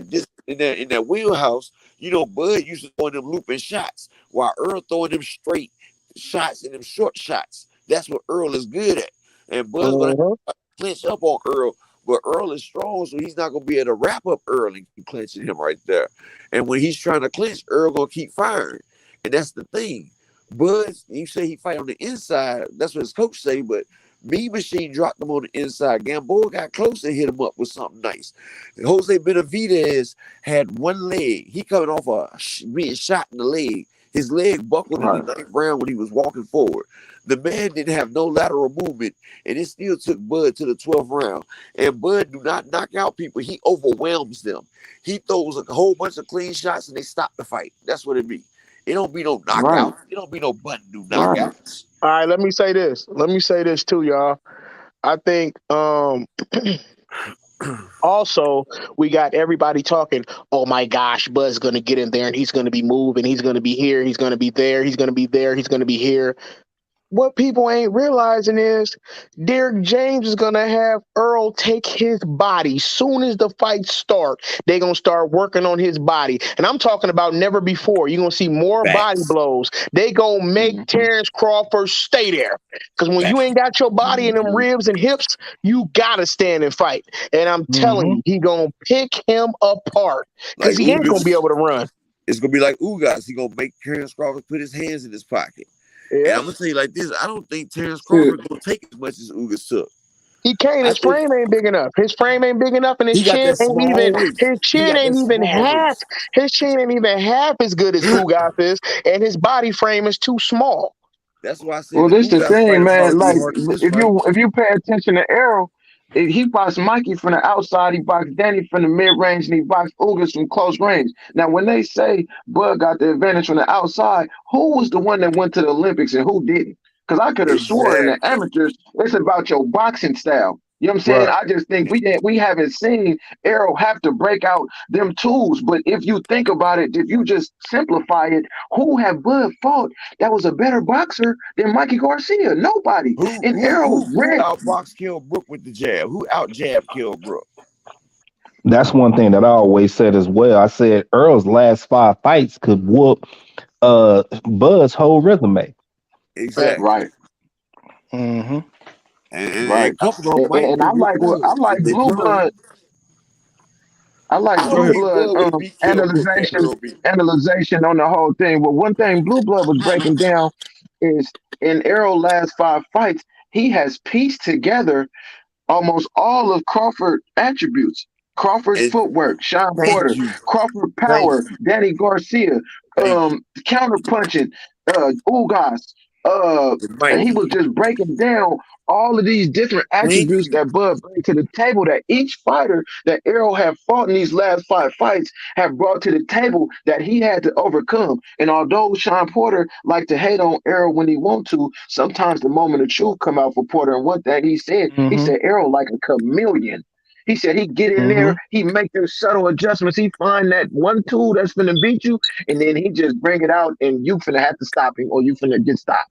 in that wheelhouse, you know, Bud used to throwing them looping shots, while Earl throwing them straight shots and them short shots. That's what Earl is good at. And Bud's gonna clinch up on Earl. But Earl is strong, so he's not going to be able to wrap up Earl and keep clinching him right there. And when he's trying to clinch, Earl going to keep firing. And that's the thing. Bud, you say he fight on the inside. That's what his coach say, but Mean Machine dropped him on the inside. Gamboa got close and hit him up with something nice. And Jose Benavidez had one leg. He coming off being shot in the leg. His leg buckled in the 9th round when he was walking forward. The man didn't have no lateral movement, and it still took Bud to the 12th round. And Bud do not knock out people. He overwhelms them. He throws a whole bunch of clean shots, and they stop the fight. That's what it be. It don't be no knockout. It don't be no button do knockouts. All right, let me say this. Let me say this too, y'all. I think Also, we got everybody talking, oh my gosh, Bud's going to get in there and he's going to be moving. He's going to be here. He's going to be there. He's going to be there. He's going to be here. What people ain't realizing is Derrick James is going to have Earl take his body. Soon as the fight start, they're going to start working on his body. And I'm talking about never before. You're going to see more body blows. They going to make Terence Crawford stay there. Because when you ain't got your body in them ribs and hips, you got to stand and fight. And I'm telling you, he going to pick him apart because Like he ain't going to be Ugas, able to run. it's gonna be like Ugas. He gonna make Terence Crawford put his hands in his pocket. And I'm gonna tell you like this: I don't think Terence Crawford gonna take as much as Ugas took. He can't. I His think frame ain't big enough. His frame ain't big enough, and his he got chin that ain't small even. waist. His He chin got ain't that even small half. waist. His chin ain't even half as good as Ugas is, and his body frame is too small. That's why I said Well, the this the Ugas fight thing, will man. probably be Like harder than this if fight. you pay attention to Errol, he boxed Mikey from the outside, he boxed Danny from the mid range, and he boxed Ugas from close range. Now, when they say Bud got the advantage from the outside, who was the one that went to the Olympics and who didn't? Because I could have swore in the Exactly. amateurs, it's about your boxing style. You know what I'm saying? Right. I just think we haven't seen Errol have to break out them tools. But if you think about it, if you just simplify it, who have Bud fought that was a better boxer than Mikey Garcia? Nobody. And Errol Who ran. outboxed Kell Brook with the jab? Who out jabbed Kell Brook? That's one thing that I always said as well. I said Earl's last 5 fights could whoop Bud's whole resume. Exactly. Right. Mm-hmm. And Right. a couple of them might And be I real like good I like if they Blue put on. Blood. I like I Go don't Blue ahead. think Blood Bud would have beat Kell Brook that early. analyzation on the whole thing. But one thing Blue Blood was breaking down is in Errol's last 5 fights, he has pieced together almost all of Crawford attributes. Crawford's And footwork, Sean thank Porter, you. Crawford Thank power, you. Danny Garcia, Thank you. counter punching, Ugas. The He Mikey. was just breaking down all of these different Thank attributes you. that Bud brings to the table that each fighter that Errol have fought in these last 5 fights have brought to the table that he had to overcome. And although Sean Porter like to hate on Errol when he want to, sometimes the moment of truth come out for Porter. And one thing he Mm-hmm. said Errol like a chameleon. He said he get in Mm-hmm. there, he make them subtle adjustments. He find that one tool that's finna beat you, and then he just bring it out, and you finna have to stop him, or you finna get stopped.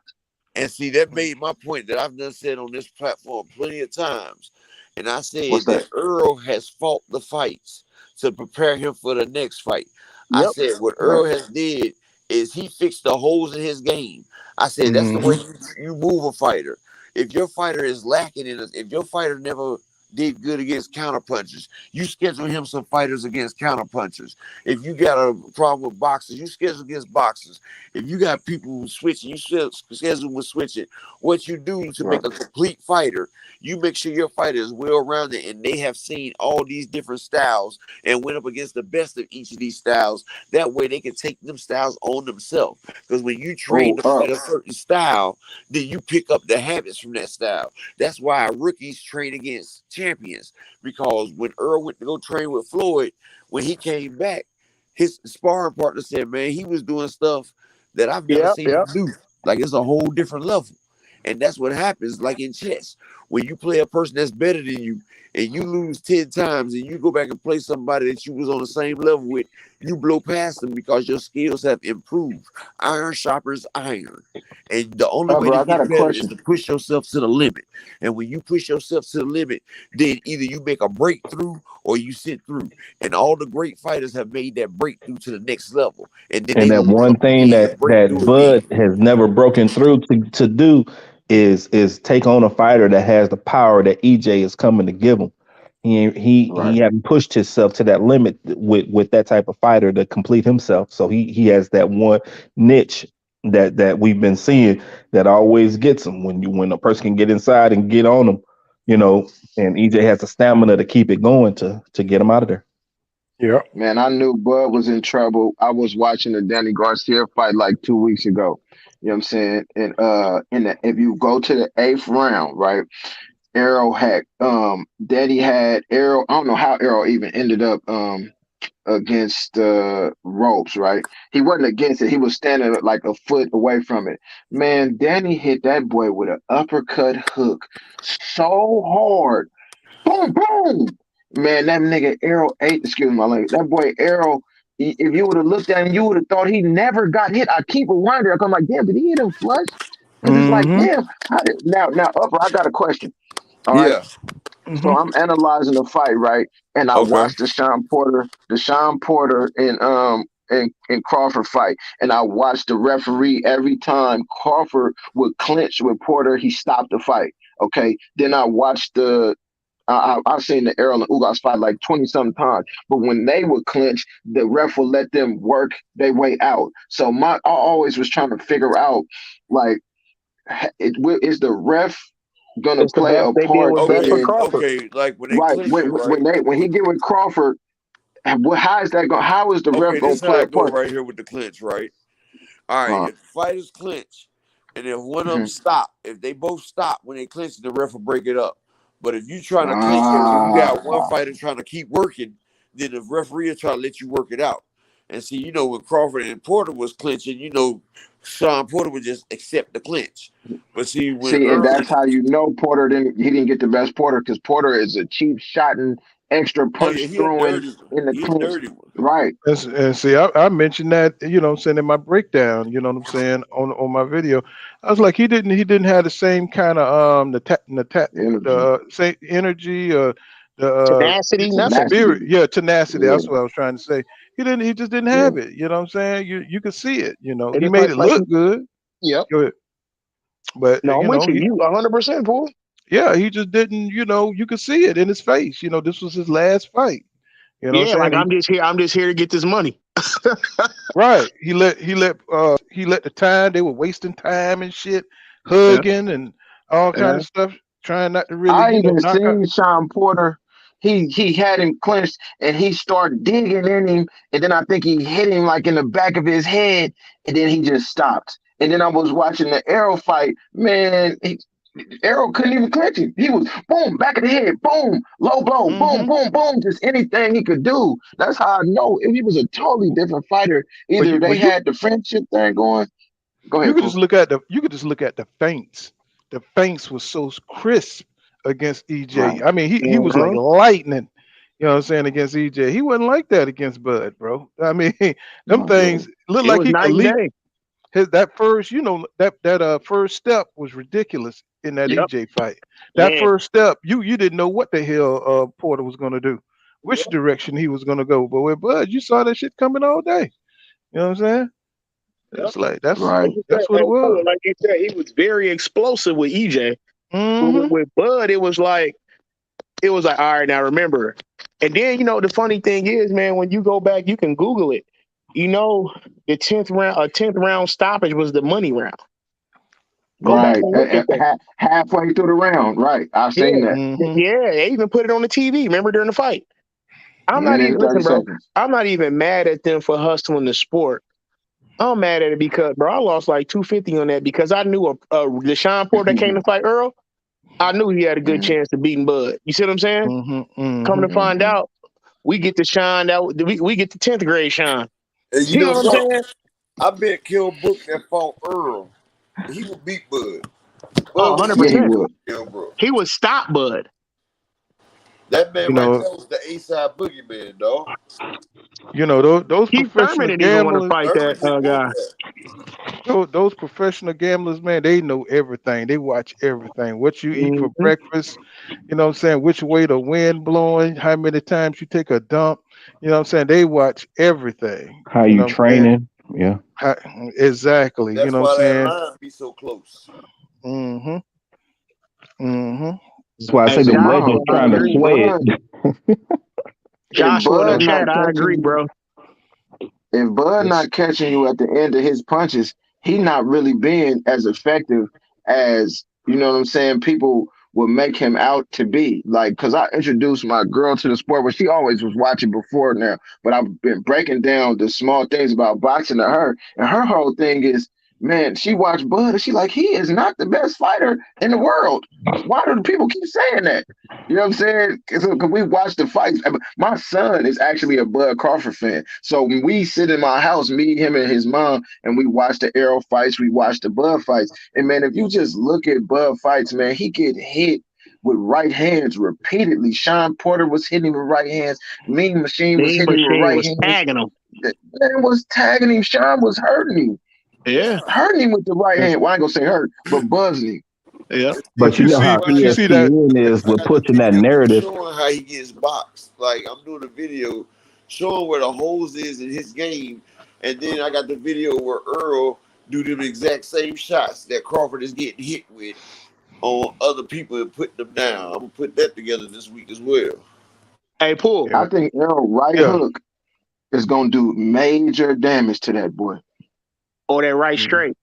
And see, that made my point that I've done said on this platform plenty of times. And I What's said that? that Earl has fought the fights to prepare him for the next fight. I Yep. said what Right. Earl has did is he fixed the holes in his game. I said that's the way Mm-hmm. you move a fighter. If your fighter is lacking in it, if your fighter never did good against counter punchers, you schedule him some fighters against counter punchers. If you got a problem with boxers, you schedule against boxers. If you got people switching, you schedule with switching. What you do to Right. make a complete fighter, you make sure your fighter is well rounded and they have seen all these different styles and went up against the best of each of these styles. That way they can take them styles on themselves. Because when you train Oh, to fight a certain style, then you pick up the habits from that style. That's why rookies train against champions. Because when Earl went to go train with Floyd, when he came back, his sparring partner said, man, he was doing stuff that I've never Yep, seen him yep. do. Like it's a whole different level. And that's what happens, like in chess. When you play a person that's better than you and you lose 10 times and you go back and play somebody that you was on the same level with, you blow past them because your skills have improved. Iron sharpens iron. And the only way bro, to I got get a better is question. to push yourself to the limit. And when you push yourself to the limit, then either you make a breakthrough or you sit through. And all the great fighters have made that breakthrough to the next level. And then And they that look one up thing again and break that through again. Bud has never broken through to do is take on a fighter that has the power that EJ is coming to give him. He Right. hadn't pushed himself to that limit with that type of fighter to complete himself. So he has that one niche that we've been seeing that always gets him when a person can get inside and get on him, you know. And EJ has the stamina to keep it going to get him out of there. Yep. Man, I knew Bud was in trouble. I was watching the Danny Garcia fight like 2 weeks ago. You know what I'm saying? And if you go to the eighth round, right? Errol had Daddy had Errol. I don't know how Errol even ended up against ropes, right? He wasn't against it. He was standing like a foot away from it. Man, Danny hit that boy with an uppercut hook so hard. Boom, boom. Man, that nigga Errol ate. Excuse my language. That boy Errol. If you would have looked at him, you would have thought he never got hit. I keep wondering. I'm like, damn, did he hit him flush? Because it's like, Mm-hmm. damn. Now, Upper, I got a question. All right. Yeah. So I'm analyzing the fight, right? And I Okay. watched the Sean Porter and Crawford fight. And I watched the referee every time Crawford would clinch with Porter, he stopped the fight. Okay. Then I watched I've seen the Errol and Ugas fight like 20 some times, but when they would clinch, the ref would let them work their way out. So I always was trying to figure out, like, is the ref gonna It's the play best a they did part with Okay. Bedford in Crawford. Okay. Like when they right clinch it, right? when he get with Crawford? How is that going? How is the ref Okay, gonna this is how play a I go part? right here with the clinch, right? All right, Uh, if the fighters clinch, and if one of them mhm. stop, if they both stop when they clinch, the ref will break it up. But if you trying to clinch it and you got one Ah, fighter trying to keep working, then the referee will try to let you work it out. And see, when Crawford and Porter was clinching, Sean Porter would just accept the clinch. But see, when see, and Earl, that's how you know he didn't get the best Porter because Porter is a cheap shot and extra oh yeah, punch he a throwing dirty one. in the He a clinch. dirty one. Right. And see, I mentioned that, what I'm saying, in my breakdown, you know what I'm saying, on my video. I was like, he didn't have the same kind of Energy, the same energy, the Tenacity, nothing. spirit, tenacity. yeah, tenacity. Yeah. That's what I was trying to say. He just didn't Yeah. have it. You know what I'm saying? You could see it. And He it's made it like look good. yep. Go ahead. But No, I'm with you. You 100%, fool. yeah, he just didn't. You could see it in his face. This was his last fight. You know what Yeah, I'm like saying? I'm just here to get this money. Right. He let the time, they were wasting time and shit, Yeah. hugging and all kind Yeah. of stuff, trying not to really, I even knock out. seen Sean Porter. He had him clenched and he started digging in him, and then I think he hit him like in the back of his head, and then he just stopped. And then I was watching the Errol fight. Man, Errol couldn't even clinch him. He was boom, back of the head, boom, low blow, boom, Hmm. boom, boom, just anything he could do. That's how I know if he was a totally different fighter. But Either you they but you had the friendship thing going. Go you ahead, could just Pooh. look at the feints. The feints was so crisp against EJ. Right. I mean, he was like Mhm. lightning. You know what I'm saying, against EJ. He wasn't like that against Bud, bro. I mean, them Oh, yeah. things looked It like was he could night and leap. day. That first, that first step was ridiculous in that Yep. EJ fight. That Man. first step, you didn't know what the hell Porter was gonna do, which Yep. direction he was gonna go. But with Bud, you saw that shit coming all day. You know what I'm saying? Yep. It's like that's Right. Like you said, that's what it was. like you said, he was very explosive with EJ. But Hmm. with Bud, it was like, all right, now remember. And then the funny thing is, man, when you go back, you can Google it. You know, the 10th round stoppage was the money round. Go back Right. and look at that. Halfway through the round. Right. I've Yeah, seen that. Hmm. yeah. They even put it on the TV. Remember during the fight. A I'm not minute even and 30 listen, bro. seconds. I'm not even mad at them for hustling the sport. I'm mad at it because, bro, I lost like 250 on that because I knew the Sean Porter that came to fight Earl. I knew he had a good Mhm, chance to beating Bud. You see what I'm saying? Hmm. Come Hmm. to find mhm. out, we get the Sean we get the 10th grade Sean. And you You know know what I'm something? saying? I bet Kill Brook that fought Earl, he would beat Bud. Oh, Bud would Yeah, he 100%. would. Kill Brook. He would stop Bud. That man You right know, there was the A-side boogeyman, dog. those Keith professional Thurman didn't even want to gamblers, fight that Thurman didn't want guy. that. those professional gamblers, man, they know everything. They watch everything. What you eat for Hmm. breakfast, you know what I'm saying? Which way the wind blowing, how many times you take a dump, you know what I'm saying? They watch everything. How You you know what I'm saying? training? Yeah. How, exactly. You That's know what I'm why that saying? line be so close. Mm-hmm. Mm-hmm. That's why I Hey, say them Josh, No, legends I trying to agree. sway Bud, it. if Joshua in the Bud chat, not I catching agree, you, bro. if Bud Yes. not catching you at the end of his punches, he not really being as effective as you know what I'm saying. People will make him out to be like because I introduced my girl to the sport, but she always was watching before now. But I've been breaking down the small things about boxing to her, and her whole thing is, man, she watched Bud, and she like he is not the best fighter in the world. Why do the people keep saying that? You know what I'm saying? Because we watch the fights. My son is actually a Bud Crawford fan. So when we sit in my house, me, him, and his mom, and we watch the Errol fights, we watch the Bud fights. And man, if you just look at Bud fights, man, he get hit with right hands repeatedly. Sean Porter was hitting him with right hands. Mean Machine was Mean hitting him with Machine right was hands. tagging him. That man was tagging him. Sean was hurting him. Yeah. Hurting him with the right hand. Well, I ain't gonna say hurt, but buzzing him. Yeah. But you see, how but you see that. ESPN is I with got the pushing that video narrative. showing how he gets boxed. Like I'm doing a video showing where the holes is in his game, and then I got the video where Earl do them exact same shots that Crawford is getting hit with on other people and putting them down. I'm gonna put that together this week as well. Hey, Paul. I think Errol right hook is gonna do major damage to that boy. Or that right straight.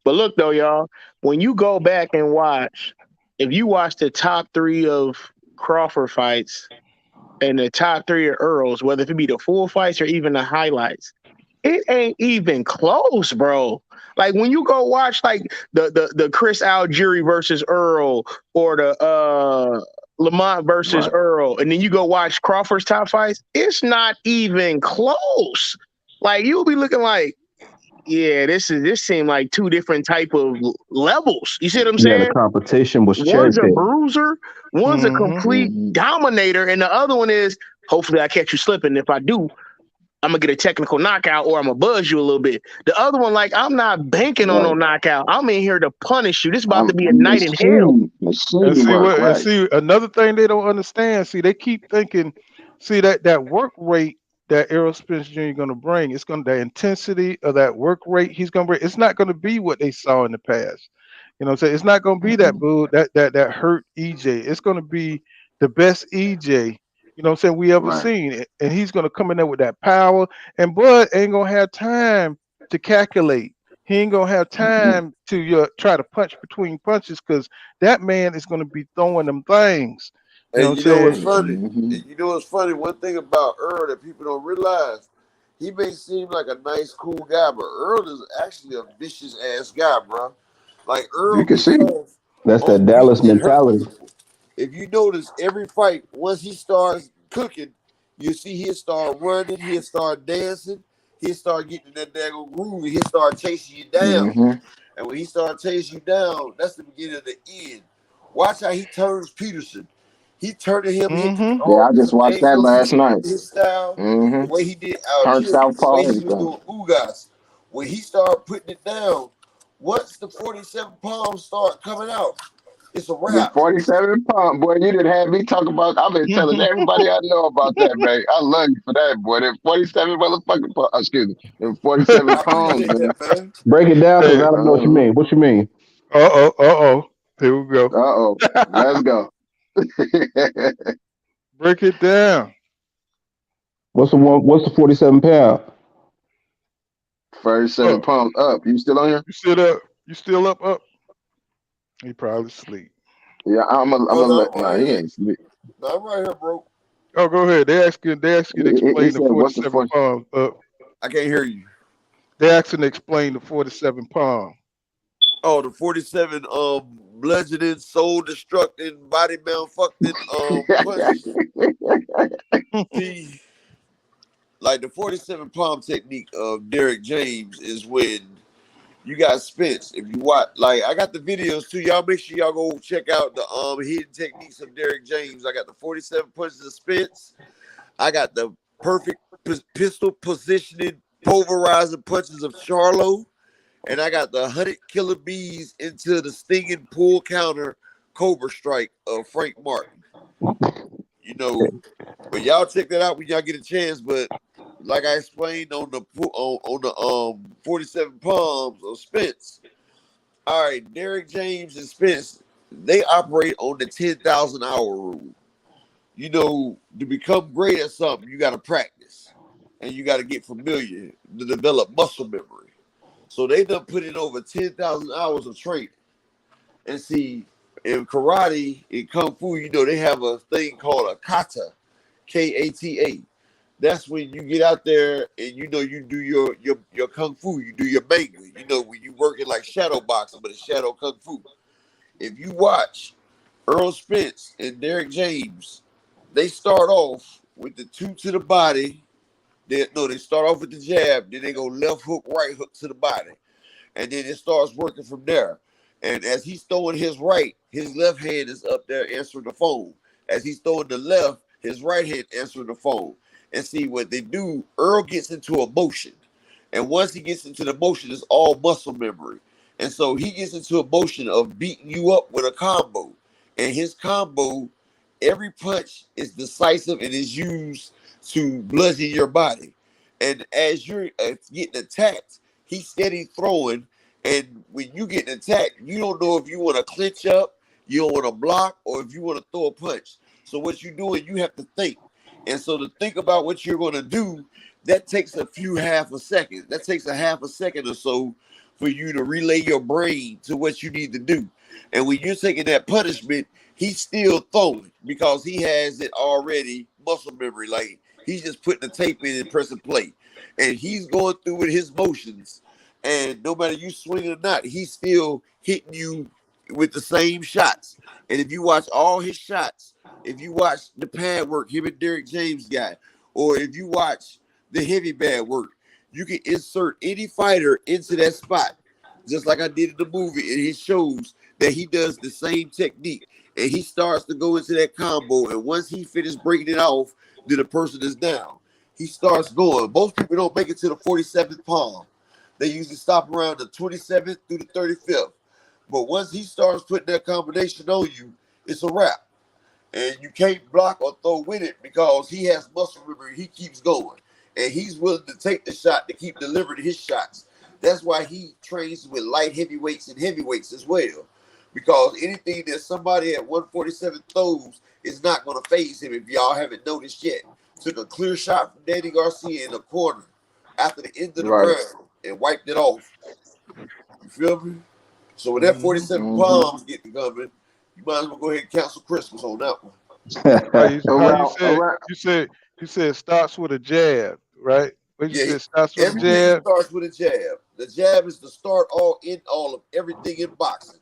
But look though, y'all, when you go back and watch, if you watch the top 3 of Crawford fights and the top 3 of Earl's, whether it be the full fights or even the highlights, it ain't even close, bro. Like when you go watch like the Chris Algieri versus Earl or the Lamont versus Earl, and then you go watch Crawford's top fights, it's not even close. Like you'll be looking like, yeah, this seemed like 2 different type of levels. You see what I'm Yeah, the saying? competition was One's a cherry-picked. bruiser, one's a complete dominator, and the other one is hopefully I catch you slipping. If I do, I'm gonna get a technical knockout or I'm gonna buzz you a little bit. The other one, like, I'm not banking on no knockout. I'm in here to punish you. This is about to be a night in hell. And see what? And see another thing they don't understand. See, they keep thinking. See that work rate that Errol Spence Jr. going to bring. It's going to the intensity of that work rate he's going to bring. It's not going to be what they saw in the past. You know what I'm saying? It's not going to be that bull that hurt EJ. It's going to be the best EJ. You know what I'm saying? We ever seen. And he's going to come in there with that power. And Bud ain't going to have time to calculate. He ain't gonna have time to try to punch between punches because that man is gonna be throwing them things. You know And what you I'm know what's saying? funny? And you know what's funny? One thing about Earl that people don't realize, he may seem like a nice, cool guy, but Earl is actually a vicious ass guy, bro. Like Earl You can gets see. off That's on that Dallas beating and hurting mentality. people. If you notice, every fight, once he starts cooking, you see he'll start running, he'll start dancing, he'll start getting in that daggone groove, and he'll start chasing you down. And when he starts chasing you down, that's the beginning of the end. Watch how he turns Peterson. He turned him into Yeah, all I just different watched that angles. last He night. changed his style, the way he did Turned Algieri, the southpaw, way he was everything. doing Ugas. When he started putting it down, once the 47 pounds start coming out, it's a The wrap. 47 pound boy, you didn't have me talk about. I've been telling everybody I know about that, man. I love you for that, boy. That 47 motherfucking pounds. Excuse me, them 47 I pounds, appreciate man. that, man. Break it down because Hey, I don't know what you mean. What you mean? Here we go. Let's go. Break it down. What's the 47 pound? 47 pounds up. You still on here? You still up? You still up? He probably sleep. Yeah, I'm a let. Nah, he ain't sleep. No, I'm right here, bro. Oh, go ahead. They ask you to He explain the said, "What's the 47 pounds up." I can't hear you. They asking to explain the 47 pound. Oh, the 47 bludgeoning, soul destructing, body malfucting punches. See, like the 47 palm technique of Derek James is when you got Spence. If you watch, like I got the videos too. Y'all make sure y'all go check out the hidden techniques of Derek James. I got the 47 punches of Spence. I got the perfect pistol positioning, pulverizing punches of Charlo. And I got the 100 killer bees into the stinging pull counter Cobra strike of Frank Martin. You know, but y'all check that out when y'all get a chance. But like I explained on the 47 palms of Spence. All right, Derek James and Spence, they operate on the 10,000 hour rule. You know, to become great at something, you got to practice and you got to get familiar to develop muscle memory. So they done put in over 10,000 hours of training. And see, in karate, in kung fu, you know, they have a thing called a kata, Kata. That's when you get out there and you know you do your kung fu, you do your manga. You know, when you working like shadow boxing, but it's shadow kung fu. If you watch Errol Spence and Derek James, they start off with the 2 to the body. They start off with the jab, then they go left hook, right hook to the body. And then it starts working from there. And as he's throwing his right, his left hand is up there answering the phone. As he's throwing the left, his right hand answering the phone. And see what they do, Earl gets into a motion. And once he gets into the motion, it's all muscle memory. And so he gets into a motion of beating you up with a combo. And his combo, every punch is decisive and is used to bludgeon your body. And as you're getting attacked, he's steady throwing. And when you get attacked, you don't know if you want to clinch up, you don't want to block, or if you want to throw a punch. So what you're doing, you have to think. And so to think about what you're going to do, that takes a few half a second. That takes a half a second or so for you to relay your brain to what you need to do. And when you're taking that punishment, he's still throwing because he has it already muscle memory. Like he's just putting the tape in and pressing play. And he's going through with his motions. And no matter you swing or not, he's still hitting you with the same shots. And if you watch all his shots, if you watch the pad work, him and Derrick James guy, or if you watch the heavy pad work, you can insert any fighter into that spot, just like I did in the movie. And it shows that he does the same technique. And he starts to go into that combo. And once he finishes breaking it off, then the person is down. He starts going. Most people don't make it to the 47th palm. They usually stop around the 27th through the 35th. But once he starts putting that combination on you, it's a wrap. And you can't block or throw with it because he has muscle memory. He keeps going. And he's willing to take the shot to keep delivering his shots. That's why he trains with light heavyweights and heavyweights as well. Because anything that somebody at 147 throws is not going to phase him if y'all haven't noticed yet. Took a clear shot from Danny Garcia in the corner after the end of the Right. round and wiped it off. You feel me? So when that 47 palms get to coming, you might as well go ahead and cancel Christmas on that one. How you around. you said it starts with a jab, right? What you Yeah, said it starts with a everything jab. starts with a jab. The jab is the start all of everything in boxing.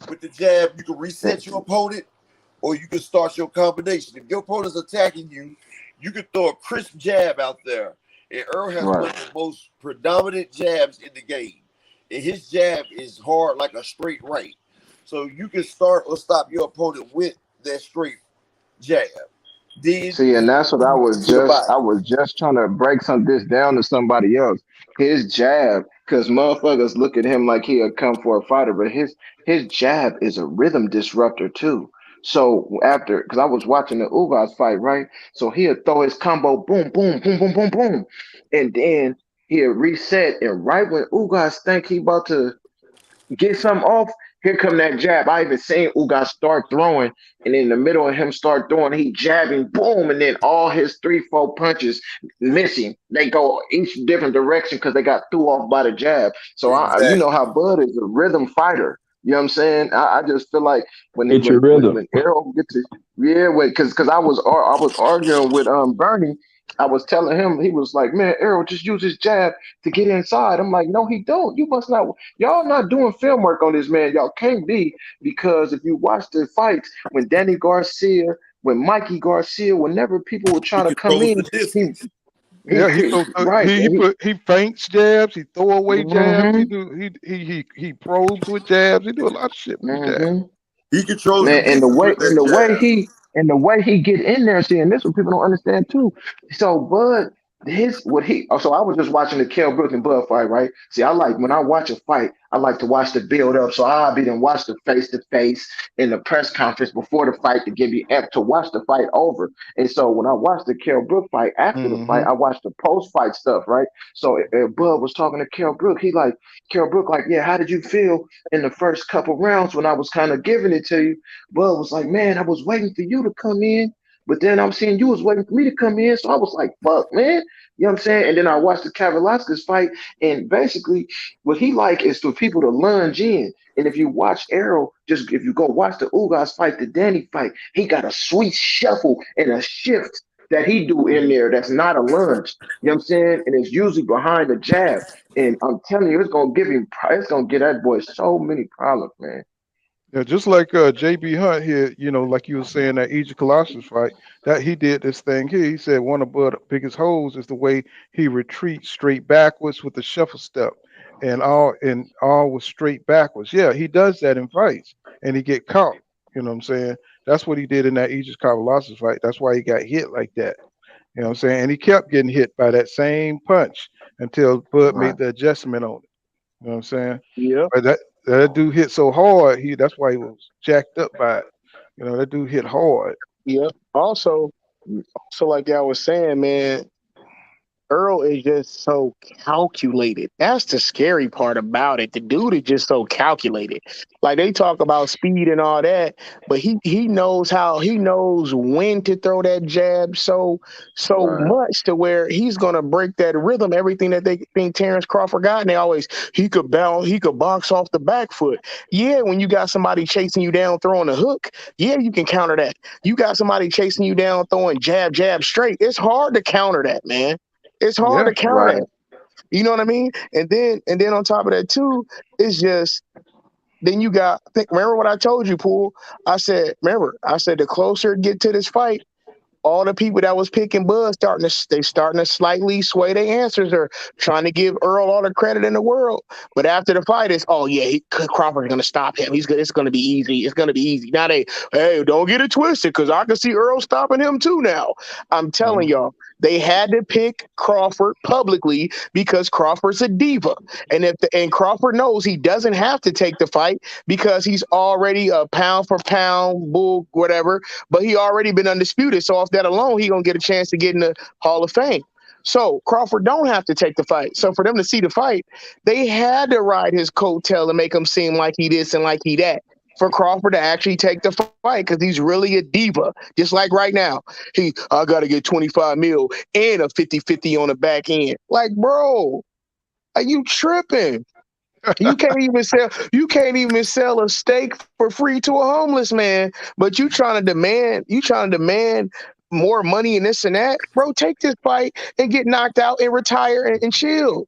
With the jab, you can reset your opponent or you can start your combination. If your opponent's attacking you, you can throw a crisp jab out there. And Earl has one of the most predominant jabs in the game. And his jab is hard like a straight right. So you can start or stop your opponent with that straight jab. Then See, and that's what you get to the body. I was just trying to break this down to somebody else. His jab, because motherfuckers look at him like he'll come for a fighter, but his jab is a rhythm disruptor too. So after, because I was watching the Ugas fight, right? So he'll throw his combo, boom, boom, boom, boom, boom, boom, and then he'll reset. And right when Ugas think he about to get something off, here come that jab. I even seen Ugas start throwing, and in the middle of him start throwing, he jabbing, boom, and then all his 3, 4 punches missing. They go each different direction because they got threw off by the jab. So you know Exactly. how Bud is a rhythm fighter. You know what I'm saying? I just feel like Hit your rhythm. when Errol gets to because I was arguing with Bernie. I was telling him, he was like, man, Errol just use his jab to get inside. I'm like, no, he don't. You must not. Y'all not doing film work on this man. Y'all can't be, because if you watch the fights when Danny Garcia, when Mikey Garcia, whenever people were He trying to come controls the in, distance. Yeah, right. he feints jabs, he throw away jabs, Mm-hmm, he probes with jabs, he do a lot of shit with the jab. mm-hmm. He controls the Man, distance with that jab. and the way he get in there, see, and this what people don't understand too. So Bud, so I was just watching the Kell Brook and Bud fight, right? See, I like when I watch a fight, I like to watch the build up. So I'll be then watch the face to face in the press conference before the fight to give me to watch the fight over. And so when I watched the Kell Brook fight after the fight, Mm-hmm. I watched the post fight stuff, right? So Bud was talking to Kell Brook. Kell Brook, like, yeah, how did you feel in the first couple rounds when I was kind of giving it to you? Bud was like, man, I was waiting for you to come in, but then I'm seeing you was waiting for me to come in. So I was like, fuck, man. You know what I'm saying? And then I watched the Kavaliauskas fight, and basically what he like is for people to lunge in. And if you watch Errol, just if you go watch the Ugas fight, the Danny fight, he got a sweet shuffle and a shift that he do in there that's not a lunge. You know what I'm saying? And it's usually behind the jab. And I'm telling you, it's gonna give that boy so many problems, man. Yeah, just like JB Hunt here, like you were saying that Egypt Colossus fight, that he did this thing here. He said one of Bud's biggest holes is the way he retreats straight backwards with the shuffle step. and all was straight backwards. Yeah, he does that in fights, and he get caught. You know what I'm saying? That's what he did in that Issace Dogboe fight. That's why he got hit like that. You know what I'm saying? And he kept getting hit by that same punch until Bud Right. made the adjustment on it. You know what I'm saying? Yeah. But that dude hit so hard, that's why he was jacked up by it. You know, that dude hit hard. Yeah. Also, like I was saying, man, Earl is just so calculated. That's the scary part about it. The dude is just so calculated. Like they talk about speed and all that, but he knows when to throw that jab so Right. much to where he's gonna break that rhythm. Everything that they think Terence Crawford got, and they always he could box off the back foot. Yeah, when you got somebody chasing you down throwing a hook, yeah, you can counter that. You got somebody chasing you down throwing jab straight. It's hard to counter that, man. It's hard Yeah. to counter Right. that. You know what I mean? And then on top of that too, it's just then you got remember what I told you, Pool? I said the closer it get to this fight, all the people that was picking Bud starting to slightly sway their answers or trying to give Earl all the credit in the world. But after the fight, it's Crawford's gonna stop him. He's good. It's gonna be easy. It's gonna be easy. Now hey, don't get it twisted because I can see Earl stopping him too. Now I'm telling y'all, they had to pick Crawford publicly because Crawford's a diva, and Crawford knows he doesn't have to take the fight because he's already a pound for pound bull, whatever. But he already been undisputed. So off that alone, he gonna get a chance to get in the Hall of Fame. So Crawford don't have to take the fight. So for them to see the fight, they had to ride his coattail and make him seem like he this and like he that. For Crawford to actually take the fight because he's really a diva. Just like right now, I got to get 25 mil and a 50-50 on the back end. Like, bro, are you tripping? You can't even sell a steak for free to a homeless man, but you trying to demand more money and this and that. Bro, take this fight and get knocked out and retire and chill.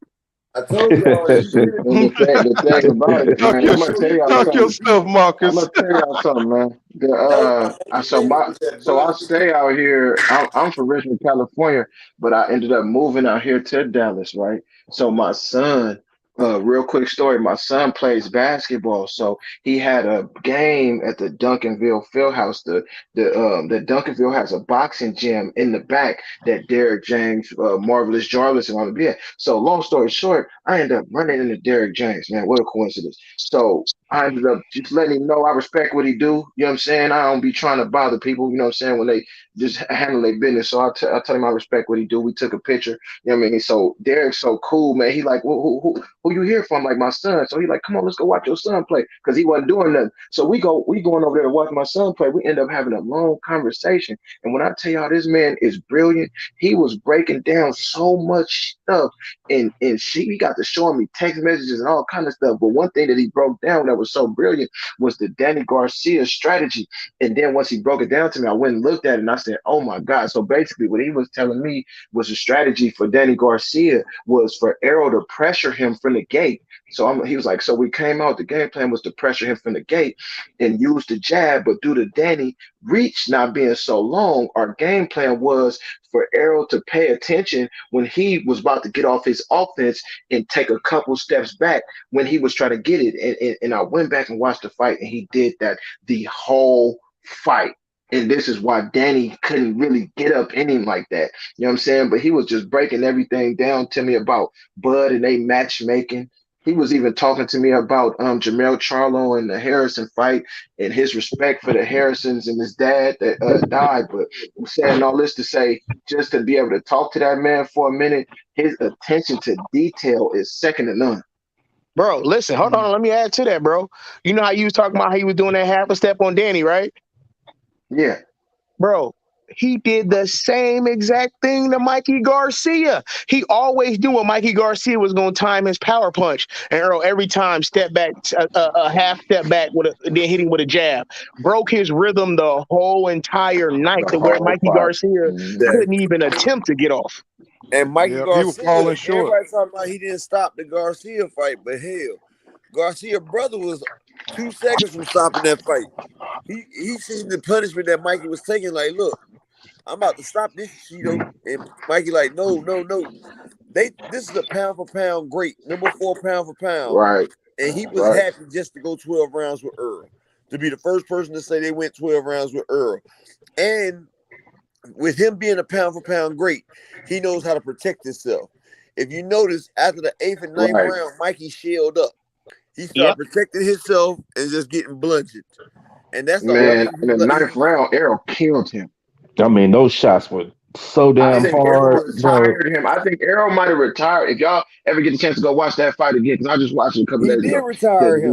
I told y'all he did it. And the thing about it, Talk man, your I'm gonna tell y'all talk your something. stuff, I'm Marcus. gonna tell y'all something, man. Told y'all everything was that I bullshit. stay out here. I'm from Richmond, California, but I ended up moving out here to Dallas, right? So my son, real quick story. My son plays basketball, so he had a game at the Duncanville Fieldhouse. The Duncanville has a boxing gym in the back that Derek James, Marvelous Jarvis, and all of that. So long story short, I ended up running into Derek James. Man, what a coincidence! So I ended up just letting him know I respect what he do. You know what I'm saying? I don't be trying to bother people, you know what I'm saying, when they just handle their business. So I tell him I respect what he do. We took a picture, you know what I mean? So Derek's so cool, man. He like, who you here from? Like my son. So he like, come on, let's go watch your son play. Because he wasn't doing nothing. So we going over there to watch my son play. We end up having a long conversation. And when I tell y'all this man is brilliant, he was breaking down so much stuff. And he got to showing me text messages and all kind of stuff. But one thing that he broke down that was so brilliant was the Danny Garcia strategy. And then once he broke it down to me, I went and looked at it and I said, oh my God. So basically what he was telling me was a strategy for Danny Garcia was for Errol to pressure him from the gate. So he was like, so we came out, the game plan was to pressure him from the gate and use the jab, but due to Danny reach not being so long, our game plan was for Errol to pay attention when he was about to get off his offense and take a couple steps back when he was trying to get it. And I went back and watched the fight, and he did that the whole fight. And this is why Danny couldn't really get up in him like that. You know what I'm saying? But he was just breaking everything down to me about Bud and they matchmaking. He was even talking to me about Jamel Charlo and the Harrison fight and his respect for the Harrisons and his dad that died. But I'm saying all this to say, just to be able to talk to that man for a minute, his attention to detail is second to none. Bro, listen, hold on. Let me add to that, bro. You know how you was talking about how he was doing that half a step on Danny, right? Yeah. Bro, he did the same exact thing to Mikey Garcia. He always knew when Mikey Garcia was going to time his power punch. And Earl every time step back, a half step back, then hit him with a jab. Broke his rhythm the whole entire night The to where whole Mikey fight. Garcia couldn't even attempt to get off. And Mikey Yeah, he was Garcia, falling short. everybody talking about he didn't stop the Garcia fight, but hell, Garcia brother was 2 seconds from stopping that fight. He seen the punishment that Mikey was taking. Like, look, I'm about to stop this, Cheeto. And Mikey like, no. This is a pound for pound great, number 4 pound for pound. Right. And he was Right. happy just to go 12 rounds with Earl. To be the first person to say they went 12 rounds with Earl. And with him being a pound for pound great, he knows how to protect himself. If you notice, after the 8th and 9th Right. round, Mikey shelled up. He started Yep. protecting himself and just getting bludgeoned. And that's the only Man, reason in the ninth round, Errol killed him. I mean, those shots were so I damn think Errol hard, bro. retired him. I think Errol might have retired. If y'all ever get the chance to go watch that fight again, because I just watched it a couple he days did ago. retire him.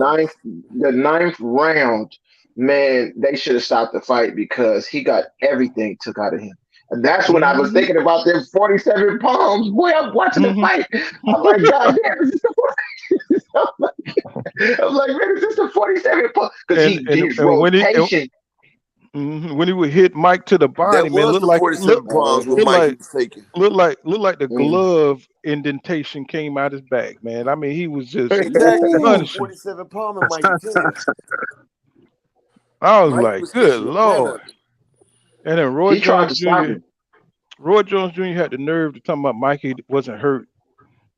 The ninth round, man, they should have stopped the fight because he got everything took out of him. And that's when I was thinking about them 47 palms. Boy, I'm watching the fight. I'm like, God damn, is this the I'm like, man, is this the 47 palms? Because his And rotation. when he would hit Mike to the body, That man, was the 47 pounds when Mikey was taking. look like the glove indentation came out his back, man. I mean, he was just Exactly. He was punishing. 47 pound Mikey too. I was Mikey like, was good kicking the man Lord. up. And then Roy He tried Jones to stop Jr. him. Roy Jones Jr. had the nerve to talk about Mikey wasn't hurt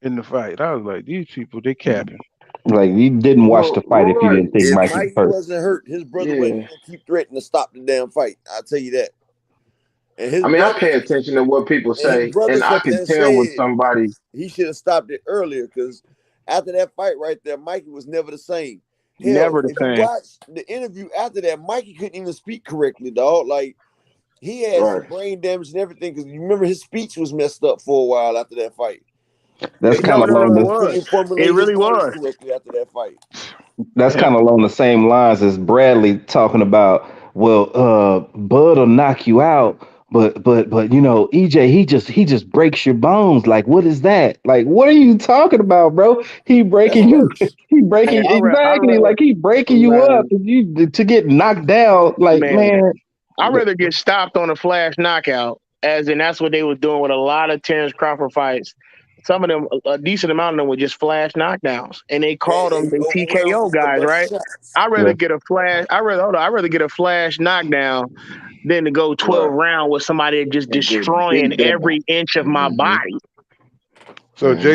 in the fight. I was like, these people, they capping. Like you didn't watch the Well, fight if you Roy, didn't think If Mikey was Mikey hurt. wasn't hurt, his brother wasn't yeah. gonna keep threatening to stop the damn fight. I'll tell you that. And I mean, I pay attention to what people his say, brother and I sat there can and tell when said somebody he should have stopped it earlier because after that fight right there, Mikey was never the same. Hell, Never the if you same. watch the interview after that, Mikey couldn't even speak correctly, dog. Like he had some right. brain damage and everything because you remember his speech was messed up for a while after that fight. That's And he kind No, of no, couldn't no, along it even the fully was. It formulate his really words was. correctly after that fight. that's And kind of along the same lines as Bradley talking about. Well, Bud will knock you out, but you know, EJ he just breaks your bones. Like, what is that? Like, what are you talking about, bro? He That's breaking you. worse. He Hey, breaking I exactly rather like he breaking you up Man, to get knocked down. Like, man, man, I'd rather get stopped on a flash knockout, as in that's what they were doing with a lot of Terence Crawford fights. Some of them, a decent amount of them, were just flash knockdowns, and they Yeah, called them he the overwhelmed him TKO with a guys, bunch of right? shots. I'd yeah. rather get a flash. I'd rather get a flash knockdown than to go 12 right. round with somebody just And get destroying beat down. every inch of my hmm body. hmm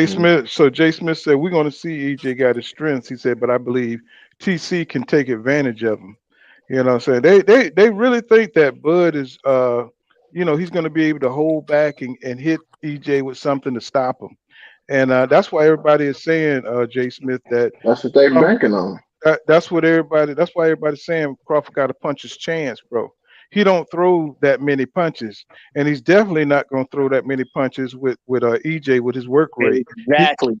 Jay Smith said, we're going to see EJ got his strengths. He said, but I believe TC can take advantage of him. You know what I'm saying? They really think that Bud is, he's going to be able to hold back and hit EJ with something to stop him. And that's why everybody is saying, Jay Smith, that That's what they Crawford, banking on. that's why everybody's saying Crawford got to punch his chance, bro. He don't throw that many punches, and he's definitely not going to throw that many punches with EJ with his work rate. He Exactly.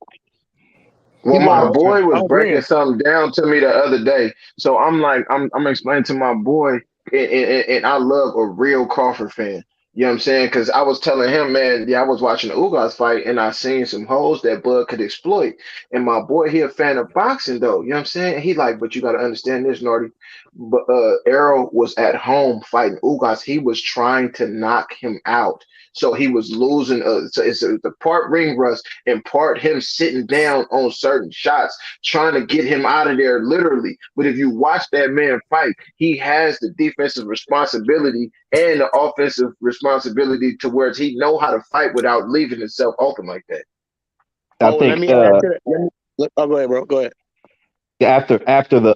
Well, you know what my I'm saying? boy was I'm breaking agreeing. something down to me the other day. So I'm like, I'm explaining to my boy, and I love a real Crawford fan. You know what I'm saying? Because I was telling him, man, yeah, I was watching the Ugas fight, and I seen some holes that Bud could exploit. And my boy, he a fan of boxing, though. You know what I'm saying? And he like, but you got to understand this, Nardy. But Errol was at home fighting Ugas. He was trying to knock him out. So he was losing. So it's the part ring rust and part him sitting down on certain shots, trying to get him out of there literally. But if you watch that man fight, he has the defensive responsibility and the offensive responsibility to where he know how to fight without leaving himself open like that. I Oh, let think me add to that. Oh, go ahead, bro. Go ahead. after the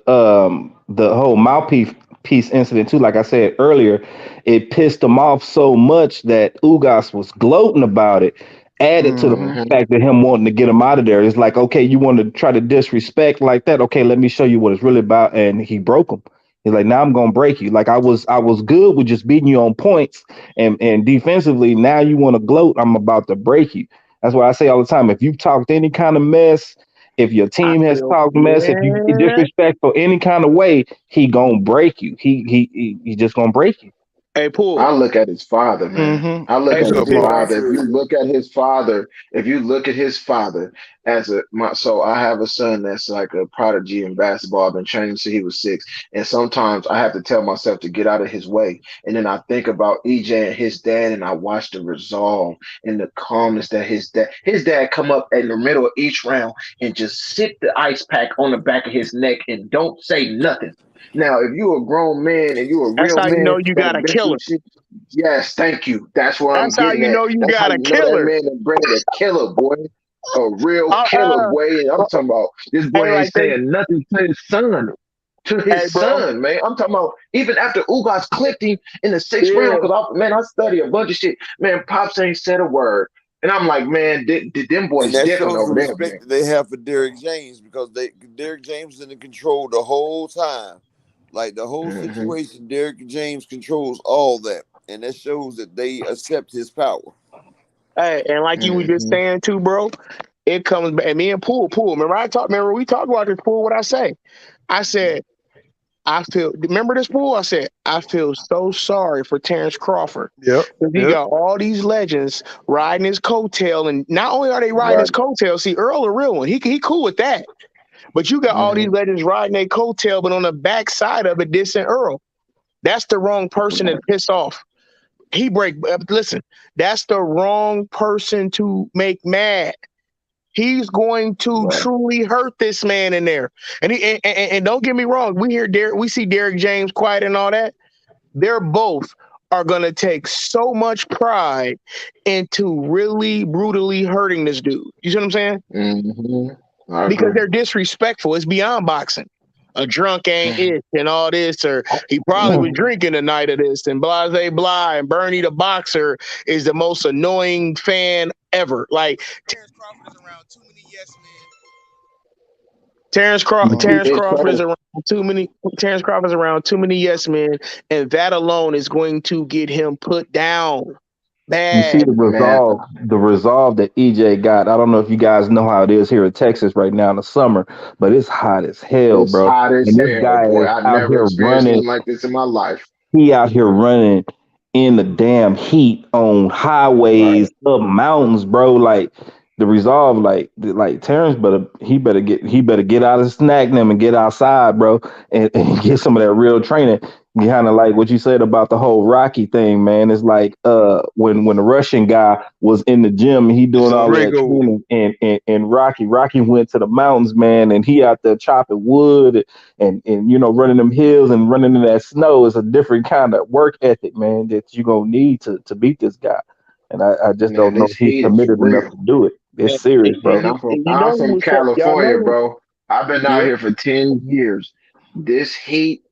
whole mouthpiece piece incident too, like I said earlier, it pissed him off so much that Ugas was gloating about it, added to the hmm fact that him wanting to get him out of there. It's like, okay, you want to try to disrespect like that, okay, let me show you what it's really about. And he broke him. He's like, now I'm gonna break you. Like I was good with just beating you on points and defensively. Now you want to gloat, I'm about to break you. That's why I say all the time, if you've talked any kind of mess, if your I team has feel, talked mess, if you get yeah. disrespectful any kind of way, he gonna break you. He just gonna break you. Hey, I Pool. look at his father, man. Mm-hmm. I look Hey, at What's so up, his Yeah, bro? check. I father. If feel you you. look at his father, if you look at his father as so I have a son that's like a prodigy in basketball. I've been training since he was 6, and sometimes I have to tell myself to get out of his way. And then I think about EJ and his dad, and I watch the resolve and the calmness that his dad come up in the middle of each round and just sit the ice pack on the back of his neck and don't say nothing. Now, if you're a grown man and you're a That's real how you man know you that's got a been through killer. shit, yes, thank you. That's where I'm That's how getting you at. know you That's how got a you know that killer. man is bringing a killer, boy. A real killer, boy. And I'm talking about this Hey, boy ain't like they, saying nothing to his son. To hey, his bro. son, man. I'm talking about even after Ugas clipped him in the sixth Yeah. round, because I study a bunch of shit. Man, Pops ain't said a word. And I'm like, man, them And boys that different shows the over there, man. respect that they have for Derrick James because Derrick James is in control the whole time. Like the whole Mm-hmm. situation, Derrick James controls all that. And that shows that they accept his power. Hey, and like you were just Mm-hmm. saying too, bro, it comes back. And me and Pool. Remember we talked about this, Pool. What I say? I said, remember this, Pool? I said, I feel so sorry for Terence Crawford. Yep. Because he Yep. got all these legends riding his coattail. And not only are they riding Right. his coattail, see, Earl a real one. He cool with that. But you got all these Mm-hmm. legends riding their coattail, but on the back side of it, dissing Earl. That's the wrong person to piss off. Listen, that's the wrong person to make mad. He's going to Right. truly hurt this man in there. And don't get me wrong, we see Derrick James quiet and all that. They're both are gonna take so much pride into really brutally hurting this dude. You see what I'm saying? Mm-hmm. I Because agree. they're disrespectful. It's beyond boxing. A drunk ain't it and all this, or he probably was drinking the night of this, and blah blah blah. And Bernie the boxer is the most annoying fan ever. Like Terence Crawford is around too many yes men. Terence Crawford is around too many. Terence Crawford is around too many yes men, and that alone is going to get him put down You see bad. Man, the resolve that EJ got. I don't know if you guys know how it is here in Texas right now in the summer, but it's hot as hell, it's bro. hot as And this hell, guy boy. is I out never here experienced running. anything like this in my life. He out here running in the damn heat on Right. highways, up mountains, bro. Like the resolve, like Terrence better get out of snack them and get outside, bro, and get some of that real training. Kind of like what you said about the whole Rocky thing, man. It's like when the Russian guy was in the gym and he doing all of that Drago. training, and Rocky went to the mountains, man, and he out there chopping wood and running them hills and running in that snow is a different kind of work ethic, man, that you're gonna need to beat this guy. And I just Man, don't know this if he's heat is committed enough real. to do it. It's serious, Man, bro. You I'm know who from was y'all California, know? bro. I've been out Yeah. here for 10 years. This heat,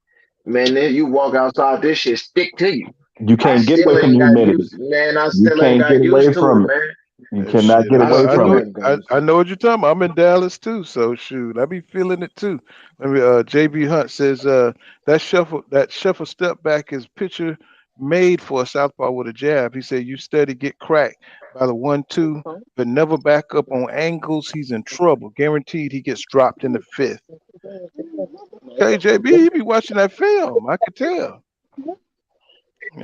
man, then you walk outside, this shit stick to you. You I can't get away still from ain't the got humidity. used, man. I You still ain't can't get got away used to it, from it. man. You cannot get Shit, away I from still it. ain't got used I to it. know what you're talking about. I'm in Dallas too, so shoot, I be feeling it too. I mean, JB Hunt says that shuffle step back is picture made for a southpaw with a jab. He said you steady get cracked by the 1-2, but never back up on angles. He's in trouble. Guaranteed he gets dropped in the fifth. Okay, JB, you be watching that film. I could tell. You know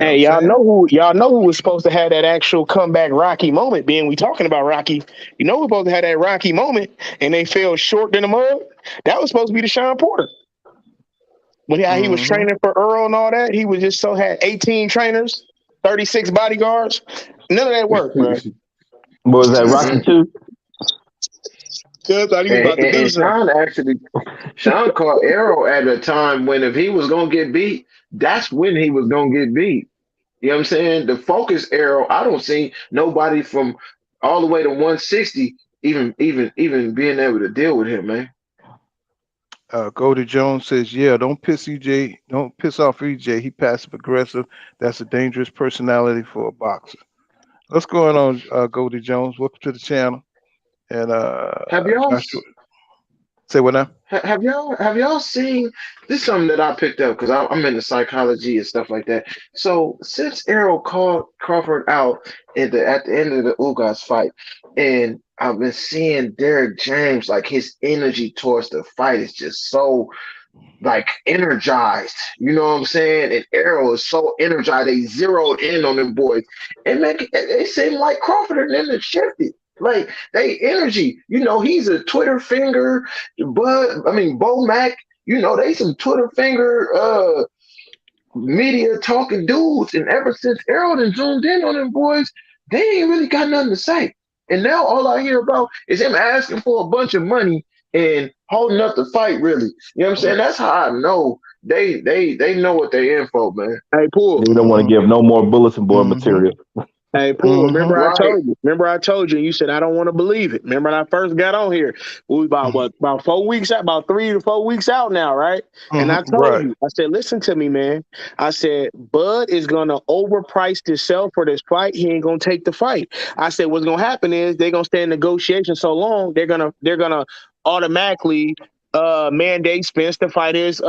what Hey, I'm saying? y'all know who was supposed to have that actual comeback Rocky moment, being we talking about Rocky. You know who was supposed to have that Rocky moment and they fell short in the mud? That was supposed to be the Sean Porter. When he was Mm-hmm. training for Earl and all that, he was just had 18 trainers, 36 bodyguards. None of that worked, bro. What was that, Rocky 2? Cuz thought he was And, about to and, do and something. Sean caught Arrow at a time when if he was gonna get beat, that's when he was gonna get beat. You know what I'm saying? The focus Arrow, I don't see nobody from all the way to 160 even being able to deal with him, man. Goldie Jones says, "Yeah, don't piss off EJ. He passive aggressive. That's a dangerous personality for a boxer." What's going on, Goldie Jones? Welcome to the channel. And Have y'all Joshua, say what now? have y'all seen this? Is something that I picked up because I'm into psychology and stuff like that. So since Errol called Crawford out at the end of the Ugas fight, and I've been seeing Derrick James, like his energy towards the fight is just so like energized. You know what I'm saying? And Errol is so energized. They zeroed in on them boys. And make it seem like Crawford and them have shifted. Like they energy. He's a Twitter finger, Bo Mac, they some Twitter finger media talking dudes. And ever since Errol done zoomed in on them boys, they ain't really got nothing to say. And now all I hear about is him asking for a bunch of money and holding up the fight, really. You know what I'm saying? That's how I know they know what they in for, man. Hey, Pool. They don't want to give no more bulletin board material. Hey, Pool, remember I Right. told you. Remember I told you, and you said I don't want to believe it. Remember when I first got on here? We about 4 weeks out, about 3 to 4 weeks out now, right? And I told Right. you, I said, listen to me, man. I said, Bud is gonna overprice himself for this fight. He ain't gonna take the fight. I said, what's gonna happen is they're gonna stay in negotiation so long, they're gonna automatically mandate Spence to fight is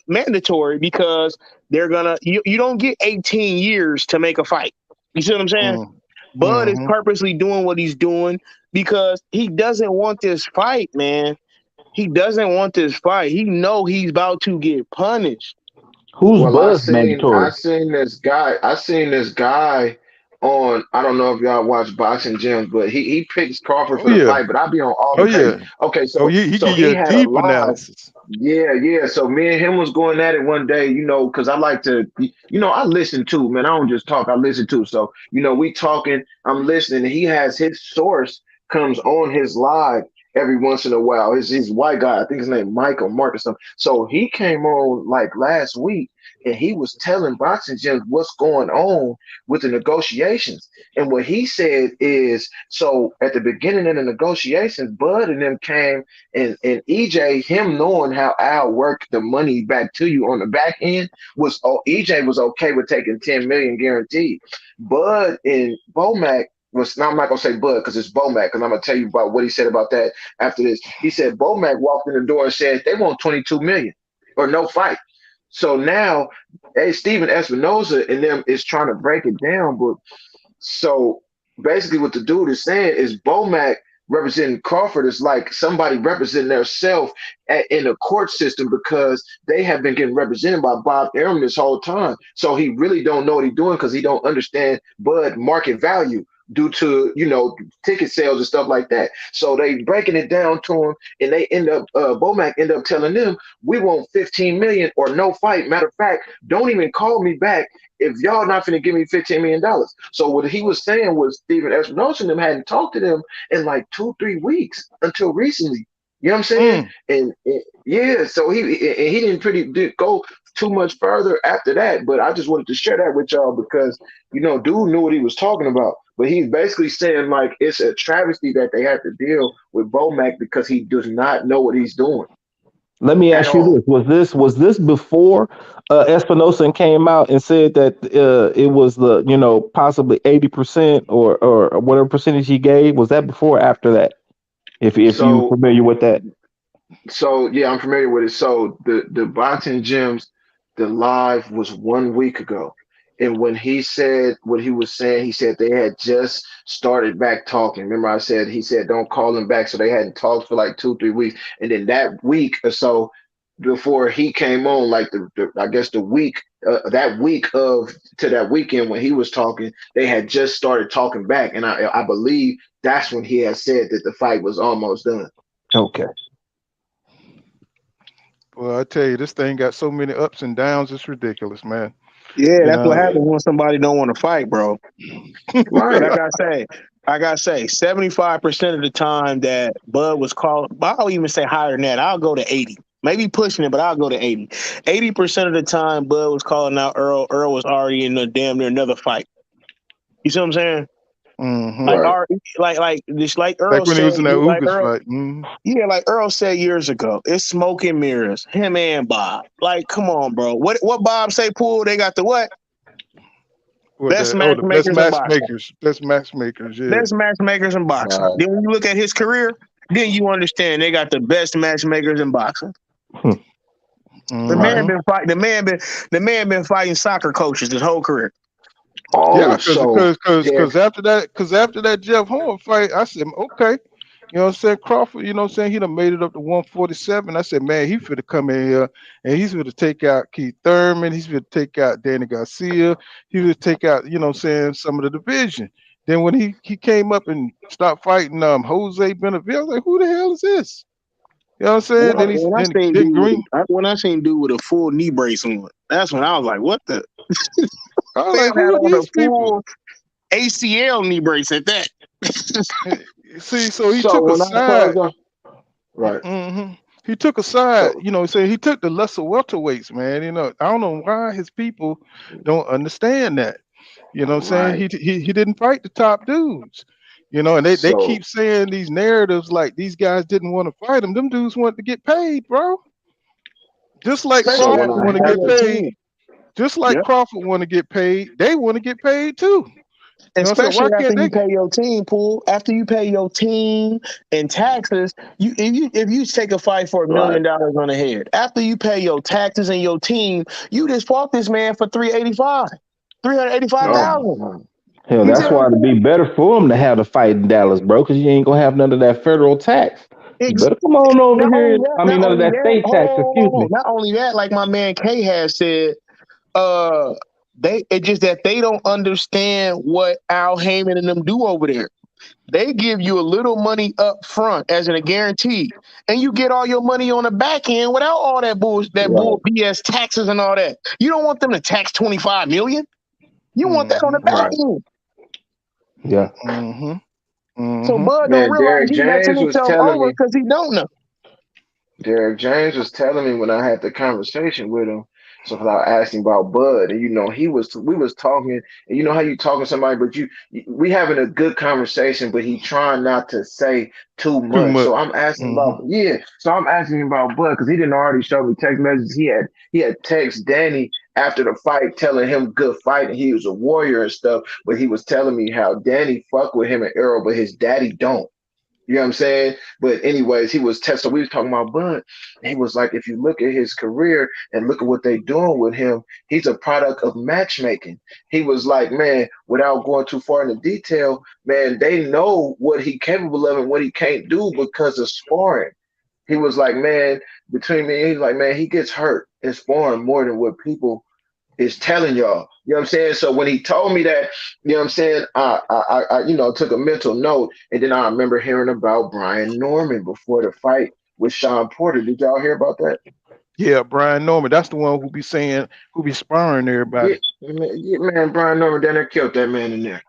mandatory because they're gonna you don't get 18 years to make a fight. You see what I'm saying? Bud is purposely doing what he's doing because he doesn't want this fight, man. He doesn't want this fight. He know he's about to get punished. Who's Well, Buzz mandatory? I seen this guy on. I don't know if y'all watch boxing gyms, but he picks Crawford Oh for the yeah. fight. But I be on all Oh the crazy. yeah. Okay, Oh, so he so give you he a had a deep live. analysis. Yeah. So me and him was going at it one day, because I like to, I listen too, man. I don't just talk, I listen too. So, we talking, I'm listening, and he has his source comes on his live every once in a while. He's white guy, I think his name Mike or Mark or something. So he came on like last week and he was telling boxing gyms what's going on with the negotiations. And what he said is, so at the beginning of the negotiations, Bud and them came and EJ, him knowing how Al worked the money back to you on the back end, EJ was okay with taking 10 million guaranteed. Bud and Bomac was, now I'm not gonna say Bud because it's Bomac, because I'm gonna tell you about what he said about that after this. He said Bomac walked in the door and said they want 22 million or no fight. So now, Steven Espinoza and them is trying to break it down, but so basically, what the dude is saying is Bomac representing Crawford is like somebody representing their self in a court system because they have been getting represented by Bob Arum this whole time. So he really don't know what he's doing because he don't understand Bud market value due to ticket sales and stuff like that. So they breaking it down to him, and they end up Bomac end up telling them, we want 15 million or no fight. Matter of fact, don't even call me back if y'all not finna give me $15 million. So what he was saying was Steven Espinosa and them hadn't talked to them in like 2-3 weeks until recently. You know what I'm saying? And yeah, so he didn't go too much further after that. But I just wanted to share that with y'all because dude knew what he was talking about. But he's basically saying like it's a travesty that they have to deal with Bomac because he does not know what he's doing Let me at ask you all. this: was this before Espinosa came out and said that it was the possibly 80% or whatever percentage he gave? Was that before or after that? If you So familiar with that. So yeah, I'm familiar with it. So the boxing gyms, the live was 1 week ago. And when he said what he was saying, he said they had just started back talking. Remember, he said don't call him back. So they hadn't talked for like 2-3 weeks. And then that week or so before he came on, like I guess the week that week of to that weekend when he was talking, they had just started talking back. And I believe that's when he had said that the fight was almost done. Okay. Well, I tell you, this thing got so many ups and downs. It's ridiculous, man. Yeah, You that's what know. happens when somebody don't want to fight, bro. Right. Like I say, 75% of the time that Bud was called, I'll even say higher than that. I'll go to 80. Maybe pushing it, but I'll go to 80. 80% of the time Bud was calling out Earl. Earl was already in a damn near another fight. You see what I'm saying? Right. Like Earl Like when he said, was in that Ugas fight. yeah, like Earl said years ago, it's smoke and mirrors. Him and Bob. Like, come on, bro. What Bob say? Pool? They got the what? Best The best matchmakers in boxing. matchmakers. Best matchmakers, yeah. Best matchmakers in boxing. Right. Then when you look at his career, then you understand they got the best matchmakers in boxing. The man been fighting. The man been fighting soccer coaches his whole career. Yeah, Oh, because after that Jeff Horn fight, I said, okay, you know what I'm saying, Crawford, you know what I'm saying, he done made it up to 147. I said, man, he finna come in here and he's finna take out Keith Thurman, he's finna take out Danny Garcia, he finna take out, you know what I'm saying, some of the division. Then when he came up and stopped fighting Jose Benavidez, I was like, who the hell is this? You know what I'm saying? When I seen dude with a full knee brace on, that's when I was like, what the? I was Man like, had who are on a these people? full ACL knee brace at that. See, so he So took a when I side. close on, right. He took a side, So saying he took the lesser welterweights, man. I don't know why his people don't understand that. What I'm saying? right. He didn't fight the top dudes. And they So keep saying these narratives like these guys didn't want to fight him. Them dudes want to get paid, bro. Just like so Especially when Crawford after I you want to pay have get your the paid. team. Just like Yep. Crawford want to get paid, they want to get paid too. So Especially why after can't you they? pay your team pool, after you pay your team and taxes, if you take a fight for $1 right. million on the head, after you pay your taxes and your team, you just fought this man for 385, Oh 385,000. my God. Hell, You see that's what Right. why I'm it'd be saying? better for him to have the fight in Dallas, bro, because you ain't gonna have none of that federal tax. You Ex- better come on over Not here. only that, I mean, not none of only that that, state tax. Excuse me. not only that, like my man K has said, uh, it's just that they don't understand what Al Heyman and them do over there. They give you a little money up front as in a guarantee, and you get all your money on the back end without all that bull Right. BS taxes and all that. You don't want them to tax 25 million. You want that on the Mm-hmm. back Right. end. Yeah. Mm-hmm. So Mm-hmm. Bud don't Man, realize Derek he messing James was himself telling over me. because he don't know. Derek James was telling me when I had the conversation with him. So I asked him about Bud, and we was talking, and you know how you talking to somebody, but we having a good conversation, but he trying not to say too Too much. much. So I'm asking Mm-hmm. about yeah. So I'm asking him about Bud because he didn't already show me text messages. He had text Danny after the fight, telling him good fight, and he was a warrior and stuff. But he was telling me how Danny fuck with him and Errol, but his daddy don't. You know what I'm saying? But anyways, he was testing. So we was talking about Bud. And he was like, if you look at his career and look at what they doing with him, he's a product of matchmaking. He was like, man, without going too far into detail, man, they know what he capable of and what he can't do because of sparring. He was like, man, between me, he's like, man, he gets hurt in sparring more than what people is telling y'all. You know what I'm saying? So when he told me that, you know what I'm saying, I took a mental note, and then I remember hearing about Brian Norman before the fight with Sean Porter. Did y'all hear about that? Yeah, Brian Norman. That's the one who be sparring Yeah, everybody. man, Brian Norman down there killed that man in there.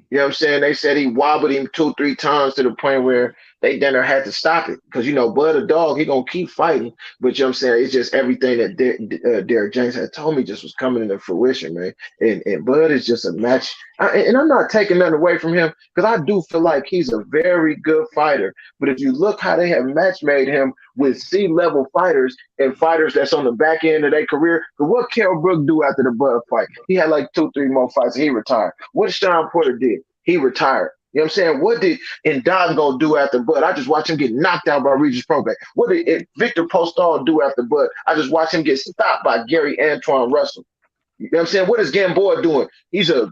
You know what I'm saying? They said he wobbled him 2, 3 times to the point where they down there had to stop it. Because, Bud a dog, he going to keep fighting. But, you know what I'm saying? It's just everything that Derek James had told me just was coming into fruition, man. And Bud is just a match. And I'm not taking nothing away from him because I do feel like he's a very good fighter. But if you look how they have match made him with C-level fighters and fighters that's on the back end of their career, but what Kell Brook do after the Bud fight? He had like 2, 3 more fights and he retired. What Sean Porter did? He retired. You know what I'm saying? What did Indongo do after Bud? I just watched him get knocked out by Regis Probate. What did Victor Postol do after Bud? I just watched him get stopped by Gary Antoine Russell. You know what I'm saying? What is Gamboa doing? He's a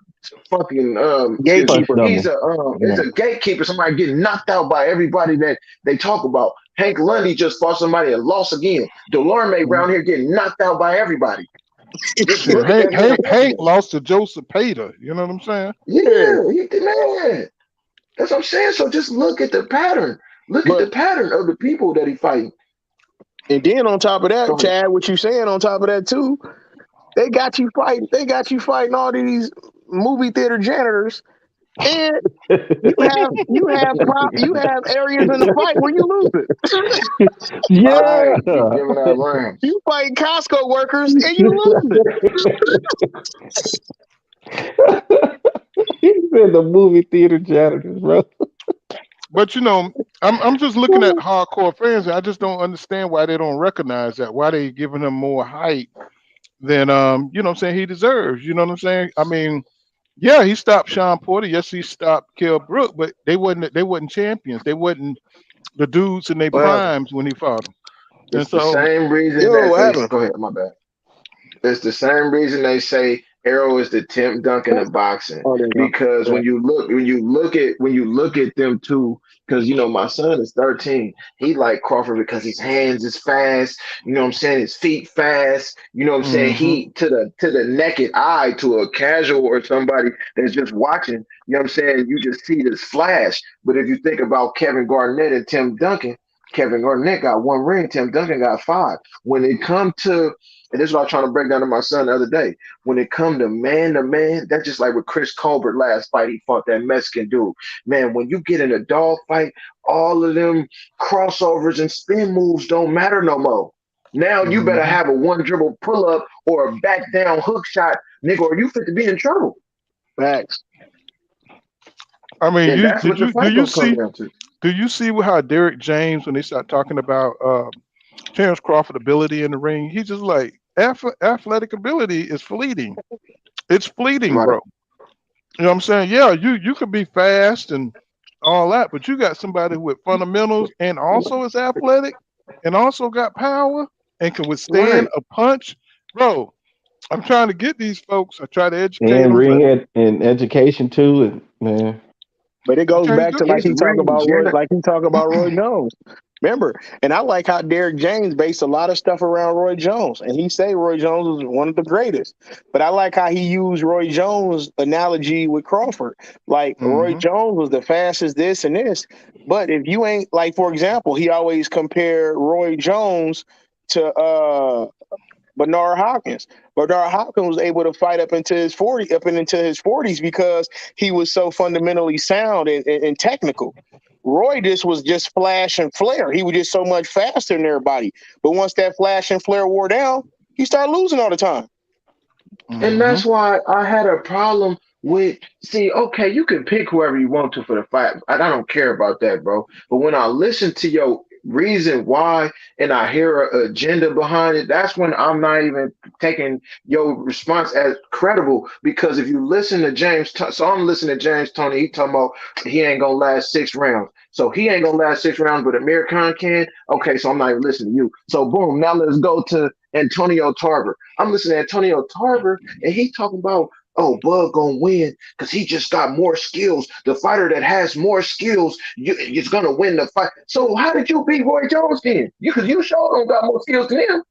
fucking excuse me. Punch Gatekeeper. He's number. a Yeah. it's a gatekeeper. Somebody getting knocked out by everybody that they talk about. Hank Lundy just fought somebody and lost again. Delorme Mhm. around here getting knocked out by everybody. Just Shit, look at Hank, that man Hank, Hank resume. lost to Joseph Pater. You know what I'm saying? Yeah. Yeah, he did, man. That's what I'm saying. So just look at the pattern. Look at But the pattern of the people that he fighting. and then on top of that, Go ahead. Chad, what you saying on top of that too, they got you fighting. They got you fighting all these movie theater janitors, and you have areas in the fight where you lose it. Right. Yeah. Keep giving out rounds. You fight Costco workers and you lose it. He's in the movie theater janitors, bro. But I'm just looking at hardcore fans, and I just don't understand why they don't recognize that. Why they giving him more hype than what I'm saying, he deserves. You know what I'm saying? I mean, yeah, he stopped Sean Porter. Yes, he stopped Kell Brook, but they wasn't champions. They wasn't the dudes in their What happened? primes when he fought them. And It's the so same reason Yo, that what they happened? go ahead, my bad. It's the same reason they say Arrow is the Tim Duncan of boxing Oh, there you go. because Yeah. when you look at them two, because my son is 13, he like Crawford because his hands is fast. You know what I'm saying? His feet fast. You know what I'm saying? hmm He to the naked eye, to a casual or somebody that's just watching. You know what I'm saying? You just see this flash. But if you think about Kevin Garnett and Tim Duncan, Kevin Garnett got one ring. Tim Duncan got five. When it come to And this is what I was trying to break down to my son the other day. When it come to man, that's just like with Chris Colbert last fight. He fought that Mexican dude. Man, when you get in a dog fight, all of them crossovers and spin moves don't matter no more. Now you better have a one dribble pull up or a back down hook shot, nigga, or you fit to be in trouble. Facts. I mean, And that's what the do fight you gonna come see down to. how Derek James, when they start talking about Terence Crawford ability in the ring, he's just like athletic ability is fleeting. It's fleeting, Right. bro. You know what I'm saying? Yeah, you could be fast and all that, but you got somebody with fundamentals and also is athletic and also got power and can withstand Right. a punch, bro. I'm trying to get these folks. I try to educate And them, but and education too, and man. But it I goes can't back do to it. like It's he talk rings, about Roy, yeah. like he talk about Roy Jones. Remember, and I like how Derek James based a lot of stuff around Roy Jones, and he say Roy Jones was one of the greatest. But I like how he used Roy Jones analogy with Crawford. Like Roy Mm-hmm. Jones was the fastest this and this, but if you ain't like, for example, he always compare Roy Jones to Bernard Hopkins. Bernard Hopkins was able to fight up into his 40s because he was so fundamentally sound and technical. Roy just was just flash and flare. He was just so much faster than everybody. But once that flash and flare wore down, he started losing all the time. And Mm-hmm. that's why I had a problem with, see, okay, you can pick whoever you want to for the fight. I don't care about that, bro. But when I listen to your reason why and I hear an agenda behind it, that's when I'm not even taking your response as credible. Because if you listen to so I'm listening to James Tony, he talking about he ain't gonna last 6 rounds. So he ain't gonna last 6 rounds, but Amir Khan can. Okay, so I'm not even listening to you. So boom, now let's go to Antonio Tarver. I'm listening to Antonio Tarver, and he talking about, oh, Bud gonna win because he just got more skills. The fighter that has more skills is gonna win the fight. So how did you beat Roy Jones then? Because you sure don't got more skills than him.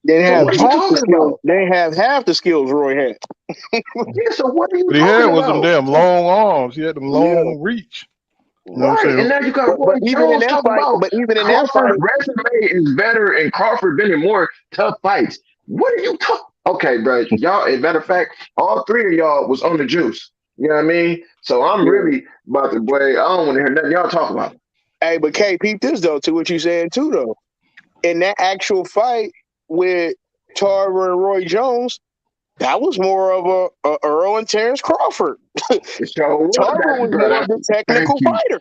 They didn't So have what are you half the talking skills. about? They didn't have half the skills Roy had. Yeah, so what are you What he had talking was them about? damn long arms. He had them Yeah. long reach. You know what I'm Right, and saying? now you got But Roy even in Jones that talking fight, about Crawford resume is better and Crawford been in more tough fights. What are you talking? Okay, bro, y'all. As a matter of fact, all three of y'all was on the juice. You know what I mean? So I'm yeah. really about to boy. I don't want to hear nothing y'all talk about. Hey, but K, peep this though, to what you saying too though. In that actual fight with Tarver and Roy Jones, that was more of a Earl and Terence Crawford. It sure was Tarver that, was more brother. of the Thank technical you, fighter.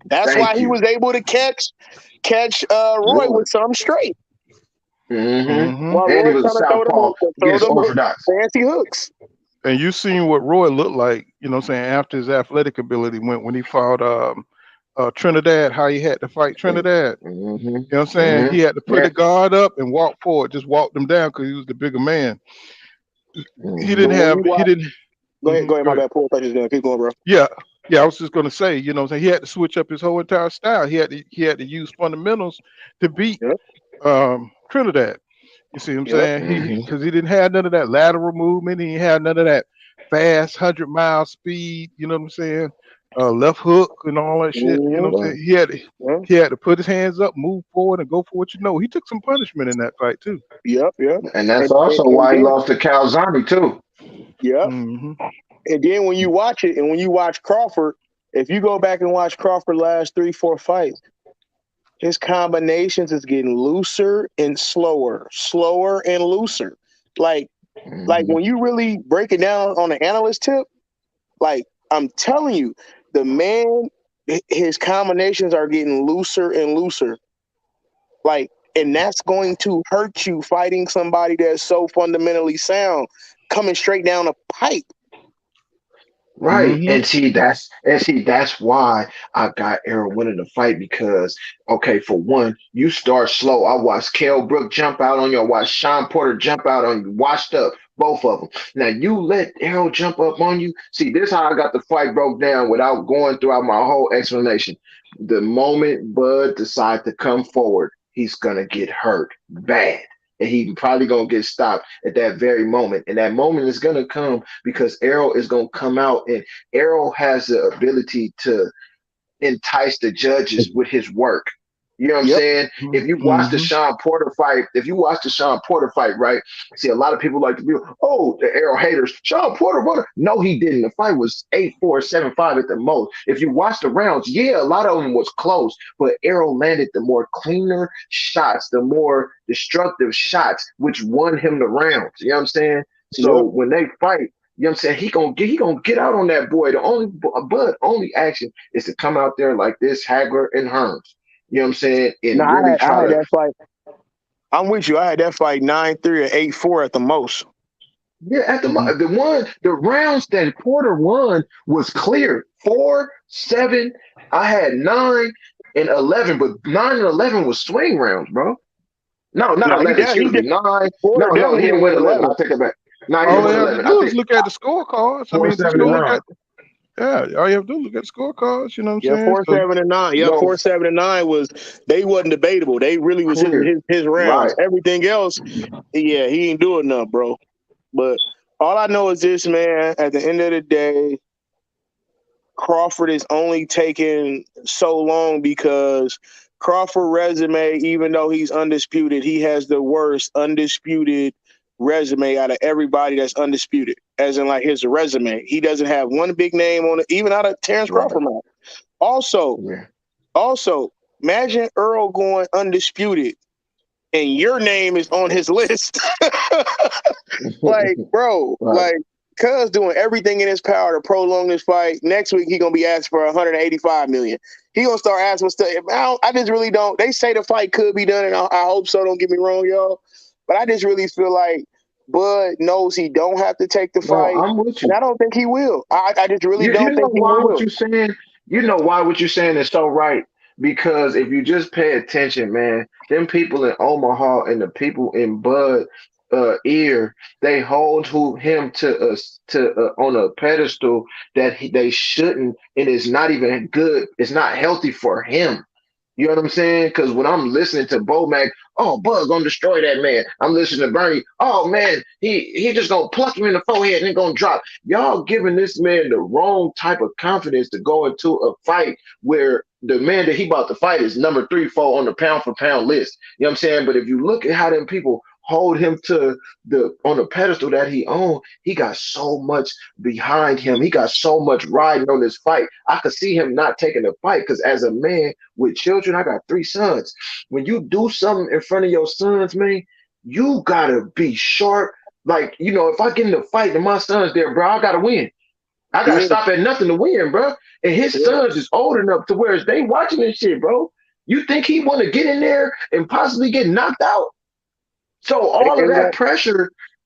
That's why thank he you. was able to catch Roy Roy. with some straight, Mm-hmm. while And he Roy was a trying to southpaw throw against them Orthodox. fancy hooks. And you seen what Roy looked like, you know what I'm saying, after his athletic ability went when he fought Trinidad, how he had to fight Trinidad. Mm-hmm. You know what I'm saying? Mm-hmm. He had to put Yeah. the guard up and walk forward, just walk them down because he was the bigger man. He But didn't Mm-hmm. when have, you he watch, didn't, go ahead, go my ahead. bad. Poor touches down. Keep going, bro. Yeah, yeah, I was just gonna say, you know what I'm saying, he had to switch up his whole entire style. He had to use fundamentals to beat Yep, Trinidad. You see what I'm yep. saying? Mm-hmm. Because he didn't have none of that lateral movement. He had none of that fast 100-mile speed. You know what I'm saying? Left hook and all that shit. You know Mm-hmm. what I'm Right. saying? Yep, He had to put his hands up, move forward, and go for what you know. He took some punishment in that fight too. yep. And that's And, and also and why he then lost to Calzani too. yep. Hmm. And then when you watch it, and when you watch Crawford, if you go back and watch Crawford last 3-4 fights, his combinations is getting looser and slower and looser. Like Mm-hmm. when you really break it down on the analyst tip, like I'm telling you, the man, his combinations are getting looser and looser. Like, and that's going to hurt you fighting somebody that's so fundamentally sound, coming straight down a pipe. Right. Hmm. And see that's why I got Errol winning the fight because okay, for one, you start slow. I watched Kell Brook jump out on you, I watched Sean Porter jump out on you, washed up, both of them. Now you let Errol jump up on you. See, this is how I got the fight broke down without going throughout my whole explanation. The moment Bud decides to come forward, he's gonna get hurt bad. And he probably gonna get stopped at that very moment. And that moment is gonna come because Errol is going to come out and Errol has the ability to entice the judges with his work. You know what I'm Yep. saying? If you watch the Mm-hmm. Sean Porter fight, right? See, a lot of people like to be, oh, the Errol haters. Sean Porter won. No, he didn't. The fight was 8-4, 7-5 at the most. If you watch the rounds, yeah, a lot of them was close, but Errol landed the more cleaner shots, the more destructive shots, which won him the rounds. You know what I'm saying? So Yep. when they fight, you know what I'm saying? He gonna get out on that boy. The only action is to come out there like this, Hagler and Hearns. You know what I'm saying? No, And really I try had to, that fight. I'm with you. I had that fight 9-3 or 8-4 at the most. yeah, at Mm-hmm. the rounds that Porter won was clear. 4, 7, I had 9 and 11, but 9 and 11 was swing rounds, bro. No, not No, 11, excuse me. 9. Porter No, definitely he didn't didn't win win 11. 11. I'll take it back. No, he All didn't they win have to 11. I do is think look at the scorecards. I 4, mean, just 7, go and look 9. at. Yeah, all you have to do is look at the scorecards. You know what I'm Yeah, saying? 4, So 7, and 9. Yeah, No, 4, 7, and 9 they wasn't debatable. They really was clear. his rounds. Right. Everything else, yeah, he ain't doing enough, bro. But all I know is this, man. At the end of the day, Crawford is only taking so long because Crawford resume, even though he's undisputed, he has the worst undisputed resume out of everybody that's undisputed. As in, like, his resume, he doesn't have one big name on it, even out of Terence Right. Crawford mouth. Also, Yeah. imagine Earl going undisputed and your name is on his list. Like, bro, Right. like, Cuz doing everything in his power to prolong this fight. Next week he gonna be asked for 185 million. He gonna start asking for stuff. I just really don't. They say the fight could be done, and I hope so. Don't get me wrong, y'all. But I just really feel like Bud knows he don't have to take the No, fight, I'm with and you. I don't think he will. I just really You don't know think he why what will. you're saying? You know why what you're saying is so right? Because if you just pay attention, man, them people in Omaha and the people in Bud ear, they hold him to us to on a pedestal that they shouldn't, and it's not even good. It's not healthy for him. You know what I'm saying? Because when I'm listening to Bo Mac, oh, Bud gonna destroy that man. I'm listening to Bernie. Oh man, he just gonna pluck him in the forehead and then gonna drop. Y'all giving this man the wrong type of confidence to go into a fight where the man that he about to fight is number 3, 4 on the pound for pound list. You know what I'm saying? But if you look at how them people hold him to the on the pedestal that he owned, he got so much behind him. He got so much riding on this fight. I could see him not taking the fight because as a man with children, I got 3 sons. When you do something in front of your sons, man, you gotta be sharp. Like, you know, if I get in a fight and my son's there, bro, I gotta win. I gotta Yeah, stop at nothing to win, bro. And his yeah. sons is old enough to where they watching this shit, bro. You think he want to get in there and possibly get knocked out? So And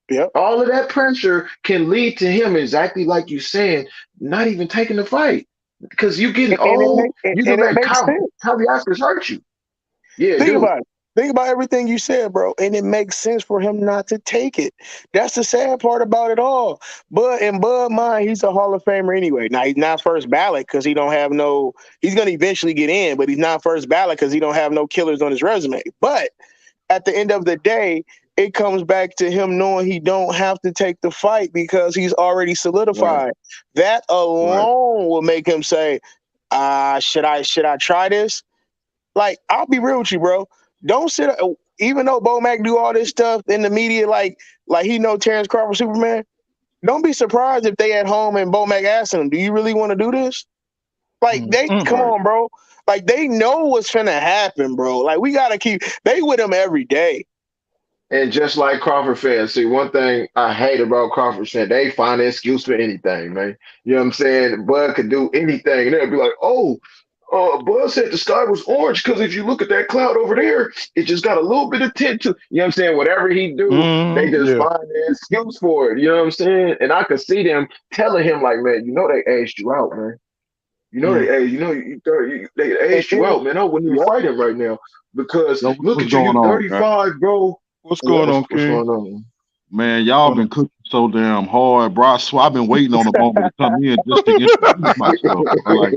yep. all of that pressure can lead to him exactly like you saying, not even taking the fight because you getting And old. You know it that makes sense. Oscars hurt you. Yeah, Think dude. about it. Think about everything you said, bro, and it makes sense for him not to take it. That's the sad part about it all. But in Bud mind, he's a Hall of Famer anyway. Now he's not first ballot because he don't have no. He's gonna eventually get in, but he's not first ballot because he don't have no killers on his resume. But at the end of the day, it comes back to him knowing he don't have to take the fight because he's already Right, solidified. That right. alone will make him say, should I try this? Like, I'll be real with you, bro. Don't sit. Even though Bo Mac do all this stuff in the media, like he know Terence Crawford Superman. Don't be surprised if they at home and Bo Mac asking him, "Do you really want to do this?" Like they come Right. on, bro. Like they know what's finna happen, bro. Like we gotta keep. They with him every day. And just like Crawford fans, see, one thing I hate about Crawford fans, they find an excuse for anything, man. You know what I'm saying? Bud could do anything. And they'll be like, oh, Bud said the sky was orange because if you look at that cloud over there, it just got a little bit of tint to, you know what I'm saying? Whatever he do, they just Yeah. find an excuse for it. You know what I'm saying? And I could see them telling him, like, man, you know they aged you out, man. You know Mm. they And, aged you out, man. I wouldn't even yep. fight him right now because Yo, look what's at you, going you on, guys? 35, bro. What's Yep. going on, What's King? going on? Man, What's y'all going been on? cooking so damn hard, bro. I've been waiting on a moment to come in just to introduce myself.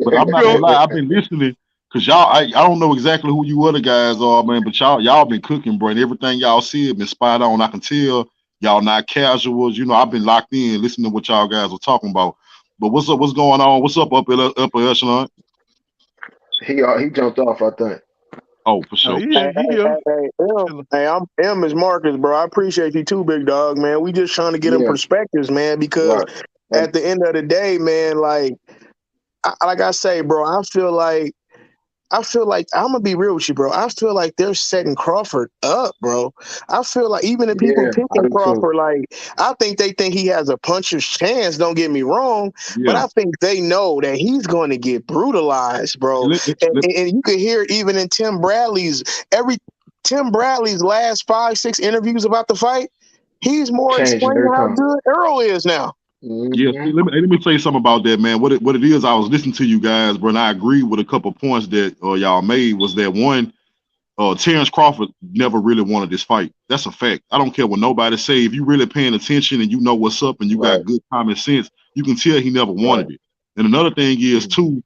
But I'm not gonna Go. lie, I've been listening because I don't know exactly who you other guys are, man, but y'all been cooking, bro. And everything y'all said been spot on. I can tell y'all not casuals. You know, I've been locked in listening to what y'all guys were talking about. But what's up? What's going on? What's up upper echelon? He jumped off, I think. Oh, for No, sure. he here. He here. Chilling. I'm M is Marcus, bro. I appreciate you too, big dog, man. We just trying to get them Yeah, perspectives, man, because right. And at the end of the day, man, like I say, bro, I feel like I'm gonna be real with you, bro. I feel like they're setting Crawford up, bro. I feel like even the people yeah, I picking do too. Crawford, like I think they think he has a puncher's chance. Don't get me wrong, but Yeah. I think they know that he's going to get brutalized, bro. Let, let, let- And you can hear even in every Tim Bradley's last 5, 6 interviews about the fight. He's more Changing explaining every how time. good Errol is now. yes, Hmm. let me tell you something about that, man. What it is, I was listening to you guys, bro, and I agree with a couple points that y'all made. Was that one? Terence Crawford never really wanted this fight. That's a fact. I don't care what nobody say. If you really paying attention and you know what's up and you Right, got good common sense, you can tell he never right. wanted it. And another thing is Hmm. too,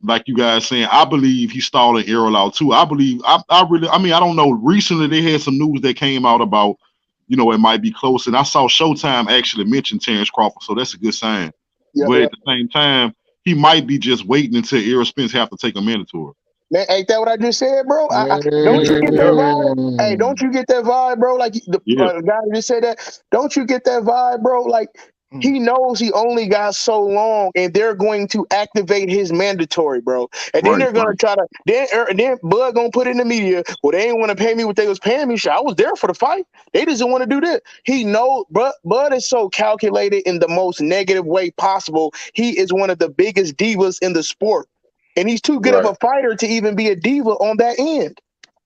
like you guys saying, I believe he's stalling Errol out too. I believe I really I mean I don't know. Recently they had some news that came out about, it might be close. And I saw Showtime actually mention Terence Crawford, so that's a good sign. Yep, But yep. at the same time, he might be just waiting until Errol Spence have to take a mandatory. Man, ain't that what I just said, bro? Don't you get that Yeah. vibe? Hey, Mm. don't you get that vibe, bro? Like the Yeah. guy that just said that. Don't you get that vibe, bro? Like Mm. he knows he only got so long, and they're going to activate his mandatory, bro. And then Right, they're gonna right. try to then Bud gonna put it in the media. Well, they ain't want to pay me what they was paying me. Shit, I was there for the fight. They just didn't want to do this. He knows, Bud is so calculated in the most negative way possible. He is one of the biggest divas in the sport. And he's too good of Right. a fighter to even be a diva on that end.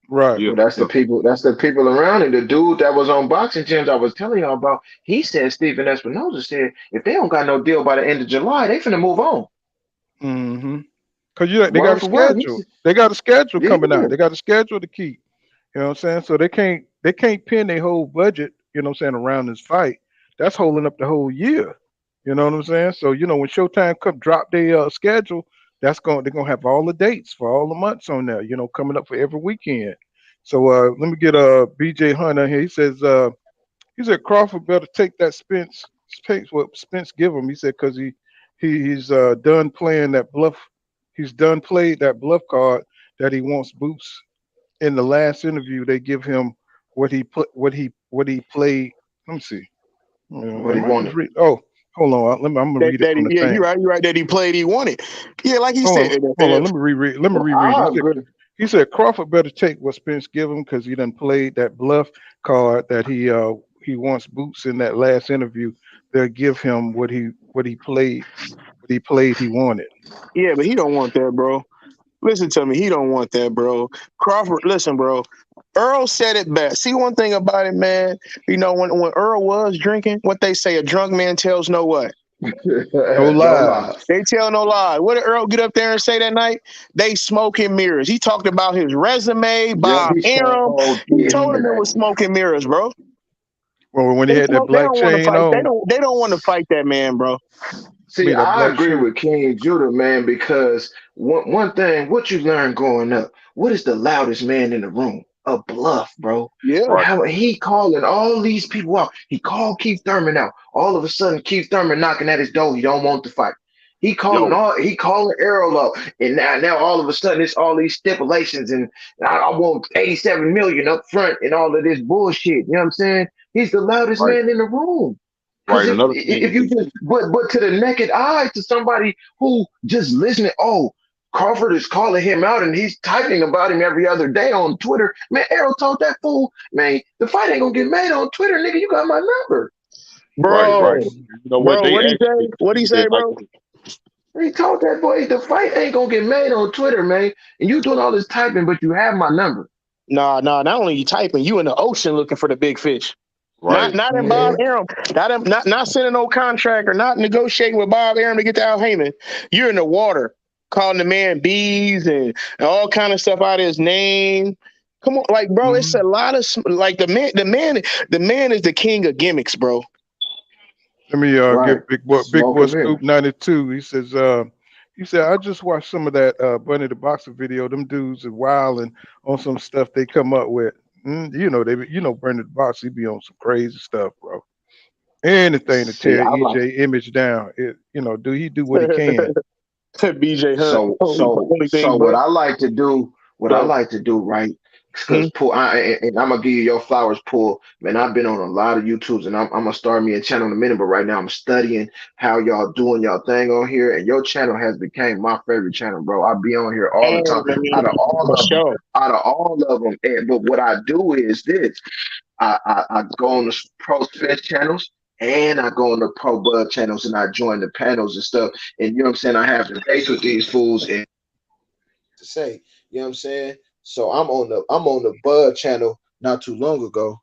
Right. Yeah, Well, that's the yeah. people. That's the people around it. The dude that was on boxing gyms I was telling y'all about. He said Stephen Espinoza said if they don't got no deal by the end of July, they finna move on. Mm-hmm. Cause they got Word a for word. He schedule. said, They got a schedule yeah, coming out. They got a schedule to keep. You know what I'm saying? So they can't pin their whole budget, you know what I'm saying, around this fight. That's holding up the whole year. You know what I'm saying? So, when Showtime come drop their schedule, they're gonna have all the dates for all the months on there, coming up for every weekend. So let me get BJ Hunter here. He said Crawford better take that Spence what Spence give him. He said because he's done playing that bluff. He's done played that bluff card that he wants boots. In the last interview, they give him what he played. Let me see. what he Am I just wanted. read? Oh, hold on. I'm gonna read it from the Yeah, thing. you're right that he played, he won it. Yeah, like he Hold on, said. hold on. Let me reread. Let me Well, reread. I agree. He said Crawford better take what Spence give him because he done played that bluff card that he wants boots in that last interview. They'll give him what he played he wanted. Yeah, but he don't want that, bro. Listen to me, he don't want that, bro. Crawford, listen, bro. Earl said it best. See one thing about it, man. When Earl was drinking, what they say, a drunk man tells no what? No No lie. lies. They tell no lie. What did Earl get up there and say that night? They smoke and mirrors. He talked about his resume, Yep, Bob he Arum. sure He did told say him it was that. smoke and mirrors, bro. Well, when he had that They black don't want to chain fight. on, They don't want to fight that man, bro. I See, mean that I black agree shirt. with King Judah, man, because one thing, what you learn growing up, what is the loudest man in the room? A bluff, bro. Yeah. Right. How he calling all these people out. He called Keith Thurman out. All of a sudden, Keith Thurman knocking at his door. He don't want to fight. Yo, He calling Errol out. And now all of a sudden it's all these stipulations and I want 87 million up front and all of this bullshit. You know what I'm saying? He's the loudest right, man in the room. Because right. Another if thing you is, just but to the naked eye, to somebody who just listening, oh, Crawford is calling him out and he's typing about him every other day on Twitter. Man, Errol told that fool, man, the fight ain't gonna get made on Twitter, nigga. You got my number. right, right. Bro. You know what? Bro, They what'd he say? actually What'd he treated say, that like bro? He told that boy the fight ain't gonna get made on Twitter, man. And you doing all this typing, but you have my number. Nah. Not only you typing, you in the ocean looking for the big fish. Not right. not in Bob Man, Arum. Not sending no contract or not negotiating with Bob Arum to get to Al Heyman. You're in the water, calling the man bees and all kind of stuff out of his name. Come on, like bro, it's a Mhm. lot of like the man is the king of gimmicks, bro. Let me right. give Big Boy Smoking Scoop mirrors. 92. He said I just watched some of that Bunny the Boxer video. Them dudes are wilding on some stuff they come up with. Bunny the Boxer, he be on some crazy stuff, bro. Anything to See, tear I like EJ image down. He do what he can. BJ Hunt. so Only so thing, so what but I like to do what I like to do, right? Because Paul, and I'm gonna give you your flowers, Paul. Man, I've been on a lot of YouTubes, and I'm gonna start me a channel in a minute. But right now, I'm studying how y'all doing y'all thing on here, and your channel has became my favorite channel, bro. I be on here all the Hey, time. man, for sure. Out of all of them, but what I do is this: I go on the pro Spence channels. And I go on the pro bud channels and I join the panels and stuff. And you know what I'm saying? I have debates with these fools and to say, you know what I'm saying? So I'm on the Bud channel not too long ago.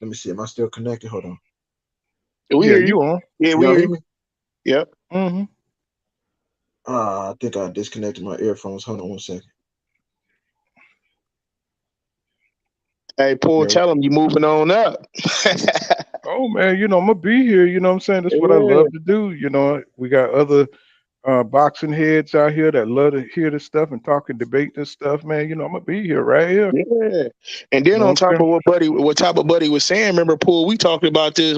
Let me see. Am I still connected? Hold on. We Yeah, hear you. you on? Yeah, we Y'all hear hear you. me? Yep. Mm-hmm. I think I disconnected my earphones. Hold on one second. Hey, Paul, Yeah. tell him you moving on up. Oh man, I'm gonna be here. You know what I'm saying? That's what I Yeah. love to do. We got other boxing heads out here that love to hear this stuff and talk and debate this stuff, man. I'm gonna be here right here. Yeah. And You then know what on I'm top saying? of what top of Buddy was saying, remember, Paul, we talked about this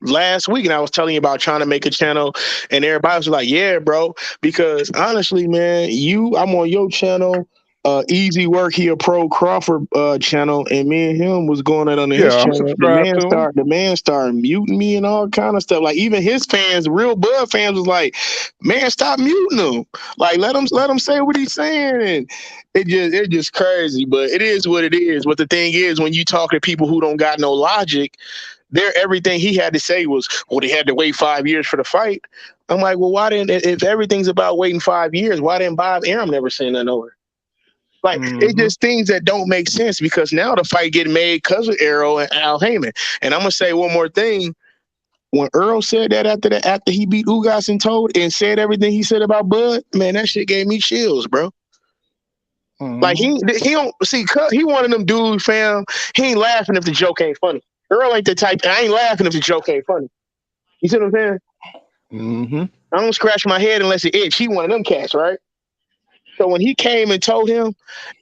last week, and I was telling you about trying to make a channel, and everybody was like, yeah, bro, because honestly, man, I'm on your channel. Easy Work, he a pro Crawford channel, and me and him was going out on his Yeah, I'm channel. subscribed to him. The man started muting me and all kind of stuff. Like even his fans, real Bud fans, was like, "Man, stop muting him! Like let him say what he's saying." And it's just crazy, but it is what it is. But the thing is, when you talk to people who don't got no logic, everything he had to say was, "Well, they had to wait 5 years for the fight." I'm like, well, why didn't if everything's about waiting 5 years, why didn't Bob Arum never say nothing over? Like it's just things that don't make sense because now the fight getting made because of Errol and Al Heyman. And I'm gonna say one more thing. When Earl said that after he beat Ugas and Toad and said everything he said about Bud, man, that shit gave me chills, bro. Like he don't see he one of them dudes, fam. He ain't laughing if the joke ain't funny. Earl ain't the type. I ain't laughing if the joke ain't funny. You see what I'm saying? Mm-hmm. I don't scratch my head unless it itch. He one of them cats, right? So when he came and told him,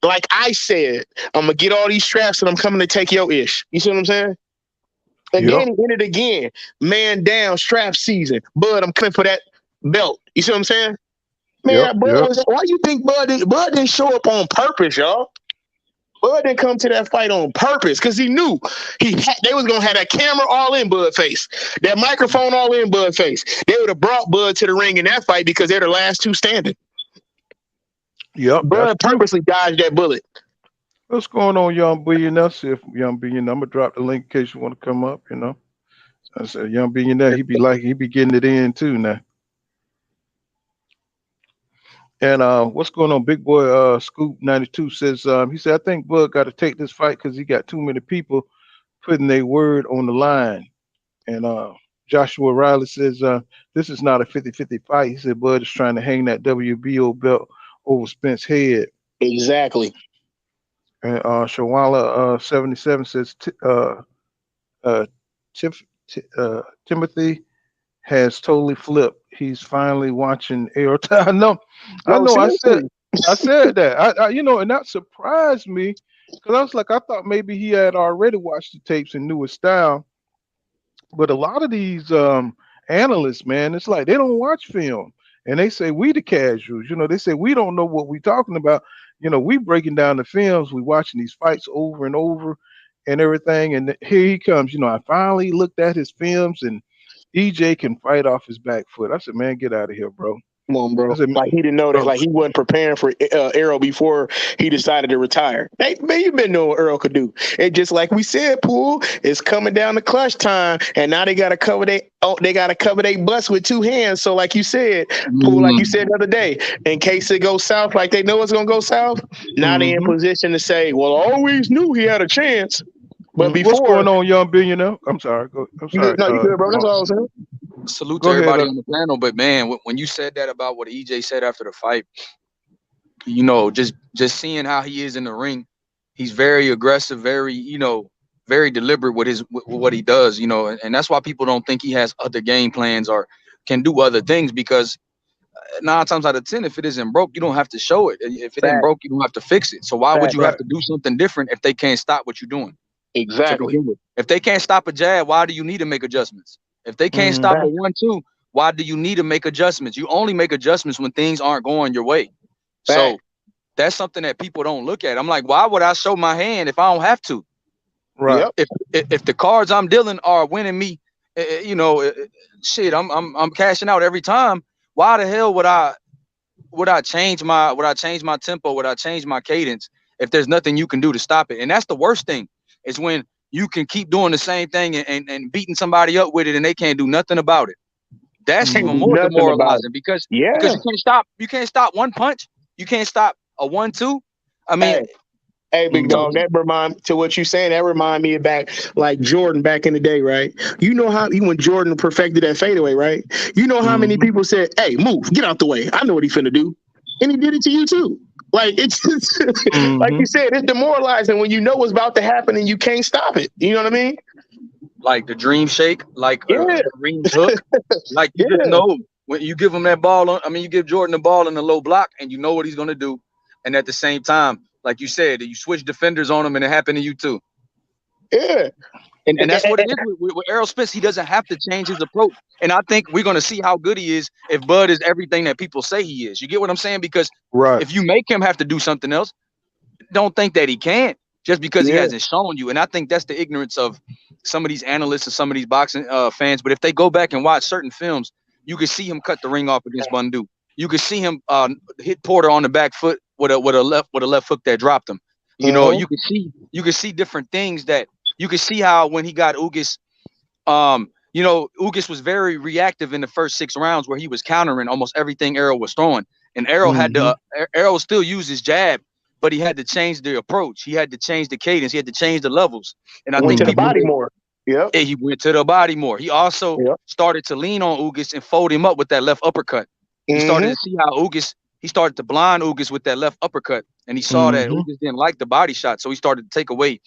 like I said, I'm gonna get all these straps and I'm coming to take your ish. You see what I'm saying? And then he ended again. Man down, strap season. Bud, I'm coming for that belt. You see what I'm saying? Man, why you think Bud didn't show up on purpose, y'all? Bud didn't come to that fight on purpose because he knew they was gonna have that camera all in Bud face, that microphone all in Bud face. They would have brought Bud to the ring in that fight because they're the last two standing. Yep, Bud purposely dodged that bullet. What's going on, Young Billionaire? See if Young Billionaire, I'm gonna drop the link in case you want to come up. I said Young Billionaire, he be getting it in too now. And what's going on? Big boy Scoop 92 says he said, I think Bud got to take this fight because he got too many people putting their word on the line. And Joshua Riley says this is not a 50-50 fight. He said Bud is trying to hang that WBO belt over Spence's head. Exactly. And Shawala 77 says Timothy has totally flipped. He's finally watching Errol. I know. I said that. And that surprised me because I was like, I thought maybe he had already watched the tapes and knew his style. But a lot of these analysts, man, it's like they don't watch film, and they say we the casuals. They say we don't know what we're talking about. We breaking down the films, we watching these fights over and over, and everything. And here he comes. I finally looked at his films, and EJ can fight off his back foot. I said, man, get out of here, bro. Come on, bro. Like he didn't know that. Like he wasn't preparing for Errol before he decided to retire. Hey, man, you been knowing what Errol could do. It just like we said, Pool, it's coming down to clutch time, and now they gotta cover their butts with two hands. So like you said, Pool, like you said the other day, in case it goes south, like they know it's gonna go south. Now they in position to say, well, I always knew he had a chance, but before. What's going on, Young Billionaire? I'm sorry. I'm sorry. No, you good, bro. That's all I was saying. Salute to everybody on the panel, but man, when you said that about what EJ said after the fight, just seeing how he is in the ring, he's very aggressive, very very deliberate with what he does, and that's why people don't think he has other game plans or can do other things, because 9 times out of 10, if it isn't broke, you don't have to show it. If it ain't broke, you don't have to fix it. So why would you have to do something different if they can't stop what you're doing? Exactly. If they can't stop a jab, why do you need to make adjustments? If they can't stop a 1-2, why do you need to make adjustments? You only make adjustments when things aren't going your way. So That's something that people don't look at. I'm like, why would I show my hand if I don't have to? Right. If the cards I'm dealing are winning me, shit, I'm cashing out every time. Why the hell would I change my tempo? Would I change my cadence if there's nothing you can do to stop it? And that's the worst thing, is when you can keep doing the same thing and beating somebody up with it and they can't do nothing about it. That's even more Nothing about demoralizing because it. Yeah. you can't stop one punch. You can't stop a 1-2. I mean, Hey, big dog, that remind to what you saying. That remind me of back like Jordan back in the day, right? You know how when Jordan perfected that fadeaway, right? You know how many people said, "Hey, move, get out the way. I know what he's finna do," and he did it to you too. Like it's just, like you said, it's demoralizing when you know what's about to happen and you can't stop it. You know what I mean? like the dream shake, like Kareem's hook, like you just know when you give him that ball. You give Jordan the ball in the low block, and you know what he's gonna do. And at the same time, like you said, you switch defenders on him, and it happened to you too. Yeah. And that's what it is with Errol Spence. He doesn't have to change his approach. And I think we're going to see how good he is if Bud is everything that people say he is. You get what I'm saying? Because if you make him have to do something else, don't think that he can't just because he hasn't shown you. And I think that's the ignorance of some of these analysts and some of these boxing fans. But if they go back and watch certain films, you can see him cut the ring off against Bundu. You can see him hit Porter on the back foot with a left hook that dropped him. You know, you can see different things that you can see how when he got Ugas, Ugas was very reactive in the first 6 rounds where he was countering almost everything Errol was throwing. And Errol had to Errol still used his jab, but he had to change the approach. He had to change the cadence. He had to change the levels. And I think to the body more. Yeah, he went to the body more. He also started to lean on Ugas and fold him up with that left uppercut. He started to see how he started to blind Ugas with that left uppercut. And he saw that Ugas didn't like the body shot. So he started to take away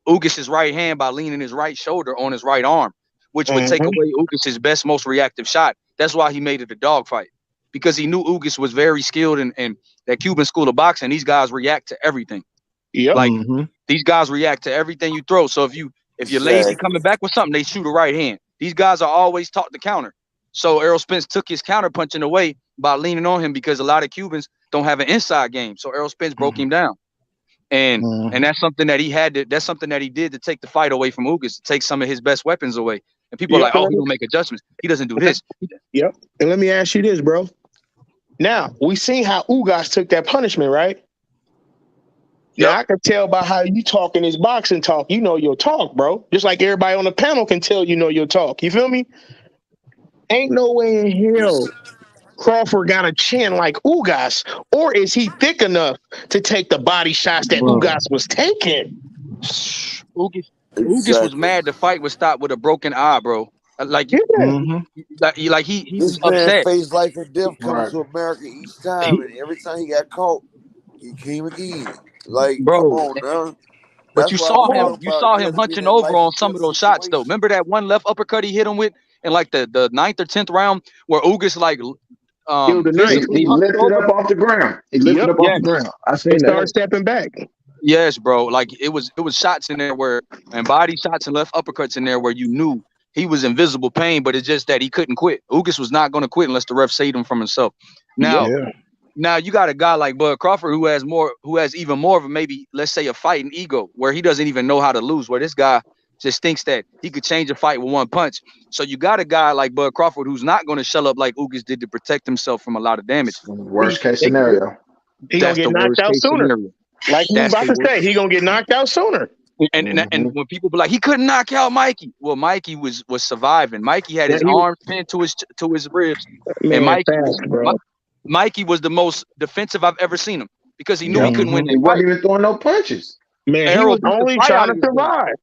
Ugas's right hand by leaning his right shoulder on his right arm, which would take away Ugas's best, most reactive shot. That's why he made it a dogfight, because he knew Ugas was very skilled in that Cuban school of boxing. These guys react to everything. Like these guys react to everything you throw. So if you're lazy coming back with something, they shoot a right hand. These guys are always taught to counter. So Errol Spence took his counter punching away by leaning on him because a lot of Cubans don't have an inside game. So Errol Spence broke him down. And that's something that that's something that he did to take the fight away from Ugas, to take some of his best weapons away. And people are like, oh, he don't make adjustments. He doesn't do this. Yep. And let me ask you this, bro. Now, we seen how Ugas took that punishment, right? Yeah, I can tell by how you talk in this boxing talk, you know your talk, bro. Just like everybody on the panel can tell you know your talk. You feel me? Ain't no way in hell Crawford got a chin like Ugas, or is he thick enough to take the body shots that Ugas was taking? Ugas was mad the fight was stopped with a broken eye, bro. Like he was upset. Face life and death coming to America each time, and every time he got caught, he came again. Like, bro, come on now. But you saw him hunching over on some of those shots though. Remember that one left uppercut he hit him with in like the 9th or 10th round where Ugas he lifted up off the ground. He lifted up off the ground. I seen that. Started stepping back. Yes, bro. Like it was shots in there and body shots and left uppercuts in there where you knew he was in visible pain, but it's just that he couldn't quit. Ugas was not going to quit unless the ref saved him from himself. Now you got a guy like Bud Crawford who has even more of a, maybe let's say, a fighting ego where he doesn't even know how to lose, where this guy just thinks that he could change a fight with one punch. So you got a guy like Bud Crawford who's not going to shell up like Ugas did to protect himself from a lot of damage. Worst case scenario. He gonna get knocked out sooner. Like you about to say, he gonna get knocked out sooner. And when people be like, he couldn't knock out Mikey. Well, Mikey was surviving. Mikey had his arms pinned to his ribs. Man, and Mikey was the most defensive I've ever seen him because he knew he couldn't win. He wasn't even throwing no punches. Man, Errol was only trying to survive.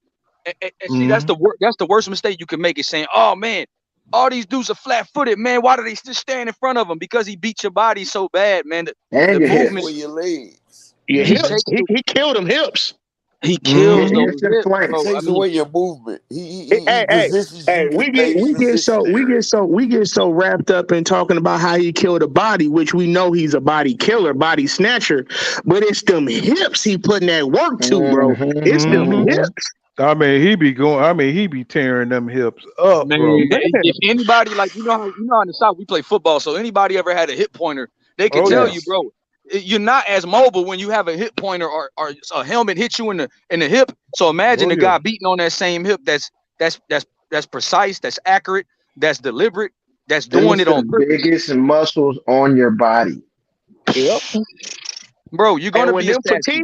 And see, that's the worst mistake you can make, is saying, oh man, all these dudes are flat-footed, man. Why do they still stand in front of him? Because he beat your body so bad, man. The movement with your legs. Yeah, he killed him hips. He kills those hips. He takes away your movement. We get so wrapped up in talking about how he killed a body, which we know he's a body killer, body snatcher, but it's them hips he putting that work to, bro. It's them hips. I mean, he be tearing them hips up, man, bro. If anybody, like, you know how in the South we play football, so anybody ever had a hip pointer, they can tell you, bro. you're not as mobile when you have a hip pointer or a helmet hit you in the hip. So imagine Oh the yeah. guy beating on that same hip that's precise, that's accurate, that's deliberate, that's doing Them's it the on purpose. biggest muscles on your body. Yep. Bro, you're And gonna be a statue.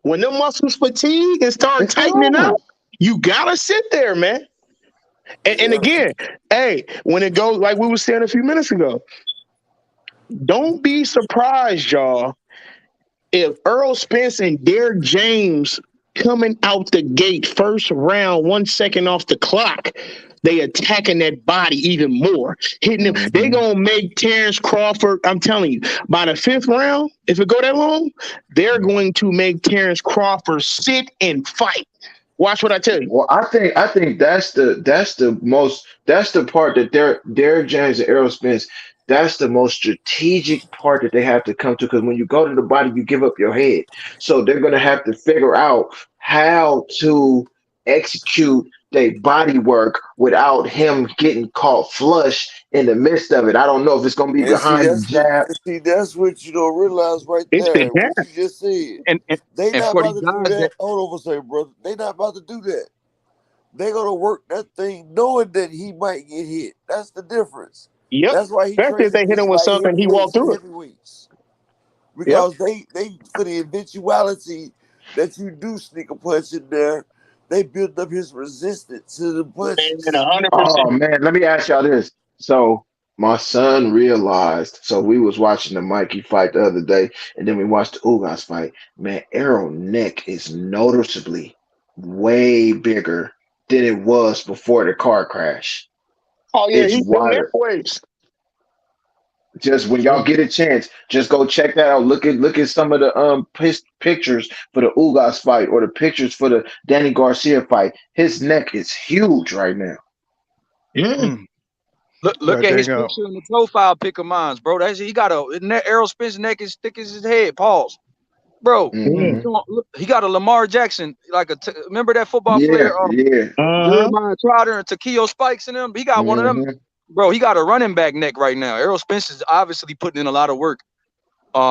when them muscles fatigue and start It's tightening over. up, you gotta sit there, man. And Yeah. again, hey, when it goes like we were saying a few minutes ago, don't be surprised, y'all, if Errol Spence and Derrick James coming out the gate first round, 1 second off the clock, they attacking that body even more, hitting him. They gonna make Terence Crawford. I'm telling you, by the 5th round, if it go that long, they're going to make Terence Crawford sit and fight. Watch what I tell you. Well, I think that's the part that Derrick James and Errol Spence, that's the most strategic part that they have to come to, because when you go to the body, you give up your head. So they're gonna have to figure out how to execute their body work without him getting caught flush in the midst of it. I don't know if it's gonna be And see, behind the jab. that's what you don't realize right It's the there. What you just said. And They and not for the about to do guys that. that Hold on for a second, brother. They not about to do that. They're gonna work that thing knowing that he might get hit. That's the difference. Yep. That's why he Especially if trains they hit him against with light something, he heavyweights walked and through it. heavyweights. Yep. Because they for the eventuality that you do sneak a punch in there, they build up his resistance to the And punches. 100%. Oh man, let me ask y'all this. So my son realized. So we was watching the Mikey fight the other day, and then we watched the Ugas fight. Man, Errol neck is noticeably way bigger than it was before the car crash. Oh yeah, It's he's doing that wider. waves. Just when y'all get a chance, just go check that out. Look at some of the pictures for the Ugas fight or the pictures for the Danny Garcia fight. His neck is huge right now. Yeah. look But at they his go. picture in the profile pic of mine, bro. He got Errol Spence neck is thick as his head. Pause. Bro, Yeah. Hmm. he got a Lamar Jackson, remember that football Yeah, player, yeah. Uh-huh. Jeremiah Trotter and Takeo Spikes in him? He got one of them. Hmm. Bro, he got a running back neck right now. Errol Spence is obviously putting in a lot of work.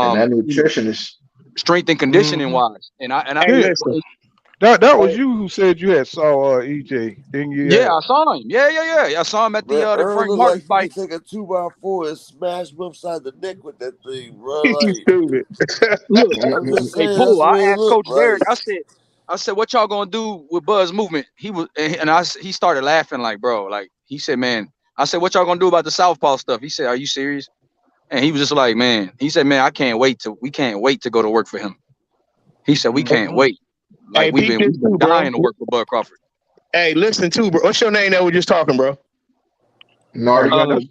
And that You know, nutritionist. strength and conditioning Hmm. wise. And I Hey, Yeah, listen. that was you who said you had saw EJ, didn't you? yeah, I saw him. Yeah. I saw him at Man, the Earl Frank look Martin like he fight. could take a 2x4 and smash him upside the neck with that thing, bro. He's Like, stupid. Look, I'm just hey, saying, Poole, that's the I way it asked look. Coach Derek. Like, I said, what y'all gonna do with Buzz movement? He started laughing like, bro, like he said, man. I said, what y'all gonna do about the southpaw stuff? He said, are you serious? And he was just like, man. He said, man, we can't wait to go to work for him. He said, we can't wait. Like Hey, peep this we've been too, bro. dying to work with Bud Crawford. Hey, listen too, bro. What's your name that we're just talking, bro? Oh, Nardi. yeah, Uh, that's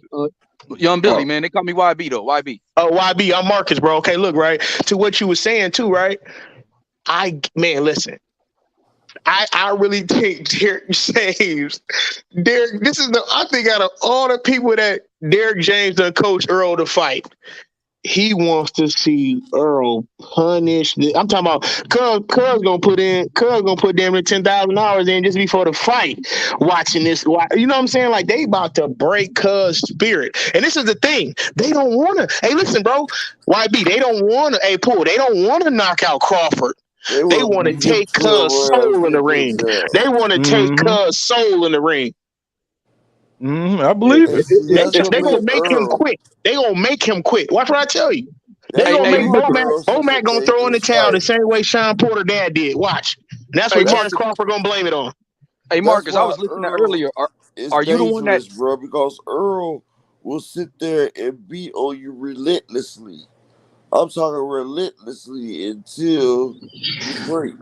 Young Billy, Oh, man. They call me YB though. YB. Oh, YB, I'm Marcus, bro. Okay, look, right. To what you were saying too, right? Listen. I really think Derek James, this is I think out of all the people that Derek James done coach Earl to fight, he wants to see Earl punish. I'm talking about Cuz gonna put damn near $10,000 in just before the fight. Watching this, you know what I'm saying? Like they about to break Cuz spirit. And this is the thing, they don't want to. Hey, listen, bro, YB, they don't want to. Hey, Poole, they don't want to knock out Crawford. they They want want to to beat him take 12 Cuz rounds soul in the in ring. himself. They want to take hmm. Cuz soul in the ring. I believe And it. see, They, that's what they gonna make make him Earl. quit. They gonna make him quit. Watch what I tell you. They That's Hey, gonna what hey make make Marcus. Bomac. Earl such a Bomac gonna throw in the dangerous towel the fighter. same way Sean Porter dad did. Watch. And that's Hey what Terence That's Marcus. Crawford gonna blame it on. Hey that's Marcus. I why was listening Earl earlier. is Are you the one that? dangerous, bro. Because Earl will sit there and beat on you relentlessly. I'm talking relentlessly until you break.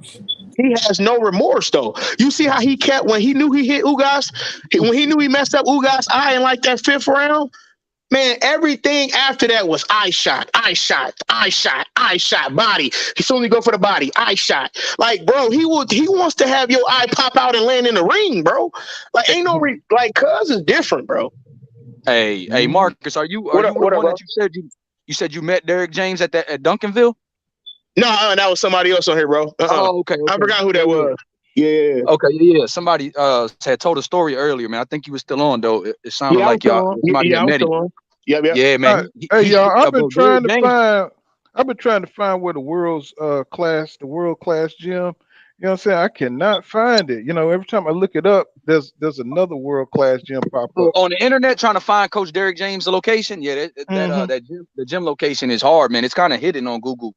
He has no remorse though. You see how he kept when he knew he hit Ugas, when he knew he messed up Ugas' eye in like that 5th round. Man, everything after that was eye shot, body. He soon go for the body, eye shot. Like, bro, he wants to have your eye pop out and land in the ring, bro. Like, ain't no like, Cuz is different, bro. Hey Marcus. Are you What up, the one bro? that you said you met Derek James at Duncanville? No, that was somebody else on here, bro. Oh, okay. I forgot who that Yeah. was. Yeah. Okay, yeah. Somebody had told a story earlier, man. I think you was still on though. It sounded Yeah, I was like still on. somebody Yeah, had I was met him. still on. Yep. Yeah, man. Hey, y'all, I've been Bro, Derek trying to James. I've been trying to find where the world class gym. You know what I'm saying? I cannot find it. You know, every time I look it up, there's another world class gym pop up. On the internet trying to find Coach Derrick James' location. Yeah, that gym location is hard, man. It's kind of hidden on Google.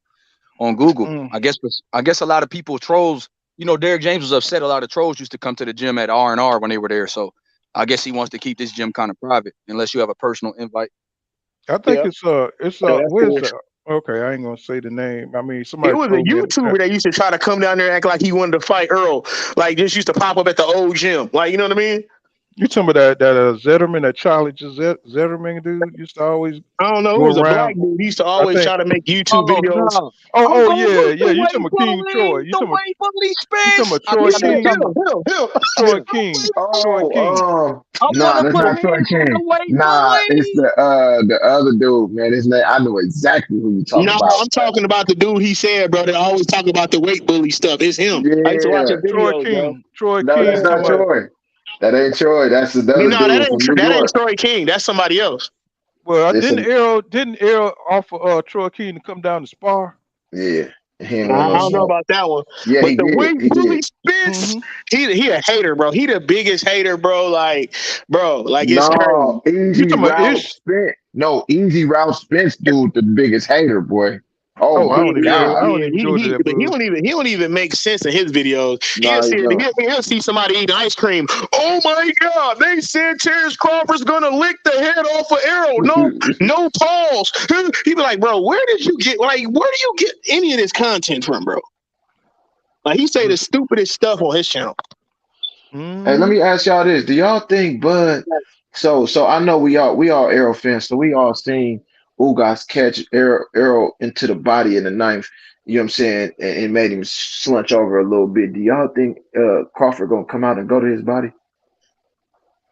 I guess a lot of people trolls. You know, Derrick James was upset. A lot of trolls used to come to the gym at R&R when they were there. So I guess he wants to keep this gym kind of private, unless you have a personal invite. I think Yeah, it's that's where's cool. the okay, I ain't gonna say the name. I mean It somebody was a told me in the chat. YouTuber that used to try to come down there and act like he wanted to fight Earl. Like just used to pop up at the old gym. Like, you know what I mean? You talking about that Zetterman, that Charlie Zetterman dude used to always I don't know. It go was a black around. dude. He used to I always think try to make YouTube Oh videos. no! I'm oh gonna yeah, put yeah. the You talking weight about King Troy. bully, the weight bully You talking Spence. about I Troy think Yeah, that's King? him. him. Troy King. Troy King. I want Nah, to that's put not Troy hands on the King. weight Nah, it's bully. the other dude, man. His name, I know exactly who you talking No, about, I'm talking about the dude he said, bro, that always talk about the weight bully stuff. It's him. man. I used to watch his Yeah. Troy videos, bro. King. Troy No, King that's not talking about. Troy. That ain't Troy. That's the other No, dude from New that ain't York. Troy King. That's somebody else. Well, It's a Didn't Errol offer Troy King to come down to spar? yeah. He ain't want I no don't know smoke. about that one. Yeah, But he the did. weight He bully did. Spence, Mm-hmm. he a hater, bro. He the biggest hater, bro. Like, it's crazy. No, You Easy talking about Ralph Ish? Spence. No, Easy Ralph Spence, dude, the biggest hater, boy. Oh Oh, my I God. don't even go to that He bullshit. don't even make sense in his videos. No, he don't. He'll see somebody eating ice cream. Oh my God! They said Terence Crawford's gonna lick the head off of Errol. No pause. He be like, bro, where do you get any of this content from, bro? Like he say the stupidest stuff on his channel. Hey, let Mm-hmm. me ask y'all this. Do y'all think Bud so I know we all Arrow fans, so we all seen Ugas catch Arrow into the body in the ninth, you know what I'm saying, and made him slunch over a little bit. Do y'all think Crawford gonna come out and go to his body?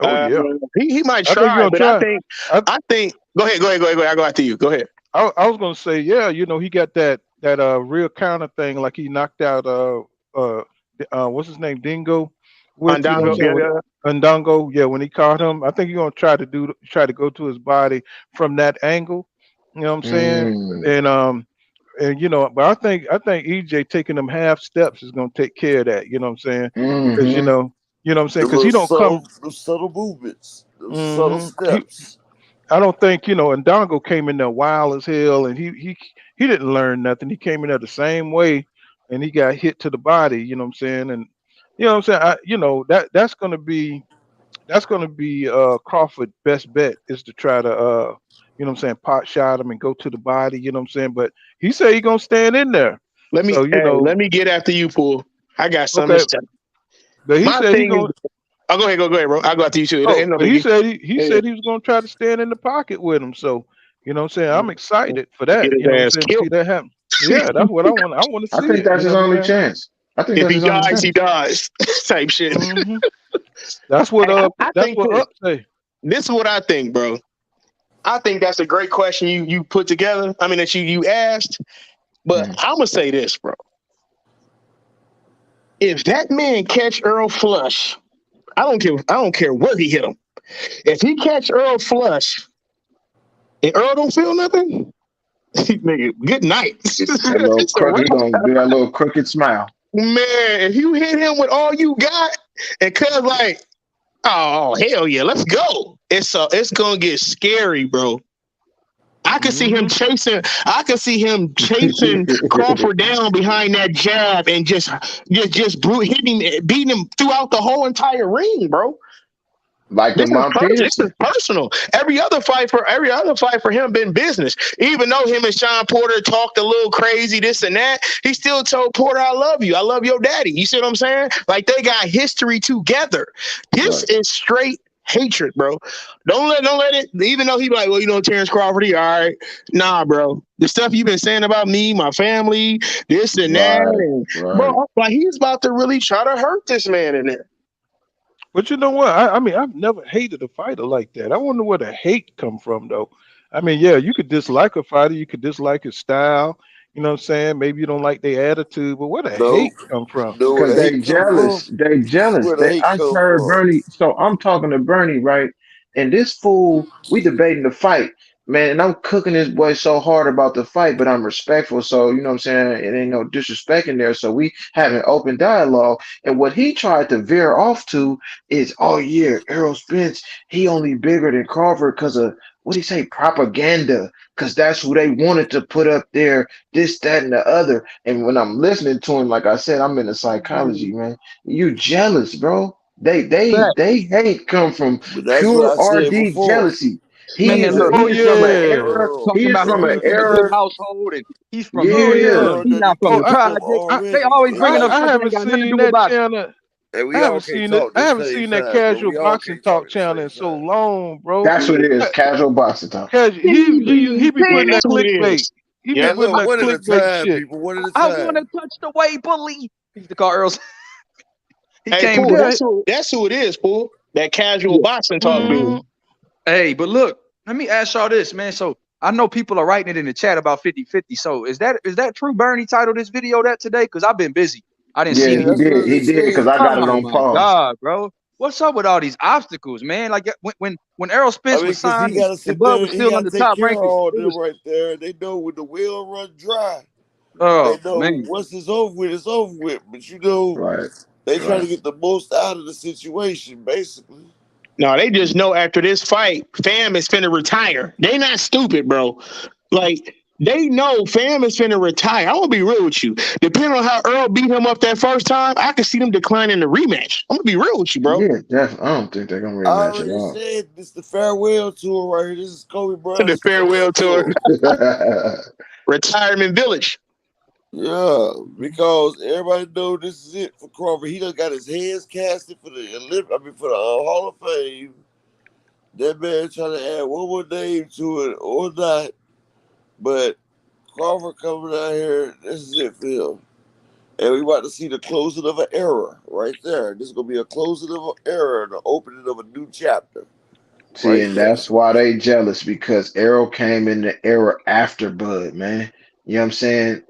Oh yeah. He might I think try, you're gonna but try. I I think. Go ahead. I go after you. Go ahead. I was gonna say, yeah, you know, he got that real counter thing, like he knocked out what's his name, Dingo, with you know what I'm Undango, saying, with Undango, yeah, when he caught him. I think he's gonna try to go to his body from that angle, you know what I'm saying? Mm, And you know, but I think EJ taking them half steps is gonna take care of that, you know what I'm saying? Because mm-hmm. you know what I'm saying, The because little he don't come. subtle movements, those subtle hmm steps. I don't think and Dongo came in there wild as hell, and he didn't learn nothing. He came in there the same way, and he got hit to the body. You know what I'm saying? And you know what I'm saying? That's gonna be Crawford' best bet is to try to you know what I'm saying, pot shot him and go to the body. You know what I'm saying? But he said he gonna stand in there. So let me get after you, Pool. I got something to okay, say. but he My said he thing is, gonna. go ahead, bro. I'll go after you too. It Oh, ain't no but he biggie. said he Yeah. said he was gonna try to stand in the pocket with him. So you know what I'm saying? I'm excited for Get that. his You know what I'm ass saying? To killed. see that happen. Yeah, that's what I want. I want to I see think it. that's You know his what I'm only saying? chance. I think If that's he his only dies, he chance. dies. Type shit. hmm That's what Hey, I that's think what this. Up say. This is what I think, bro. I think that's a great question you put together. I mean that you asked. But Mm. I'm gonna say this, bro. If that man catch Earl Flush, I don't care where he hit him. If he catch Earl Flush and Earl don't feel nothing, nigga, good night. That little It's a crooked, he wrap. gonna do that little crooked smile. Man, if you hit him with all you got and cuz like, oh hell yeah, let's go. It's gonna get scary, bro. I could see him hmm chasing. I could see him chasing Crawford down behind that jab and hitting, beating him throughout the whole entire ring, bro. Like the This is Montez. personal. Every other fight for him been business. Even though him and Sean Porter talked a little crazy, this and that, he still told Porter, "I love you. I love your daddy." You see what I'm saying? Like they got history together. This Right. is straight hatred, bro. Don't let it. Even though he be like, well, Terence Crawford, he all right. Nah, bro. The stuff you've been saying about me, my family, this and that, Right. and Right. bro, like he's about to really try to hurt this man in there. But you know what? I mean, I've never hated a fighter like that. I wonder where the hate come from, though. I mean, yeah, you could dislike a fighter, you could dislike his style. You know what I'm saying? Maybe you don't like their attitude, but where the No, hate come from? know where Because the hate they come from? jealous. They This is jealous. where the hate I come heard from. Bernie. So I'm talking to Bernie, right? And this fool, we debating the fight. man, and I'm cooking this boy so hard about the fight, but I'm respectful. So, you know what I'm saying? It ain't no disrespect in there. So we have an open dialogue. And what he tried to veer off to is, oh yeah, Errol Spence, he only bigger than Crawford because of what do he say, propaganda, because that's who they wanted to put up there, this, that, and the other. And when I'm listening to him, like I said, I'm into psychology, man. You jealous, bro. They hate come from But that's what pure I said RD before. jealousy. Man, look, He Oh is from an yeah. era. Earl, He talking is about from he an came from a good era. household and he's from Yeah, Oh here and yeah. yeah. Earl he done not from Oh, the come from project. They already. always And bringing up I stuff that ain't haven't got nothing to seen do with that boxing. channel. we all can't talk I at the haven't same seen that time, bro. casual We all boxing can't talk talk at the channel same in so time. long, bro. That's what it is. Casual boxing talk. Cause he be Yeah, putting that's that who it clickbait. is. He be Yep. And putting look, that one at a clickbait time, shit. people. One at a I want to time. touch the way, bully. He used to call Earl. He Hey, came Pooh, with. Yeah. that's who it is, Pooh. That casual boxing talk dude. Mm, Hey, but look, let me ask y'all this, man. So I know people are writing it in the chat about 50-50. So is that true? Bernie titled this video that today? Because I've been busy. I didn't Yeah, see Yeah, it. he that's did. what He it did because said. I got it Oh on my pause. God, bro. What's up with all these obstacles, man? Like when Errol I Spence mean, was because he signed got to and sit Bud there, was he still got on to the take top care of ranking, all it them was right there. They know when the well run dry, they oh know man. once it's over with, it's over with. But you know, Right. they trying Right. to get the most out of the situation, basically. No, they just know after this fight, Fam is finna retire. They not stupid, bro. Like they know Fam is finna retire. I'm gonna be real with you. Depending on how Earl beat him up that first time, I can see them declining the rematch. I'm gonna be real with you, bro. Yeah, definitely. I don't think they're gonna I rematch at already all. said this the farewell tour right here. This is Kobe The Bryant's farewell farewell tour, tour. retirement village. Yeah, because everybody know this is it for Crawford. He done got his hands casted for the for the Hall of Fame. That man trying to add one more name to it or not, but Crawford coming out here. This is it for him, and we about to see the closing of an era right there. This is gonna be a closing of an era and the opening of a new chapter See, right and there. that's why they jealous because Errol came in the era after Bud, man. You know what I'm saying?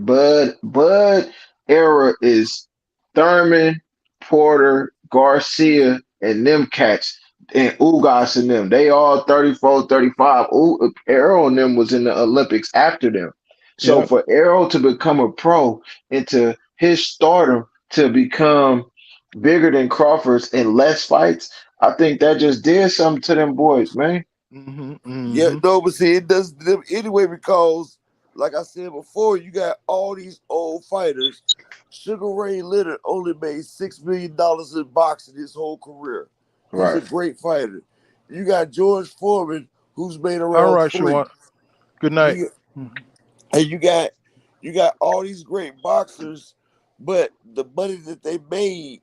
Bud era is Thurman, Porter, Garcia, and them cats, and Ugas and them. They all 34, 35. Errol and them was in the Olympics after them. So Yep. for Errol to become a pro and to his stardom to become bigger than Crawford's in less fights, I think that just did something to them boys, man. mm-hmm, Yeah, mm-hmm. no, but see, it does them anyway because, like I said before, you got all these old fighters. Sugar Ray Leonard only made $6 million in boxing his whole career. He's a Right. great fighter. You got George Foreman, who's made All around right, three. Shawan. Good night. You and you got all these great boxers, but the money that they made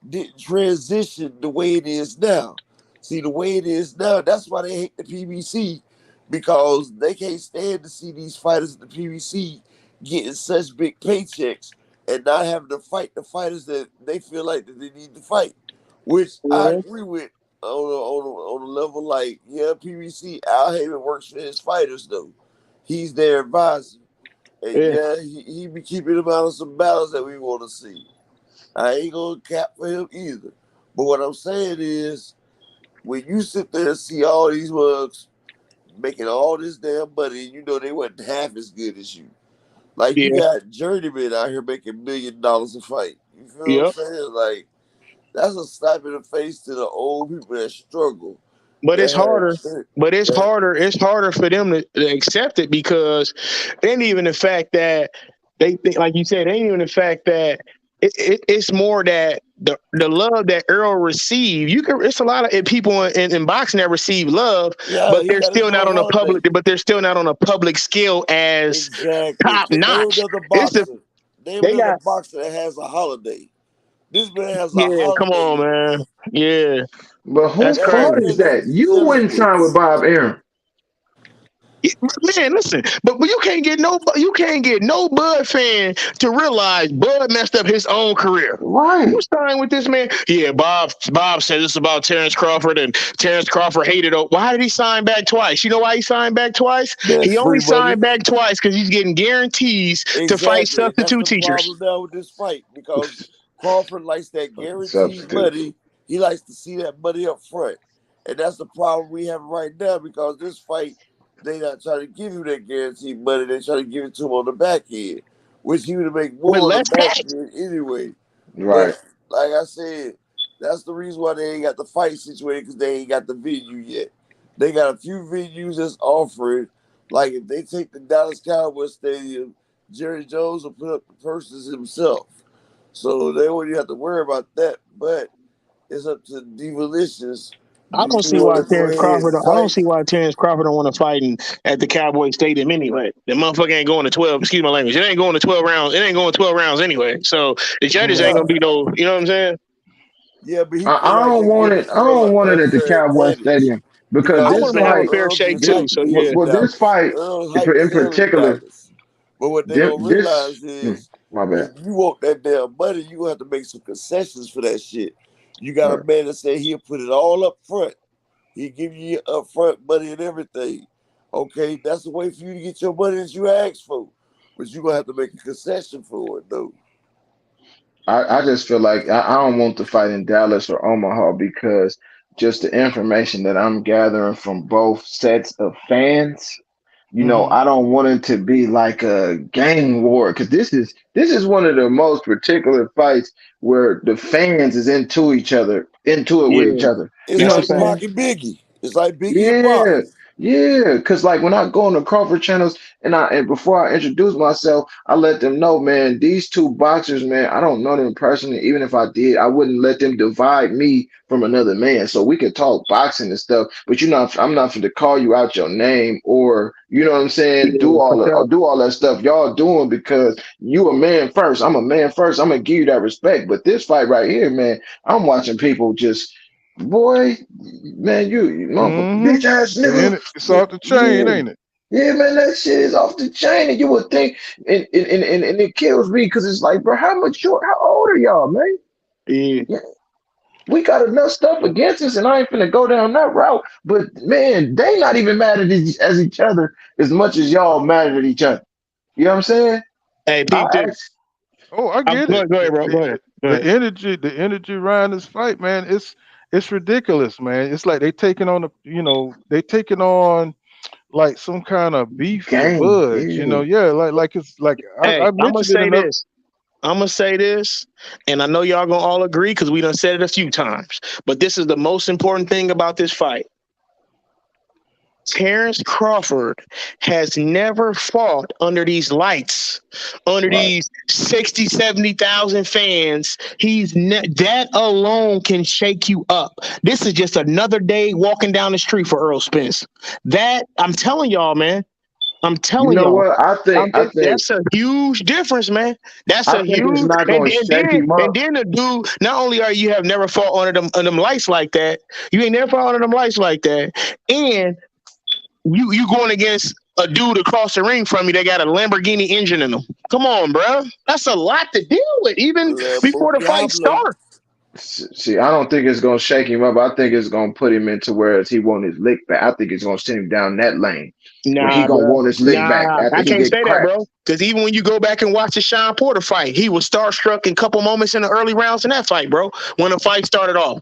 didn't transition the way it is now. See, the way it is now, that's why they hate the PBC because they can't stand to see these fighters at the PBC getting such big paychecks and not having to fight the fighters that they feel like that they need to fight. Which I Yeah. agree with on a level like, yeah, PBC, Al Heyman works for his fighters though. He's their advisor. And Yeah. yeah, he be keeping them out of some battles that we want to see. I ain't gonna cap for him either. But what I'm saying is, when you sit there and see all these mugs making all this damn money, and you know they wasn't half as good as you. Like you Yeah. got journeymen out here making $1 million a fight. You feel what I'm Yep. saying? Like that's a slap in the face to the old people that struggle. But it's That harder. had But it's that harder. It's harder for them to accept it because it ain't even the fact that they think, like you said, it ain't even the fact that it's more that the love that Earl received. You can. It's a lot of people in boxing that receive love, yeah, but he they're got his still not own on a public. holiday. But they're still not on a public scale as Exactly. top Cause name notch. another It's the boxer. Name they another got. boxer that has a holiday. This man has a Yeah, come on, holiday. man. Yeah, But that's who That's what fault crazy. is fans that? should be You jealous wouldn't sign with with. Bob Arum. Man, listen, but you can't get no Bud fan to realize Bud messed up his own career. You Right. signed with this man? Yeah, Bob said this about Terence Crawford, and Terence Crawford hated it. Why did he sign back twice? You know why he signed back twice? That's He only free money. signed back twice because he's getting guarantees to fight Exactly. And that's substitute the teachers. problem now with this fight because Crawford likes that Fucking guaranteed substitute. money. He likes to see that money up front. And that's the problem we have right now because this fight they not trying to give you that guaranteed money. They try to give it to him on the back end, which he would make with more on the less back cash. end anyway. Right. But like I said, that's the reason why they ain't got the fight situated, because they ain't got the venue yet. They got a few venues that's offering. Like if they take the Dallas Cowboys Stadium, Jerry Jones will put up the purses himself. So they wouldn't have to worry about that. But it's up to Devalicious. I Do don't you see why want to go Terence ahead Crawford. and I don't fight? see why Terence Crawford don't want to fight at the Cowboy Stadium anyway. The motherfucker ain't going to 12. Excuse my language. It ain't going to 12 rounds. It ain't going 12 rounds anyway. So the judges ain't Yeah, gonna be no. You know what I'm saying? yeah, but he I feel like don't they want give it. I Earl don't want an it at the unfair Cowboy advantage Stadium because I because this want him to have a fight, fair Earl shake gets this too. hyped So as hell yeah. in well, this Dallas. fight Earl's for hyped in as hell in particular, Dallas. But what they don't this realize is my if bad. you want that damn money, you gonna have to make some concessions for that shit. You got a Right. man that say he'll put it all up front. He give you your upfront money and everything. Okay, that's the way for you to get your money that you asked for. But you gonna have to make a concession for it though. I just feel like I don't want to fight in Dallas or Omaha because just the information that I'm gathering from both sets of fans, Hmm. I don't want it to be like a gang war because this is one of the most particular fights where the fans is into it with each Yeah. other. It's You know That's a what like I'm fact. saying? Pac and Biggie. It's like Biggie and Pac. Yeah, yeah. Cause like when I go on the Crawford channels and before I introduce myself, I let them know, man, these two boxers, man, I don't know them personally. Even if I did, I wouldn't let them divide me from another man. So we could talk boxing and stuff, but I'm not going to call you out your name or you know what I'm saying, Yeah, for sure. do all that stuff y'all doing because you a man first. I'm a man first. I'm gonna give you that respect. But this fight right here, man, I'm watching people just boy, man, you motherfucker, Hmm. bitch ass nigga. It's off the chain, Yeah, ain't it? yeah, man, that shit is off the chain. And you would think, and it kills me because it's like, bro, how old are y'all, man? Yeah. Yeah, we got enough stuff against us, and I ain't finna go down that route. But man, they not even mad at each other as much as y'all mad at each other. You know what I'm saying? Hey, I peep this. ask, Oh, I get Go it. ahead, go ahead, bro. Go ahead. Go The ahead. energy around this fight, man, it's ridiculous, man. It's like they taking on like some kind of beef or gang, budge, yeah. yeah, like it's like Hey, I I'm gonna mentioned it say enough. this. I'm gonna say this, and I know y'all gonna all agree because we done said it a few times. But this is the most important thing about this fight. Terence Crawford has never fought under these lights, under Right. these 60, 70,000 fans. That alone can shake you up. This is just another day walking down the street for Errol Spence. That I'm telling y'all, man. I'm You telling know y'all. what? That's a huge difference, man. That's I a think it's huge, not gonna shake him and up. then the dude. Not only are you have never fought under them lights like that, you ain't never fought under them lights like that, and you going against a dude across the ring from you that got a Lamborghini engine in them. Come on, bro. That's a lot to deal with, even Lambo before the fight Diablo. starts. See, I don't think it's gonna shake him up. I think it's gonna put him into where he want his lick back. I think it's gonna send him down that lane where he Nah, gonna bro. want his lick back Nah, after I he can't get say that, cracked. bro. Because even when you go back and watch the Sean Porter fight, he was starstruck in a couple moments in the early rounds in that fight, bro. When the fight started off,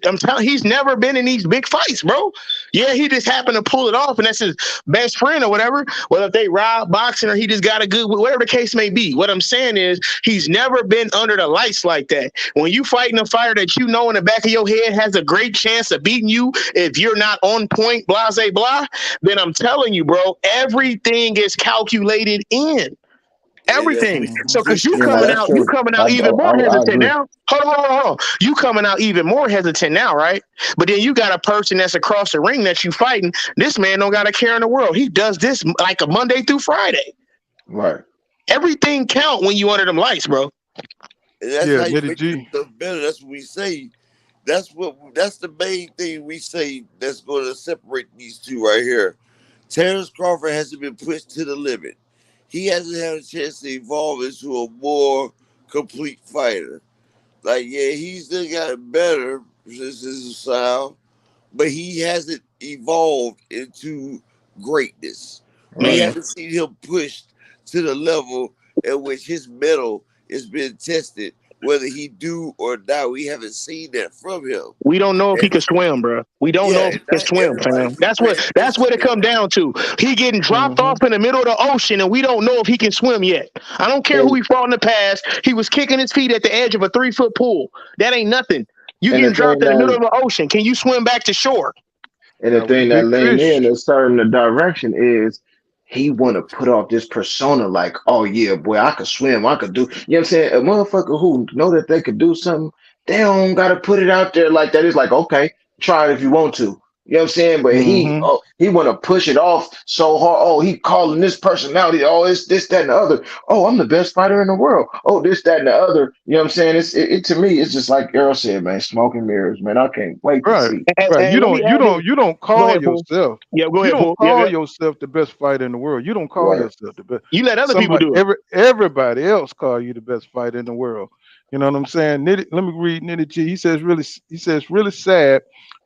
I'm telling, he's never been in these big fights, bro. Yeah, he just happened to pull it off, and that's his best friend or whatever. Whether if they rob boxing or he just got a good, whatever the case may be. What I'm saying is, he's never been under the lights like that. When you fighting a fighter that you know in the back of your head has a great chance of beating you if you're not on point, blah, blah, blah, then I'm telling you, bro, everything is calculated in. And that's Everything. what he So, because pushing for. That's you true. coming I out even more I hesitant agree. now. Hold on. You coming out even more hesitant now, right? But then you got a person that's across the ring that you fighting. This man don't got a care in the world. He does this like a Monday through Friday. Right. Everything count when you under them lights, bro. And that's Yeah, how you Mitty make this G. stuff better. That's what we say. That's the main thing we say that's going to separate these two right here. Terence Crawford hasn't been pushed to the limit. He hasn't had a chance to evolve into a more complete fighter. Like, yeah, he's still gotten better since his style, but he hasn't evolved into greatness. We Right. Man, haven't seen him pushed to the level at which his metal is being tested whether he do or not. We haven't seen that from him. We don't know if he And can swim, bro. We don't know yeah, if he and can not swim, everybody fam. can swim. That's what it come down to. He getting dropped Mm-hmm. off in the middle of the ocean, and we don't know if he can swim yet. I don't care who And he fought in the past. He was kicking his feet at the edge of a 3-foot pool. That ain't nothing. You and the getting thing dropped in the middle that of the ocean. Can you swim back to shore? And the That was a thing that big Lane fish. in is starting the direction is he want to put off this persona like, oh yeah, boy, I could swim, I could do. You know what I'm saying? A motherfucker who know that they could do something, they don't gotta put it out there like that. It's like, okay, try it if you want to. You know what I'm saying? But Mm-hmm. he want to push it off so hard. Oh, he calling this personality. Oh, it's this, that, and the other. Oh, I'm the best fighter in the world. Oh, this, that, and the other. You know what I'm saying? It to me, it's just like Errol said, man, smoke and mirrors, man. I can't wait to Right. see. Right. And You let me don't you add this. don't you don't Go call ahead, Paul. yourself. Yeah, go You ahead, don't Paul. Yeah, call yeah. yourself the best fighter in the world. You don't call Right. yourself the best. You let other people Somebody do it. everybody else call you the best fighter in the world. You know what I'm saying? Let me read Nitty G. He says really sad.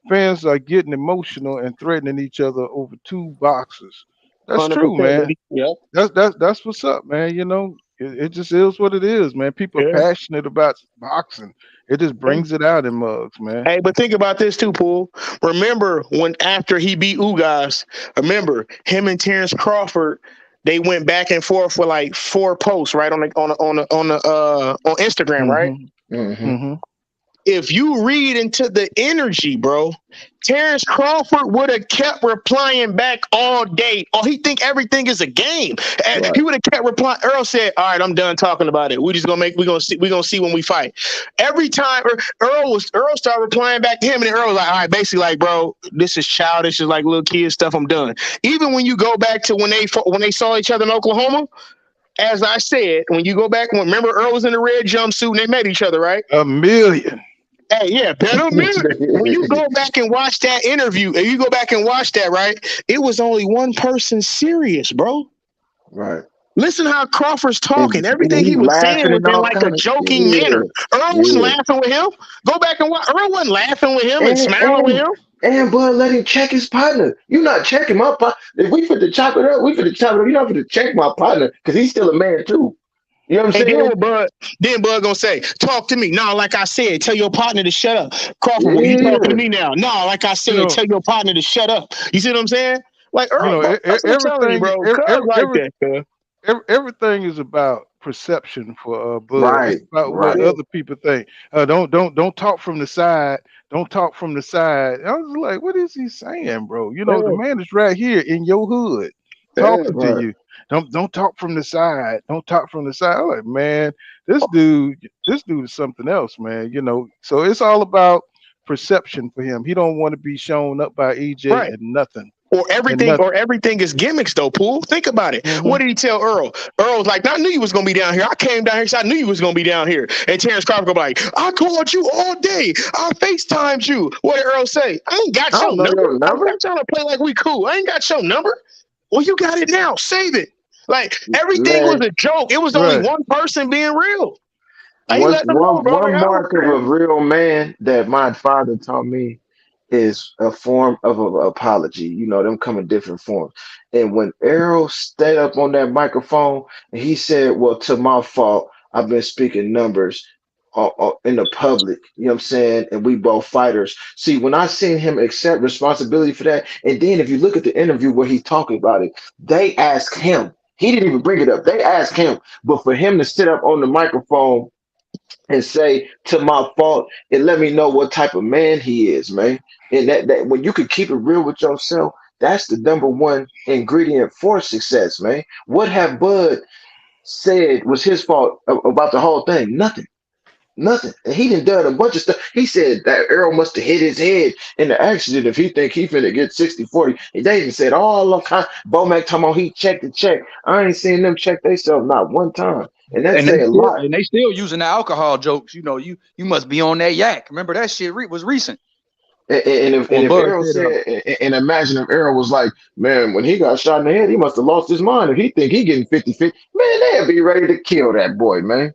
Fans are getting emotional and threatening each other over two boxes. That's true, 100%, man. Nitty. Yep. That's what's up, man. You know, it just is what it is, man. People are Yeah. passionate about boxing. It just brings it out in mugs, man. Hey, but think about this too, Pool. Remember when after he beat Ugas, remember him and Terence Crawford, they went back and forth for like 4 posts, right? On Instagram, right? Mm-hmm. Mm-hmm. Mm-hmm. If you read into the energy, bro, Terence Crawford would have kept replying back all day. Oh, he think everything is a game. And Right. he would have kept replying. Earl said, "All right, I'm done talking about it. We're gonna see when we fight." Every time Earl started replying back to him, and Earl was like, "All right, basically like, bro, this is childish. It's like little kid stuff. I'm done." Even when you go back to when they saw each other in Oklahoma, as I said, when you go back, remember Earl was in the red jumpsuit and they met each other, right? A million. Hey, yeah, better minute. When you go back and watch that interview, and you go back and watch that, right? It was only one person serious, bro. Right. Listen how Crawford's talking. And Everything he he was saying laughing was and in all like a kind of joking yeah, manner. Earl wasn't yeah. laughing with him. Go back and watch. Earl wasn't laughing with him and And smiling with and him. and Bud let him check his partner. You not checking my partner. If we fit to chop it up, we fit to chop it up. You not fit to check my partner because he's still a man too. You know what I'm And then saying? what Bud gonna say, talk to me. No, like I said, tell your partner to shut up. Crawford, well, you talking to Yeah. me now. No, like I You said, know, tell your partner to shut up. You see what I'm saying? Like Earl, bro, that's what I'm telling you, everything, bro. Cuz like that, cuz. everything is about perception for Bud. It's Right. about what Right. Yeah. other people think. Don't talk from the side. Don't talk from the side. I was like, what is he saying, bro? You know, the Yeah. man is right here in your hood Yeah. talking to Right. you. Don't talk from the side. Don't talk from the side. I'm like, man, this dude is something else, man. You know, so it's all about perception for him. He don't want to be shown up by EJ Right. and nothing. Or And everything, nothing. is gimmicks though, Pool. Think about it. Hmm. What did he tell Earl? Earl was like, I knew you was gonna be down here. I came down here because I knew you was gonna be down here. And Terrence Crawford go like, I called you all day. I FaceTimed you. What did Earl say? I ain't got I your don't know number. your I'm number. not trying to play like we cool. I ain't got your number. Well, you got it now. Save it. Like everything was Man, a joke. It was only Right. one person being real. Like, he one let them know, one bro. Like, one I don't mark of a real man that my father taught me is a form of an apology. You know, them come in different forms. And when Errol stayed up on that microphone and he said, well, to my fault, I've been speaking numbers in the public, you know what I'm saying? And we both fighters. See, when I seen him accept responsibility for that, and then if you look at the interview where he's talking about it, they asked him. He didn't even bring it up. They asked him. But for him to sit up on the microphone and say to my fault and let me know what type of man he is, man. And that when you can keep it real with yourself, that's the number one ingredient for success, man. What have Bud said was his fault about the whole thing? Nothing. Nothing. And he done a bunch of stuff. He said that Errol must have hit his head in the accident if he think he finna get 60-40. And they even said, oh, look, Bomac talking about he checked the check. I ain't seen them check themselves not one time. And that And say a lot. they still using the alcohol jokes. You know, you must be on that yak. Remember that shit was recent And when if Bud Errol said, said, and imagine if Errol was like, man, when he got shot in the head, he must have lost his mind. If he think he getting 50-50, man, they'd be ready to kill that boy, man.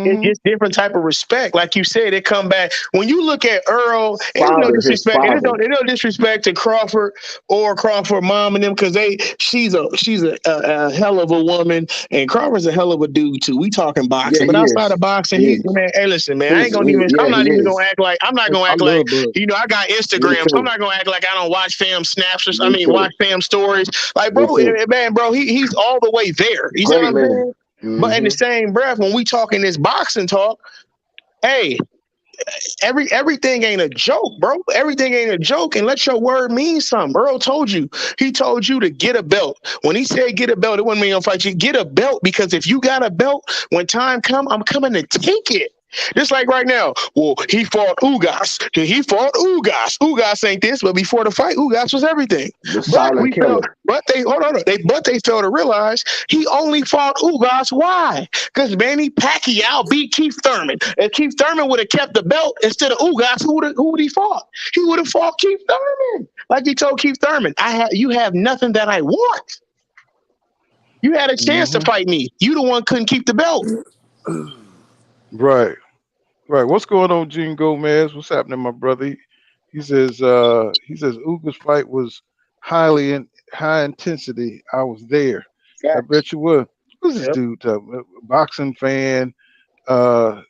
It's Mm-hmm. just different type of respect. Like you said, it come back when you look at Earl, and it's no His disrespect, and father. it's no disrespect to Crawford or Crawford mom and them, because she's a hell of a woman, and Crawford's a hell of a dude too. We talking Yeah, boxing, but he outside of is. boxing, He he is. man, hey, listen, man, I ain't gonna even. I'm Yeah, not he even gonna is. act like I love Bud. I got Me Instagram, so I'm too. not gonna act like I don't watch fam snaps or I Me mean too. watch fam stories. Like, Me bro, too. man, bro, he's all the way there. You see what Great I'm man. saying? But in the Mm-hmm. same breath, when we talking this boxing talk, hey, everything ain't a joke, bro. Everything ain't a joke, and let your word mean something. Earl told you. He told you to get a belt. When he said get a belt, it wasn't me gonna fight you. Get a belt, because if you got a belt, when time come, I'm coming to take it. Just like right now. Well, he fought Ugas. He fought Ugas. Ugas ain't this, but before the fight, Ugas was everything. The But silent we felt, killer. but they hold on. They failed to realize he only fought Ugas. Why? Because Manny Pacquiao beat Keith Thurman. If Keith Thurman would have kept the belt instead of Ugas, who would he fought? He would have fought Keith Thurman. Like he told Keith Thurman, you have nothing that I want. You had a chance to Mm-hmm. fight me. You the one couldn't keep the belt. Right. Right. What's going on, Gene Gomez? What's happening, my brother? He says Uga's fight was high intensity. I was there. I Facts. bet you were. Who's this Yep. dude? Boxing fan. Uh,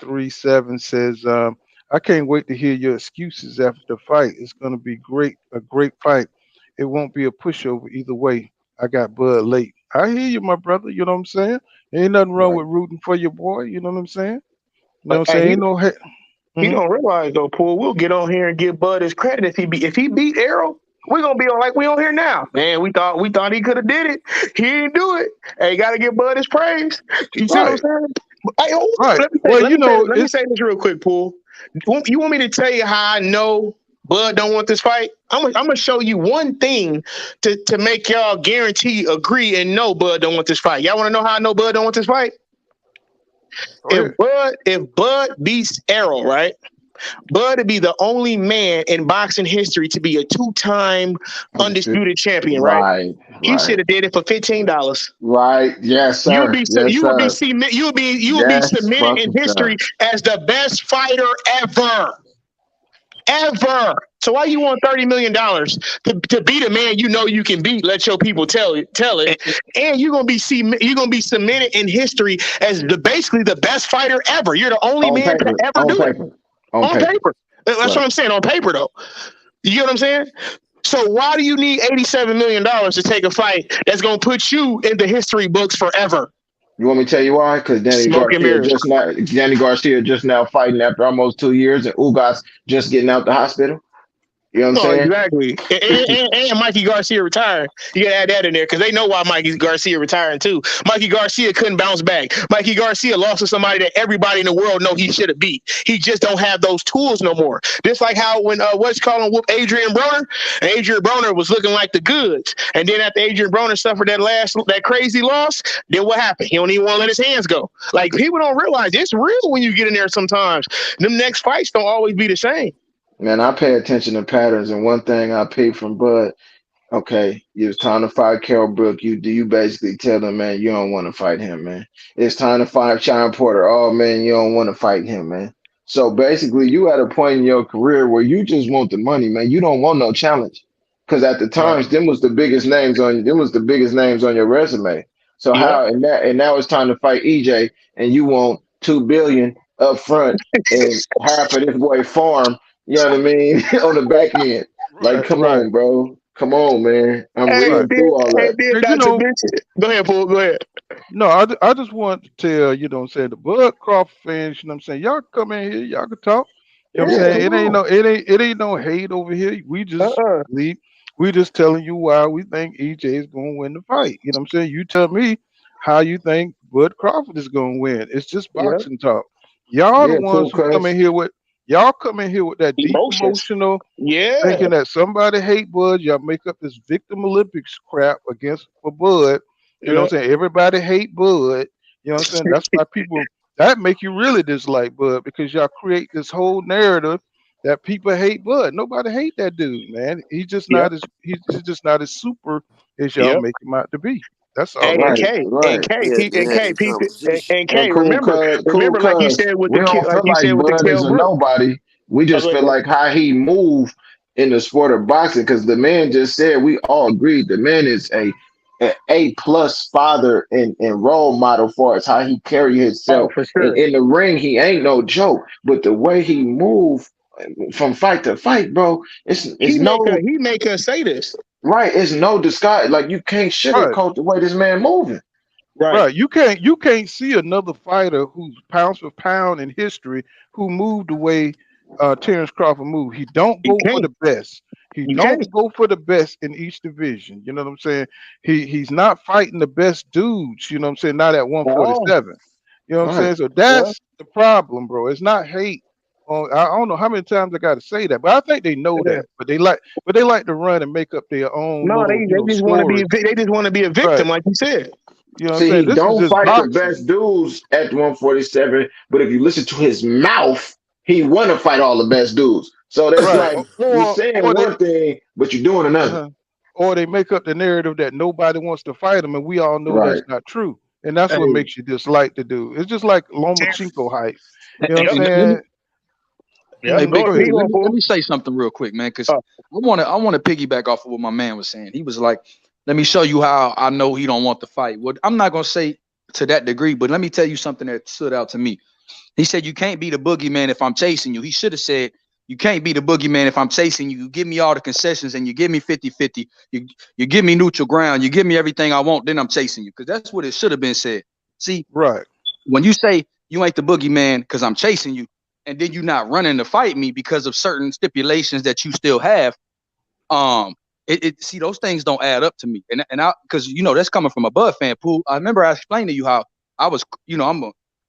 037 says, I can't wait to hear your excuses after the fight. It's gonna be a great fight. It won't be a pushover either way. I got Bud late. I hear you, my brother. You know what I'm saying? Ain't nothing wrong Right. with rooting for your boy. You know what I'm saying? You know what But I'm hey, saying? Ain't no he Mhm. don't realize though, Paul. We'll get on here and give Bud his credit if he beat Errol. We're gonna be on like we on here now. Man, we thought he could have did it. He didn't do it. Hey, gotta give Bud his praise. You see what I'm Right, saying? Hey, right. Well, you know, let me it's say this real quick, Paul. You want me to tell you how I know Bud don't want this fight? I'm gonna show you one thing to make y'all guarantee, agree, and know Bud don't want this fight. Y'all want to know how I know Bud don't want this fight? go ahead. If Bud beats Errol, right? Bud to be the only man in boxing history to be a two-time Understood. undisputed champion, right? Right. He should Right. have did it for $15. Right. Yes, sir. Yes, sir. You would be Yes, cemented in fucking history sir. as the best fighter ever. So why you want $30 million to beat a man you know you can beat? Let your people tell it, and you're gonna be cemented in history as basically the best fighter ever. You're the only On man to paper. ever On do it paper. On on paper. paper. That's what Right. I'm saying on paper though. You get what I'm saying? So why do you need $87 million to take a fight that's gonna put you in the history books forever? You want me to tell you why? Because Smoke and mirrors. Danny Garcia just now fighting after almost 2 years, and Ugas just getting out the hospital. You know what I'm No, saying? exactly. And Mikey Garcia retired. You gotta add that in there because they know why Mikey Garcia retiring too. Mikey Garcia couldn't bounce back. Mikey Garcia lost to somebody that everybody in the world know he should have beat. He just don't have those tools no more. Just like how when what's calling whoop Adrian Broner, and Adrian Broner was looking like the goods, and then after Adrian Broner suffered that crazy loss, then what happened? He don't even want to let his hands go. Like people don't realize it's real when you get in there. Sometimes them next fights don't always be the same. Man, I pay attention to patterns, and one thing I peep from Bud. Okay, it's time to fight Carol Brook. You basically tell them, man, you don't want to fight him, man. It's time to fight Sean Porter. Oh man, you don't want to fight him, man. So basically, you at a point in your career where you just want the money, man. You don't want no challenge, because at the Right. times, them was the biggest names on your resume. So Yep. and now it's time to fight EJ, and you want 2 billion up front and half of this boy farm. You know what I mean on the back end. Like, Right, come right, on, bro. Come on, man. I'm Hey, right. reading through all that. And you not to know, mention. Go ahead, Paul. Go ahead. no, I just want to tell, you know what I'm saying, the Bud Crawford fans, you know what I'm saying, y'all come in here, y'all can talk. You know what I'm Yeah, Yeah. saying? come on. It ain't no hate over here. Uh-uh. We just telling you why we think EJ is gonna win the fight. You know what I'm saying? You tell me how you think Bud Crawford is gonna win. It's just Yep. boxing talk. Y'all the Yeah, ones cool, who come cuz. in here with y'all come in here with that deep Emotions. emotional Yeah. thinking that somebody hate Bud. Y'all make up this victim Olympics crap against for Bud. You know Yeah. what I'm saying? Everybody hate Bud. You know what I'm saying? That's why people that make you really dislike Bud because y'all create this whole narrative that people hate Bud. Nobody hate that dude, man. He's just Yep. not as he's just not as super as y'all Yep. make him out to be. That's all And, it and Right, is. K, and right. K, We had P- to and have K, that P- conversation. and Well, K. cool, Remember, cool, like you cuz said with we the kid, don't like feel you said like with the Bud is Kell a Brook. nobody. We Oh, just go feel ahead. like how he move in the sport of boxing. Because the man just said, we all agreed, the man is a plus father and role model for us. How he carry Oh, himself for and sure. in the ring, he ain't no joke. But the way he move from fight to fight, bro, it's no He make us say this. right. It's no disguise. Like you can't Right. sugarcoat the way this man moving. Right. Right. You can't see another fighter who's pound for pound in history who moved the way Terence Crawford moved. He don't You go for can't. the best. He You don't can't. go for the best in each division. You know what I'm saying? He's not fighting the best dudes, you know what I'm saying? Not at Oh, 147. You know what I'm Right. saying? So yeah. that's the problem, bro. It's not hate. I don't know how many times I got to say that, but I think they know Yeah. that. But they like to run and make up their own No, little, they just want to be. stories. They just want to be a Right. victim, like you said. You know what I'm See, saying? he This is don't just fight the boxing. best dudes at 147, but if you listen to his mouth, he want to fight all the best dudes. So that's Right. like you Or saying or they one thing, but you're doing another. uh or they make up the narrative that nobody wants to fight him, and we all know Right. that's not true. And that's what Hey, makes you dislike the dude. It's just like Terrence. Lomachenko hype. You know what I'm Yep. Let me saying? Hey, Yep. Big Go Fool, ahead. Keep going, let fool. me say something real quick, man, because I want to piggyback off of what my man was saying. He was like, "Let me show you how I know he don't want to fight." Well, I'm not gonna say to that degree, but let me tell you something that stood out to me. He said, "You can't be the boogeyman if I'm chasing you." He should have said, "You can't be the boogeyman if I'm chasing you. You give me all the concessions and you give me 50-50. You give me neutral ground. You give me everything I want, then I'm chasing you." Because that's what it should have been said. See, Right. when you say you ain't the boogeyman because I'm chasing you, and then you not running to fight me because of certain stipulations that you still have, see those things don't add up to me. And I because that's coming from a Bud fan pool. I remember I explained to you how I was,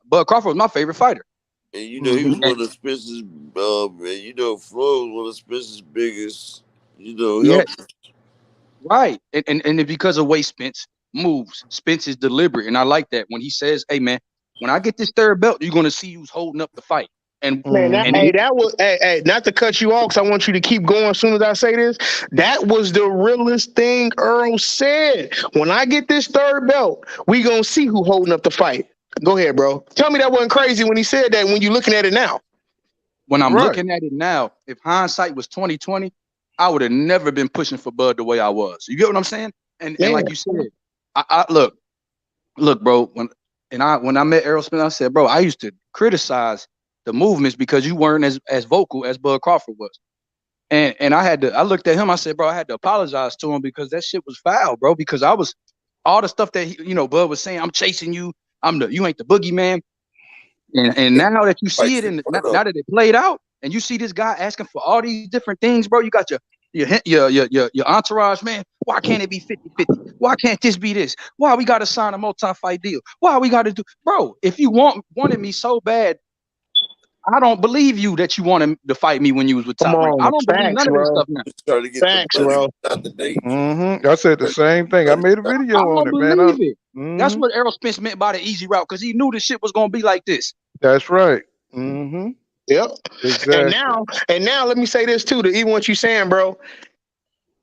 Bud Crawford was my favorite fighter. And he Hmm. was one of Spencer's, and Floyd was one of Spencer's biggest, Yeah, helpers. right. And because of the way Spence moves, Spence is deliberate, and I like that when he says, "Hey man, when I get this third belt, you're gonna see who's holding up the fight." And Man, and Hmm. that was not to cut you off, because I want you to keep going as soon as I say this. That was the realest thing Earl said. When I get this third belt, we gonna see who holding up the fight. Go ahead, bro. Tell me that wasn't crazy when he said that. When you looking at it now, when I'm Right. looking at it now, if hindsight was 2020, I would have never been pushing for Bud the way I was. You get what I'm saying? And man. like you said, I look, bro. When I met Errol Spence, I said, bro, I used to criticize the movements because you weren't as vocal as Bud Crawford was. And I looked at him, I said, bro, I had to apologize to him because that shit was foul, bro. Because I was all the stuff that Bud was saying, I'm chasing you, you ain't the boogeyman. And now that you see Fights it, in and front of now that it played out, and you see this guy asking for all these different things, bro, you got your entourage, man. Why can't it be 50-50? Why can't this be this? Why we got to sign a multi-fight deal? Why we got to do, bro? If you wanted me so bad, I don't believe you that you wanted to fight me when you was with Come Top Rank. I on, don't believe facts, none of this bro. stuff now. trying to get the Facts, money, bro. not the danger. I said the same thing. I made a I video on don't it, man. believe it. That's Hmm. what Errol Spence meant by the easy route, because he knew this shit was gonna be like this. That's right. Hmm. Yep. And Exactly. now, let me say this too. To even what you saying, bro.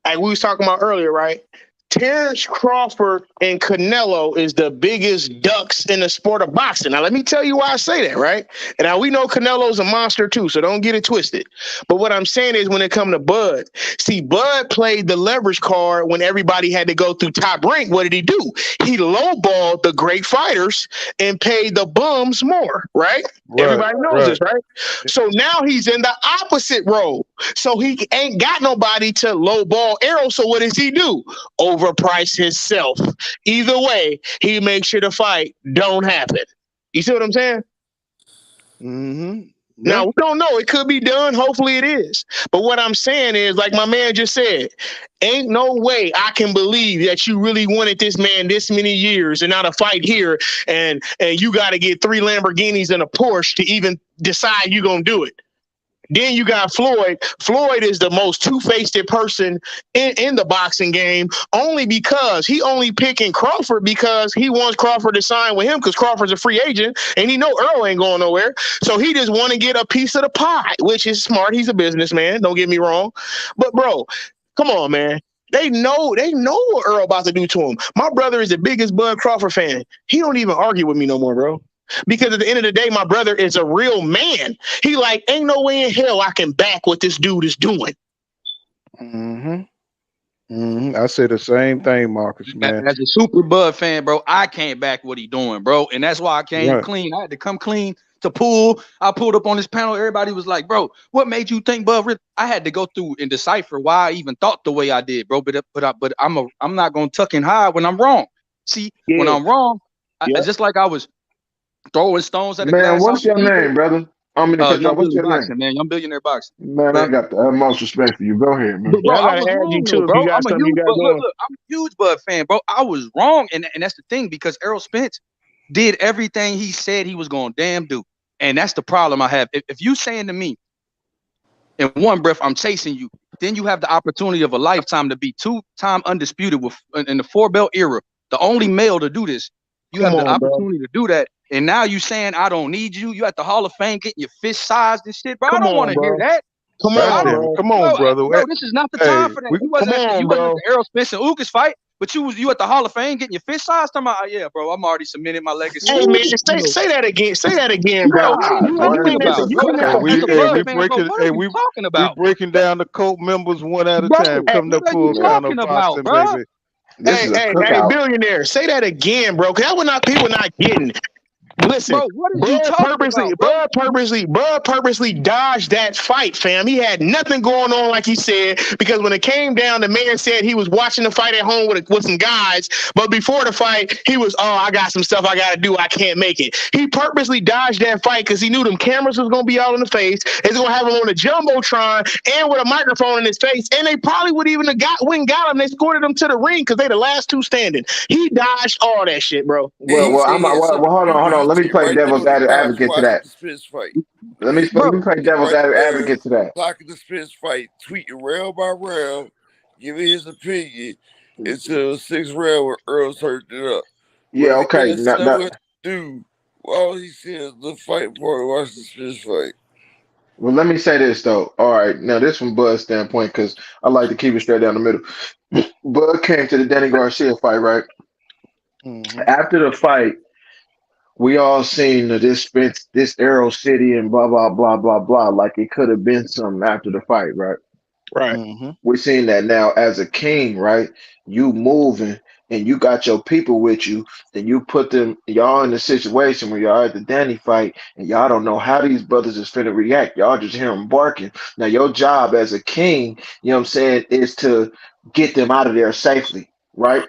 Like we was talking about earlier, right? Terence Crawford and Canelo is the biggest ducks in the sport of boxing. Now, let me tell you why I say that, right? And now we know Canelo's a monster too, so don't get it twisted. But what I'm saying is when it comes to Bud, see, Bud played the leverage card when everybody had to go through Top Rank. What did he do? He lowballed the great fighters and paid the bums more, right? Right. Everybody knows Right. this, right? So now he's in the opposite role. So he ain't got nobody to lowball Errol. So what does he do? Overprice himself. Either way, he makes sure the fight don't happen. You see what I'm saying? Hmm. Now, Yeah. we don't know. It could be done. Hopefully it is. But what I'm saying is, like my man just said, ain't no way I can believe that you really wanted this man this many years and not a fight here. And you got to get 3 Lamborghinis and a Porsche to even decide you're going to do it. Then you got Floyd. Floyd is the most two-faced person in the boxing game, only because he only picking Crawford because he wants Crawford to sign with him because Crawford's a free agent and he know Earl ain't going nowhere. So he just want to get a piece of the pie, which is smart. He's a businessman. Don't get me wrong. But bro, come on, man. They know what Earl about to do to him. My brother is the biggest Bud Crawford fan. He don't even argue with me no more, bro. Because at the end of the day, my brother is a real man. He like, ain't no way in hell I can back what this dude is doing. I say the same thing, Marcus, man. As a super Bud fan, bro, I can't back what he doing, bro. And that's why I came Right. clean. I had to come clean to Pool. I pulled up on this panel. Everybody was like, bro, what made you think Bud? I had to go through and decipher why I even thought the way I did, bro. But I'm not gonna tuck and hide when I'm wrong. See, when I'm wrong, just like I was throwing stones at a Man, glass house. what's your name, brother? I'm gonna cut you off. Young What's Billy your Boxing, name? man. Young Billionaire Boxing. Man, I got the utmost respect for you. Go ahead, man. But bro, I I gotta was add you wrong too though, if you bro. got I'm a something you huge got Bud. going. Look, I'm a huge Bud fan, bro. I was wrong, and that's the thing because Errol Spence did everything he said he was going to damn do, and that's the problem I have. If you saying to me, in one breath, I'm chasing you, then you have the opportunity of a lifetime to be two-time undisputed with in the four-belt era, the only male to do this. You have the opportunity to do that, and now you saying I don't need you. You at the Hall of Fame getting your fist sized and shit, bro. I don't want to hear that. Come Bro, on, bro. Come on, brother. bro, this is not the time for that. You wasn't at the Errol Spence and Ugas fight, but you at the Hall of Fame getting your fist sized. Talking about, yeah, bro, I'm already cemented my legacy. Hey man, say that again. Say that again, bro. Bro, what are you talking about, bro? As a Bud fan, bro, what are you talking we about? breaking down the cult members one at a Bro, time. Coming what up are you full talking count about, boxing, bro? baby. Hey, billionaire, say that again, bro. Cause that was not people not getting. Listen, bro, what is you talking about, bro? Bud purposely dodged that fight, fam. He had nothing going on, like he said, because when it came down, the man said he was watching the fight at home with some guys, but before the fight, he was, I got some stuff I gotta do, I can't make it. He purposely dodged that fight because he knew them cameras was gonna be out in the face. It's gonna have him on a jumbotron and with a microphone in his face, and they probably would even have got him. They escorted him to the ring because they the last two standing. He dodged all that shit, bro. Well, hold on. Let me play devil's advocate to that. Let me play devil's advocate to that. Blocking the Spence fight, tweeting round by round, giving his opinion until the sixth round when Earl turned it up. Yeah, okay. All he said is the fight part. Watch the Spence fight. Well, let me say this though. All right, now this from Bud's standpoint because I like to keep it straight down the middle. Bud came to the Danny Garcia fight, right? After the fight, we all seen this Arrow City and blah blah blah blah blah. Like it could have been something after the fight, right? Right. We're seeing that now as a king, right? You moving and you got your people with you, then you put y'all in a situation where y'all at the Danny fight and y'all don't know how these brothers is finna react. Y'all just hear them barking. Now your job as a king, you know what I'm saying, is to get them out of there safely, right?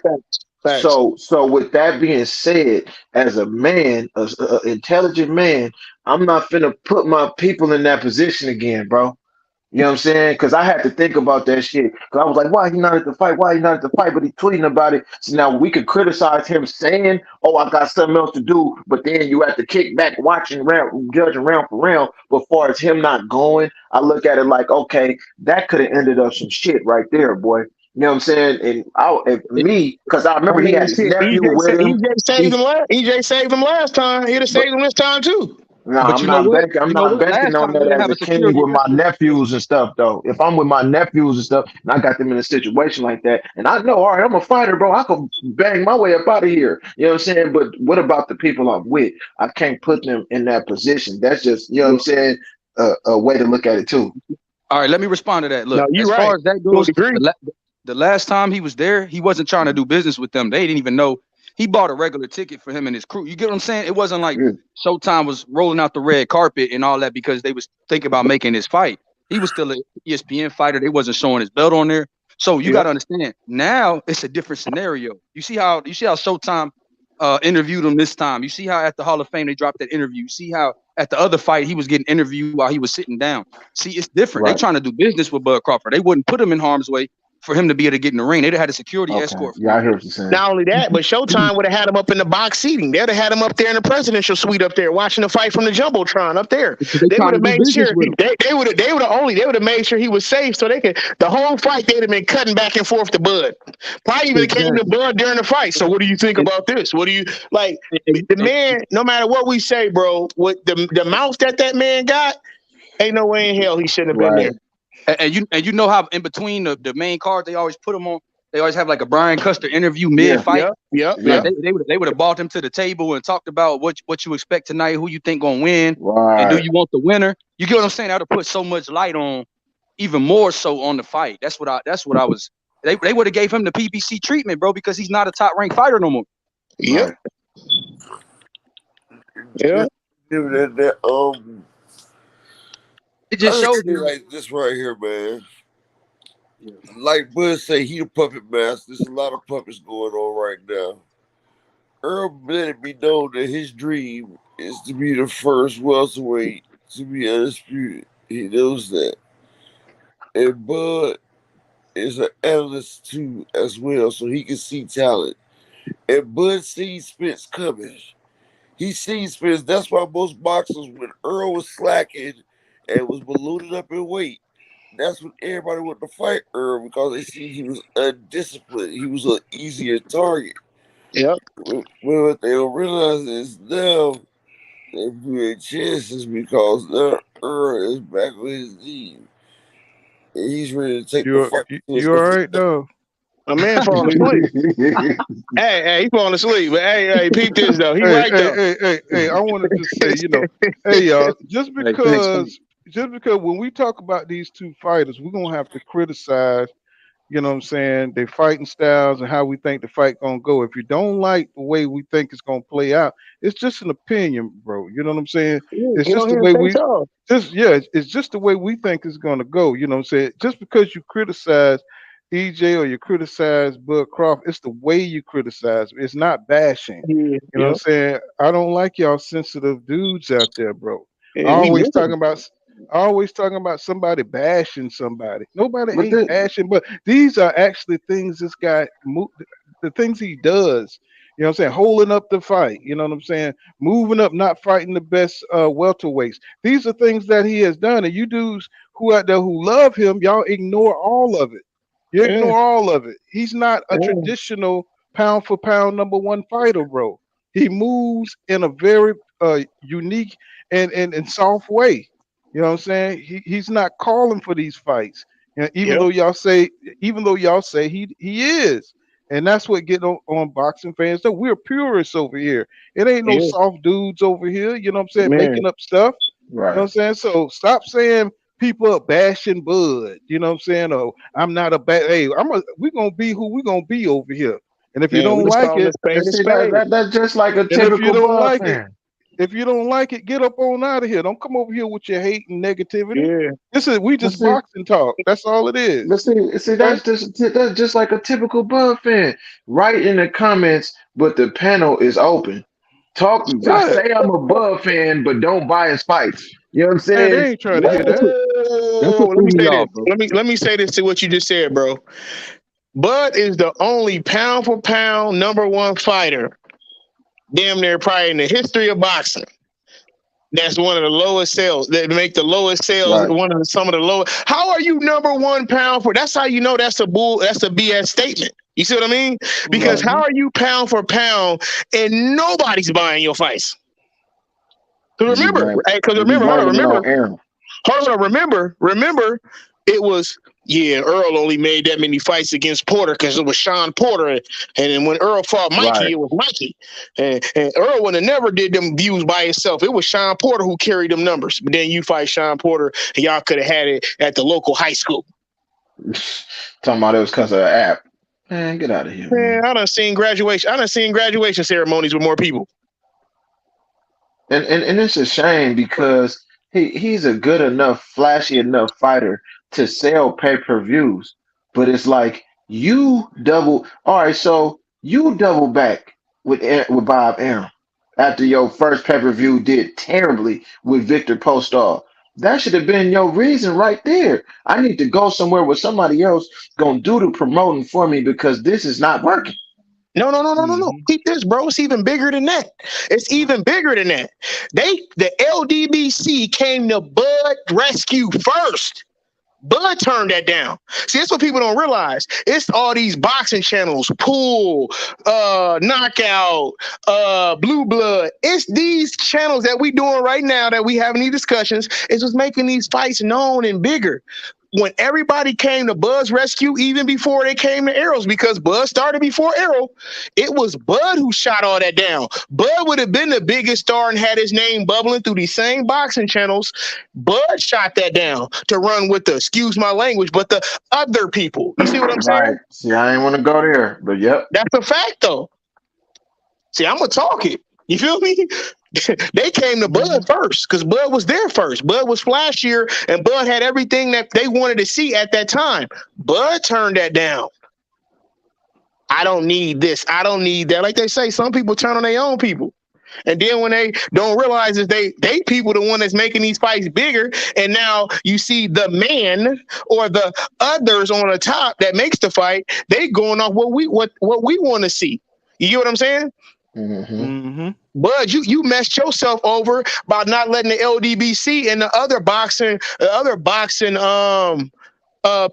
Thanks. So with that being said, as a man, an intelligent man, I'm not finna put my people in that position again, bro. You know what I'm saying? Because I had to think about that shit. Because I was like, why he not at the fight? Why he not at the fight? But he tweeting about it. So now we could criticize him saying, oh, I got something else to do. But then you have to kick back, judging round for round. But far as him not going, I look at it like, okay, that could have ended up some shit right there, boy. You know what I'm saying? And because I remember he had his nephew with him. EJ saved him last time. He'd have saved him this time too. Nah, But I'm not banking. I'm not banking Last on time that we didn't as have a a king security with my issue. nephews and stuff, though. If I'm with my nephews and stuff, and I got them in a situation like that, and I know, all right, I'm a fighter, bro. I can bang my way up out of here. You know what I'm saying? But what about the people I'm with? I can't put them in that position. That's just, you know what I'm saying, a way to look at it too. All right, let me respond to that. Look, No, you're as far right. as that goes, the last time he was there, he wasn't trying to do business with them. They didn't even know. He bought a regular ticket for him and his crew. You get what I'm saying? It wasn't like Showtime was rolling out the red carpet and all that because they was thinking about making this fight. He was still an ESPN fighter. They wasn't showing his belt on there. So you got to understand. Now it's a different scenario. You see how Showtime interviewed him this time. You see how at the Hall of Fame they dropped that interview. You see how at the other fight he was getting interviewed while he was sitting down. See, it's different. Right. They trying to do business with Bud Crawford. They wouldn't put him in harm's way for him to be able to get in the ring. They'd have had a security escort. Yeah, I hear what you're saying. Not only that, but Showtime would have had him up in the box seating. They'd have had him up there in the presidential suite up there watching the fight from the jumbotron up there. They would have made sure they would have made sure he was safe so they could the whole fight they'd have been cutting back and forth to Bud. Probably even came to Bud during the fight. So what do you think about this? What do you like? The man, no matter what we say, bro, with the mouth that man got, ain't no way in hell he shouldn't have been there. And you know how in between the main card they always put him on They always have like a Brian Custer interview Yeah. mid-fight. Yep. Like they would have brought him to the table and talked about what you expect tonight, who you think gonna win, and do Right. you want the winner? You get what I'm saying? That would put so much light on, even more so on the fight. That's what I was. They would have gave him the PBC treatment, bro, because he's not a top ranked fighter no more. Yep. Right. Yeah. It just I shows just feel you. like this right here, man. Like Bud say, he a puppet master. There's a lot of puppets going on right now. Earl let it be known that his dream is to be the first welterweight to be undisputed. He knows that. And Bud is an analyst too as well, so he can see talent. And Bud sees Spence coming. He sees Spence. That's why most boxers, when Earl was slacking and was ballooning up in weight, that's when everybody wanted to fight Earl because they see he was undisciplined. He was an easier target. Yep. But what they don't realize is now they're doing chances because now Earl is back on his team. And he's ready to take the You fight. you all right though? A man falling asleep. Hey, he falling asleep. But hey, peep this though. He Hey, right hey, though. hey, hey, hey! I wanted to say, hey y'all, just Hey, thanks. because when we talk about these two fighters, we're gonna have to criticize, you know what I'm saying, their fighting styles and how we think the fight gonna go. If you don't like the way we think it's gonna play out, it's just an opinion, bro. You know what I'm saying? Yeah, It's get just on the here and way say we so. it's just the way we think it's gonna go. You know what I'm saying? Just because you criticize EJ or you criticize Bud Crawford, it's the way you criticize. It's not bashing. Yeah, You know what I'm yep. saying? I don't like y'all sensitive dudes out there, bro. Yeah, we Always talking different. about always talking about somebody bashing somebody. Nobody But ain't this, bashing, but these are actually things this guy the things he does. You know what I'm saying? Holding up the fight. You know what I'm saying? Moving up, not fighting the best welterweights. These are things that he has done, and you dudes who out there who love him, y'all ignore all of it. You Yeah, ignore all of it. He's not a yeah, traditional pound for pound number one fighter, bro. He moves in a very unique and soft way. You know what I'm saying? He's not calling for these fights. You know, yep, even though y'all say he is. And that's what get on boxing fans. So we're purists over here. It ain't no yeah, soft dudes over here, you know what I'm saying, man. making up stuff. You know right. what I'm saying? So stop saying people are bashing Bud. You know what I'm saying? Oh, I'm not a bad. Hey, we're gonna be who we're gonna be over here. And if you Man, we don't just like call him a it, And spade a see that, spade. that's just like a and if you typical don't Bud like it, fan. get up on out of here. Don't come over here with your hate and negativity. Yeah, We But just see, boxing talk. That's all it but is. see, Okay? that's just like a typical Bud fan. Write in the comments, but the panel is open. Talk. I yeah. say I'm a Bud fan, but don't buy his fights. You know what I'm Man, saying? they ain't trying to hear that. That's what Whoa! Let threw me me say this. off, bro. Let me say this to what you just said, bro. Bud is the only pound for pound number one fighter, damn near probably in the history of boxing. That's one of the lowest sales. That make the lowest sales. Right. Some of the lowest. How are you number one pound for? That's how you know that's a bull. That's a BS statement. You see what I mean? Because Right. how Hmm. are you pound for pound and nobody's buying your fights? Because You remember, blame because you remember, hold on, blaming it remember, on Aaron. remember, it was Earl only made that many fights against Porter because it was Sean Porter, and then when Earl fought Mikey, Right. it was Mikey, and Earl would have never did them views by himself. It was Sean Porter who carried them numbers. But then you fight Sean Porter, and y'all could have had it at the local high school. Talking about it was because of the app. Man, get out of here, man. Man, I done seen graduation ceremonies with more people. And it's a shame because he's a good enough, flashy enough fighter to sell pay-per-views. But it's like you double. All right, so you double back with Bob Arum after your first pay-per-view did terribly with Victor Postol. That should have been your reason right there. I need to go somewhere where somebody else gonna do the promoting for me because this is not working. No. Hmm. Keep this, bro. It's even bigger than that. It's even bigger than that. The LDBC came to Bud rescue first. Bud turned that down. See, that's what people don't realize. It's all these boxing channels, Pool, Knockout, Blue Blood. It's these channels that we doing right now that we having these discussions. It's just making these fights known and bigger. when everybody came to Bud's rescue, even before they came to Errol's, because Bud started before Errol, it was Bud who shot all that down. Bud would have been the biggest star and had his name bubbling through these same boxing channels. Bud shot that down to run with the, excuse my language, but the other people. You see what I'm Right. saying? See, I ain't want to go there, but yep. That's a fact, though. See, I'm going to talk it. You feel me? They came to Bud first because Bud was there first. Bud was flashier, and Bud had everything that they wanted to see at that time. Bud turned that down. I don't need this. I don't need that. Like they say, some people turn on their own people. And then when they don't realize that they people the one that's making these fights bigger, and now you see the man or the others on the top that makes the fight, they going off what we want to see. You get what I'm saying? Mm-hmm. Bud, you messed yourself over by not letting the LDBC and the other boxing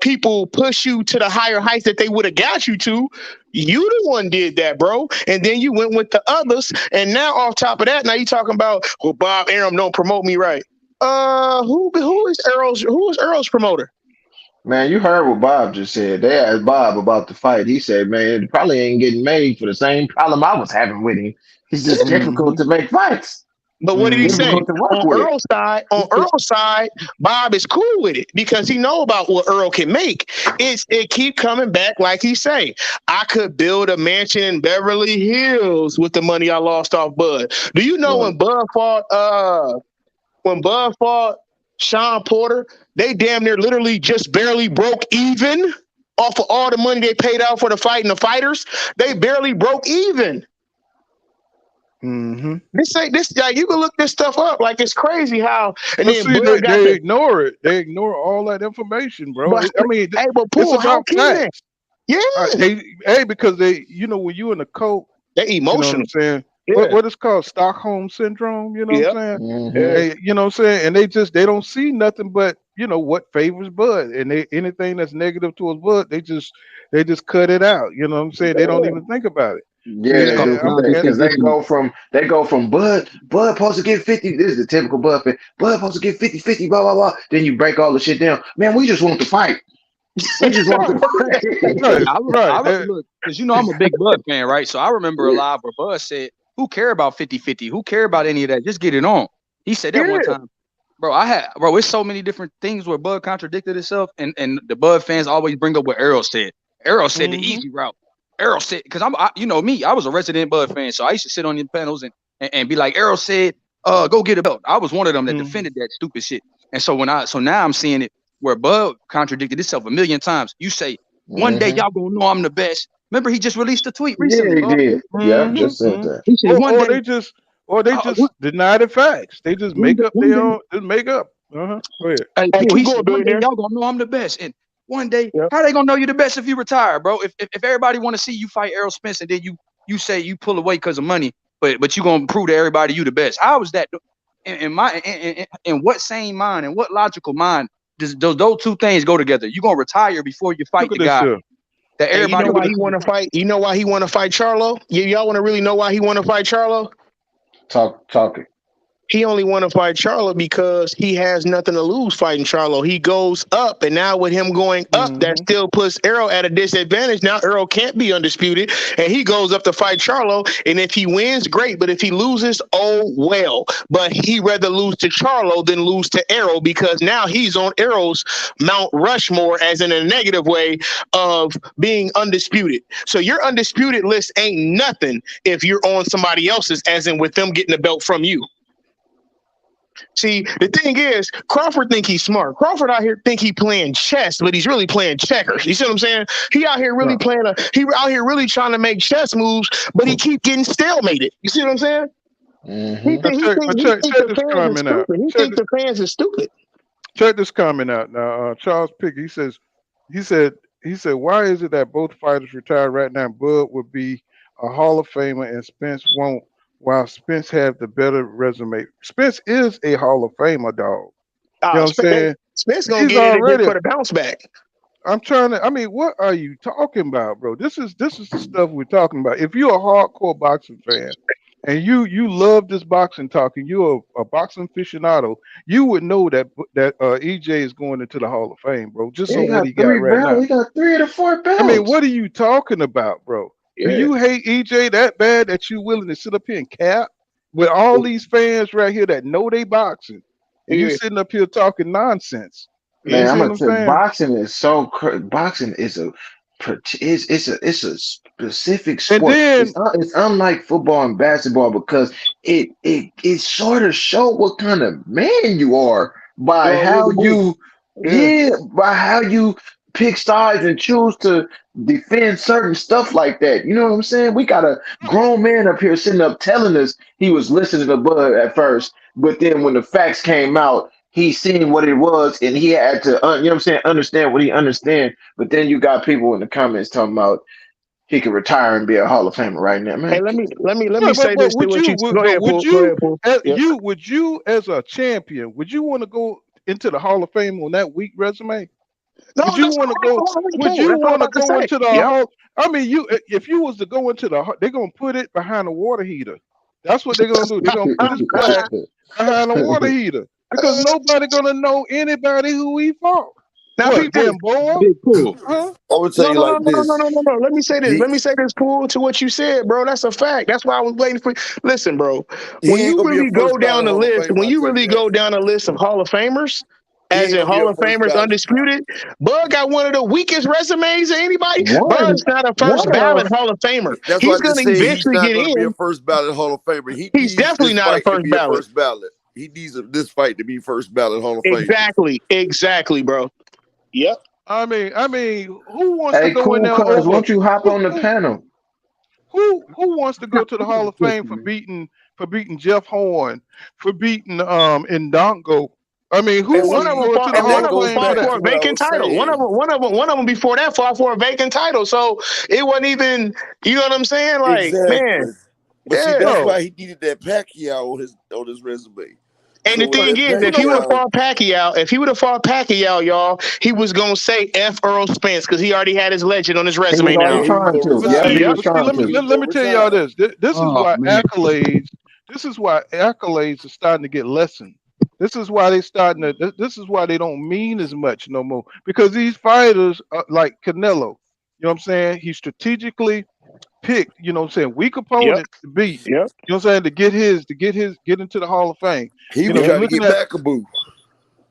people push you to the higher heights that they would have got you to. You the one did that, bro. And then you went with the others. And now off top of that, now you talking about, well, Bob Arum don't promote me right. Who is Errol's promoter? Man, you heard what Bob just said. They asked Bob about the fight. He said, man, it probably ain't getting made for the same problem I was having with him. It's just difficult to make fights. But what did he say? Difficult to work On with. Earl's side, Bob is cool with it because he know about what Earl can make. It keep coming back like he say. I could build a mansion in Beverly Hills with the money I lost off Bud. Do you know when Bud fought Sean Porter, they damn near literally just barely broke even off of all the money they paid out for the fight and the fighters. They barely broke even. This like you can look this stuff up. Like it's crazy how. And But then see, Bud got they the. ignore it. They ignore all that information, bro. But, I mean, hey, but it's Paul, how about can they? facts. Yeah. Because they, when you in the cult, they emotional. You know what I'm saying? Yeah. What is called Stockholm syndrome? You know what I'm saying? Yeah. Hey, you know what I'm saying? And they don't see nothing but what favors Bud, and anything that's negative towards Bud, they just cut it out. You know what I'm saying? They don't even think about it. Yeah, they do because they go from Bud supposed to get 50. This is the typical Bud fan. Bud supposed to get 50, blah blah blah. Then you break all the shit down. Man, we just want to fight. We just want to fight. Look, because I'm a big Bud fan, right? So I remember a live where Bud said, "Who care about 50-50? Who care about any of that? Just get it on." He said that one time. Bro, it's so many different things where Bud contradicted himself, and the Bud fans always bring up what Errol said. Errol said the easy route. Errol said, because I was a resident Bud fan, so I used to sit on the panels and be like, Errol said, go get a belt. I was one of them that defended that stupid shit. And so now I'm seeing it where Bud contradicted himself a million times. You say, one day y'all gonna know I'm the best. Remember, he just released a tweet recently. Yeah, he did. Yeah, just said that. He said one day. They just deny the facts. They just make up their own. Just make up. Go ahead. Hey, he said, one day y'all gonna know I'm the best. And one day, how they gonna know you the best if you retire, bro? If everybody want to see you fight Errol Spence and then you say you pull away because of money, but you gonna prove to everybody you the best. How is that? In what sane mind and what logical mind does those two things go together? You gonna retire before you fight the guy that everybody. You know why he want to fight? You know why he want to fight Charlo? Y'all want to really know why he want to fight Charlo? Talk it. He only want to fight Charlo because he has nothing to lose fighting Charlo. He goes up, and now with him going up, that still puts Errol at a disadvantage. Now Errol can't be undisputed, and he goes up to fight Charlo. And if he wins, great. But if he loses, oh well. But he rather lose to Charlo than lose to Errol because now he's on Errol's Mount Rushmore, as in a negative way of being undisputed. So your undisputed list ain't nothing if you're on somebody else's, as in with them getting the belt from you. See, the thing is, Crawford think he's smart. Crawford out here think he playing chess, but he's really playing checkers. You see what I'm saying? He out here really he out here really trying to make chess moves, but he keep getting stalemated. You see what I'm saying? He think the fans are stupid. Check this comment out now. Charles Pickett, he said, why is it that both fighters retired right now? Bud would be a Hall of Famer and Spence won't, while Spence have the better resume. Spence is a Hall of Famer, dog. You know what I'm saying? Spence gonna get it for the bounce back. What are you talking about, bro? This is the stuff we're talking about. If you're a hardcore boxing fan, and you love this boxing talk, and you're a boxing aficionado, you would know that EJ is going into the Hall of Fame, bro, just Yeah, on he what got he got 3 right belts. now. He got 3 of the 4 I mean, belts. what are you talking about, bro? Do Yeah. you hate EJ that bad that you willing to sit up here and cap with all these fans right here that know they boxing, and you Yeah. sitting up here talking nonsense? Man, You I'm see what gonna I'm tell you, saying? boxing is boxing is a specific And sport. then It's unlike football and basketball because it sort of show what kind of man you are by Go read how the book. you Yeah. yeah by how you pick sides and choose to defend certain stuff like that. You know what I'm saying? We got a grown man up here sitting up telling us he was listening to Bud at first, but then when the facts came out, he seen what it was and he had to you know what I'm saying, understand what he understand. But then you got people in the comments talking about he could retire and be a Hall of Famer right now, Hey, man. let me right, say but this to would what you you go ahead, Paul. Go ahead, Paul. Yep. would you as a champion, would you want to go into the Hall of Fame on that weak resume? No, Would you that's want to go? all right, Would Paul. you That's what I'm want to about to go say. into the Yep. hall? I mean, if you was to go into they're gonna put it behind a water heater. That's what they're gonna do. They're gonna put his plaque behind a water heater because nobody gonna know anybody who he fought. Now, What, peep this. Gamboa? Big pull. Huh? I would tell No, you no, no, like no, no, no, this. no, no, no. Let me say this. He Let me say this, Paul, to what you said, bro. That's a fact. That's why I was waiting for. Listen, bro. he When ain't you gonna be a really go first down ballot the Hall of list, Famer. I tell you that. of Hall of Famers, He as ain't in gonna be Hall a of first Famers ballot. undisputed, Bud got one of the weakest resumes of anybody. One Bud's not a first one ballot of Hall of Famer. That's why He's I going just to said he's eventually not get gonna be a in. first ballot Hall of Famer. He He's needs definitely this not a fight to first be a ballot. first ballot. He needs this fight to be first ballot Hall of Fame. Exactly, bro. Yep. I mean, who wants to Hey, go in cool there cuz, over won't you hop who on the who panel? who wants to go to the Hall of Fame for beating Jeff Horn, for beating Ndongo? I mean, And who And one wants to of see, them go into fought, the and Hall one that of of them goes Fame for fought back that? for to a what I vacant was title. saying. One of them before that fought for a vacant title. So it wasn't even, you know what I'm saying? Like, man, Exactly. But see, yeah. that's Bro, why he needed that Pacquiao on his resume. And the So with thing that is, you if know he would what? have Pacquiao, fought Pacquiao, y'all, he was gonna say F Errol Spence because he already had his legend on his He was resume yeah, already now. he was trying gonna to. But Yeah, resign. he see, was but see, trying let me to. He let, was let gonna me tell y'all resign. this. This is Oh why man. accolades. This is why accolades are starting to get lessened. This is why they starting to. This is why they don't mean as much no more because these fighters like Canelo. You know what I'm saying? He strategically picked. You know what I'm saying? Weak Yep, opponent to beat. yep, You know what I'm saying? To get into the Hall of Fame. He You know, was yep. you're trying to looking get at Macaboo.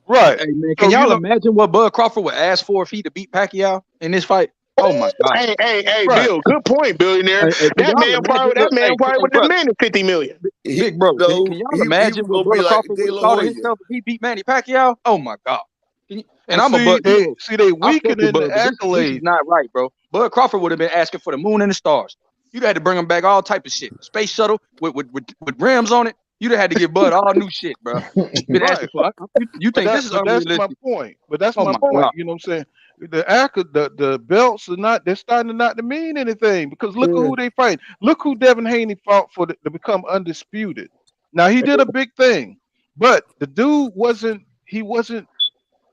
right. Hey man, can So y'all imagine what Bud Crawford would ask for if he to beat Pacquiao in this fight? Oh my God. Hey, right. Bill. Good point, billionaire. Hey, can That y'all man imagine probably, what? Hey, would have brother, demanded 50 million. He big bro, can no, y'all he imagine was what gonna be Bud like Crawford De would have La thought of Hoya. himself if he beat Manny Pacquiao? Oh my God. And But I'm a see, Bud, you they know, see they I fuck with weakening the Bud, but this is accolades. not right, bro. Bud Crawford would have been asking for the moon and the stars. You'd have had to bring him back all type of shit. Space shuttle with rims on it. You'd have had to give Bud all new shit, bro. Been Right. asking for. You But think this is that's my unrealistic? point. But that's Oh my my point. God. You know what I'm saying? The belts are not. They're starting not to mean anything because look at Yeah. who they fight. Look who Devin Haney fought for to become undisputed. Now he did a big thing, but the dude wasn't. He wasn't.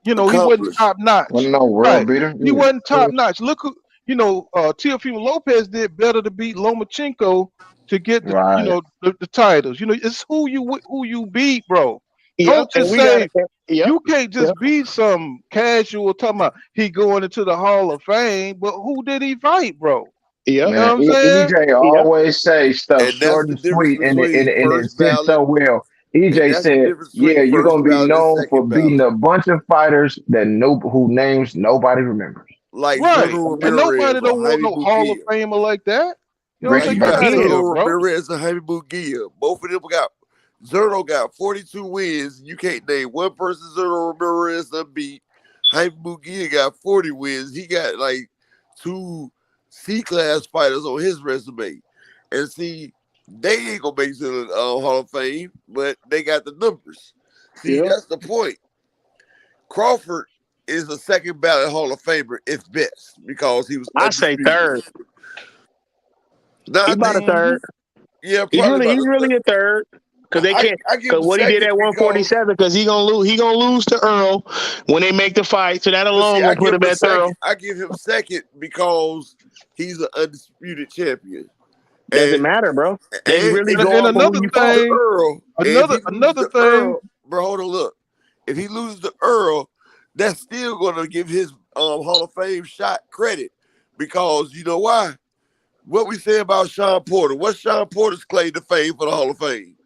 You know, he wasn't Accomplished. top notch. Wasn't no world Right. beater. He Yeah. wasn't top notch. Look who. You know, Teofimo Lopez did better to beat Lomachenko to get Right. the titles. You know, it's who you beat, bro. Yep, Don't and just we got say it. Yep, you can't yep, just be some casual talking about he going into the Hall of Fame, but who did he fight, bro? yep, You know Man, what I'm saying? EJ yep. always say stuff And that's short the and difference sweet, and between it first sits ballot so well. and EJ that's the said, difference "Yeah, between you're first gonna be ballot and known for second beating ballot. a bunch of fighters that who names nobody remembers." Like Right. Zerto And nobody Ramirez or don't want Jaime no Hall of Munguia. Famer like that. You know what I'm Ricky Like saying? you Get got out of Burns. here, Zerto bro. Ramirez and Jaime Munguia. Both of them got Zerto got 42 wins. You can't name one person Zerto Ramirez unbeat. Jaime Munguia got 40 wins. He got like two C-class fighters on his resume. And see, they ain't gonna make it to the Hall of Fame, but they got the numbers. See, Yep. that's the point. Crawford is a second ballot Hall of Famer, if best, because he was I say undisputed. third. Now He I about a think, Hmm. third. yeah, probably about He's a really third. a third. Cause they can't, I give cause him what he did second at because 147, cause he gonna lose to Earl when they make the fight. So that but see, alone I gonna put give him him a at third. second. I give him second because he's an undisputed champion. Doesn't And matter, bro. They and really if go he And off of who another loses you fought. to thing, Earl, and if he loses another to thing. Earl, bro, hold on, look. If he loses to Earl, that's still gonna give his Hall of Fame shot credit because you know why? What we say about Sean Porter, what's Sean Porter's claim to fame for the Hall of Fame?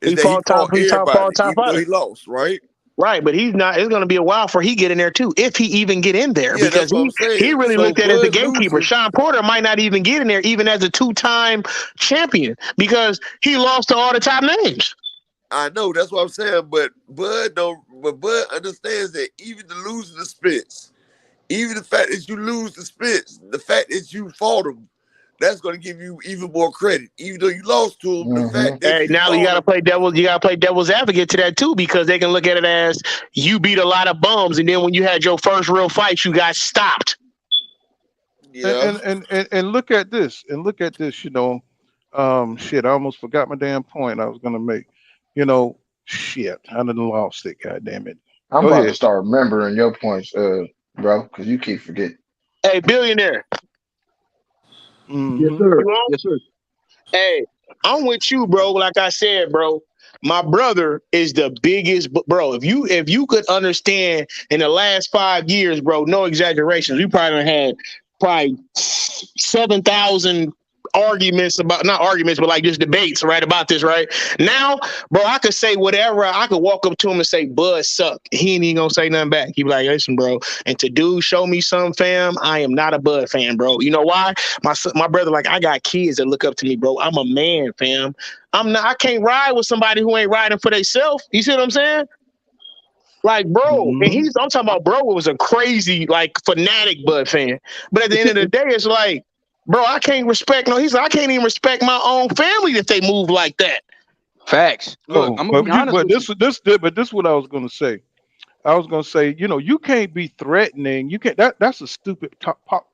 Is He that he fought top. fought He top everybody, fought top even though fighter. he lost, right? Right, but he's not. It's going to be a while for he get in there too, if he even get in there, Yeah, because that's what I'm he saying. really So looked at it as the Bud gatekeeper. losing, Sean Porter might not even get in there, even as a 2-time champion, because he lost to all the top names. I know that's what I'm saying, but Bud understands that even the losing the Spence, even the fact that you lose the Spence, the fact that you fought him, that's going to give you even more credit. Even though you lost to him, the fact that Hey, you now you fought got to him, play devil's. You got to play devil's advocate to that too, because they can look at it as you beat a lot of bums, and then when you had your first real fight, you got stopped. yeah. And look at this. And look at this. Shit. I almost forgot my damn point I was gonna make. Shit. I done lost it. God damn it. I'm Go about to ahead. start remembering your points, bro, because you keep forgetting. Hey, billionaire. Yes, Mm-hmm. sir. You on? Yes, sir. Hey, I'm with you, bro. Like I said, bro, my brother is the biggest, bro. If you could understand in the last 5 years, bro, no exaggerations, we probably done had probably 7,000 arguments about, not arguments, but like just debates, right, about this, right? Now, bro, I could say whatever. I could walk up to him and say, Bud suck. He ain't even gonna say nothing back. He be like, listen, bro, and to do show me some, fam, I am not a Bud fan, bro. You know why? My brother, like, I got kids that look up to me, bro. I'm a man, fam. I can't ride with somebody who ain't riding for themselves. You see what I'm saying? Like, bro, and Mm-hmm. I'm talking about, bro, was a crazy, like, fanatic Bud fan. But at the end of the day, it's like, bro, I can't respect no. He's like, I can't even respect my own family if they move like that. Facts. Look, Oh, I'm gonna but be honest with you. this what I was gonna say. I was gonna say, you can't be threatening. You can't. That's a stupid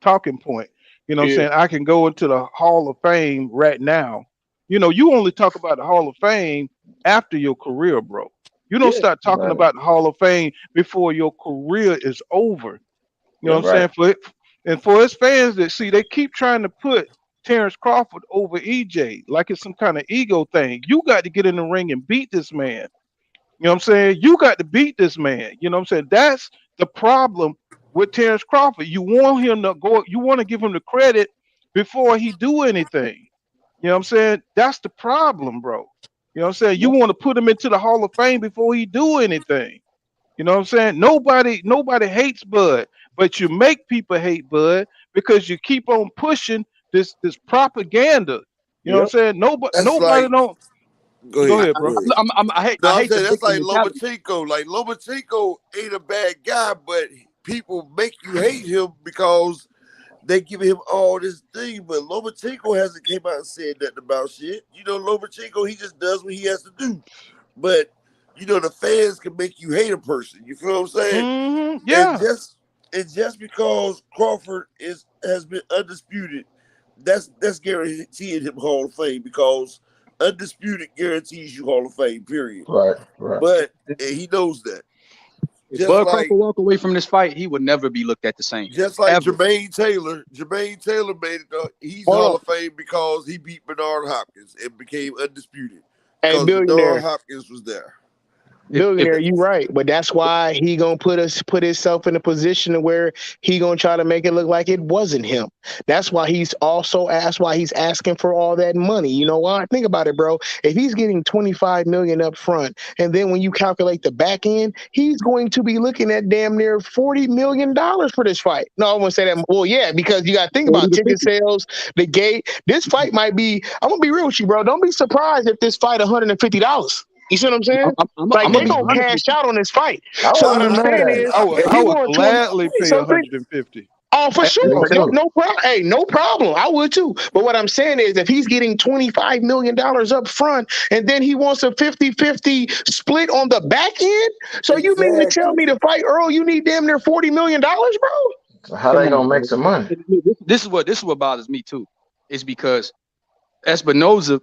talking point. You know what I'm Yeah, saying? I can go into the Hall of Fame right now. You only talk about the Hall of Fame after your career, bro. You don't yeah, start talking Right. about the Hall of Fame before your career is over. You know what yep. I'm Right. saying? For his fans that see, they keep trying to put Terence Crawford over EJ like it's some kind of ego thing. You got to get in the ring and beat this man. You know what I'm saying? You got to beat this man. You know what I'm saying? That's the problem with Terence Crawford. You want him to go, you want to give him the credit before he do anything. You know what I'm saying? That's the problem, bro. You know what I'm saying? You want to put him into the Hall of Fame before he do anything. You know what I'm saying? Nobody hates Bud, but you make people hate Bud because you keep on pushing this propaganda. You know what I'm Yep. saying? That's Nobody like, don't go go ahead, ahead, bro. go ahead. I No, I'm hate the saying that's victim like mentality. Lomachenko. Like Lomachenko ain't a bad guy, but people make you hate him because they give him all this thing. But Lomachenko hasn't came out and said nothing about shit. Lomachenko, he just does what he has to do. But the fans can make you hate a person. You feel what I'm saying? And Yeah. just because Crawford has been undisputed, that's guaranteeing him Hall of Fame because undisputed guarantees you Hall of Fame. Period. Right. Right. But and he knows that. If Just Bud like Crawford walk away from this fight, he would never be looked at the same. just like Ever. Jermaine Taylor. Jermaine Taylor made it. He's Hold Hall on. of Fame because he beat Bernard Hopkins and became undisputed Hey, because Bernard billionaire. Hopkins was there. If Billionaire, you right, but that's why he gonna put himself in a position where he gonna try to make it look like it wasn't him. That's why he's also asked why he's asking for all that money. You know why? Think about it, bro. If he's getting 25 million up front, and then when you calculate the back end, he's going to be looking at damn near $40 million for this fight. No, I wouldn't say that. Well, yeah, because you got to think 40 about to ticket 50. sales, the gate. This fight might be. I'm gonna be real with you, bro. Don't be surprised if this fight $150. You see what I'm saying? Like I'm gonna they be gonna honest cash with you. out on this fight. I So what wouldn't I'm be mad saying at it. is, I if he would want 20 gladly pay something, 150. oh for And Me sure, too. no problem. Hey, no problem. I would too. But what I'm saying is, if he's getting $25 million up front, and then he wants a 50-50 split on the back end, so you mean to tell me Exactly. to fight Earl, you need damn near $40 million, bro? So how Come they on, gonna make bro. some money? This is what bothers me too. Is because Espinoza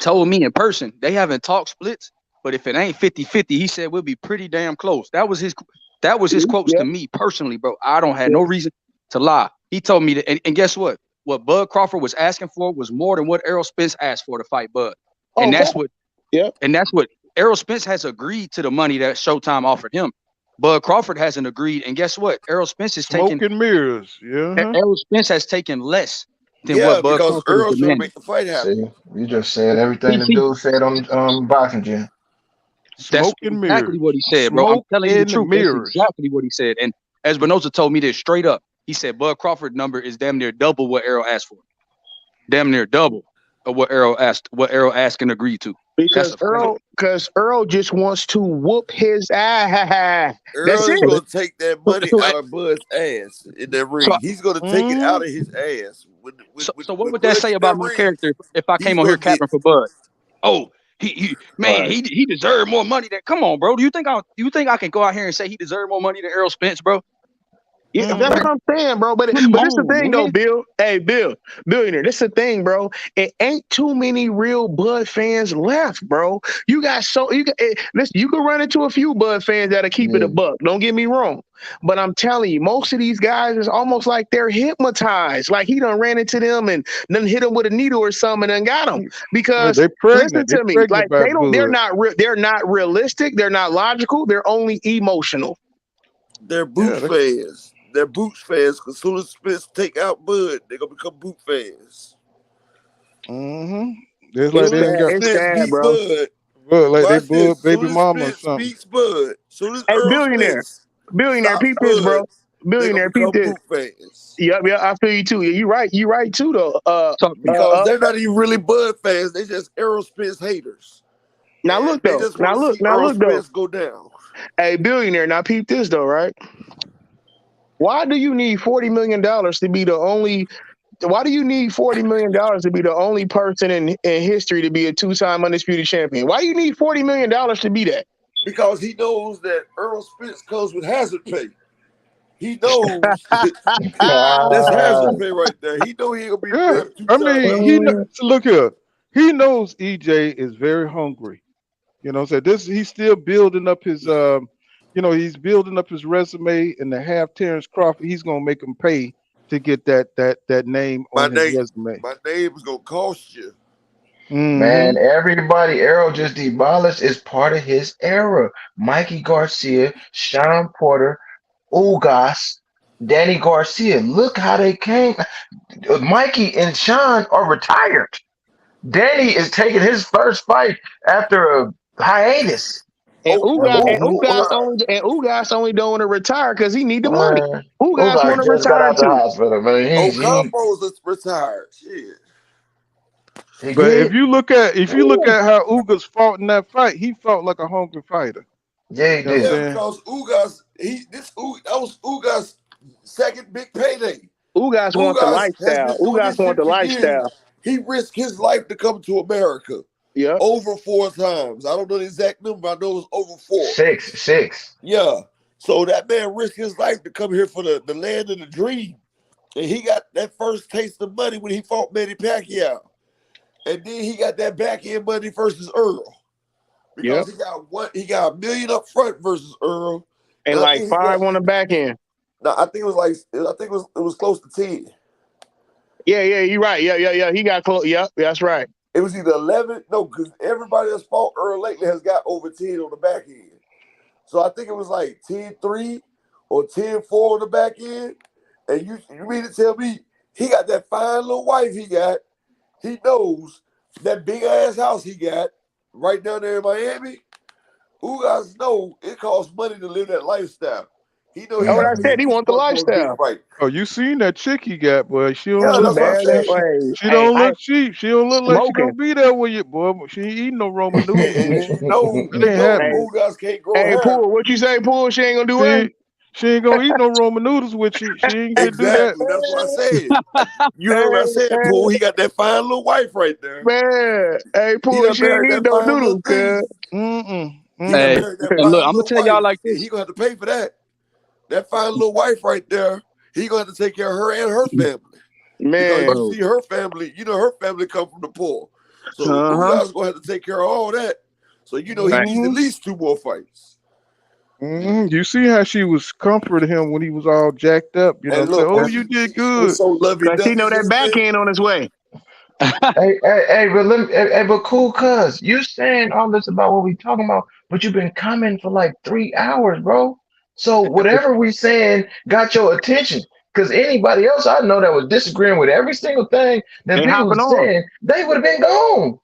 told me in person they haven't talked splits, but if it ain't 50-50, he said we'll be pretty damn close. That was his quotes Yeah, to me personally, bro. I don't have yeah. no reason to lie. He told me that, and guess what? what Bud Crawford was asking for was more than what Errol Spence asked for to fight Bud. And that's what Errol Spence has agreed to the money that Showtime offered him. Bud Crawford hasn't agreed. And guess what? Errol Spence is Smoke taking and mirrors. Yeah. Errol Spence has taken less than Yeah, what Bud because Crawford is Earl's trying to demanding. make the fight happen. See, you just said everything the dude said on Boxing Gym. That's Smoke and exactly mirrors. what he said, bro. I'm Smoke telling you the and truth. That's mirrors. exactly what he said. And Espinosa told me this straight up. He said Bud Crawford number is damn near double what Errol asked for. Damn near double of what Errol asked and agreed to. That's a fact. Because Earl just wants to whoop his ass. That's Earl is it. going to take that money out of Bud's ass in that ring. He's going to take it out of his ass. So what would that Bud's say in about that my ring, character if I he's came on here going to get. capping for Bud? Oh, he Right. he deserved more money than. Come on, bro. Do you think I can go out here and say he deserved more money than Errol Spence, bro? Yeah, that's what I'm saying, bro. But Come this the on, thing, though, man. Bill. Hey, Bill, billionaire. This the thing, bro. It ain't too many real Bud fans left, bro. You got listen. You can run into a few Bud fans that'll keep it a buck. Don't get me wrong, but I'm telling you, most of these guys is almost like they're hypnotized. Like he done ran into them and done hit them with a needle or something and got them. Because They're listen pregnant. They're to me, pregnant like by they're Bud. not realistic. They're not logical. They're only emotional. They're Boots fans. They're Boots fans. Because as soon as Spence take out Bud, they're going to become Boot fans. It's As like soon they ain't as got It's Spence sad, beat bro. Bud, like they watch this. Bud As baby soon as mama or Spence something. beats Bud, as soon as Hey, Earl billionaire, Spence peep stops this, Bud, bro. they're going Billionaire, to peep become this. Boot fans. Yep, I feel you too. Yeah, you right too, though. Because they're not even really Bud fans. They just Errol Spence haters. Now And look they though. just want to see Errol Spence go down. Hey, billionaire, now peep this though, right? Why do you need $40 million to be the only? Why do you need $40 million to be the only person in history to be a two-time undisputed champion? Why do you need $40 million to be that? Because he knows that Errol Spence comes with hazard pay. He knows that's hazard pay right there. He know he ain't gonna be Yeah, named I 2 times. mean, so look here. He knows EJ is very hungry. You know, so he's still building up his he's building up his resume, and to have Terence Crawford, he's gonna make him pay to get that name on his resume. My name is gonna cost you. Man, everybody Errol just demolished is part of his era. Mikey Garcia, Sean Porter, Ugas, Danny Garcia. Look how they came. Mikey and Sean are retired. Danny is taking his first fight after a hiatus. And Ugas Ugas only don't want to retire because he need the money. Ugas want to just got retire out the too. hospital, man. Ocampo's retired. Shit. But if you look at how Ugas fought in that fight, he fought like a hungry fighter. Yeah, he You know what I'm Yeah, saying? because Ugas, that was Ugas' second big payday. Ugas want the Ugas has lifestyle. been doing Ugas this want shit the for years. lifestyle. He risked his life to come to America. Yeah. Over 4 times. I don't know the exact number. I know it was over 4. Six. Yeah. So that man risked his life to come here for the land of the dream. And he got that first taste of money when he fought Manny Pacquiao. And then he got that back end money versus Earl. Because he got $1 million up front versus Earl. And like 5 on the back end. No, I think it was close to 10. Yeah, you're right. Yeah. He got close. Yeah, that's right. It was either 11. No, because everybody that's fought Earl lately has got over 10 on the back end. So I think it was like 10-3 or 10-4 on the back end. And you mean to tell me he got that fine little wife he got? He knows that big ass house he got right down there in Miami. Who guys know it costs money to live that lifestyle? He know he What got I to said. He want the lifestyle. Right. Oh, you seen that chick he got, boy? She don't Yeah, look. that's what I'm saying. She don't look cheap. She don't look like she Smoking. gonna be there with you, boy. She ain't eating no Roman noodles with you. No, That ain't happening. guys can't grow Hey, hair. Poole, what you say, Poole? She ain't gonna do what? She ain't gonna eat no Roman noodles with you. She ain't gonna do that. Exactly. That's what I said. You heard what I said, Poole. He got that fine little wife right there. Man, hey, Poole, she ain't need no noodles, cuz. He done Hey, married that fine look, I'm gonna little tell y'all wife. like this. He gonna have to pay for that. That fine little wife right there. He gonna have to take care of her and her family. Man, because you see her family. You know her family come from the poor, so Ugas gonna have to take care of all that. So you know he needs at least 2 more fights. You see how she was comforting him when he was all jacked up. You know what And I'm saying? look, Oh, and you did she was good. so lovey Cause he dovey know that back yesterday. end on his way. Hey, but but cool, cuz you saying all this about what we talking about, but you've been coming for like 3 hours, bro. So whatever we saying got your attention. Cause anybody else I know that was disagreeing with every single thing that They people hopping was on. saying, they would have been gone. Or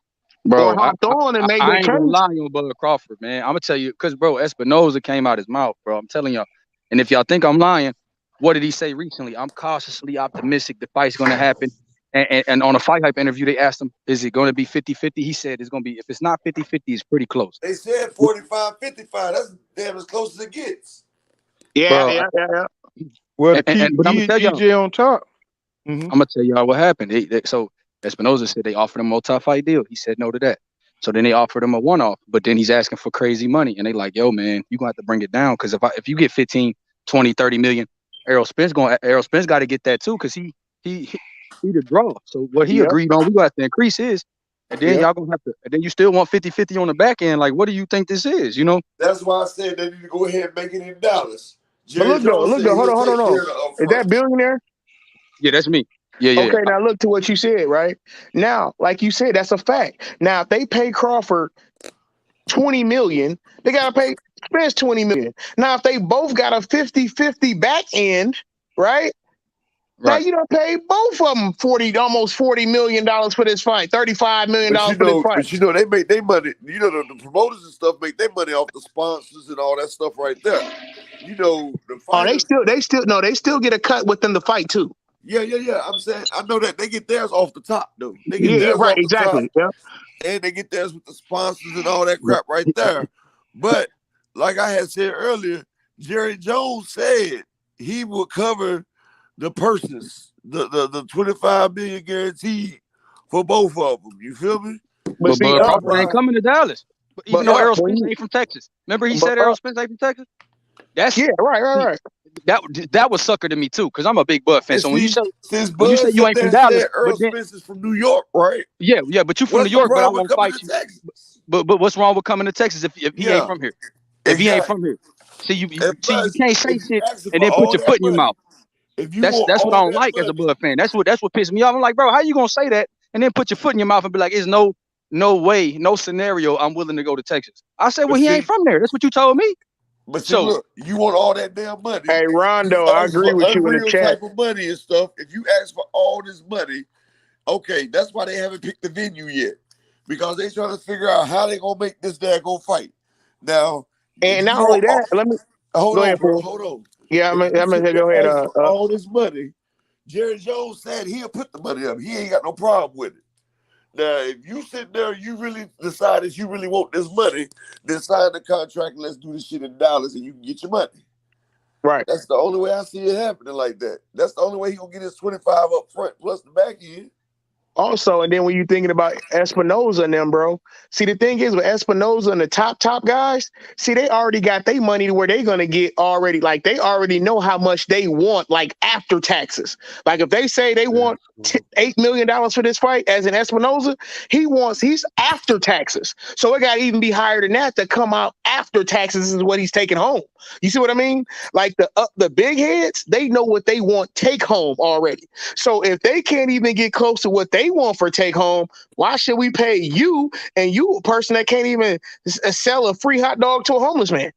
Bro, hopped on and made I their ain't gonna case. lie on Bud Crawford, man. I'm gonna tell you, cause bro, Espinoza came out his mouth, bro. I'm telling y'all. And if y'all think I'm lying, what did he say recently? I'm cautiously optimistic the fight's gonna happen. And on a fight hype interview, they asked him, is it gonna be 50-50? He said it's gonna be, if it's not 50-50, it's pretty close. They said 45-55. That's damn as close as it gets. Yeah, Bro, yeah. Well, to keep but I'm gonna tell y'all, EJ on top. I'm gonna tell y'all what happened. So Espinoza said they offered him a multi-fight deal. He said no to that. So then they offered him a one-off, but then he's asking for crazy money. And they like, yo, man, you gonna have to bring it down. Cause if you get 15, 20, 30 million, Errol Spence got to get that too, because he the draw. So what he Yep. agreed on, we gonna have to increase his. And then Yep. y'all gonna have to, and then you still want 50-50 on the back end. Like, what do you think this is? You know? That's why I said they need to go ahead and make it in dollars. But Jerry Jones look said though, hold he'll on, hold on, take hold care on. of the Is that upfront. billionaire? Yeah, that's me. Yeah. Okay, now look to what you said, right? Now, like you said, that's a fact. Now, if they pay Crawford 20 million, they gotta pay Spence 20 million. Now, if they both got a 50-50 back end, right? Now Right. you don't pay both of them almost $40 million for this fight, $35 million But for this fight. they make their money. You know, the promoters and stuff make their money off the sponsors and all that stuff right there. You know, the Oh, fighters. they still get a cut within the fight too. Yeah. I'm saying I know that they get theirs off the top though. They get Yeah, theirs right, off the top, exactly. Yeah. and they get theirs with the sponsors and all that crap right there. But like I had said earlier, Jerry Jones said he will cover the purses, the 25 million guaranteed for both of them. You feel me? But But see, Bud That's Crawford ain't why. coming to Dallas. But even though Yeah. Errol Spence ain't from Texas. Remember he said Errol Spence ain't from Texas? Yeah, right. That was sucker to me too, because I'm a big Bud fan. And So when you see, say since you Bud you sat ain't there from and Dallas, said but Earl then Spence is from New York, right? yeah, but you from New What's the York, but I problem with won't coming fight to you. Texas? But what's wrong with coming to Texas if he ain't Yeah, from here? If he ain't exactly. from here, see And you plus, can't say if you shit asking and for then put all your that foot in your money, mouth. if you That's want what I all don't that like as a money, Bud fan. That's what pissed me off. I'm like, bro, how you gonna say that and then put your foot in your mouth and be like, it's no way, no scenario I'm willing to go to Texas. I said, well, but he ain't see, from there. That's what you told me. So look, you want all that damn money. Hey, You Rondo, I ask agree for with you in the unreal chat. type of money and stuff. If you ask for all this money, okay, that's why they haven't picked the venue yet, because they trying to figure out how they gonna make this daggone fight. Now, if And you not only want, that, let me hold go on, ahead, bro, Paul. hold on. Yeah, I'm If you gonna sit there go ahead. and ask for all this money, Jerry Jones said he'll put the money up. He ain't got no problem with it. Now, if you sit there, you really decide that you really want this money, then sign the contract and let's do this shit in dollars and you can get your money. Right. That's the only way I see it happening like that. That's the only way he gonna get his 25 up front plus the back end. Also, and then when you're thinking about Espinoza and them, bro, see, the thing is with Espinoza and the top guys, see, they already got their money to where they're going to get already, like, they already know how much they want, like, after taxes. Like, if they say they want $8 million for this fight, as in Espinoza, he's after taxes. So it got to even be higher than that to come out after taxes is what he's taking home. You see what I mean? Like, the big heads, they know what they want take home already. So if they can't even get close to what they want for take home, why should we pay you and you a person that can't even sell a free hot dog to a homeless man?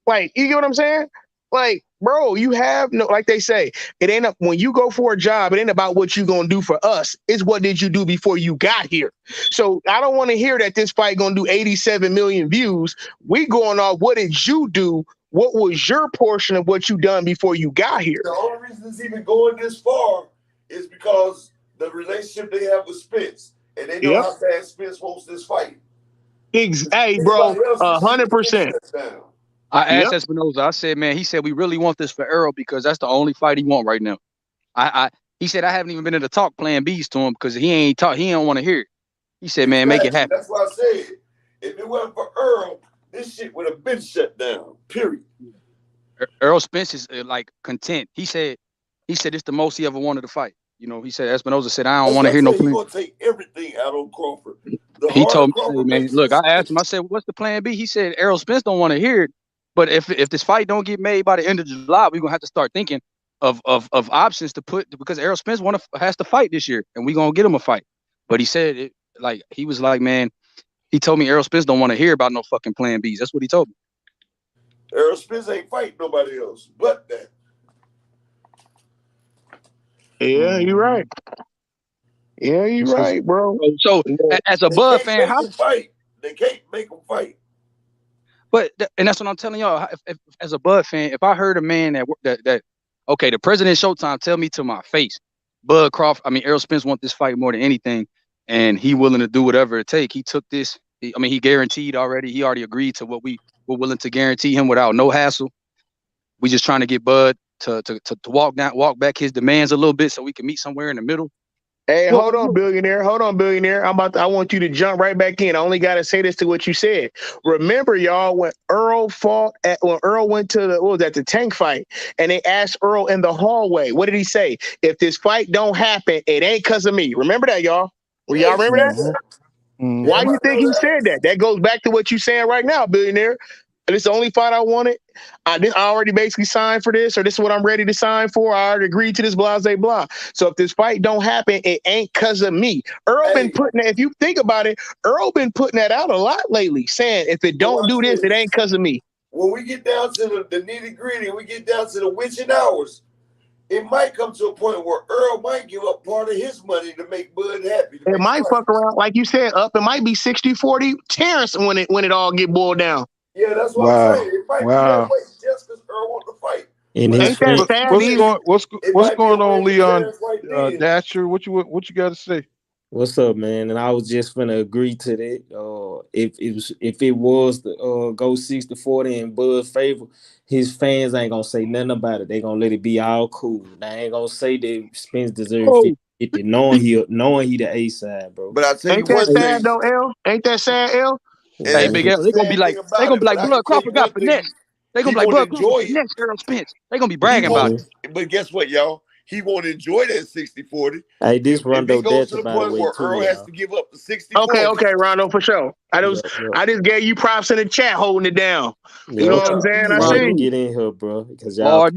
Like, you get what I'm saying? Like, bro, you have no, like they say, it ain't up when you go for a job, it ain't about what you gonna do for us. It's what did you do before you got here. So I don't want to hear that this fight gonna do 87 million views. We going off what did you do? What was your portion of what you done before you got here? The only reason it's even going this far is because the relationship they have with Spence, and they know Yep. how bad Spence wants this fight. Hey, bro, Anybody else, this shit is 100%. shut down. I asked Yep. Espinoza, I said, man, he said, we really want this for Errol because that's the only fight he want right now. He said, I haven't even been in the talk playing B's to him because he don't want to hear it. He said, man, make it happen. That's why I said, if it wasn't for Earl, this shit would have been shut down, period. Errol Spence is like content. He said it's the most he ever wanted to fight. You know, he said, Espinoza said, I don't want to hear no He's plan. going to take everything out on Crawford. The He harder told me, Crawford man, makes look, I this, asked him, I said, what's the plan B? He said, Errol Spence don't want to hear it. But if this fight don't get made by the end of July, we're gonna have to start thinking of options to put, because Errol Spence has to fight this year, and we're gonna get him a fight. But he said it, like, he was like, man, he told me Errol Spence don't want to hear about no fucking plan Bs. That's what he told me. Errol Spence ain't fighting nobody else but that. Yeah, you're right. Yeah, you're right, bro. So as a They Bud can't fan, make how? him fight. They can't make him fight. But and that's what I'm telling y'all. If, as a Bud fan, if I heard a man that okay, the president Showtime tell me to my face, Bud Crawford, I mean Errol Spence want this fight more than anything, and he willing to do whatever it take. He took this. He guaranteed already. He already agreed to what we were willing to guarantee him without no hassle. We just trying to get Bud to walk back his demands a little bit so we can meet somewhere in the middle. Hey, hold on, billionaire. Hold on, billionaire. I want you to jump right back in. I only got to say this to what you said. Remember, y'all, when Errol went to the tank fight, and they asked Errol in the hallway, what did he say? If this fight don't happen, it ain't because of me. Remember that, y'all? Y'all remember that? Why you think he said that? That goes back to what you're saying right now, billionaire. This is the only fight I wanted. I already basically signed for this, or this is what I'm ready to sign for. I already agreed to this, blah, blah. So if this fight don't happen, it ain't because of me. Earl been putting that, if you think about it, Earl been putting that out a lot lately, saying if it don't do this, it ain't because of me. When we get down to the nitty gritty, we get down to the witching hours, it might come to a point where Earl might give up part of his money to make Bud happy. It might fuck around, like you said, up. It might be 60-40 Terence when it all get boiled down. Yeah, that's what I'm saying. It might be that way just because Earl want to fight. And ain't that sad? What's going on, Leon Dasher? What you got to say? What's up, man? And I was just gonna agree to that. If it was the go 60-40 in Bud's favor, his fans ain't gonna say nothing about it. They gonna let it be all cool. They ain't gonna say that Spence deserves 50-50, knowing he the A side, bro. But I tell ain't that sad though, L? Ain't that sad, L? Hey, Big L, they gonna be like Bud Crawford got finesse. They gonna be like Bud Crawford finesse Errol Spence. They gonna be bragging about it. But guess what, y'all? He won't enjoy that 60-40. Hey, this Rondo if he goes to the by the point way, where too, Earl has y'all. to give up the 60-40. Okay, Rondo, for sure. I just gave you props in the chat holding it down. You know what I'm saying? I see. Get in here, bro, because y'all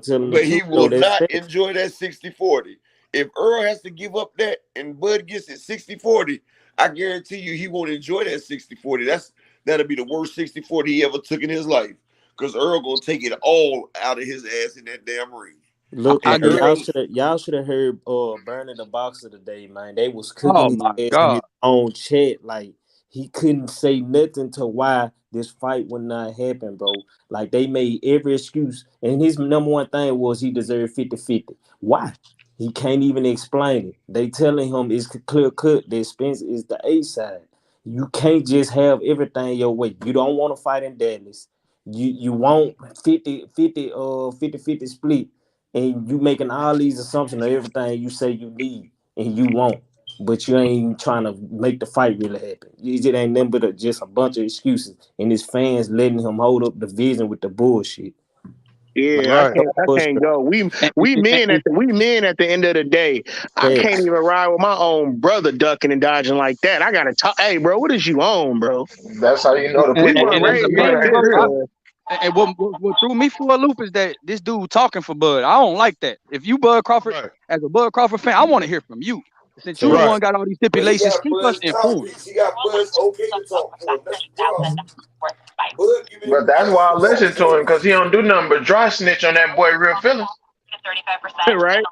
telling But the he truth, will though, not enjoy that 60-40. If Earl has to give up that and Bud gets it 60-40, I guarantee you he won't enjoy that 60-40. That'll be the worst 60-40 he ever took in his life. Because Earl gonna take it all out of his ass in that damn ring. Look, y'all should have heard Burning the Boxer today, man. They was cooking his ass in his own chat. Like, he couldn't say nothing to why this fight would not happen, bro. Like, they made every excuse. And his number one thing was he deserved 50-50. Why? He can't even explain it. They telling him it's clear cut that Spence is the A side. You can't just have everything your way. You don't want to fight in Dallas. You want 50-50 split. And you making all these assumptions of everything you say you need and you want, but you ain't trying to make the fight really happen. It ain't nothing but just a bunch of excuses, and his fans letting him hold up the vision with the bullshit. Yeah, I can't go. We men at the end of the day. I can't even ride with my own brother ducking and dodging like that. I gotta talk. Hey, bro, what is you on, bro? That's how you know the We people. weren't And as a raised man, like bro, this. and what threw me for a loop is that this dude talking for Bud. I don't like that. If you Bud Crawford, as a Bud Crawford fan, I want to hear from you. Since you the one got all these stipulations, keep us informed. He got Bud's okay to talk for him. That's the problem. But that's why I listen to him, because he don't do nothing but dry snitch on that boy real feelings. Right?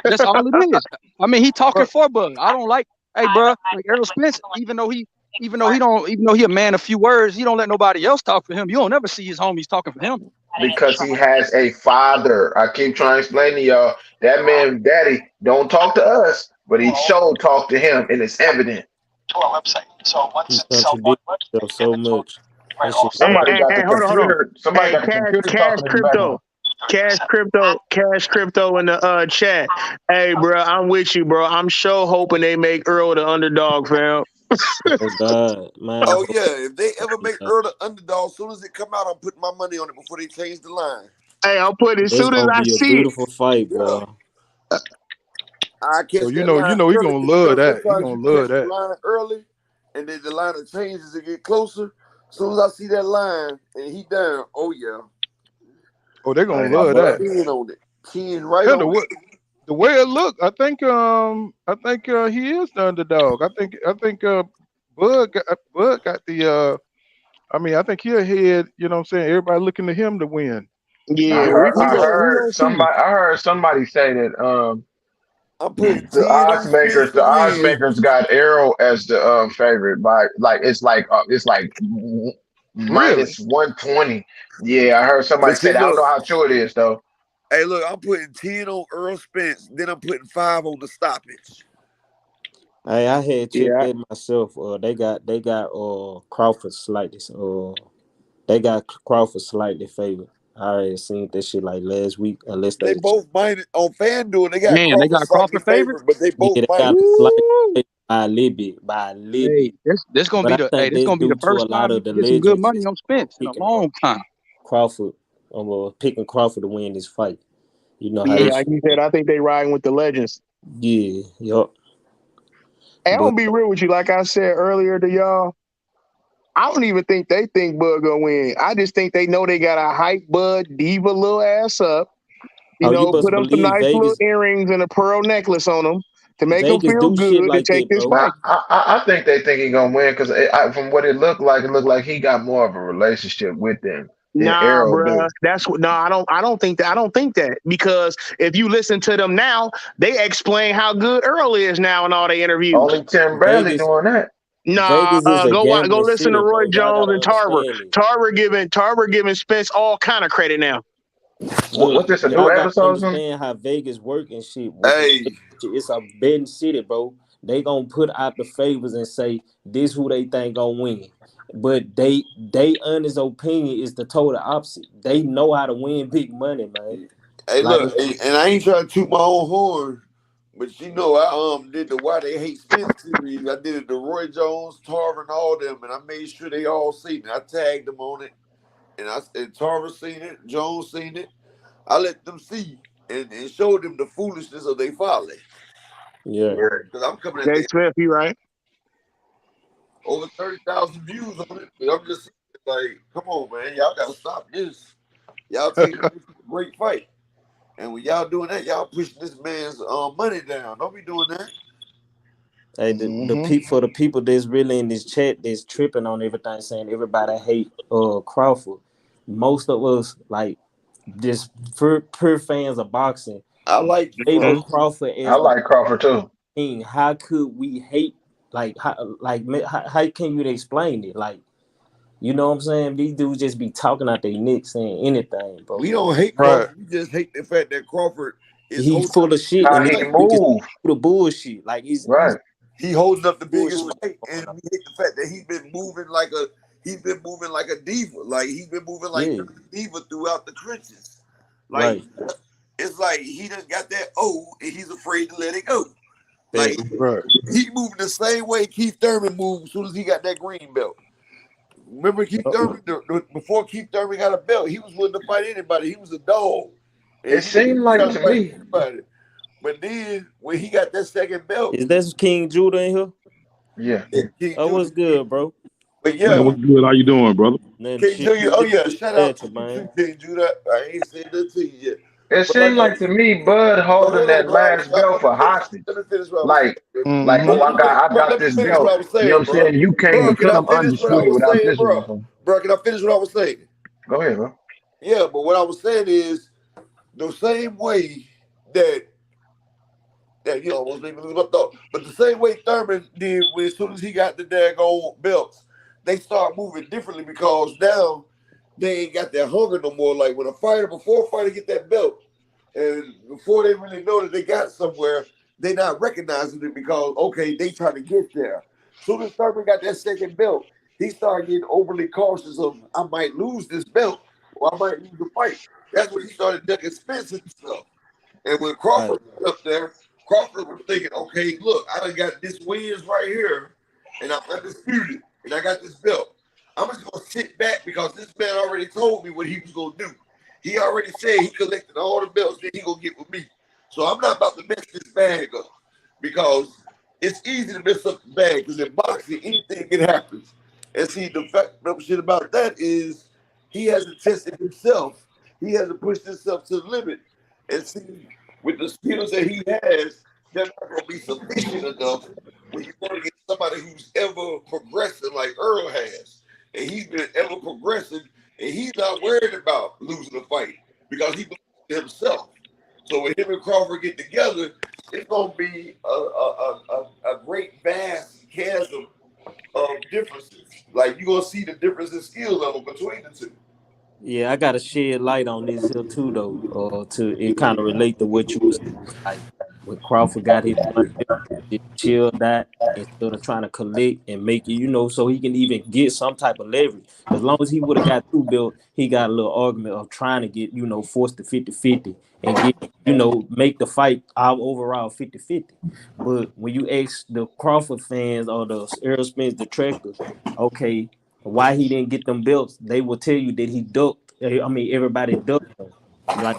That's all it is. I mean, he talking for Bud. I don't like, hey, bro, like Errol Spence, even though he a man of few words, he don't let nobody else talk for him. You don't never see his homies talking for him. Because he has a father. I keep trying to explain to y'all, that man, daddy, don't talk to us, but he sure talk to him, and it's evident. He contradicts himself so much. Somebody got the hold on. computer. Somebody got the computer talking in the background. Cash crypto in the chat. Hey, bro, I'm with you, bro. I'm sure hoping they make Earl the underdog, fam. Oh God, man. Oh yeah, if they ever make Earl the underdog, as soon as it come out, I'm putting my money on it before they change the line. Hey, I'll put it as soon as I see it. Beautiful fight, bro. I catch So that line he early, gonna love that. He sometimes gonna you love catch the that. line early, and then the line will change as it get closer. As soon as I see that line and he down, oh yeah. Oh, they're gonna Hey, love but that. 10 on it. 10 right Yeah, on it. the way it looked, I think he is the underdog. I think Bud got the I think he ahead, you know what I'm saying? Everybody looking to him to win. I Yeah, heard we I go we heard gonna see. somebody say that I'm putting the 10 on Spence to odds win. makers got Arrow as the favorite by like it's like Really? minus 120. Yeah, I heard somebody But say see, that. I don't look. know how true it is though. Hey, look, I'm putting 10 on Errol Spence, then I'm putting 5 on the stoppage. Hey, I had checked Yeah, that myself. They got Crawford slightly. They got Crawford slightly favored. I already seen that shit like last week. Unless They they, both minus on FanDuel, they got Man, they Crawford got slightly Crawford favored. favored, but they yeah, both they got minus. slightly Woo! favored by a little bit, by a little Hey, bit. this gonna But be I the think this that's gonna be the due to a first lot time you of can the get some good legends money that's on Spence in a picking long time. Crawford, picking Crawford to win this fight. You know how yeah, Mm. this like shit you said, go. I think they riding with the legends. Yeah, yup. Hey, I'm But gonna be real with you. Like I said earlier to y'all, I don't even think they think Bud gonna win. I just think they know they gotta hype Bud diva little ass up. You oh, you know, must put him some believe nice little Vegas earrings and a pearl necklace on him to make him Vegas feel do shit good to like take that, this bro. fight. I think they think he gonna win because from what it looked like he got more of a relationship with them than Nah, Arrow bruh. do. That's what. No, I don't think that. I don't think that because if you listen to them now, they explain how good Earl is now in all the interviews. Only Tim Bradley Vegas doing that. Nah, Vegas is a go gambling listen to city, Roy bro. Y'all Jones gotta and Tarver. understand it. Tarver giving Spence all kind of credit now. Look, What's this, a new y'all gotta episode or something? understand how Vegas work and shit. Hey, It's a betting city, bro. They gonna put out the favors and say this who they think gonna win. But they honest opinion is the total opposite. They know how to win big money, man. hey, Like look, and I ain't trying to toot my own horn, but you know, I did the Why They Hate Spence series. I did it to Roy Jones, Tarver, and all them, and I made sure they all seen it. I tagged them on it, and Tarver seen it, Jones seen it. I let them see and showed them the foolishness of their folly. yeah. Because I'm coming at Jay the Smith, you right? over 30,000 views on it. But I'm just like, come on, man, y'all gotta stop this. Y'all taking this a great fight. And when y'all doing that, y'all pushing this man's money down. Don't be doing that. Hey, Mm-hmm. for the people that's really in this chat that's tripping on everything, saying everybody hate Crawford. Most of us like just pure fans of boxing I like label Crawford. Crawford I as the like Crawford too. king. How could we hate? How can you explain it? Like, you know what I'm saying? These dudes just be talking out their neck saying anything, bro. We don't hate Right. Crawford. We just hate the fact that Crawford is He holding full up of the shit, biggest and How then he fight. you can see move. the bullshit. Like he's Right. He holding up the biggest bullshit fight, going and on. we hate the fact that he's been moving like a diva. Like he's been moving like Yeah, a diva throughout the trenches. Like right. it's like he done got that O and he's afraid to let it go. Like Facts. Right. he moving the same way Keith Thurman moved as soon as he got that green belt. Remember Keith Yup. Thurman? Before Keith Thurman got a belt, he was willing to fight anybody. He was a dog, It and he seemed was like trying to to fight me. anybody. But then when he got that second belt, Is that King Judah in here? Yeah. King Oh, Judah. what's good, bro? But Man, yeah, what's good? How you doing, brother? Nothing King chill. Judah. Oh yeah, Just shout out at to you, you man. too, King Judah. I ain't said that to you yet. It But like seemed I like to me Bud but holding hold on, that bro. last belt for hostage. Let me finish what I was Like saying. like Mm-hmm. oh I Bro, got let me this finish what belt. I was You know what saying, I'm bro. saying? You can't Bro, can I become finish what I undisputed was without saying, this bro? motherfucker. Bro, can I finish what I was saying? Go ahead, bro. Yeah, but what I was saying is the same way that you almost made me lose my thought. But the same way Thurman did when as soon as he got the daggone belts, they start moving differently because now they ain't got that hunger no more. Like when before a fighter get that belt, and before they really know that they got somewhere, they not recognizing it because okay, they trying to get there. Soon as Thurman got that second belt, he started getting overly cautious of I might lose this belt or I might lose the fight. That's when he started ducking Spence and stuff. And when Right. Crawford was up there, Crawford was thinking, okay, look, I done got this wins right here, and I'm undisputed, and I got this belt. I'm just gonna sit back because this man already told me what he was gonna do. He already said he collected all the belts that he gonna get with me. So I'm not about to mess this bag up because it's easy to mess up the bag because in boxing anything can happen. And see, the shit about that is he hasn't tested himself. He hasn't pushed himself to the limit. And see, with the skills that he has, they're not going to be sufficient enough when you want to get somebody who's ever progressing like Earl has. And he's been ever progressing, and he's not worried about losing a fight because he believes in himself. So when him and Crawford get together, it's going to be a great vast chasm of differences. Like you're gonna see the difference in skill level between the two. Yeah, I gotta shed light on this here too, though. To it kind of relate to what you was like when Crawford got his one belt, just chilled that instead of trying to collect and make it, so he can even get some type of leverage. As long as he would have got two belt, he got a little argument of trying to get, force the 50-50 and get, make the fight our overall 50-50. But when you ask the Crawford fans or the Errol Spence detractors, okay, why he didn't get them belts, they will tell you that he ducked. I mean, everybody ducked him. Like,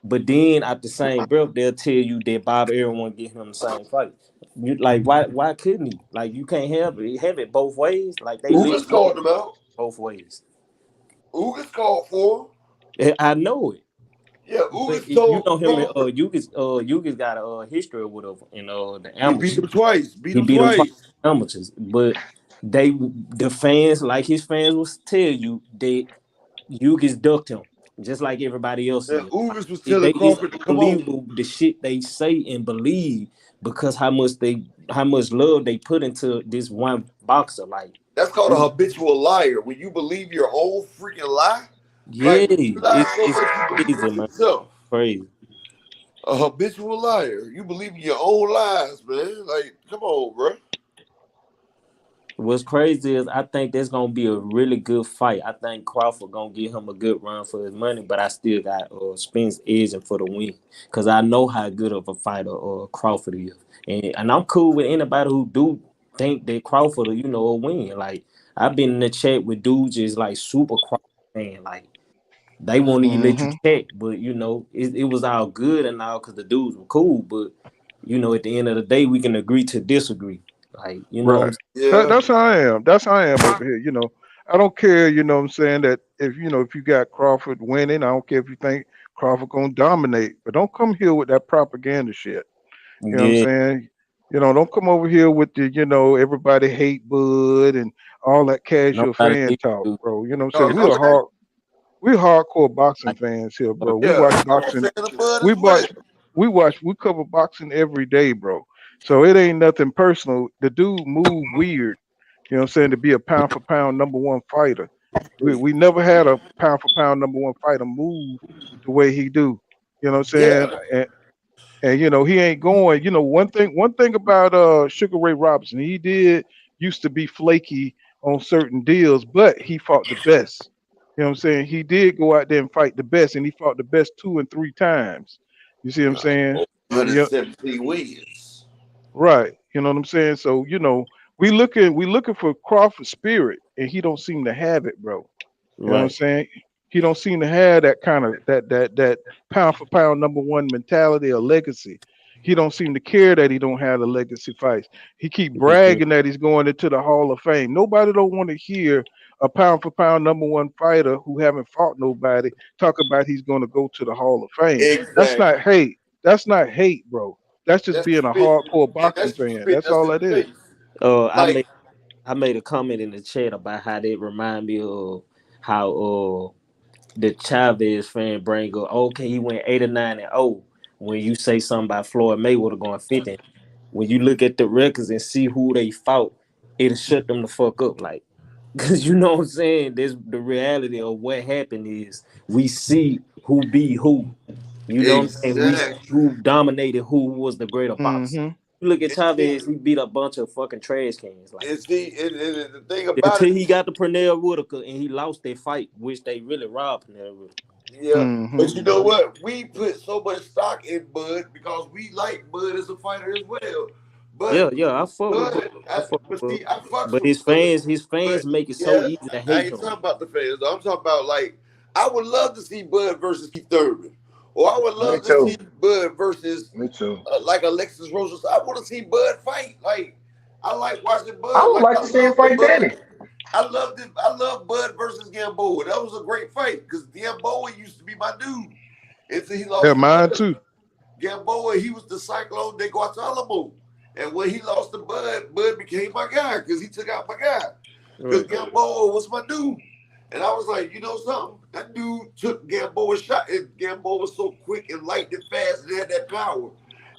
but then at the same breath, they'll tell you that Bob Arum won't get him the same fight. You like why couldn't he? Like you can't have it both ways. Like they Ugas literally called him out. both ways. Ugas called for him. I know it. Yeah, But Ugas you know told him and Crawford. Yugas got a history with him in the He beat amateurs. him twice. Beat He him beat him twice twice. in amateurs. But the fans, like his fans will tell you that Yugas ducked him, just like everybody else And is. Ugas was It's telling Crawford to come on. unbelievable the shit they say and believe because how much love they put into this one boxer. Like, That's called a habitual liar. When you believe your own freaking lie, yeah, like when you lie so it's much you believe crazy, it man. yourself. Crazy. A habitual liar. You believe in your own lies, man. Like, come on, bro. What's crazy is I think there's gonna be a really good fight. I think Crawford gonna give him a good run for his money, but I still got Spence edging for the win because I know how good of a fighter Crawford is, and I'm cool with anybody who do think that Crawford, will win. Like I've been in the chat with dudes just like super Crawford fan, like they won't even let you Mm-hmm. check, but it was all good and all because the dudes were cool, but at the end of the day we can agree to disagree, like what I'm Right. Yeah. That's how I am. That's how I am over here. I don't care, what I'm saying, that if you got Crawford winning, I don't care if you think Crawford gonna dominate. But don't come here with that propaganda shit. You know what I'm saying? saying? Don't come over here with the, everybody hate Bud and all that casual Nobody fan needs talk, to. bro. You know what I'm No, saying? nobody. We're hardcore boxing Like, fans here, bro. We Yeah, watch I'm a boxing. fan of Bud We as well. watch. We cover boxing every day, bro. So it ain't nothing personal. The dude move weird. You know what I'm saying? To be a pound for pound number one fighter. We never had a pound for pound number one fighter move the way he do. You know what I'm saying? Yeah. And he ain't going. One thing about Sugar Ray Robinson, he did used to be flaky on certain deals, but he fought the best. You know what I'm saying? He did go out there and fight the best, and he fought the best 2 and 3 times. You see what I'm saying? Yeah, 117 wins. right. You know what I'm saying? So, we looking for Crawford spirit, and he don't seem to have it, bro. You know what I'm right. saying? He don't seem to have that kind of that pound for pound number one mentality or legacy. He don't seem to care that he don't have the legacy fights. He keep Mhm. bragging that he's going into the Hall of Fame. Nobody don't want to hear a pound for pound number one fighter who haven't fought nobody talk about he's going to go to the Hall of Fame. That's not Exactly. hate. That's not hate, bro. That's just That's being a spit. hardcore And boxing that's you fan. spit That's us all in that the is. face. I Like, made a comment in the chat about how they remind me of how the Chavez fan bring up. Okay, he went 8 or 9 and 0. When you say something about Floyd Mayweather going 50, when you look at the records and see who they fought, it'll shut them the fuck up. Like, cause you know what I'm saying. There's the reality of what happened is we see who beat who. You know what I'm saying? We see exactly. who dominated who was the greater boxer. Mm-hmm. You look at And see, Chavez, he beat a bunch of fucking trash cans. Like and the thing about it, until he got to Pernell Whitaker and he lost that fight, which they really robbed Pernell Whitaker. yeah. Mm-hmm. But you know what? We put so much stock in Bud because we like Bud as a fighter as well. Yeah, But yeah, I fuck with Bud. Bud, I fuck with but Bud. see, I fucks But with Bud. his But fans make it so yeah, easy to I hate ain't him. talking about the fans. Though. I'm talking about like I would love to see Bud versus Keith Thurman, or I would Me love to see too. Bud versus Me too. like Alexis Roses. I want to see Bud fight. Like I like watching I Bud. would Like like I to see him love when fight Bud. Danny. I loved it. I love Bud versus Gamboa. That was a great fight because Gamboa used to be my dude. Until he Yeah, lost to mine Bud. too. Gamboa, he was the Cyclone de Guantanamo. And when he lost to Bud, Bud became my guy because he took out my guy. Because Right. Gamboa was my dude. And I was like, you know something? That dude took Gamboa's shot, and Gamboa was so quick and light and fast and had that power.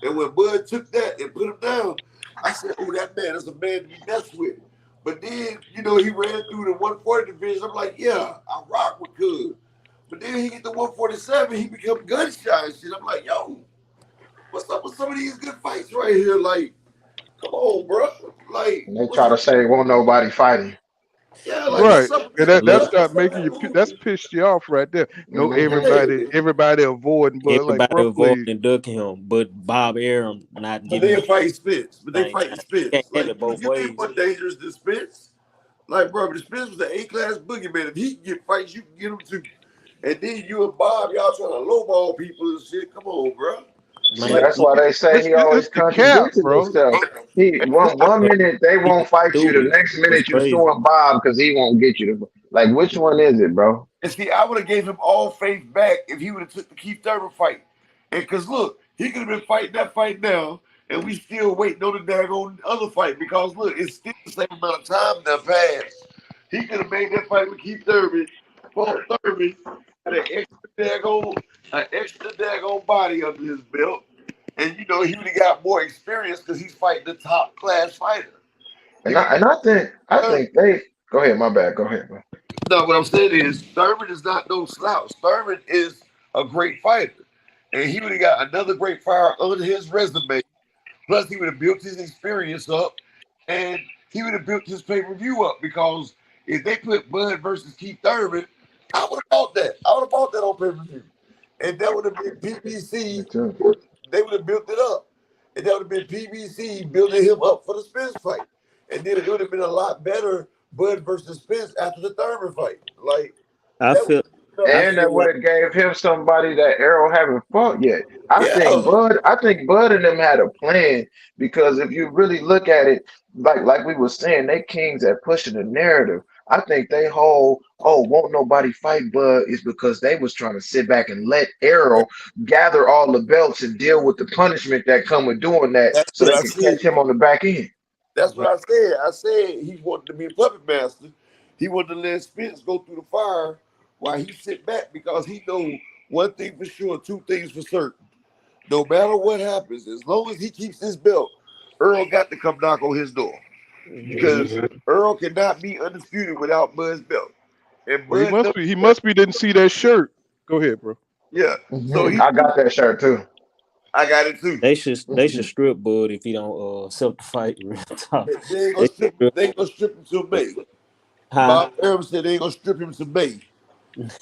And when Bud took that and put him down, I said, oh, that man is a man to be messed with. But then, he ran through the 140 division. I'm like, yeah, I rock with Cuz. But then he get to 147, he become gunshot and shit. I'm like, yo, what's up with some of these good fights right here? Like, come on, bro. Like, And they what's try to up? say won't nobody fighting. Yeah, like, Right. what's up with And this? that Look, start making you that's pissed you off right there. No, Mm-hmm. everybody avoiding, but like, everybody bro, avoiding please. and ducking him, but Bob Arum not But giving they him fight Spence. But they the same fighting time. You can't Spence. have Like, it both you ain't ways. more dangerous than Spence. Like, bro, but Spence was an A-class boogeyman. If he can get fights, you can get him too. And then you and Bob, y'all trying to lowball people and shit. Come on, bro. See, Man, Like, that's why they say he It's always the cap, contradicting bro. himself. He one but minute they people won't fight you, the stupid. next It's minute you crazy. suing Bob because he won't get you to like. Which one is it, bro? and see, I would have gave him all faith back if he would have took the Keith Thurman fight. And because look, he could have been fighting that fight now, and we still waiting on the daggone other fight because look, it's still the same amount of time that passed. He could have made that fight with Keith Thurman, fought Thurman, had an extra daggone body under his belt, and he would have got more experience because he's fighting the top class fighter. He And would I have and I think I Thurman. think they go ahead. My bad. Go ahead, bro. No, what I'm saying is Thurman is not no slouch. Thurman is a great fighter. And he would have got another great fighter under his resume. Plus, he would have built his experience up and he would have built his pay-per-view up because if they put Bud versus Keith Thurman, I would have bought that. I would have bought that on pay-per-view. And that would have been Me PBC. too. They would have built it up. And that would have been PBC building him up for the Spence fight. And then it would have been a lot better Bud versus Spence after the Thurman fight. Like, I that would feel I And feel that would like have gave him somebody that Errol haven't fought yet. yeah. I think Bud and them had a plan because if you really look at it, like we were saying, they kings at pushing the narrative. I think they whole won't nobody fight Bud is because they was trying to sit back and let Errol gather all the belts and deal with the punishment that come with doing that That's so what they I could said. catch him on the back end. That's what right. I said. I said he wanted to be a puppet master. He wanted to let Spence go through the fire while he sit back because he know one thing for sure, two things for certain. No matter what happens, as long as he keeps his belt, Earl got to come knock on his door because Mhm. Earl cannot be undisputed without Bud's belt. And Well, he Bud must knows be. He that. must be. Didn't see that shirt. Go ahead, bro. Yeah. So Mhm. he, I got that shirt too. I got it too. They should strip Bud if he don't accept the fight. Real talk. They ain't gonna They strip. strip They ain't gonna strip him till May. huh? Bob Arum said they ain't gonna strip him till May.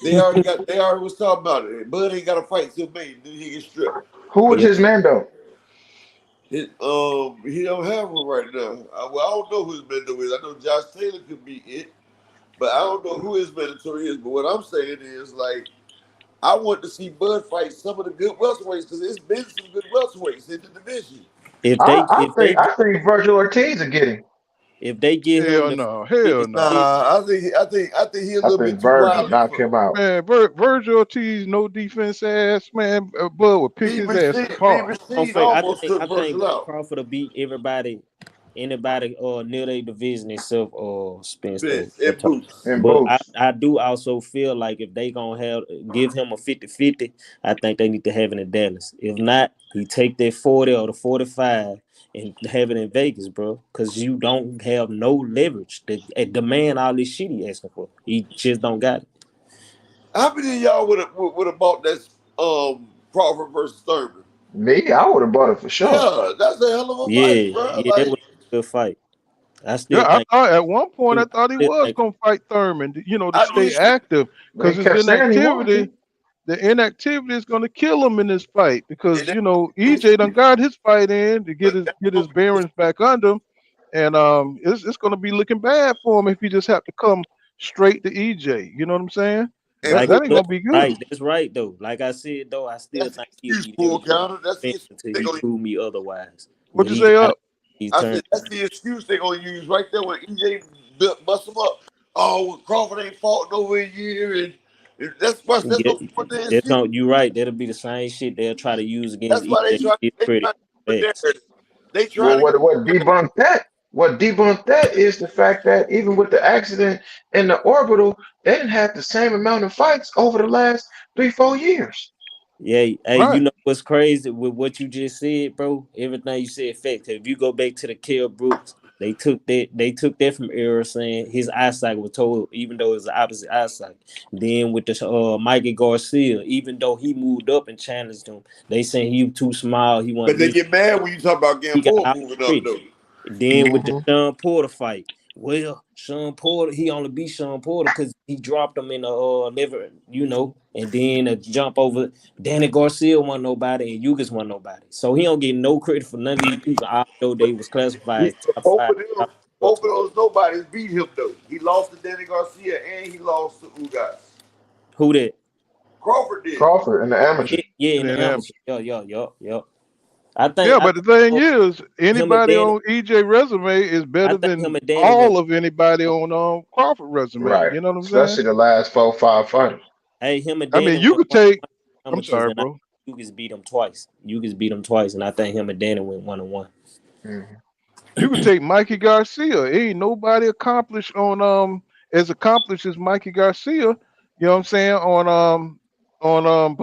They already got. They already was talking about it. Bud ain't got to fight till May. Then he get stripped. Who But was his man though? he don't have one right now. Well, I don't know who his mentor is. I know Josh Taylor could be it, but I don't know who his mentor is. But what I'm saying is, like, I want to see Bud fight some of the good welterweights because it's been some good welterweights in the division. If I, they I if they think I think Virgil Ortiz will get him. if they get him Hell to no. fit Hell the no. fit, I think he a I little bit think too Virgil wild knock for him out. Man, Virgil Ortiz, no defense ass man. Bud would pick B his ass Machine. B apart. Machine Crawford, I almost think took I think Virgil out. Crawford will beat anybody near their division except Spence though. Spence and Boots. And But Boots. I do also feel like if they gonna give him a 50-50, I think they need to have it in Dallas. If not, he take that 40 or the 45 and have it in Vegas, bro. Cause you don't have no leverage to demand all this shit he asking for. He just don't got it. How many of y'all would have bought that Crawford versus Thurman? Me, I would have bought it for sure. Yeah, that's a hell of a fight, Yeah, bro. yeah, that Like, was a good fight. I still Yeah, I think thought at one point I I thought he still was think gonna fight Thurman, to I knew he stay should. active They because his kept saying he wanted inactivity, to. the inactivity is gonna kill him in this fight And because that, EJ done got his fight in to get his bearings back under him, and it's gonna be looking bad for him if he just have to come straight to EJ. You know what I'm saying? and That like Pooh, that ain't but gonna be good. right, that's right though. Like I said though, I still that's the think he'll excuse, be the Pool counter. That's the excuse until they he gonna. prove me otherwise. What But you he say got up? these I turns. said that's the excuse they gonna use right there when EJ bust him up. oh, well, Crawford ain't fought over a year, and that's Yeah, no more than that's shit. not, you right. That'll be the same shit they'll try to use against That's why EJ. You get they credit. try to keep a Facts. narrative. They Well, trying to keep what debunked that? What debunked that is the fact that even with the accident in the orbital, they didn't have the same amount of fights over the last 3, 4 years. Yeah, hey, you Right. know what's crazy with what you just said, bro? Everything you said, fact. If you go back to the Kell Brooks, they took that from Errol saying his eyesight was told, even though it was the opposite eyesight. Then with the Mikey Garcia, even though he moved up and challenged him, they saying he was too small, he but wasn't they big. get mad when you talk about He got Gamboa all moving the up credit. though. Then with the Hmm. Sean Porter fight, well, Sean Porter, he only beat Sean Porter because he dropped him in the liver, and then a jump over Danny Garcia wasn't nobody and Yugas wasn't nobody. So he don't get no credit for none of these people, although they was classified as But top five. both of those nobodies beat him though. He lost to Danny Garcia and he lost to Ugas. Who that? Crawford did. Crawford in the amateur. Yeah, in And the then, amateur. Yeah. I think yeah, I but the think thing is, him and anybody Danny. on EJ resume is I better think him than and Danny went. all of anybody on Crawford resume. Right. You know what I'm saying? Especially the last 4, 5 fights. Hey, him and I Danny mean, you went could one take. I'm amateurs, sorry, and I bro. think Yugas beat him twice. Yugas beat him twice, and I think him and Danny went 1-1. Hmm. You could take Mikey Garcia. Ain't nobody accomplished as accomplished as Mikey Garcia. You know what I'm saying on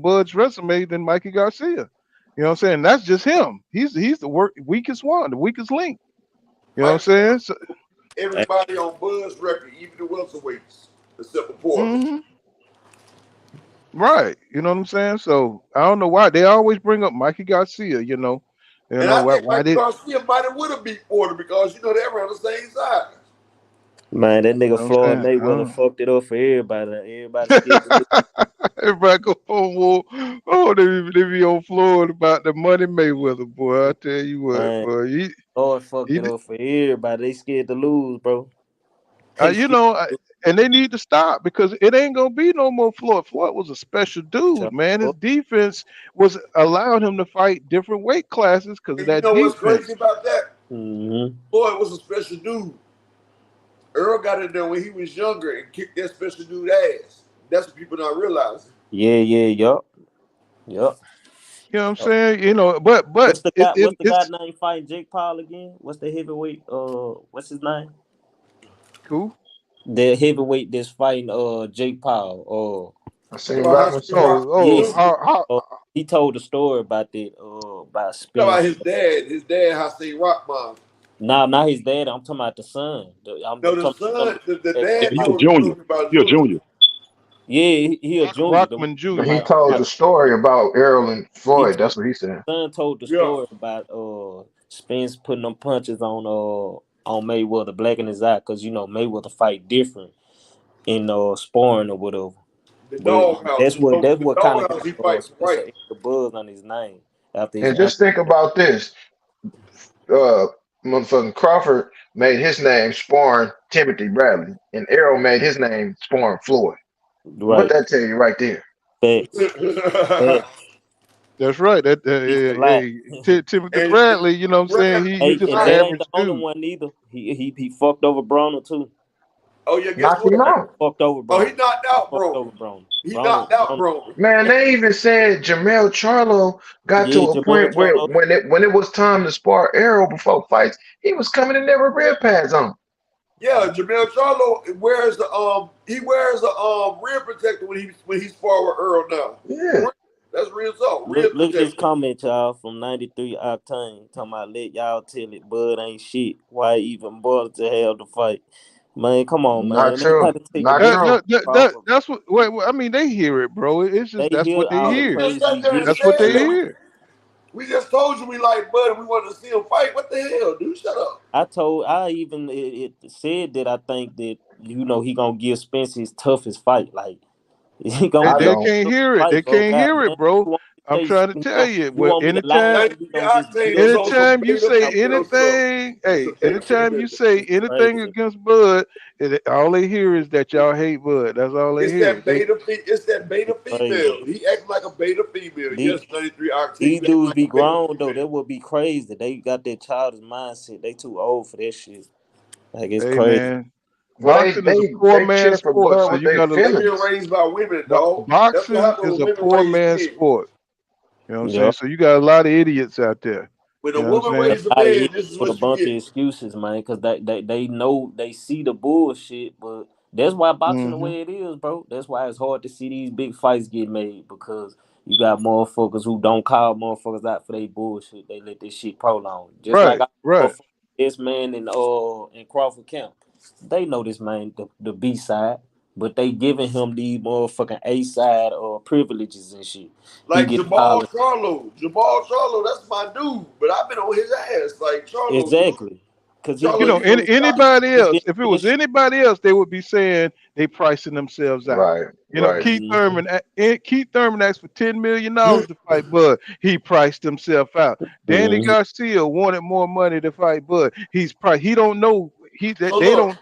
Bud's resume than Mikey Garcia. You know what I'm saying? That's just him. He's the weakest one, the weakest link. You know what I'm Mike saying? So, everybody on Bud's record, even the welterweights, except for Porter. mhm, right. You know what I'm saying? So I don't know why they always bring up Mikey Garcia. And I think Why Mike did Garcia might have would have beat Porter because they around the same size. Man, that you nigga know what Floyd I'm saying? I Mayweather don't fucked it up for everybody. Everybody scared to lose. Everybody go on war. Oh, they be on Florida about the money Mayweather, boy. I tell you what, Man, boy. Lord fucked He it up for everybody. They scared to lose, bro. uh, They you scared know, to and they need to stop because it ain't gonna be no more Floyd. Floyd was a special lose. dude, man. His defense was allowing him to fight different weight classes because of And you that know what's crazy defense. about that? Mm-hmm. Floyd was a special dude. Earl got in there when he was younger and kicked that special dude ass. That's what people not realizing. Yup. You know what I'm saying? But What's the guy it's name fighting Jake Paul again? What's the heavyweight? What's his name? cool. The heavyweight that's fighting Jake Paul. I You seen know how Robinson. Yeah, How he told the story about that. About about Spence. his dad, Hassan Rockman. Nah, not his dad. I'm talking about the son. I'm No, the talking about son, the Yeah, dad he a told the junior. story about He a Junior. junior. Yeah, he a junior. The one Rockman I'm He Jr. talking told about, the story about Errol and he Floyd. told, That's what he said. son told the Yeah. story about Spence putting them punches on Mayweather, black in his eye, because Mayweather fight different in sparring or whatever. The But doghouse. that's what The kind of doghouse, he gave fights Spencer right. extra buzz on his name after his And just think about this. Motherfucking Crawford made his name sparring Timothy Bradley, and Errol made his name sparring Floyd. What right that tell you right there? facts. Facts. That's right. That Speaks a lot. Timothy and Bradley. You know what I'm saying? He Hey, just an and that ain't the average only dude. one either. He fucked over Broner too. oh yeah, guess Knocked him what? Yeah, out. fucked over Oh, he Broner. knocked He out fucked bro. over Broner. He Broner, knocked out Broner. bro. Man, they even said Jamel Charlo got Yeah, to a Jamel point where Charlo. when it was time to spar Errol before fights, he was coming in there with rib pads on. Yeah, Jamel Charlo wears the rear protector when he's spar with Earl now. For Yeah. real. That's real talk. Real Look at this protection. comment, y'all, from 93 Octane. Talking about let y'all tell it, Bud ain't shit. Why even bother to have the fight? Man, come on, Not man. They true. gotta take Not away That, from true. that, that, that Crawford. that's what. I mean, they hear it, bro. It's They just that's hear what they all the We hear. just praise sat we there and give. That's what said they that hear. we just told you we like Bud and we wanted to see him fight. What the hell, dude? Shut up. I even it said that I think that he gonna give Spence his toughest fight. Like he gonna I They give him don't. can't a toughest hear it. fight, They bro. can't God hear damn, it, bro. you want I'm me to say trying to tell you. you Well, want me to lie anytime, and we 93 gonna just Octane build was up on some anytime you beta say female stuff. anything, hey, Beta anytime female. you say it's anything crazy. against Bud, all they hear is that y'all hate Bud. That's all they hear. It's that beta It's crazy. female. He acting like a beta female. These, Yes, 93 Octane, these you acting dudes like be a beta grown though. female. That would be crazy. They got that childish mindset. They too old for that shit. Like it's Hey crazy. man. Well, boxing is a poor they man's cheer for sport, blood so with you their gotta. They being feelings. raised by women, dog. That's what Boxing happened is when a women poor raise man's men. sport. You know what I'm saying? Yup. So you got a lot of idiots out there. When You a know what I'm woman saying? A raised a lot of man, idiots this is with a what you bunch get. of excuses, man, because they know they see the bullshit, but that's why boxing the Mm-hmm. way it is, bro. That's why it's hard to see these big fights get made because you got motherfuckers who don't call motherfuckers out for their bullshit. They let this shit prolong. Just like Right, I right. this man in Crawford Camp. They know this man the B side, but they giving him the motherfucking A side privileges and shit. He Like get calling. Jamal Charlo, that's my dude. But I've been on his ass. Like Exactly. Cause he You get Charlo, know, you know, anybody he else, get if it was punished. anybody else, they would be saying they pricing themselves out. Right, You know, right. Keith Thurman asked for $10 million to fight Bud. He priced himself out. Danny Mhm. Garcia wanted more money to fight Bud. He's priced. He don't know. so They look,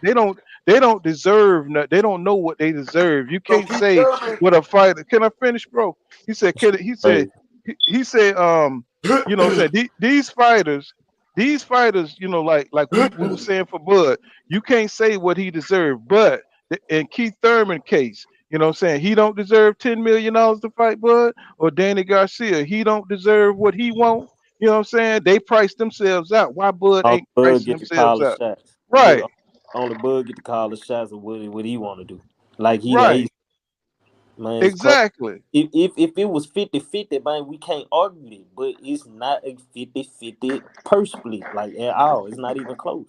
don't deserve. They don't know what they deserve. You so can't Keith say Thurman, what a fighter. Can I finish, bro? He said. Right. He said. You know, what I'm saying these fighters. These fighters, you know, like we were saying for Bud, you can't say what he deserved. But in Keith Thurman case, you know what I'm saying, he don't deserve $10 million to fight Bud, or Danny Garcia, he don't deserve what he want. You know what I'm saying? They price themselves out. Why Bud Only ain't Bud pricing get to call themselves the out? shots. Right, Only Bud get to call the shots of what he want to do. Like he the ace, right, man. It's crazy. exactly. If it was 50-50, man, we can't argue it. But it's not a 50-50 purse split, like at all. It's not even close.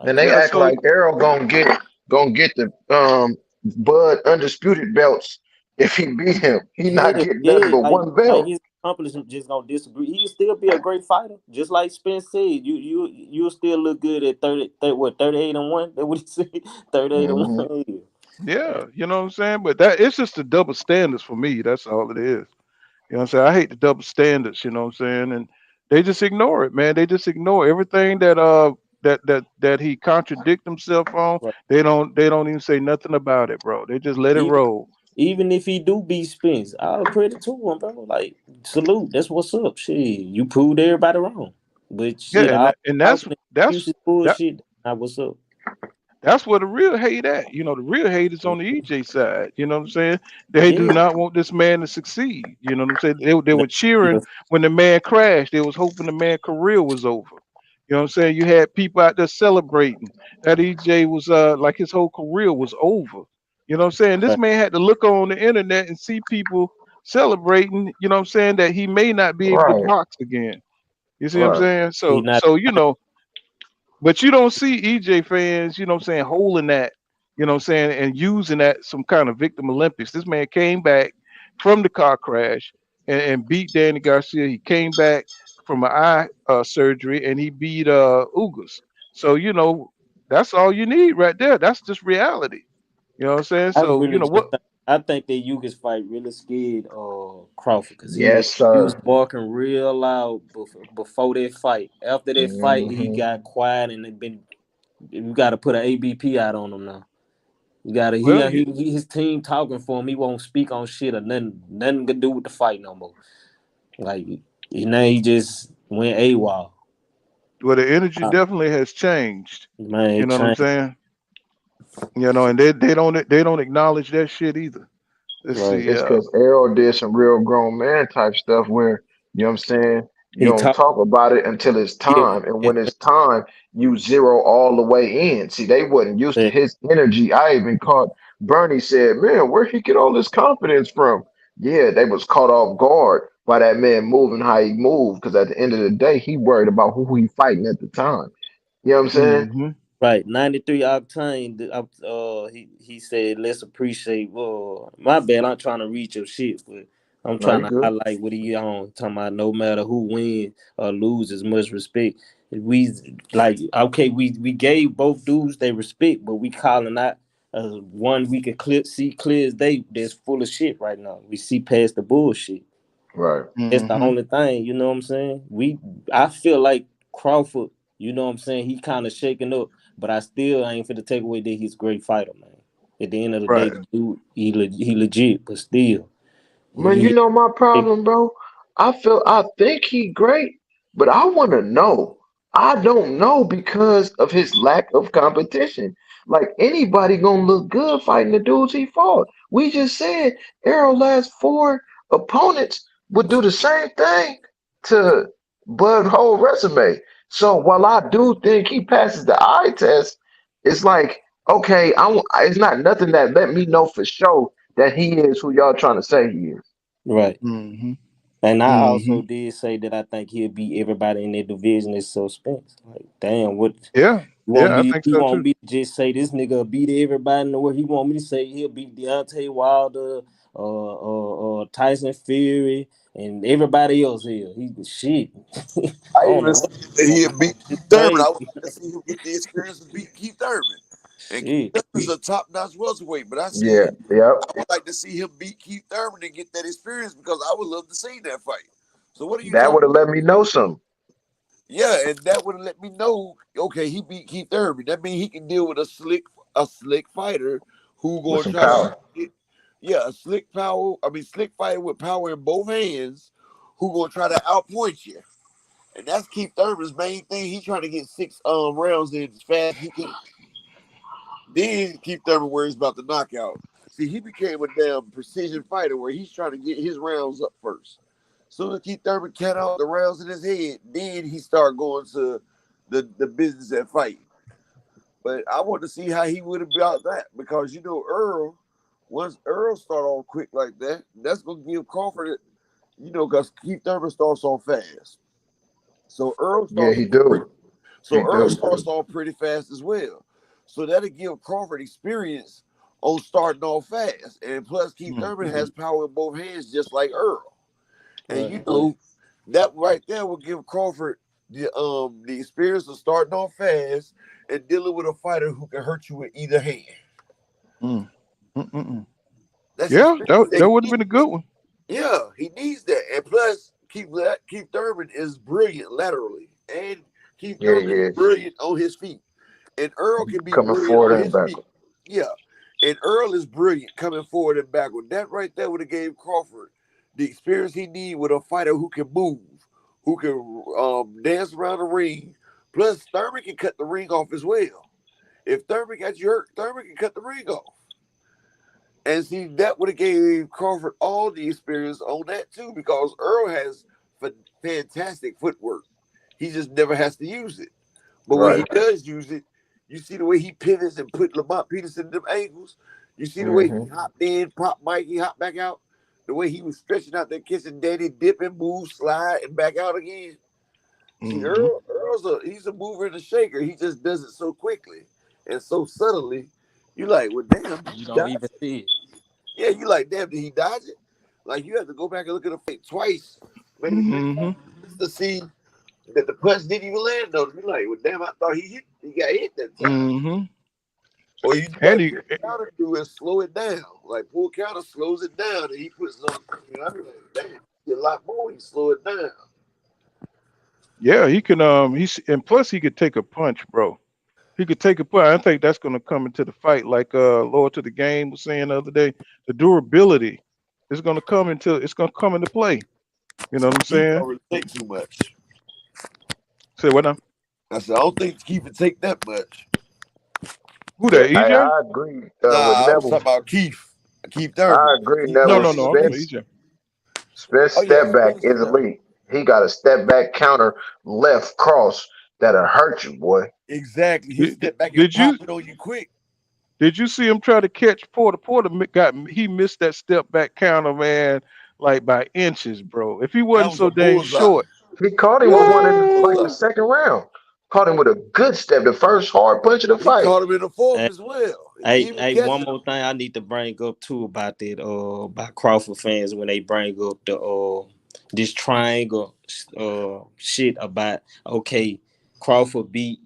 And Like they Yeah, act so like Errol gonna get the Bud undisputed belts if he beat him. He not hell getting nothing yeah, but one like belt. his accomplishment just gonna disagree. He'll still be a great fighter, just like Spence said. You'll still look good at 38-1. That what he said, 38 and Hmm. 1. Yeah. yeah, you know what I'm saying? But that it's just the double standards for me. That's all it is. You know what I'm saying? I hate the double standards, you know what I'm saying? And they just ignore it, man. They just ignore everything that he contradict himself on. Right. They don't even say nothing about it, bro. They just let it Even roll. even if he do beat Spence, I'll credit to him, bro. Like salute. That's what's up. Shit, you proved everybody wrong. But Yeah, shit, all and talking and that's excuses that bullshit. Not what's up. that's where the real hate at. You know, the real hate is on the EJ side. You know what I'm saying? They do Yeah. not want this man to succeed. You know what I'm saying? They That- were cheering when the man crashed. They was hoping the man's career was over. You know what I'm saying? You had people out there celebrating that EJ was like his whole career was over. You know what I'm saying? This Right. man had to look on the internet and see people celebrating, you know what I'm saying, that he may not be able to Right, box again. You see what I'm right. saying? He So not. so you know, but you don't see EJ fans, you know what I'm saying, holding that, you know what I'm saying, and using that some kind of victim Olympics. This man came back from the car crash and beat Danny Garcia. He came back from an eye surgery and he beat Ugas. So, you know, that's all you need right there. That's just reality. You know what I'm saying? I So, you really know just what? I think that Yugas fight really scared Crawford because Yes, he was sir. barking real loud before that fight. After that fight, he Hmm. got quiet and it been you got to put an ABP out on him now. You got to Well, his team talking for him. He won't speak on shit or nothing to do with the fight no more. Like now he just went AWOL. well, the energy Uh, definitely has changed. man, You it know what I'm changed. saying? You know, and they don't acknowledge that shit either. Let's Right. see. It's because Errol did some real grown man type stuff where, you know what I'm saying, you He don't talk. talk about it until it's Yeah. time. And when it's time, you zero all the way in. See, they wasn't used to his energy. I even caught Bernie said, man, where he get all this confidence from? Yeah, they was caught off guard by that man moving how he moved. Because at the end of the day, he worried about who he fighting at the time. You know what I'm saying? Mm-hmm. Right, 93 octane. He said, "Let's appreciate." My bad. I'm trying to read your shit, but I'm No, trying you to good. highlight what he on. Talking about no matter who wins or loses, much respect. We like okay. We gave both dudes their respect, but we calling out one we can see clear as day. That's full of shit right now. We see past the bullshit. Right. That's the Mm-hmm. only thing, you know what I'm saying? I feel like Crawford, you know what I'm saying, he kind of shaking up, but I still ain't finna take away that he's a great fighter, man. At the end of the day, Right. the dude, he legit, but still, Man, you he know my problem, bro? I think he great, but I want to know. I don't know because of his lack of competition. Like anybody gonna look good fighting the dudes he fought. We just said Errol last 4 opponents would do the same thing to Bud whole resume. So while I do think he passes the eye test, it's like okay, it's not nothing that let me know for sure that he is who y'all trying to say he is. Right. Mm-hmm. And I Mm-hmm. also did say that I think he'll beat everybody in their division is suspense. Like, damn, what Yeah. you want Yeah, I me? think He so want too. me to just say this nigga beat everybody in the world. He want me to say he'll beat Deontay Wilder, Tyson Fury, and everybody else here. He shit. I I don't even know said what that the he fuck had beat he Keith Thurman. I say. would like to see him get the experience of beat Keith Thurman. And Keith Shit. Thurman's a top notch welterweight, but I Yeah, said yep. I would like to see him beat Keith Thurman and get that experience because I would love to see that fight. So what are you That would talking have about? let me know something Yeah, and that would have let me know. Okay, he beat Keith Thurman. That means he can deal with a slick fighter who with gonna some try to power. yeah, a slick power. I mean, slick fighter with power in both hands, who gonna try to outpoint you. And that's Keith Thurman's main thing. He's trying to get 6 rounds in as fast as he can. Then Keith Thurman worries about the knockout. See, he became a damn precision fighter where he's trying to get his rounds up first. Soon as Keith Thurman cut out the rounds in his head, then he started going to the business and fighting. But I want to see how he would have about that because Earl, once Earl start off quick like that, that's gonna give Crawford, because Keith Thurman starts off fast. So Earl Yeah, starts he off pretty do. so He Earl do. starts off pretty fast as well. So that'll give Crawford experience on starting off fast. And plus Keith Thurman Mm-hmm. has power in both hands just like Earl. And Right. that right there will give Crawford the experience of starting off fast and dealing with a fighter who can hurt you with either hand. Mm. Mm-mm. That's Yeah, experience that that he would have needs. been a good one. Yeah, he needs that. And plus, Keith Thurman is brilliant laterally. And Keith Yeah, Thurman is yeah. brilliant on his feet. And Earl can be Coming brilliant forward on and his feet. backward. Yeah. And Earl is brilliant coming forward and backward. That right there would have gave Crawford the experience he need with a fighter who can move, who can dance around the ring. Plus, Thurman can cut the ring off as well. If Thurman got you hurt, Thurman can cut the ring off. And see, that would have gave Crawford all the experience on that too, because Earl has fantastic footwork. He just never has to use it. But when he Right. does use it, you see the way he pivots and put Lamont Peterson in them angles. You see the way he Mm-hmm. hopped in, popped Mikey, hopped back out. The way he was stretching out that kitchen daddy, dip and move, slide, and back out again. See, Mm-hmm. He's a mover and a shaker. He just does it so quickly and so subtly. You like, well, damn, did You he don't dodge even it? see it. Yeah, you like, damn, did he dodge it? Like, you have to go back and look at the fight twice, maybe 3 times, Mm-hmm. just to see that the punch didn't even land on him. You like, well, damn, I thought he got hit that time. Mm-hmm. Or you do And like he, Paul Counter do and slow it down. Like Paul Counter slows it down and he puts it on. I be like, damn, a lot more. He slow it down. yeah, he can. And plus he could take a punch, bro. He could take a punch. I think that's going to come into the fight, like Lord to the Game was saying the other day. The durability is going to come into. It's going to come into play. You know what I'm He saying? don't really take too much. Say what now? I said, I don't think Keith would take that much. Who Yeah, that? EJ? I agree Nah, with I was Neville. talking about Keith. Keith Thurman. I agree, Keith No, Neville. no, Thurman no. don't I'm talking take. about Spence EJ. Spence Oh yeah, step back Spence. is Yeah, elite. He got a step back counter left cross that'll hurt you, boy. exactly. He Did, step back and did you pop it on you quick. did you see him try to catch Porter? He missed that step back counter, man, like by inches, bro. If he That wasn't was a so dang bullseye. short, He caught him That with was one a in like what? the bullseye. second round. Caught him with a good step, the first hard punch of the He fight. caught him in the fourth Hey, as well. He hey, even hey, one catching more him. thing I need to bring up too about that about Crawford fans when they bring up the this triangle shit about okay Crawford beat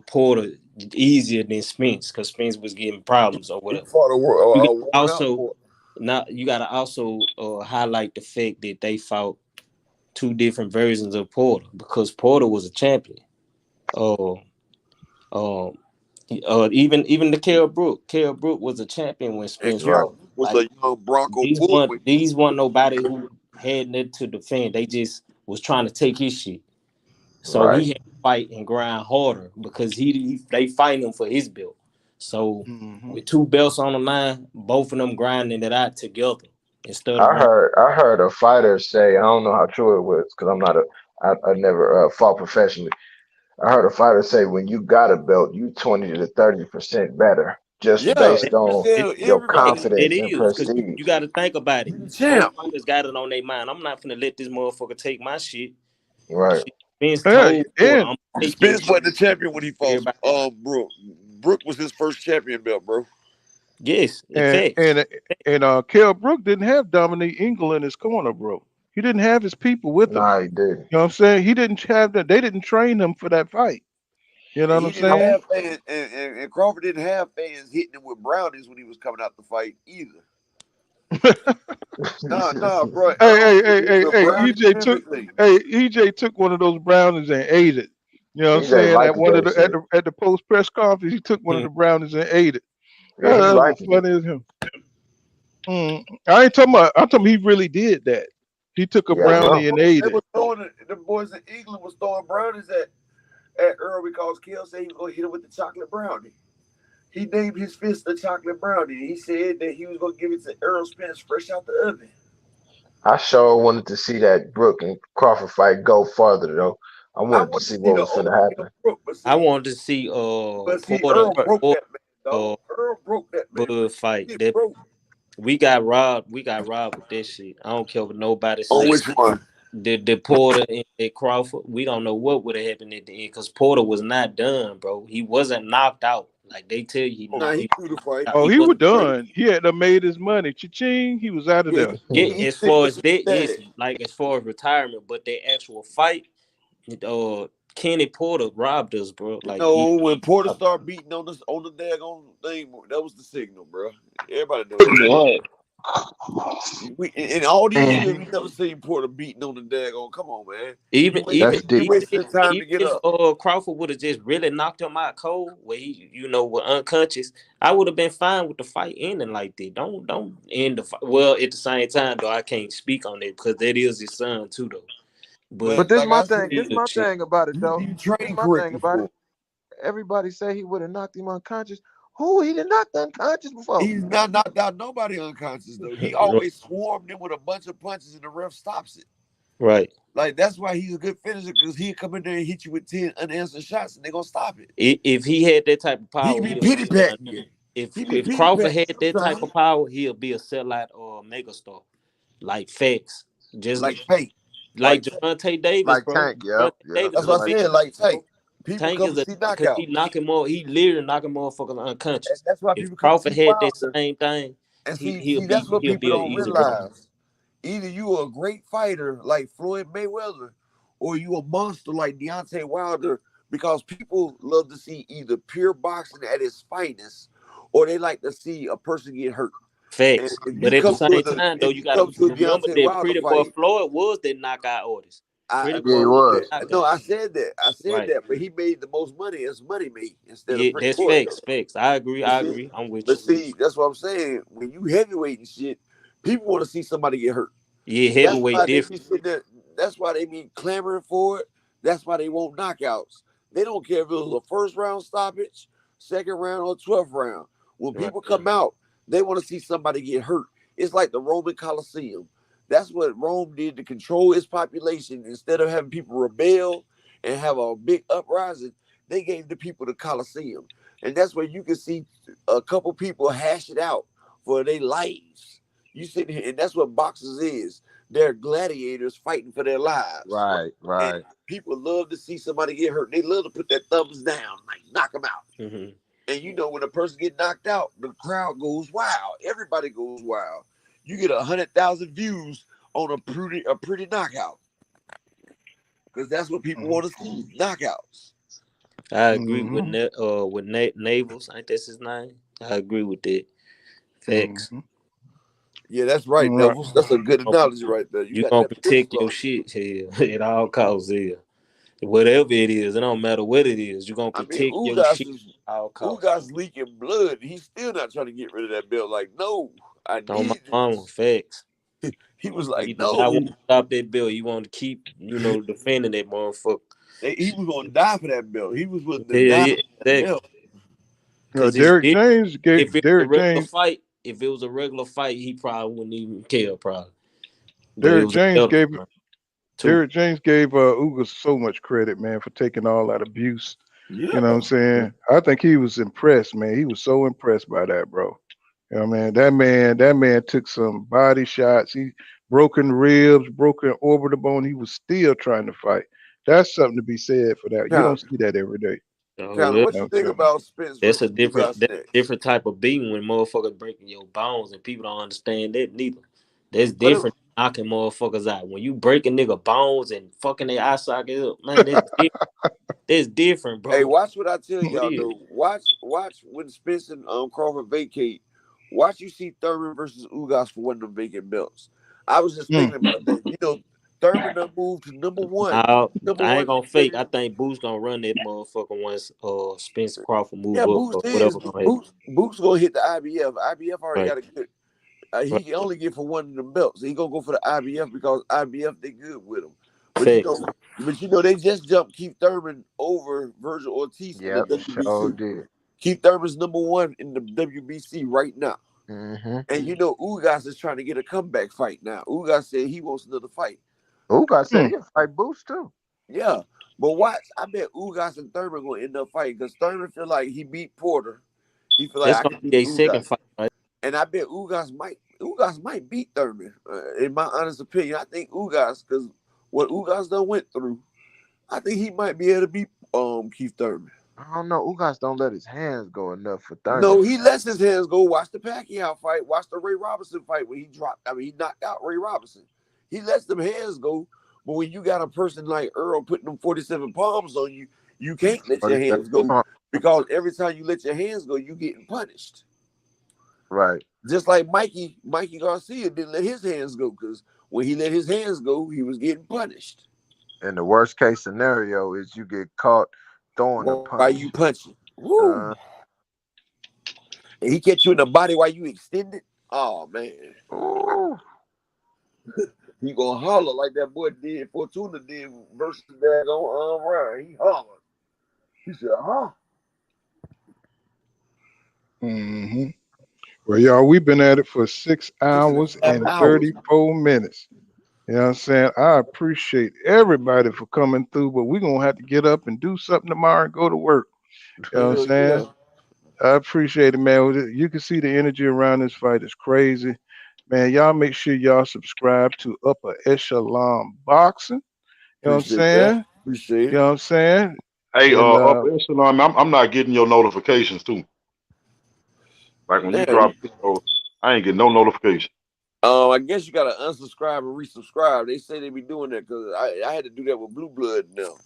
Porter easier than Spence because Spence was getting problems or He whatever. fought You got a worn out also for. now you gotta also highlight the fact that they fought two different versions of Porter because Porter was a champion. Uh, um, even the Kell Brook was a champion when And Spence Right. fought. Carol was Like a young Bronco bull. these weren't nobody who had nothing to defend. They just was trying to take his shit. So Right. he had to fight and grind harder because they fight him for his belt. So with 2 belts on the line, both of them grinding it out together instead of one. I heard a fighter say, I don't know how true it was because I never fought professionally. I heard a fighter say when you got a belt, you 20 to 30% better just Yeah, based on your everybody. It confidence and is because prestige. you got to think about it. You the Both champ. fighters got it on their mind. I'm not gonna let this motherfucker take my shit. Right. Shit, Vince Yeah, told Porter, and I'm gonna take your Spence shit. wasn't the champion when he fought Everybody, Brooke. Brooke was his first champion belt, bro. yes, in and fact, and Kell Brook didn't have Dominique Ingle in his corner, bro. He didn't have his people with him. Nah, he did. You know what I'm saying? He didn't have that. They didn't train him for that fight. You know And what he I'm didn't saying? have fans, and Crawford didn't have fans hitting him with brownies when he was coming out the fight either. Nah, bro. Hey, hey, hey, It hey, was a hey, brownie and everything. EJ took one of those brownies and ate it. You know what I'm EJ saying? At liked one of that the shit. at the post press conference, he took one of hmm, the brownies and ate it. Yeah, he That was liked it. funny as him. I ain't talking about. I'm talking. He really did that. He took a Yeah, I brownie know. and ate They it. was throwing the boys in England was throwing brownies at Earl because Kill said he was gonna hit him with the chocolate brownie. He named his fist the chocolate brownie. He said that he was gonna give it to Errol Spence fresh out the oven. I sure wanted to see that Brook and Crawford fight go further though. I I wanted to want to see see what the was old finna Kill happen. Brook, I wanted to see but see Porter Earl broke or that man, dog. uh Earl broke that man, bro. Bud fight. He That broke. we got robbed. We got robbed with this shit. I don't care what nobody On say. which one? The Porter and Crawford, we don't know what would have happened at the end because Porter was not done, bro. He wasn't knocked out. Like they tell you, Nah, he he, threw the fight. Oh, he he was wasn't. done. He had to made his money. Cha-ching. He was out of Yeah, there. Yeah, he as said far that's as what that, he yes, said. like as far as retirement, but the actual fight, Kenny Porter robbed us, bro. Like he, When Porter started beating on the daggone thing, that was the signal, bro. Everybody know that. What? In all these And years, we never seen Porter beating on the daggone. Come on, man. even that's He deep. wasted the time even to get if up. Crawford would have just really knocked him out cold, where he was unconscious, I would have been fine with the fight ending like that. Don't end the fight. Well, at the same time though, I can't speak on it because that is his son too though. But But But this like my I thing. said, This my thing about it though. you This train my thing correctly about for it. him. Everybody say he would have knocked him unconscious. Who he done knocked unconscious before? He's not knocked out nobody unconscious though. He always swarmed him with a bunch of punches, and the ref stops it. right. Like that's why he's a good finisher because he'll come in there and hit you with 10 unanswered shots, and they're gonna stop it. If he had that type of He power, can be he'll pity be a patting you. He be if pity Crawford patting had that type sometimes, of power, he'll be a sellout or a megastar. Like facts. Just like Tank, like like Tank. Javante Davis, Like bro. Tank, yep, Javante yep, Davis That's a what I like big said, like bro. Tank. People Tank come is to a see because he knockouts, knocking more. He literally knocking motherfuckers and unconscious. that's why If people come to Crawford see had that Wilder. same thing, And he'll see, that's what he'll people be an don't easy road. realize. Either you are a great fighter like Floyd Mayweather, or you a monster like Deontay Wilder. Because people love to see either pure boxing at its finest, or they like to see a person get hurt. And Facts. But at the same time, though, if you you gotta come to a remember Deontay that Wilder Pretty Boy fight, Floyd was that knockout artist. I Pretty yeah, Boy he agree was with was. that. No, knockout. I said that. I said Right. that, but he made the most money as Money made instead of Yeah, Pretty that's Boy though. facts. Facts. I agree. But I see, agree. I'm with but you. see, that's what I'm saying. When you heavyweight and shit, people want to see somebody get hurt. Yeah, That's heavyweight why they different. be sitting there. That's why they be clamoring for it. That's why they want knockouts. They don't care if it was a first round stoppage, second round, or 12th round. When Right. people come out, they want to see somebody get hurt. It's like the Roman Coliseum. That's what Rome did to control its population. Instead of having people rebel and have a big uprising, they gave the people the Coliseum. And that's where you can see a couple people hash it out for their lives. You sit here, and that's what boxers is. They're gladiators fighting for their lives. Right, And right. people love to see somebody get hurt. They love to put their thumbs down, like knock them out. Mm-hmm. And you know when a person get knocked out, the crowd goes wild. Everybody goes wild. You get 100,000 views on a pretty knockout because that's what people want to see, knockouts. I agree with Mm-hmm. Navels. Ain't that's his name? I agree with that. Facts. Mm-hmm. Yeah, that's right, All right. Neville. That's a good analogy right there. You You got gonna that protect pistol your on you. shit here at all costs here. Whatever it is, it don't matter what it is. You gonna I mean, protect your shit at all costs. Ugas leaking blood. He's still not trying to get rid of that belt. Like, no, I On my need mama, this. facts. He was He like, did not want no. to stop that bill. He wanted to keep, defending that motherfucker. He was going to die for that belt. He was willing to Yeah, die yeah, for that exactly. belt. Because it's Derek James if gave it was a Derek regular James fight, if it was a regular fight, he probably wouldn't even care, probably. But it Derek was a James gave development too. Derek James gave Ugas so much credit, man, for taking all that abuse. Yeah. You know what I'm saying? I think he was impressed, man. He was so impressed by that, bro. You know, man, that man took some body shots. He broken ribs, broken orbital bone. He was still trying to fight. That's something to be said for that. You Kind don't see that every day. So of yeah, what You know you what think I'm saying? about Spence that's a versus different Ugas that's a next? different type of beating when motherfuckers breaking your bones and people don't understand that neither. That's But it, different than knocking motherfuckers out. When you break a nigga bones and fucking their eye socket up, man, that's different, hey, bro. watch what I tell For y'all real. though. Watch when Spence and Crawford vacate. Watch you see Thurman versus Ugas for one of them vacant belts. I was just Mm. thinking about that. You know, Thurman done moved to number one. Now, Number I ain't one. gonna fake. I think Boots gonna run that motherfucker once Spencer Crawford move Yeah, up Boots or is whatever gonna happen. Boots gonna hit the IBF. IBF already Right. got a good. He Right. can only get for one of them belts. He gonna go for the IBF because IBF they good with him. But Fact. they just jumped Keith Thurman over Virgil Ortiz in the Yep, sure WBC. did. Keith Thurman's number one in the WBC right now. Mm-hmm. And you know Ugas is trying to get a comeback fight now. Ugas said he wants another fight. Ugas said Mm. he'll fight Boost too. Yeah. But watch, I bet Ugas and Thurman gonna end up fighting because Thurman feel like he beat Porter. He feel like That's I gonna can be beat a second Ugas. fight, right? And I bet Ugas might beat Thurman. In my honest opinion, I think Ugas, because what Ugas done went through, I think he might be able to beat Keith Thurman. I don't know. Ugas don't let his hands go enough for No, Thurman. he lets his hands go. Watch the Pacquiao fight. Watch the Ray Robinson fight when he knocked out Ray Robinson. He lets them hands go. But when you got a person like Earl putting them 47 palms on you, you can't let your 47 hands go pounds. because every time you let your hands go, you getting punished. Right. Just like Mikey Garcia didn't let his hands go because when he let his hands go, he was getting punished. And the worst case scenario is you get caught throwing the Why punch. you punching? Woo! And he catch you in the body while you extend it. Oh man. Ooh. He gonna holler like that boy did, Fortuna did versus that on Ryan. He hollered. He said, huh? Hmm. Well, y'all, we've been at it for 6 hours 6.5 and hours. 34 minutes. You know what I'm saying? I appreciate everybody for coming through, but we're gonna have to get up and do something tomorrow and go to work. You know what I'm Hell saying? yeah. I appreciate it, man. You can see the energy around this fight is crazy. Man, y'all make sure y'all subscribe to Upper Echelon Boxing. You know what I'm Appreciate that. saying? Appreciate You it. know what I'm saying? Hey, And Upper Echelon, I'm not getting your notifications too. Like when you Damn. drop videos, I ain't getting no notification. I guess you gotta unsubscribe and resubscribe. They say they be doing that because I had to do that with Blue Blood now.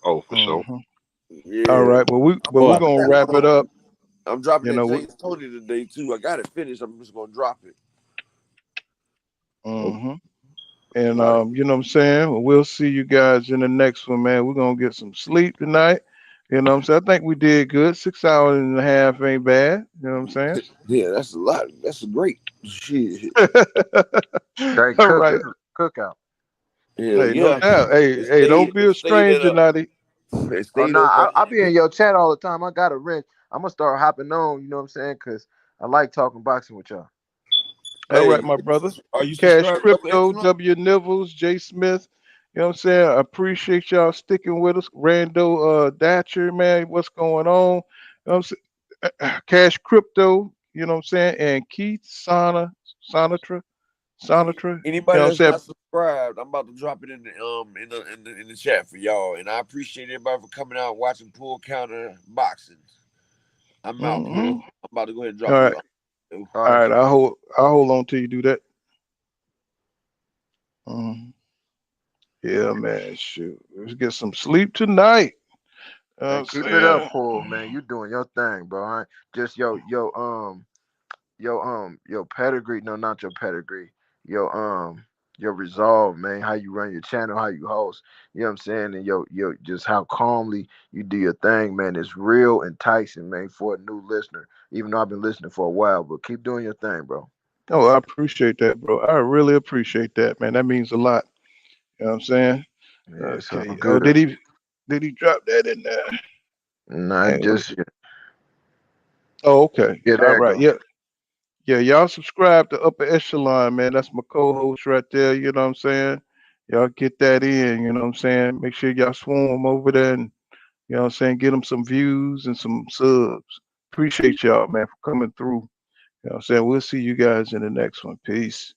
Oh, for sure. mhm. All Yeah. right, we're Boy, gonna wrap it up. I'm dropping You that know, James Tony today too. I got it finished. I'm just gonna drop it. hmm and Right. you know what I'm saying? Well, we'll see you guys in the next one, man. We're gonna get some sleep tonight. You know what I'm saying? I think we did good. 6 hours and a half ain't bad. You know what I'm saying? Yeah, that's a lot. That's a great shit. Straight All right. cookout. Hell Hey, no yeah. doubt. It Hey, stayed don't be it a stayed at stranger, Nutty. it Oh stayed no, over I be in 100. your chat all the time. I got a wrench. I'm gonna start hopping on. You know what I'm saying? Cause I like talking boxing with y'all. All Hey, right, my brother. are you Cash subscribed to Upper Crypto, Echelon? W Nivels, J Smith. You know what I'm saying? I appreciate y'all sticking with us. Rando Datcher, man, what's going on? You know what I'm saying? Cash Crypto, you know what I'm saying? And Keith Sonatra, Sonatra. You Anybody know what I'm that's saying? not subscribed, I'm about to drop it in the chat for y'all. And I appreciate everybody for coming out and watching Pool Counter Boxing. I'm out, Hmm. Pool. I'm about to go ahead and All drop right. you. All All right. right. I'll hold on till you do that. Mhm. Yeah, man. Shoot. Let's get some sleep tonight. You know what Hey, I'm keep it up, saying? Paul, man. You doing your thing, bro. I ain't- just your pedigree. No, not your pedigree. Your your resolve, man. How you run your channel, how you host. You know what I'm saying? And yo, just how calmly you do your thing, man. It's real enticing, man, for a new listener. Even though I've been listening for a while, but keep doing your thing, bro. Oh, I appreciate that, bro. I really appreciate that, man. That means a lot. You know what I'm saying? Yeah, it's all Okay. Oh, good. did he drop that in there? Not Hang on. just yet. Oh, okay. Yeah, All there you right. go. Yeah. Yeah, y'all subscribe to Upper Echelon, man. That's my co-host right there. You know what I'm saying? Y'all get that in. You know what I'm saying? Make sure y'all swarm over there and, you know what I'm saying, get them some views and some subs. Appreciate y'all, man, for coming through. You know what I'm saying? We'll see you guys in the next one. Peace.